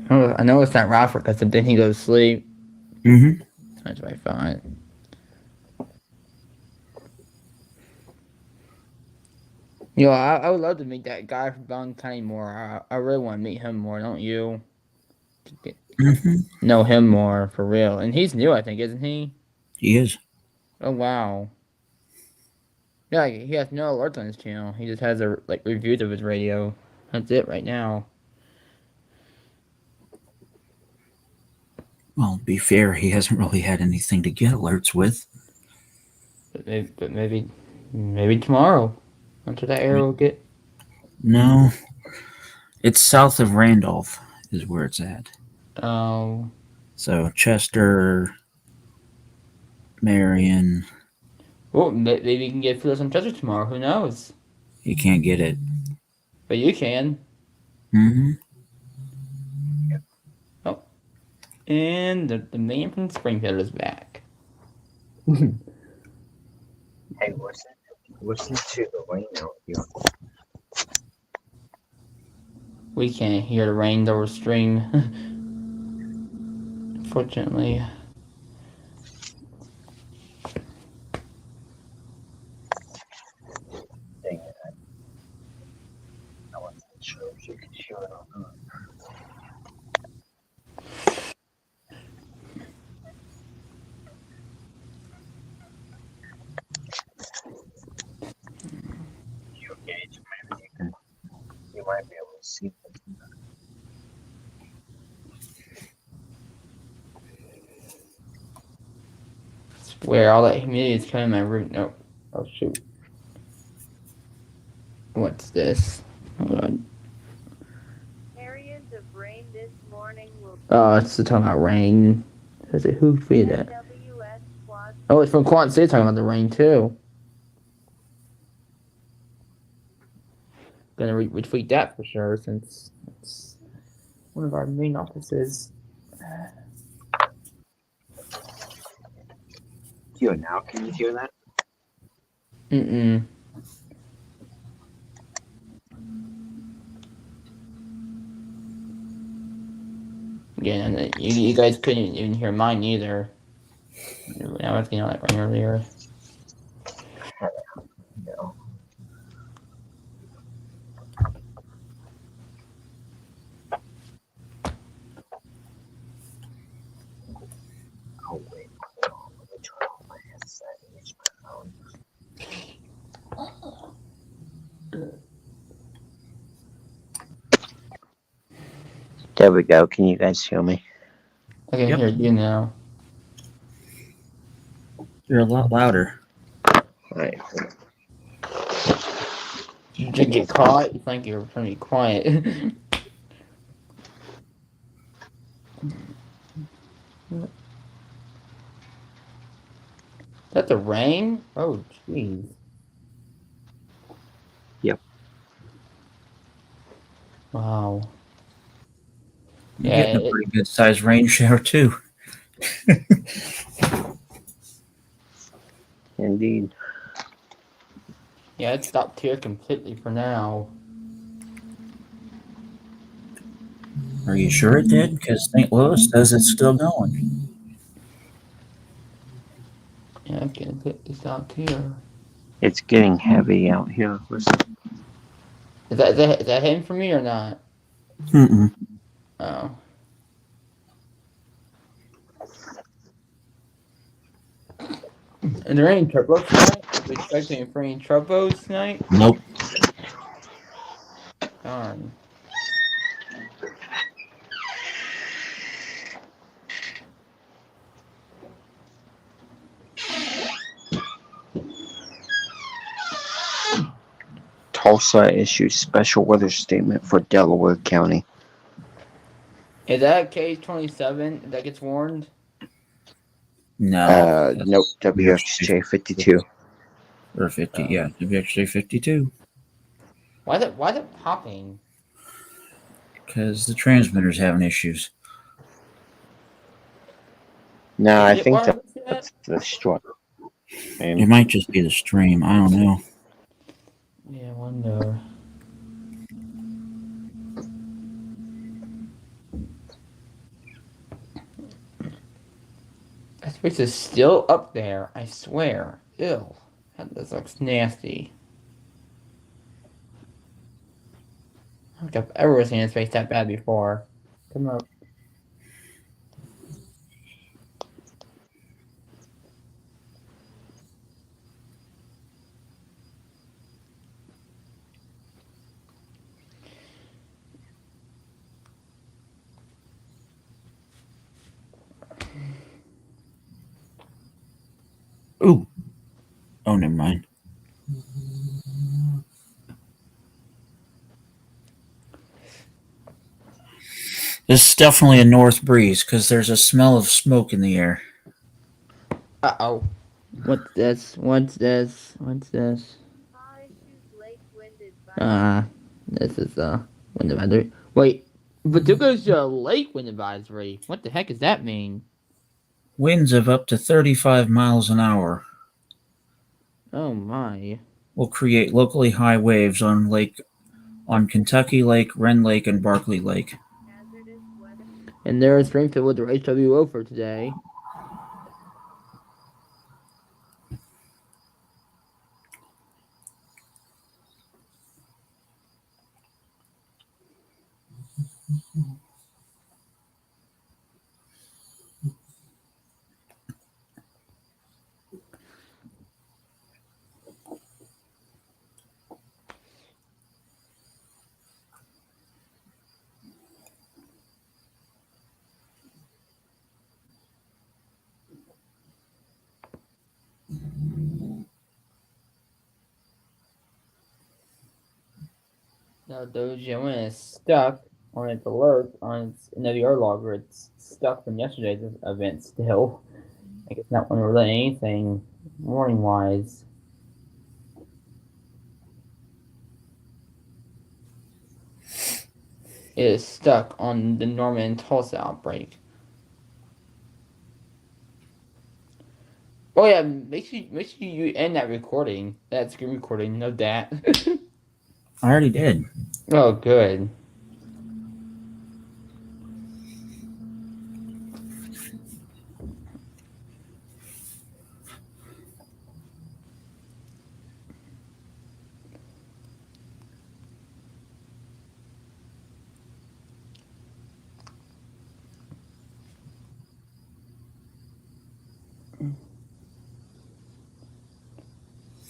Oh, I know it's not Ralph because then he goes to sleep. Mm-hmm. That's what I thought. You know, I would love to meet that guy from Bond County more. I really want to meet him more, don't you? Know him more, for real. And he's new, I think, isn't he? He is. Oh, wow. Yeah, he has no alerts on his channel. He just has reviews of his radio. That's it right now. Well, to be fair, he hasn't really had anything to get alerts with. But maybe tomorrow. After that arrow will get. No. It's south of Randolph is where it's at. Oh. So Chester, Marion. Well, maybe you can get Phyllis on Chester tomorrow. Who knows? You can't get it. But you can. Mm-hmm. Oh. And the man from Springfield is back. Hey, listen to the rain out here. We can't hear the rain over stream. Unfortunately. Dang it. I wasn't sure if you could hear it or not. You engage, maybe you might be able to see them. Swear all that humidity is coming in my room. No. Oh shoot. What's this? Hold on. Areas of rain this morning will. Oh, it's talking about rain. Says it who tweeted that? Oh, it's from Quad City talking about the rain too. Gonna retweet that for sure since it's one of our main offices. Here now, can you hear that? Mm-mm. Yeah, and you guys couldn't even hear mine either. I was getting all that rain earlier. No. Oh wait, hold on. Let me turn off my headset and use my phone. There we go. Can you guys hear me? I can hear you now. You're a lot louder. Alright. You did get caught? You think you were trying to be quiet. Is that the rain? Oh, jeez. Yep. Wow. You're getting a pretty good sized rain shower too. Indeed. Yeah, it stopped here completely for now. Are you sure it did? Because St. Louis says it's still going. Yeah, I'm gonna put this out here. It's getting heavy out here. Listen. Is that him for me or not? Mm-mm. Oh. And there ain't turbos tonight? Are we expecting for any turbos tonight? Nope. Darn. Tulsa issues special weather statement for Delaware County. Is that K-27 that gets warned? No. Nope. WXJ 52. Or 50, yeah. WXJ 52. Why is it popping? Because the transmitter's having issues. No, I Is it think wireless yet? that's the stream. It might just be the stream. I don't know. Yeah, I wonder. That space is still up there, I swear. Ew. That looks nasty. I don't think I've ever seen a space that bad before. Come up. Ooh. Oh, never mind. This is definitely a north breeze because there's a smell of smoke in the air. Uh-oh. What's this? What's this? What's this? This is wind advisory. Wait, but there goes a lake wind advisory. What the heck does that mean? Winds of up to 35 miles an hour Oh my. will create locally high waves on Kentucky Lake, Wren Lake, and Barkley Lake. And there is Springfield with the HWO for today. Now, Dogecoin is stuck on its alert on its NWR logger. It's stuck from yesterday's event still. I guess not want to relay anything warning wise. It is stuck on the Norman Tulsa outbreak. Oh yeah, make sure you end that recording. That screen recording of that. I already did. Oh, good.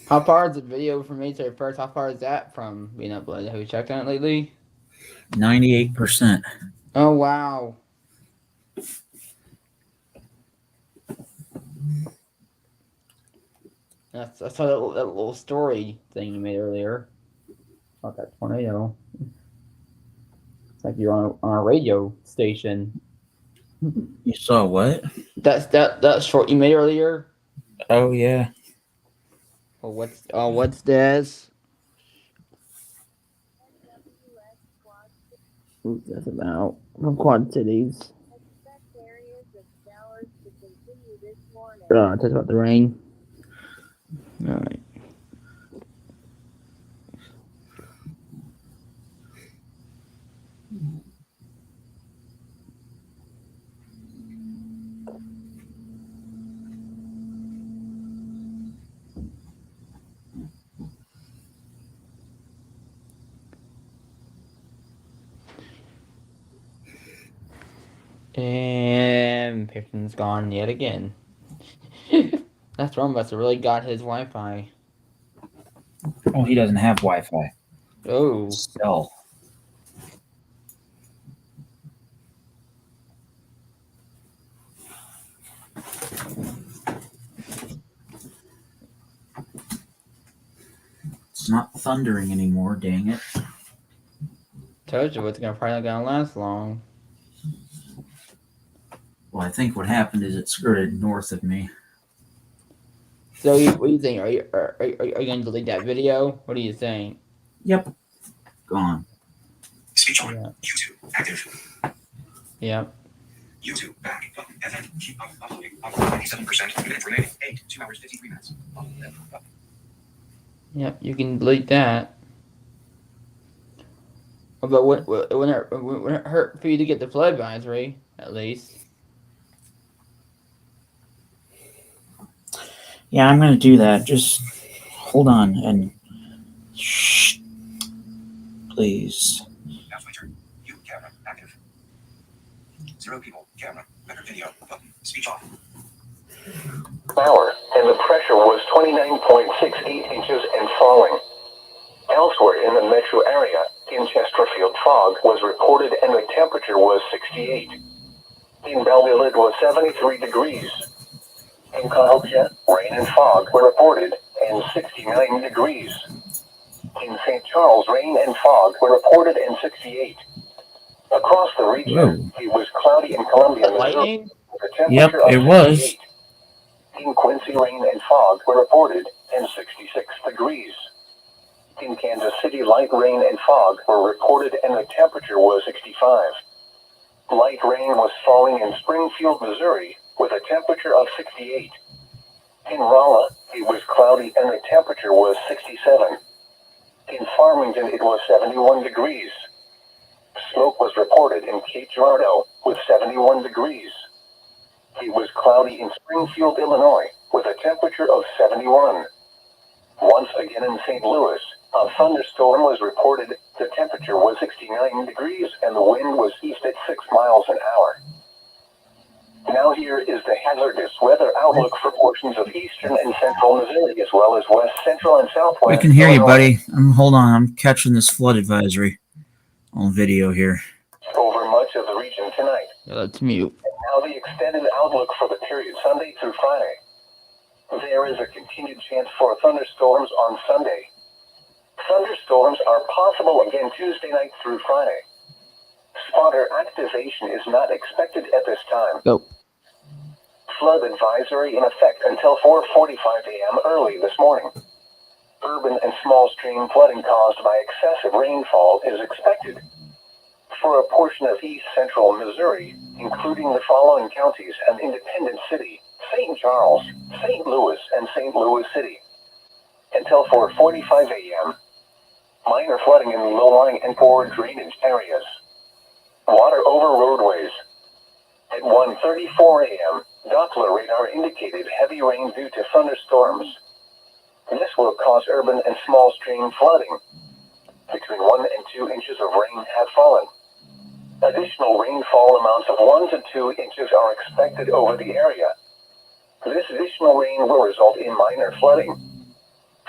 How far is the video from May 31st? How far is that from being uploaded? Have you checked on it lately? 98%. Oh, wow. I saw that little story thing you made earlier about that tornado. It's like you're on a radio station. You saw what? That short you made earlier. Oh, yeah. What's this? Who's this about? From Quad Cities. It talks about the rain. All right. And Pearson's gone yet again. That's wrong. Must have really got his Wi-Fi. Oh, he doesn't have Wi-Fi. Oh. Still. It's not thundering anymore, dang it. Told you it's probably not gonna last long. Well, I think what happened is it skirted north of me. So, what do you think? Are you going to delete that video? What do you think? Yep. Gone. Speech on. Yeah. YouTube. Active. Yep. YouTube. Back. Button. FM. Keep up. Uploading. 97%. Minutes remaining. 8. 2 hours 53 minutes. Yep. You can delete that. But wouldn't it hurt for you to get the flood advisory at least? Yeah, I'm going to do that. Just hold on and shh, please. Now my turn. You. Camera. Active. 0 people. Camera. Better video. Button. Speech off. Hour, and the pressure was 29.68 inches and falling. Elsewhere in the metro area, in Chesterfield, fog was reported and the temperature was 68. In Belleville, it was 73 degrees. In Cahokia, rain and fog were reported and 69 degrees. In St. Charles, rain and fog were reported and 68. Across the region, it was cloudy in Columbia, Missouri, with a temperature of 68. In Quincy, rain and fog were reported and 66 degrees. In Kansas City, light rain and fog were reported and the temperature was 65. Light rain was falling in Springfield, Missouri, with a temperature of 68. In Rolla, it was cloudy and the temperature was 67. In Farmington, it was 71 degrees. Smoke was reported in Cape Girardeau with 71 degrees. It was cloudy in Springfield, Illinois, with a temperature of 71. Once again in St. Louis, a thunderstorm was reported. The temperature was 69 degrees and the wind was east at 6 miles an hour. Now here is the hazardous weather outlook for portions of eastern and central Missouri, as well as west, central, and southwest. I can hear you, buddy. Hold on. I'm catching this flood advisory on video here. Over much of the region tonight. Let's mute. And now the extended outlook for the period Sunday through Friday. There is a continued chance for thunderstorms on Sunday. Thunderstorms are possible again Tuesday night through Friday. Spotter activation is not expected at this time. Go. Flood advisory in effect until 4:45 a.m. early this morning. Urban and small stream flooding caused by excessive rainfall is expected. For a portion of east central Missouri, including the following counties and Independence City, St. Charles, St. Louis, and St. Louis City. Until 4:45 a.m. Minor flooding in low-lying and poor drainage areas. Water over roadways. At 1:34 a.m., Doppler radar indicated heavy rain due to thunderstorms. This will cause urban and small stream flooding. Between 1 and 2 inches of rain have fallen. Additional rainfall amounts of 1 to 2 inches are expected over the area. This additional rain will result in minor flooding.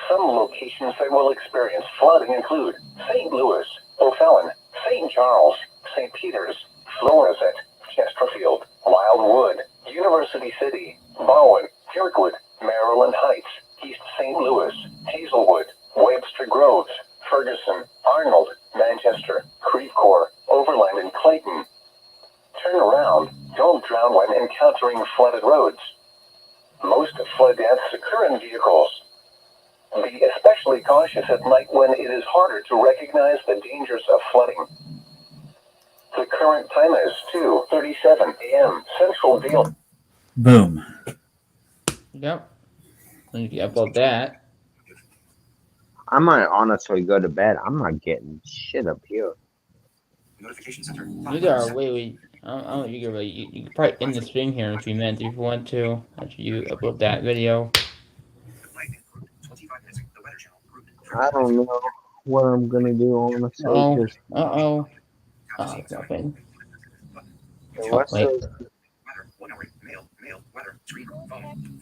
Some locations that will experience flooding include St. Louis, O'Fallon, St. Charles, St. Peters, Floresville, Chesterfield, Wildwood, University City, Bowen, Kirkwood, Maryland Heights, East St. Louis, Hazelwood, Webster Groves, Ferguson, Arnold, Manchester, Creve Coeur, Overland, and Clayton. Turn around, don't drown when encountering flooded roads. Most flood deaths occur in vehicles. Be especially cautious at night when it is harder to recognize the dangers of flooding. The current time is 2:37 a.m. Central Daylight. Boom. Yep. If you upload that. I might honestly go to bed. I'm not getting shit up here. Notification center. You are wait. I don't know. You can probably end the stream here in a few minutes if you want to after you upload that video. I don't know what I'm gonna do honestly. Oh, it's nothing. Oh, wait. Weather, screen, phone,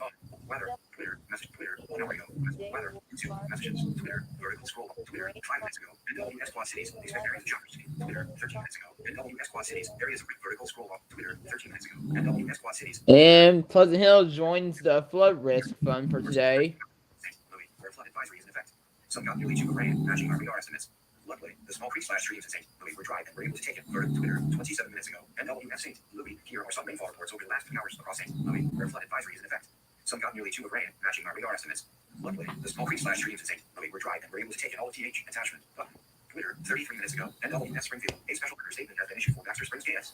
weather, Twitter, message, Twitter, 1 hour ago, weather, YouTube, messages, Twitter, vertical scroll, Twitter, 5 minutes ago, NWS Quad Cities, expect areas of showers, Twitter, 13 minutes ago, NWS Quad Cities, areas of vertical scroll up, Twitter, 13 minutes ago, NWS Quad Cities. And Pleasant Hill joins the flood risk fund for today. Where flood advisory is in effect. Some got nearly 2 rain, matching our radar estimates. Luckily, the small creek / streams in St. Louis were dry and were able to take it. Alerted Twitter 27 minutes ago. NWF St. Louis. Here are some rainfall reports over the last 3 hours across St. Louis, where flood advisory is in effect. Some got nearly 2 of rain, matching our radar estimates. Luckily, the small creek / streams in St. Louis were dry and were able to take in all of TH attachment. Button. Twitter 33 minutes ago. NWF Springfield. A special order statement has been issued for Baxter Springs KS.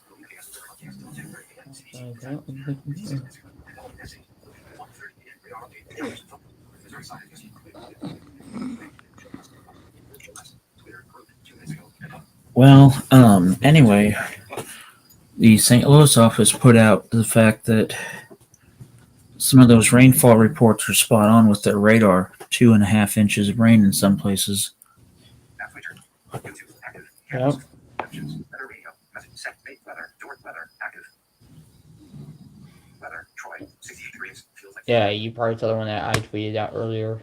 Well, anyway, the St. Louis office put out the fact that some of those rainfall reports are spot on with their radar. 2.5 inches of rain in some places. Yep. Yeah, you probably saw the one that I tweeted out earlier.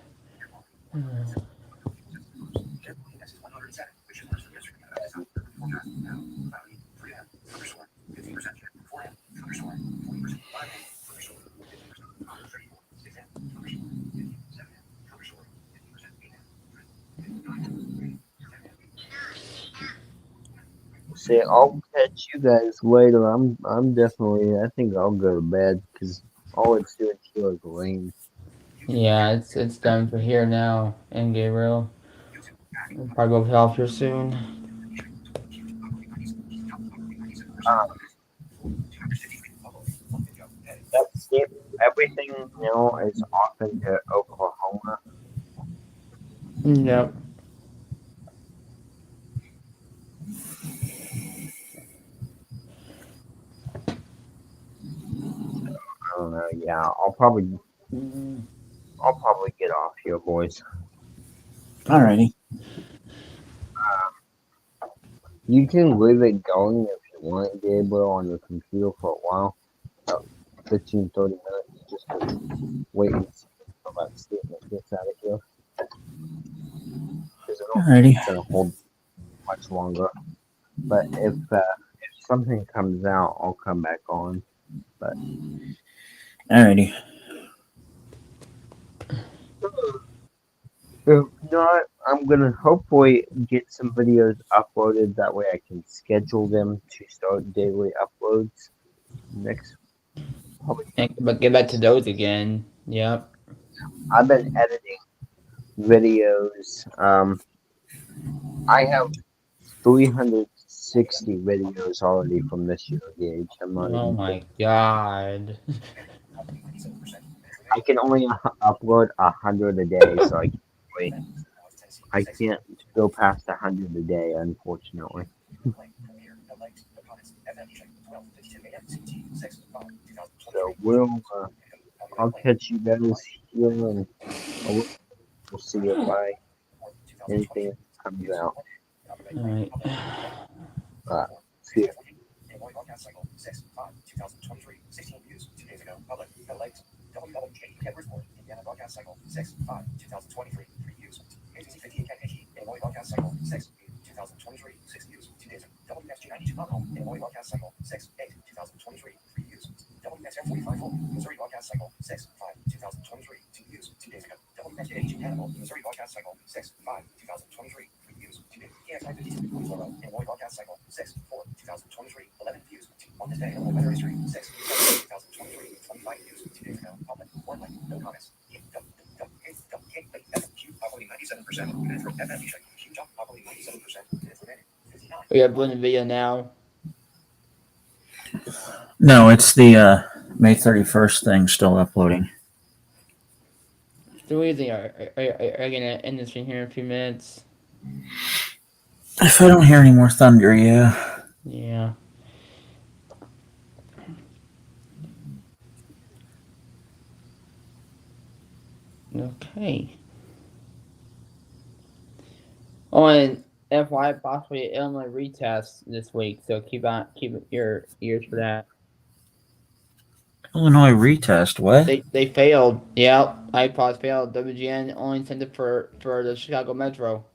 See, I'll catch you guys later. I'm definitely. I think I'll go to bed because all it's doing here is rain. Yeah, it's done for here now. And Gabriel, we'll probably go off here soon. That's it. Everything is off into Oklahoma. Yep. I don't know. Yeah, I'll probably get off here, boys. Alrighty. You can leave it going if you want, Gabriel, on your computer for a while. About 15, 30 minutes, just to wait and see how that statement gets out of here. Because I don't think it's going to hold much longer. But if something comes out, I'll come back on. But Alrighty. If not, I'm gonna hopefully get some videos uploaded. That way, I can schedule them to start daily uploads next. But get back to those again. Yep. I've been editing videos. I have 360 videos already from this year, Gage. I'm not Oh even my god. I can only upload 100 a day, so I can't go past 100 a day, unfortunately. So I'll catch you guys here, and we'll see if anything comes out. Alright. See ya. We are doing the video now. No, it's the May 31st thing still uploading. So easy. Are you gonna end this thing here in a few minutes? If I don't hear any more thunder, yeah. Yeah. Okay. Oh, and FY possibly Illinois retest this week, so keep your ears for that. Illinois retest, what? They failed. Yep, iPods failed. WGN only sent it for the Chicago Metro.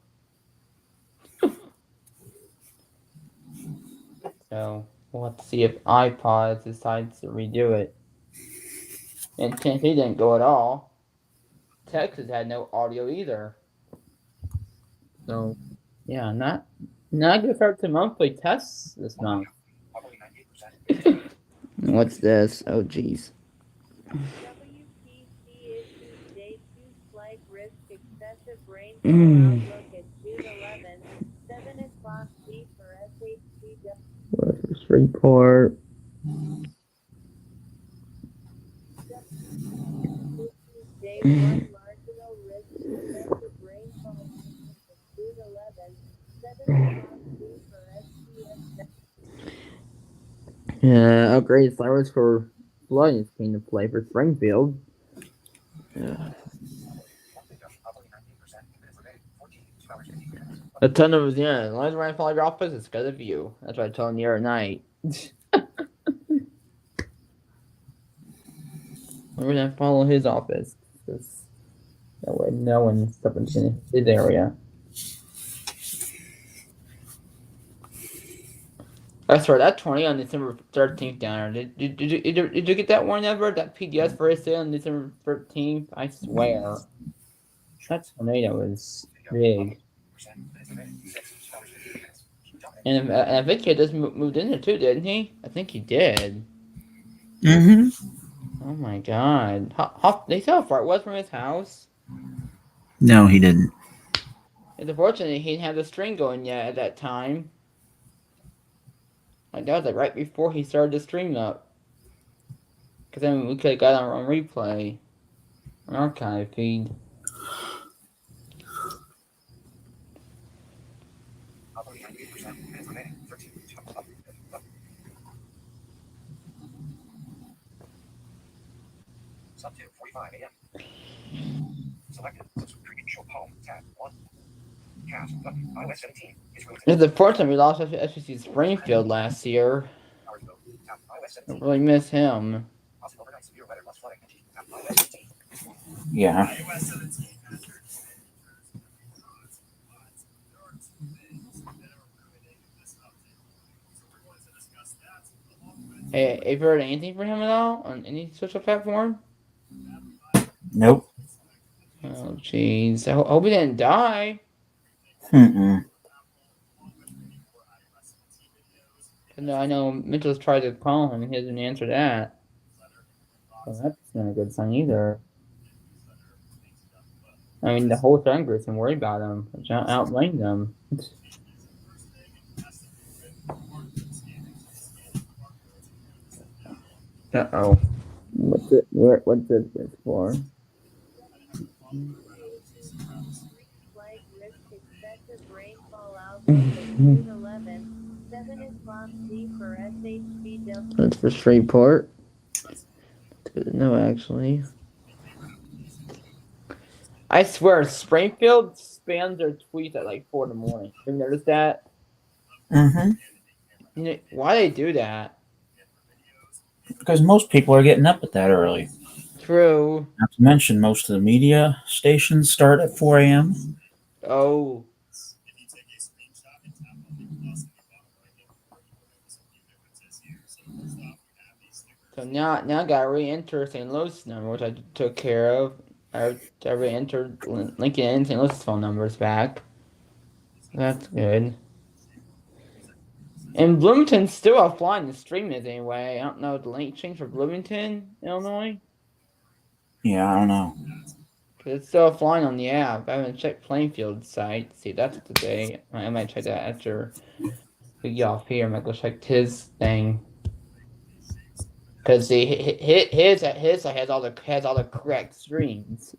So we'll have to see if iPods decides to redo it. And Tennessee didn't go at all. Texas had no audio either. So Yeah, not gonna start to monthly tests this month. What's this? Oh, jeez. WPC issues day 2 flight risk excessive rainfall Mm. outlook at June 11, 7 o'clock P for SHPW. Weather report. Issues day 1 marginal risk excessive rainfall outlook at June 11, 7 o'clock P for SPSW. Yeah, upgraded flowers for flooding came to play for Springfield. Yeah. A ton of as long as we're in your office, it's good of you. That's what I told him the other night. We're gonna follow his office. Because that way no one's stepping in his area. That's right, that 20 on December 13th down there. Did you get that one ever? That PDS first day on December 13th? I swear. That tornado was big. And I think he just moved in there too, didn't he? I think he did. Mm-hmm. Oh my god. They saw how far it was from his house? No, he didn't. It's unfortunate he didn't have the string going yet at that time. Like that was like right before he started the stream up. Because then we could have got on replay. An archive feed. Sub 2:45 a.m. Selected. Subscription show home. Tab 1. Cast button. iOS 17 is rooted. It's unfortunate we lost SPC Springfield last year. I really miss him. Yeah. Hey, have you heard anything from him at all on any social platform? Nope. Oh, jeez. I hope he didn't die. Mm-mm. No, I know Mitchell's tried to call him and he hasn't answered that. Well, that's not a good sign either. I mean, the whole friend group's been worried about him, which I don't blame them. Uh-oh. What's this for? Flight risk excessive rainfall outlook at June 11, 7 o'clock P for SHPW. That's for Shreveport. No, actually. I swear, Springfield spams their tweets at like 4 in the morning. Have you noticed that? Mm-hmm. You know, why they do that? Because most people are getting up at that early. True. Not to mention, most of the media stations start at 4 a.m. Oh. So now I got to re-enter St. Louis number, which I took care of. I re-entered Lincoln and St. Louis phone numbers back. That's good. And Bloomington's still offline. The stream is anyway. I don't know the link changed for Bloomington, Illinois. Yeah, I don't know. It's still offline on the app. I haven't checked Plainfield's site. See, that's today. I might check that after we get off here. I might go check his thing. Because his site has all the correct streams.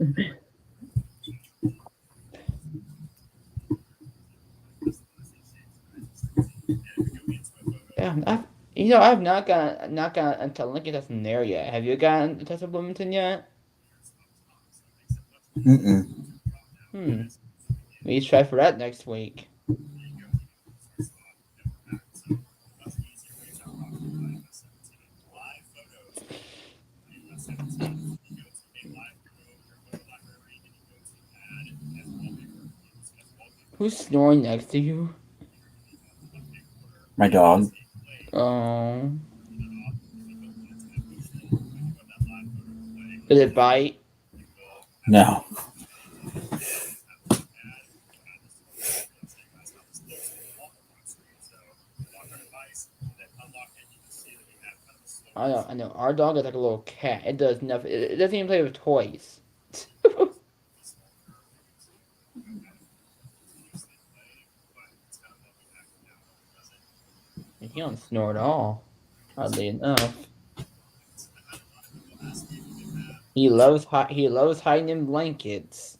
Yeah, I've not gotten until Lincoln that's in there yet. Have you gotten a test of Bloomington yet? Mm-mm. We try for that next week. Who's snoring next to you? My dog. Oh. Did it bite? No. I know. Our dog is like a little cat. It does nothing. It doesn't even play with toys. And he don't snore at all. Oddly enough, he loves hiding in blankets.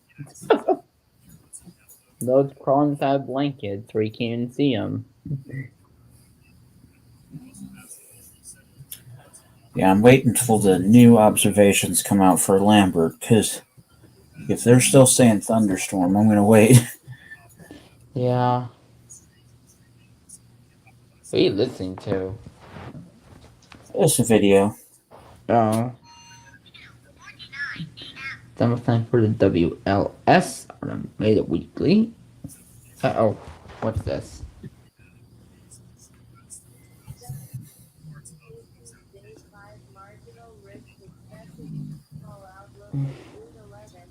Loves crawling inside blankets where you can't even see him. Yeah, I'm waiting until the new observations come out for Lambert, because if they're still saying thunderstorm, I'm going to wait. Yeah. What are you listening to? It's a video. Oh. Time for the WLS on Made It Weekly. Uh-oh. What's this? Day 5 marginal risk expected rainfall outlook at 8:11,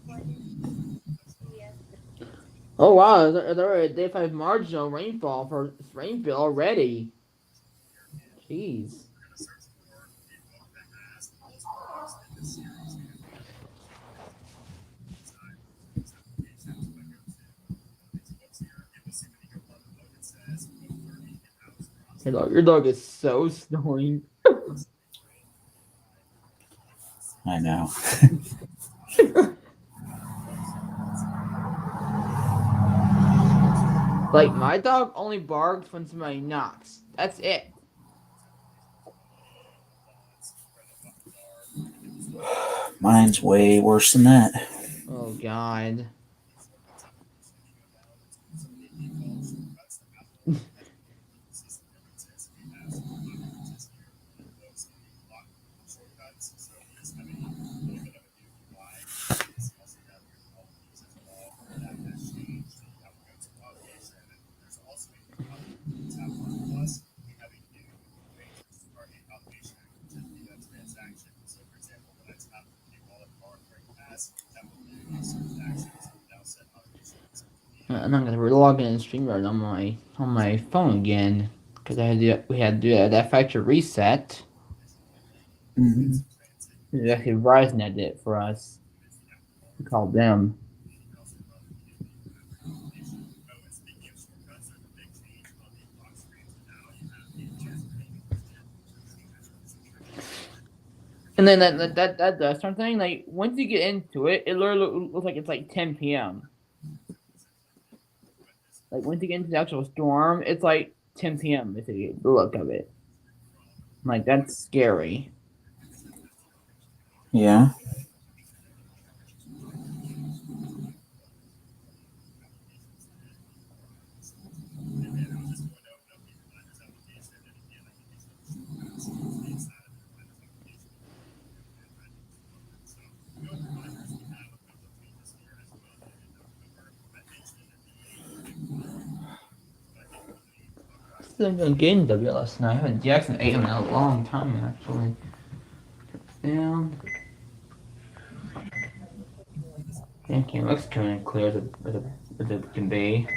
7:20 p.m. Oh wow, there's already a day 5 marginal rainfall for Rainville already. Jeez. Your dog is so snoring. I know. Like, my dog only barks when somebody knocks. That's it. Mine's way worse than that. Oh, God. I'm not gonna log in and StreamYard on my phone again because we had to do that factory reset. Mm-hmm. It's actually Verizon that did it for us. We called them. And then that dust storm thing, like once you get into it, it literally looks like it's like 10 p.m. Like once you get into the actual storm, it's like 10 p.m. Basically, the look of it. Like that's scary. Yeah. Still gonna get in W last night. I haven't DXing 8 in a long time actually. Down. Thank you. Looks kind of clear as it can be.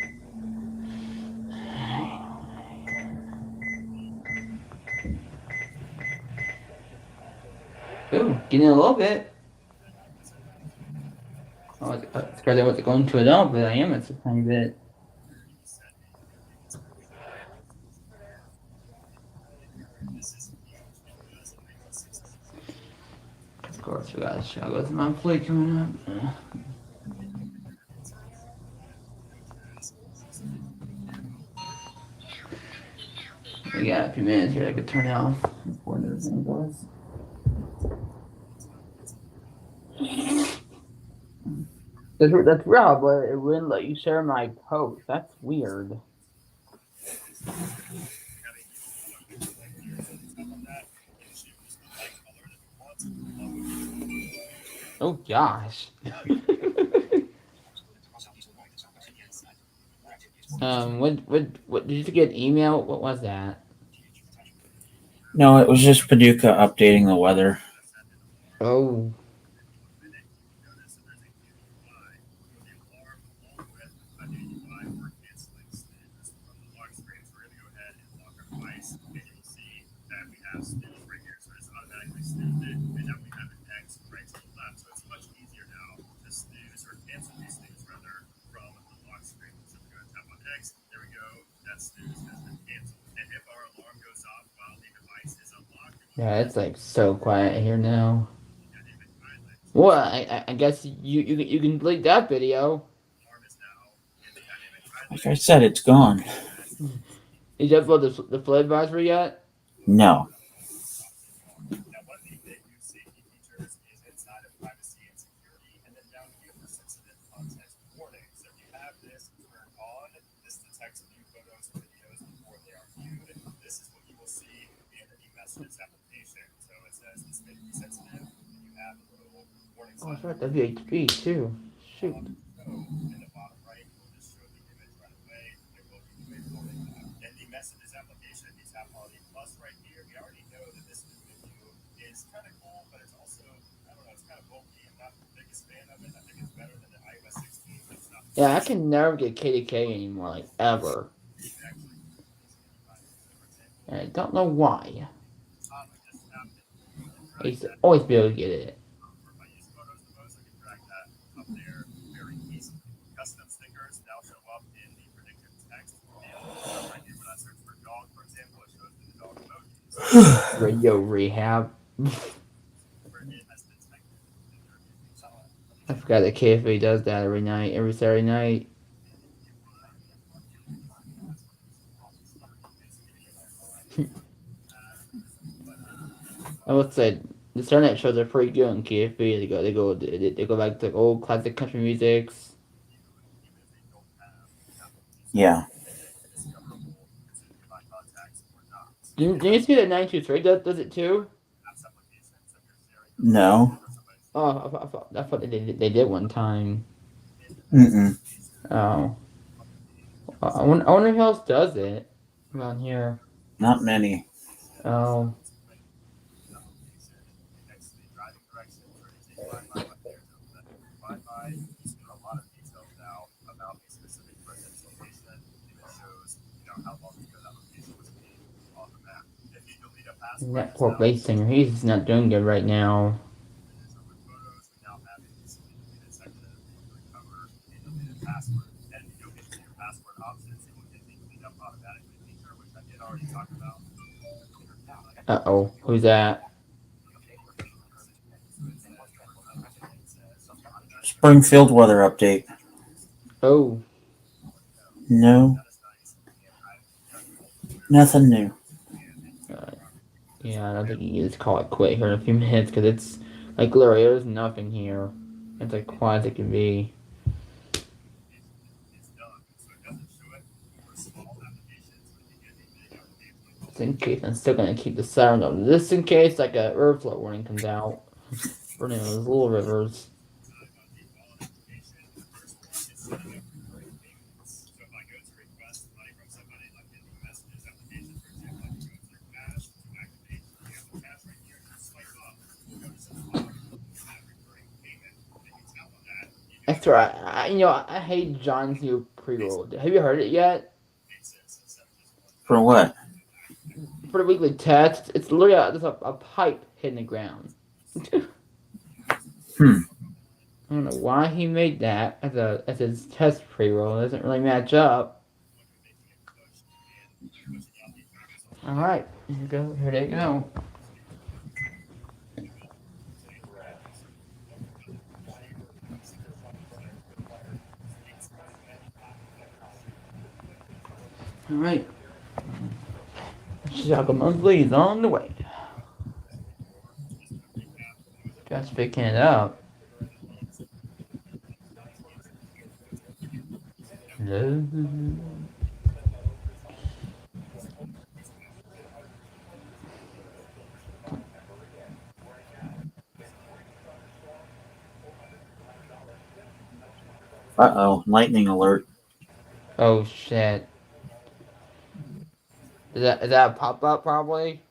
Ooh, getting a little bit. Oh, it's crazy I wasn't going to it all, but I am. It's a tiny bit. Of course, we got Chicago's monthly coming up. We got a few minutes here I could turn it off before the thing goes. That's real, but it wouldn't let you share my post. That's weird. Oh gosh. What did you get an email? What was that? No, it was just Paducah updating the weather. Oh. Yeah, it's like so quiet here now. Well, I guess you can delete that video. Like I said, it's gone. Did you upload the flood advisory yet? No. Oh, it's right, WHB too. Shoot. Yeah, I can never get KDK anymore, like ever. And I don't know why. I used to always be able to get it. Radio rehab. I forgot that KFA does that every night, every Saturday night. I would say the Saturday night shows are pretty good on KFB. They go back to old classic country musics. Yeah. Do you see that 923 does it too? No. Oh, I thought they did one time. Mm-mm. Oh. I wonder who else does it around here. Not many. Oh. That poor bass singer, he's not doing good right now. Uh-oh, who's that? Springfield weather update. Oh. No. Nothing new. Yeah, I don't think you can just call it quit here in a few minutes because it's like literally there's nothing here. It's like quiet as it can be. Just in case, I'm still gonna keep the siren on. Just in case like a river flood warning comes out for any of those little rivers. That's right. I hate John's new pre-roll. Have you heard it yet? For what? For the weekly test, it's literally there's a pipe hitting the ground. I don't know why he made that as his test pre-roll. It doesn't really match up. All right, here you go. Here they go. All right. Chicago Monthly is on the way. Just picking it up. Hello. Uh-oh, lightning alert. Oh shit. Is that a pop-up probably?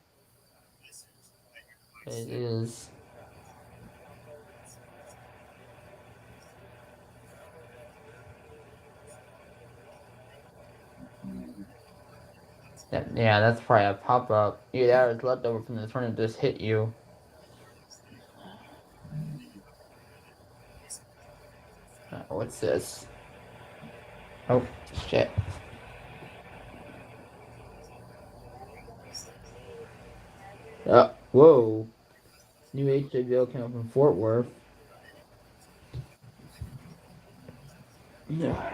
It is. Yeah, that's probably a pop-up. Yeah, that was leftover from the tornado just hit you. What's this? Oh, shit. Whoa. New HWO came up in Fort Worth. Yeah.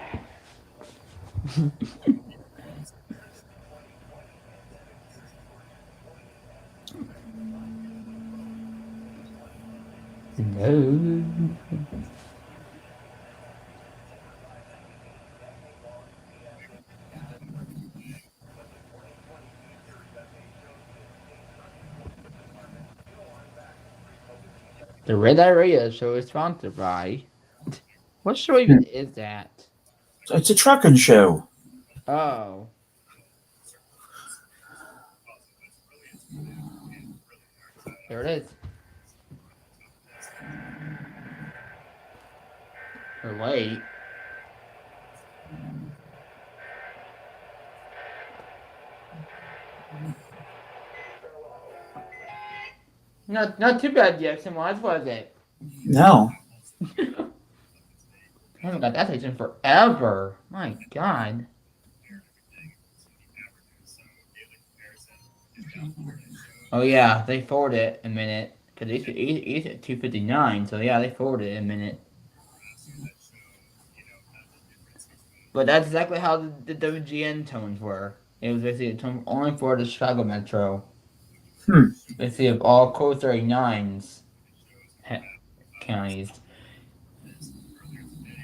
No. The Red Eye Radio Show is sponsored by. What show even is that? It's a trucking show. Oh. There it is. Or late. Not too bad, Jackson. Was it? No. I haven't got that station forever. My God. Oh yeah, they forwarded it a minute because he's at 259. So yeah, they forwarded it a minute. But that's exactly how the WGN tones were. It was basically a tone only for the Chicago Metro. Basically, of all code 39s counties.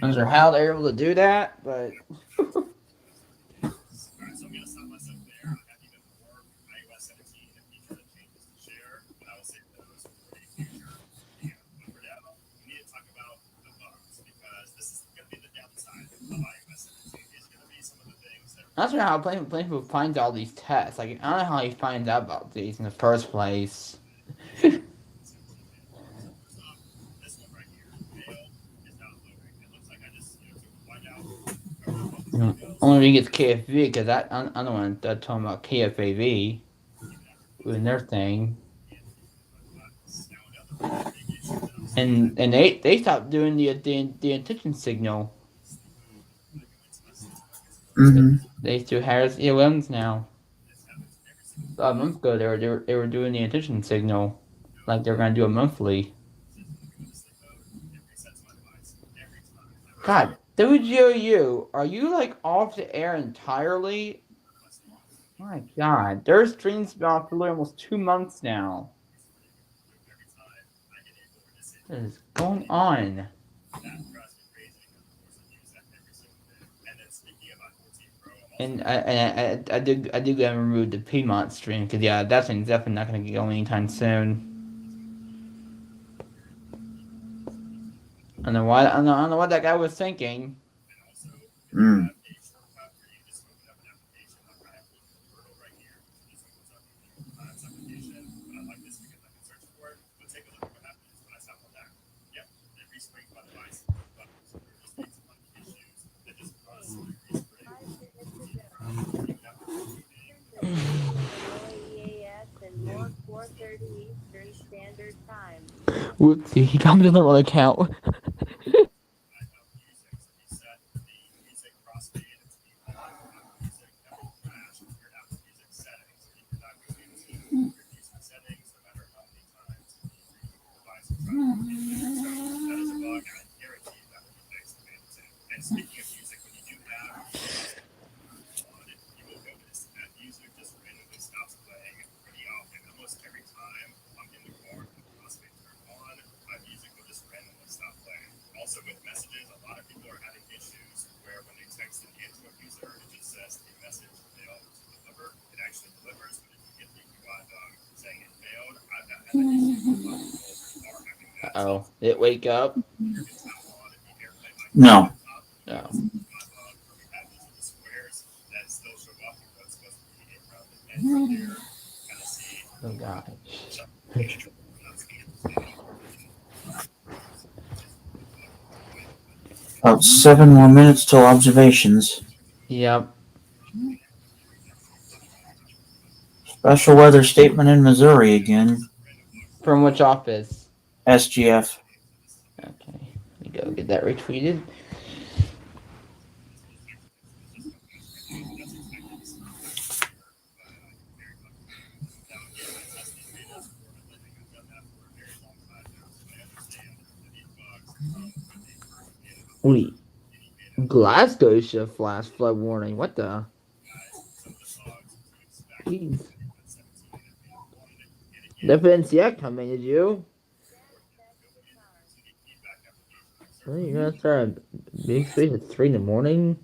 I'm not sure how they're able to do that, but. I'm not sure how Plainview finds all these tests. Like, I don't know how he finds out about these in the first place. Only reason it's KFV because I'm the one that's talking about KFAV doing their thing. And they stopped doing the attention signal. They do Harris ELMs now. A month ago they were doing the attention signal, like they're gonna do a monthly. God, WGOU, are you like off the air entirely? My God, their stream's been off for almost 2 months now. What is going on? And I do gotta remove the Piedmont stream because yeah, that thing's definitely not gonna get going anytime soon. I don't know what that guy was thinking. Whoopsie, he got me to the wrong account. Oh, it wake up? No. No. Oh gosh. About 7 more minutes till observations. Yep. Special weather statement in Missouri again. From which office? SGF. Okay. Let me go get that retweeted. Wait, Glasgow should flash flood warning. What the? Jeez. Never didn't see that coming, did you? Really? You're gonna start a big space at 3 in the morning?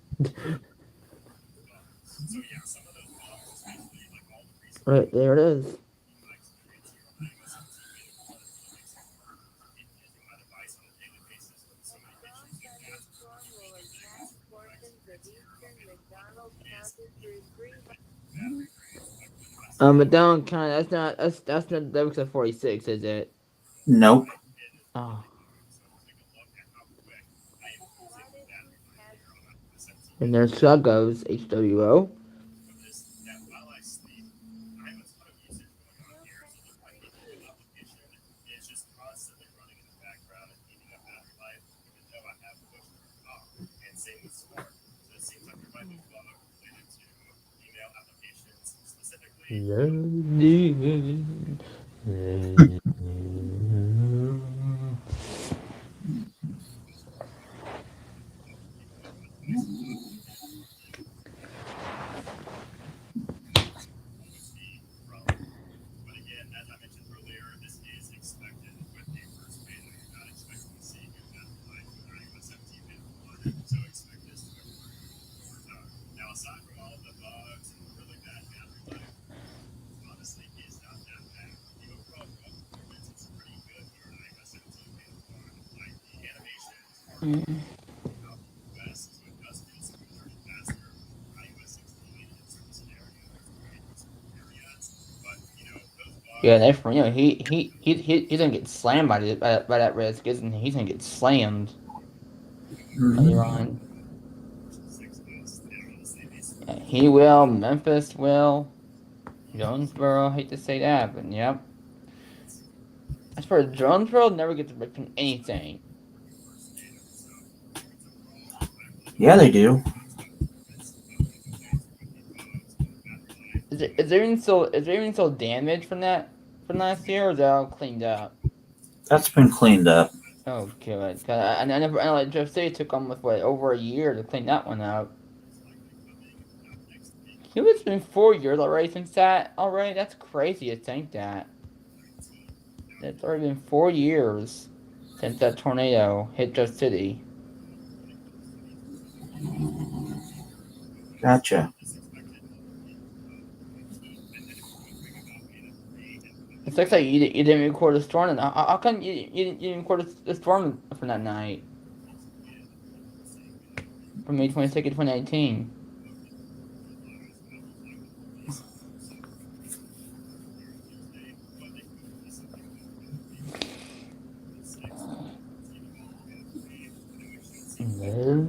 Right, there it is. Strong thunderstorm will impact portions of eastern McDonald County through 300. McDonald County. That's not that looks at 46, is it? Nope. Oh, Flooded has and there's Suggo's HWO. snowpack 22. Yeah, that's for he's gonna get slammed by that risk, isn't he? He's gonna get slammed later Mhm. on. Yeah, he will. Memphis will. Jonesboro. Hate to say that, but yep. As far as Jonesboro, never gets ripped from anything. Yeah, they do. Is there even still damage from last year, or is that all cleaned up? That's been cleaned up. Oh, good. 'Cause I never. I know like Jeff City took almost what over a year to clean that one up. It's been 4 years already since that. Already, that's crazy to think that. It's already been 4 years since that tornado hit Jeff City. Gotcha. It looks like you didn't record a storm. And how come you didn't record a storm from that night? From May 22nd, 2019. No.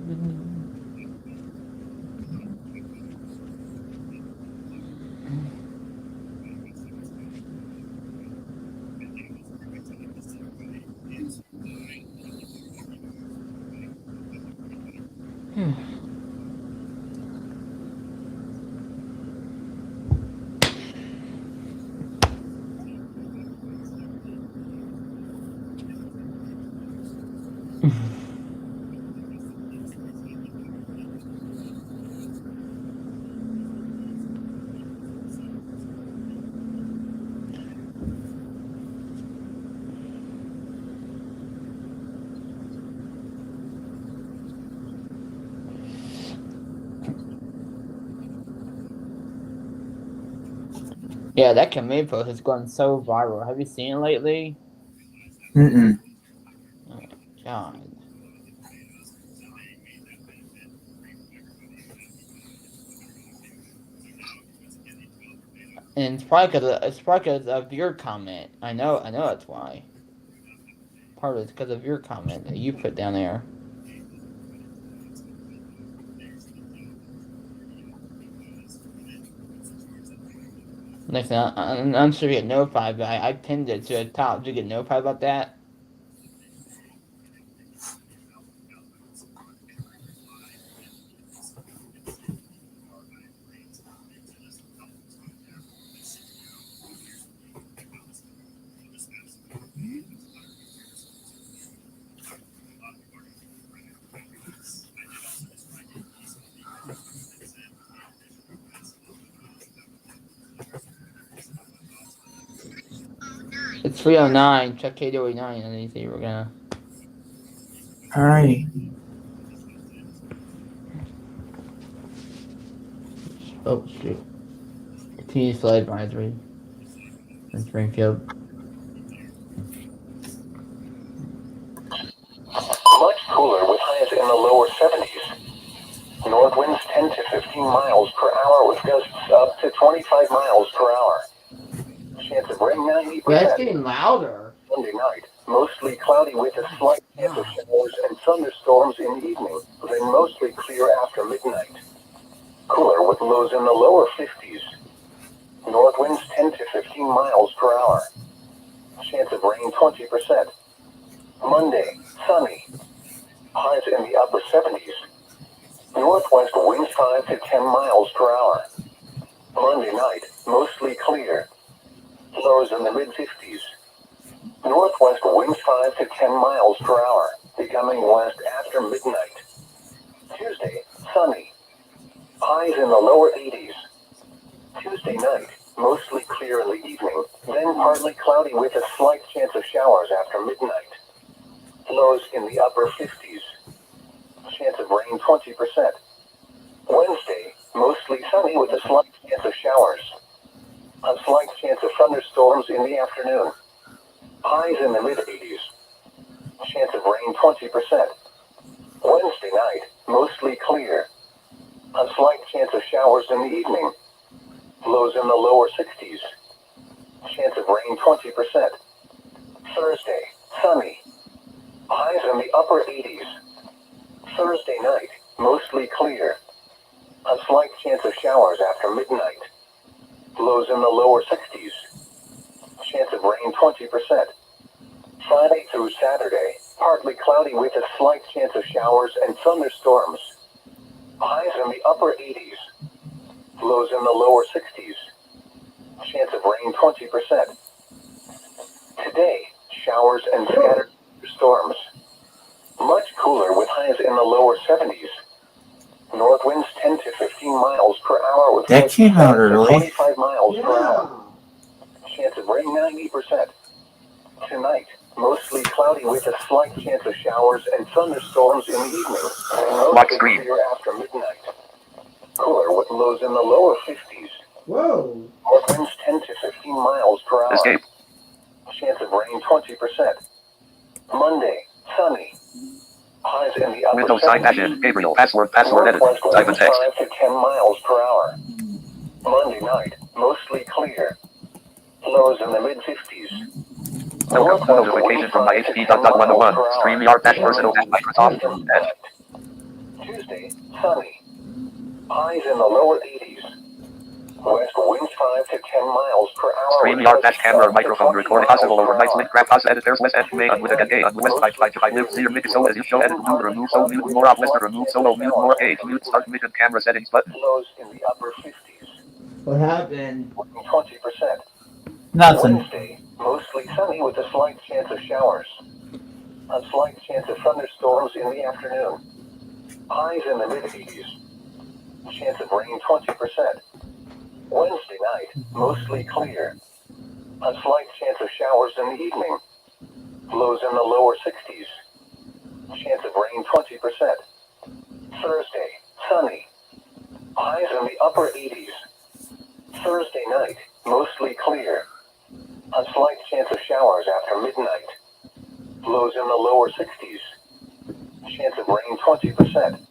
Yeah, that command post has gone so viral. Have you seen it lately? Mm-mm. Oh, God. And it's probably because of your comment. I know that's why. Part of it's because of your comment that you put down there. Next thing, I'm sure you get notified, but I pinned it to the top. Did you get notified about that? It's 309. Check K89. I didn't think you were gonna. Alrighty. Oh, shoot. Continuous flood advisory in Springfield. Much cooler with highs in the lower 70s. North winds 10 to 15 miles per hour with gusts up to 25 miles per hour. Chance of rain 90%. That's getting louder. Monday night, mostly cloudy with a slight chance of showers and thunderstorms in the evening, then mostly clear after midnight. Cooler with lows in the lower 50s. North winds 10 to 15 miles per hour. Chance of rain 20%. Monday, sunny. Highs in the upper 70s. Northwest winds 5 to 10 miles per hour. Monday night, mostly clear. Lows in the mid-50s. Northwest winds 5 to 10 miles per hour, becoming west after midnight. Tuesday, sunny. Highs in the lower 80s. Tuesday night, mostly clear in the evening, then partly cloudy with a slight chance of showers after midnight. Lows in the upper 50s. Chance of rain 20%. Wednesday, mostly sunny with a slight chance of showers. A slight chance of thunderstorms in the afternoon. Highs in the mid-80s. Chance of rain 20%. Wednesday night, mostly clear. A slight chance of showers in the evening. Lows in the lower 60s. Chance of rain 20%. Thursday, sunny. Highs in the upper 80s. Thursday night, mostly clear. A slight chance of showers after midnight. Lows in the lower 60s. Chance of rain 20%. Friday through Saturday, partly cloudy with a slight chance of showers and thunderstorms. Highs in the upper 80s. Lows in the lower 60s. Chance of rain 20%. Today, showers and scattered storms. Much cooler with highs in the lower 70s. North winds 10 to 15 miles per hour with That came out early. 25 miles per hour. Chance of rain 90%. Tonight, mostly cloudy with a slight chance of showers and thunderstorms in the evening. And mostly clear after midnight. Cooler with lows in the lower 50s. Whoa. North winds 10 to 15 miles per hour. Escape. Chance of rain 20%. Monday, sunny. Highs in the upper Windows side 70s. dash in. Gabriel. Password edit. Northwest Type in winds text. 5 to 10 miles per hour. Monday night, mostly clear. Lows in the mid-50s. Welcome to notification from my HP.101. StreamYard dash personal dash Microsoft. Tuesday, sunny. Highs in the lower 80s. West winds 5 to 10 miles per hour. StreamYard dash camera microphone recording possible over mics with graph edit there's west and may with again gay on west by live zero mix so as you show edit move remove so mute more off west remove solo mute more page mute start mission camera settings button. Lows in the upper 50s. What happened? 20%. Nothing. Wednesday, mostly sunny with a slight chance of showers. A slight chance of thunderstorms in the afternoon. Highs in the mid-80s. Chance of rain 20%. Wednesday night, mostly clear. A slight chance of showers in the evening. Lows in the lower 60s. Chance of rain 20%. Thursday, sunny. Highs in the upper 80s. Thursday night, mostly clear. A slight chance of showers after midnight. Lows in the lower 60s. Chance of rain 20%.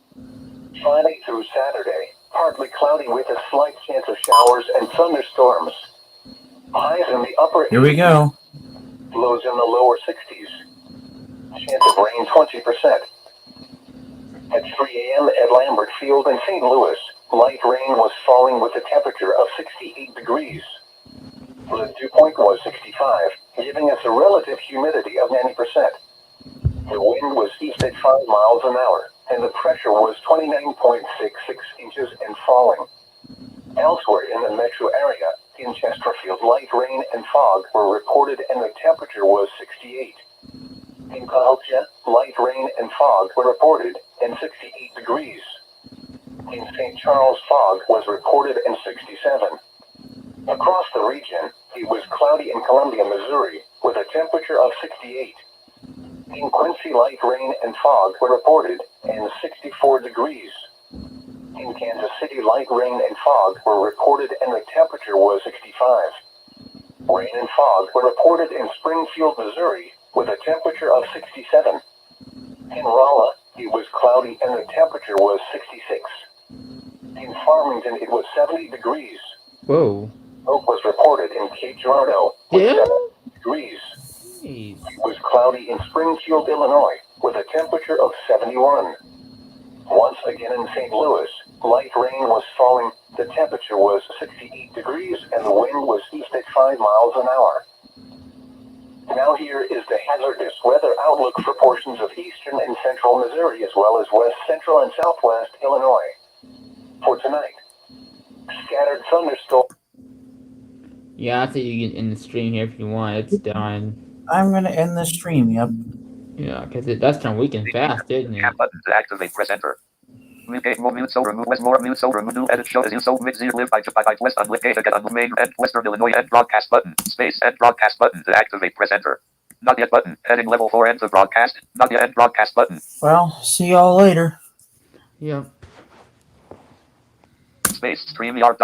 Friday through Saturday, partly cloudy with a slight chance of showers and thunderstorms. Highs in the upper 80s. Here we go. Lows in the lower 60s. Chance of rain 20%. At 3 a.m. at Lambert Field in St. Louis, light rain was falling with a temperature of 68 degrees. The dew point was 65, giving us a relative humidity of 90%. The wind was east at 5 miles an hour, and the pressure was 29.66 inches and falling. Elsewhere in the metro area, in Chesterfield, light rain and fog were reported and the temperature was 68. In Cahokia, light rain and fog were reported and 68 degrees. In St. Charles, fog was reported and 67. Across the region, it was cloudy in Columbia, Missouri, with a temperature of 68. In Quincy, light rain and fog were reported and 64 degrees. In Kansas City, light rain and fog were reported and the temperature was 65. Rain and fog were reported in Springfield, Missouri, with a temperature of 67. In Rolla, it was cloudy and the temperature was 66. In Farmington, it was 70 degrees. Whoa. Smoke was reported in Cape Girardeau with 70 degrees. Jeez. It was cloudy in Springfield, Illinois, with a temperature of 71. Once again in St. Louis, light rain was falling, the temperature was 68 degrees and the wind was east at 5 miles an hour. Now here is the hazardous weather outlook for portions of eastern and central Missouri as well as west central and southwest Illinois. For tonight, scattered thunderstorms. Yeah, I think you can end the stream here if you want. It's done. I'm gonna end the stream. Yep. Yeah, because that's turned weekend fast, didn't it? Cap button to activate. Press enter. Mute gate, mute so remove west more mute so remove new edit show as you so mid zero live by west unlit gate again on main and western Illinois end broadcast button space end broadcast button to activate. Press enter. Not yet button. Heading level 4 end of broadcast. Not yet end broadcast button. Well, see y'all later. Yep. Space StreamYard.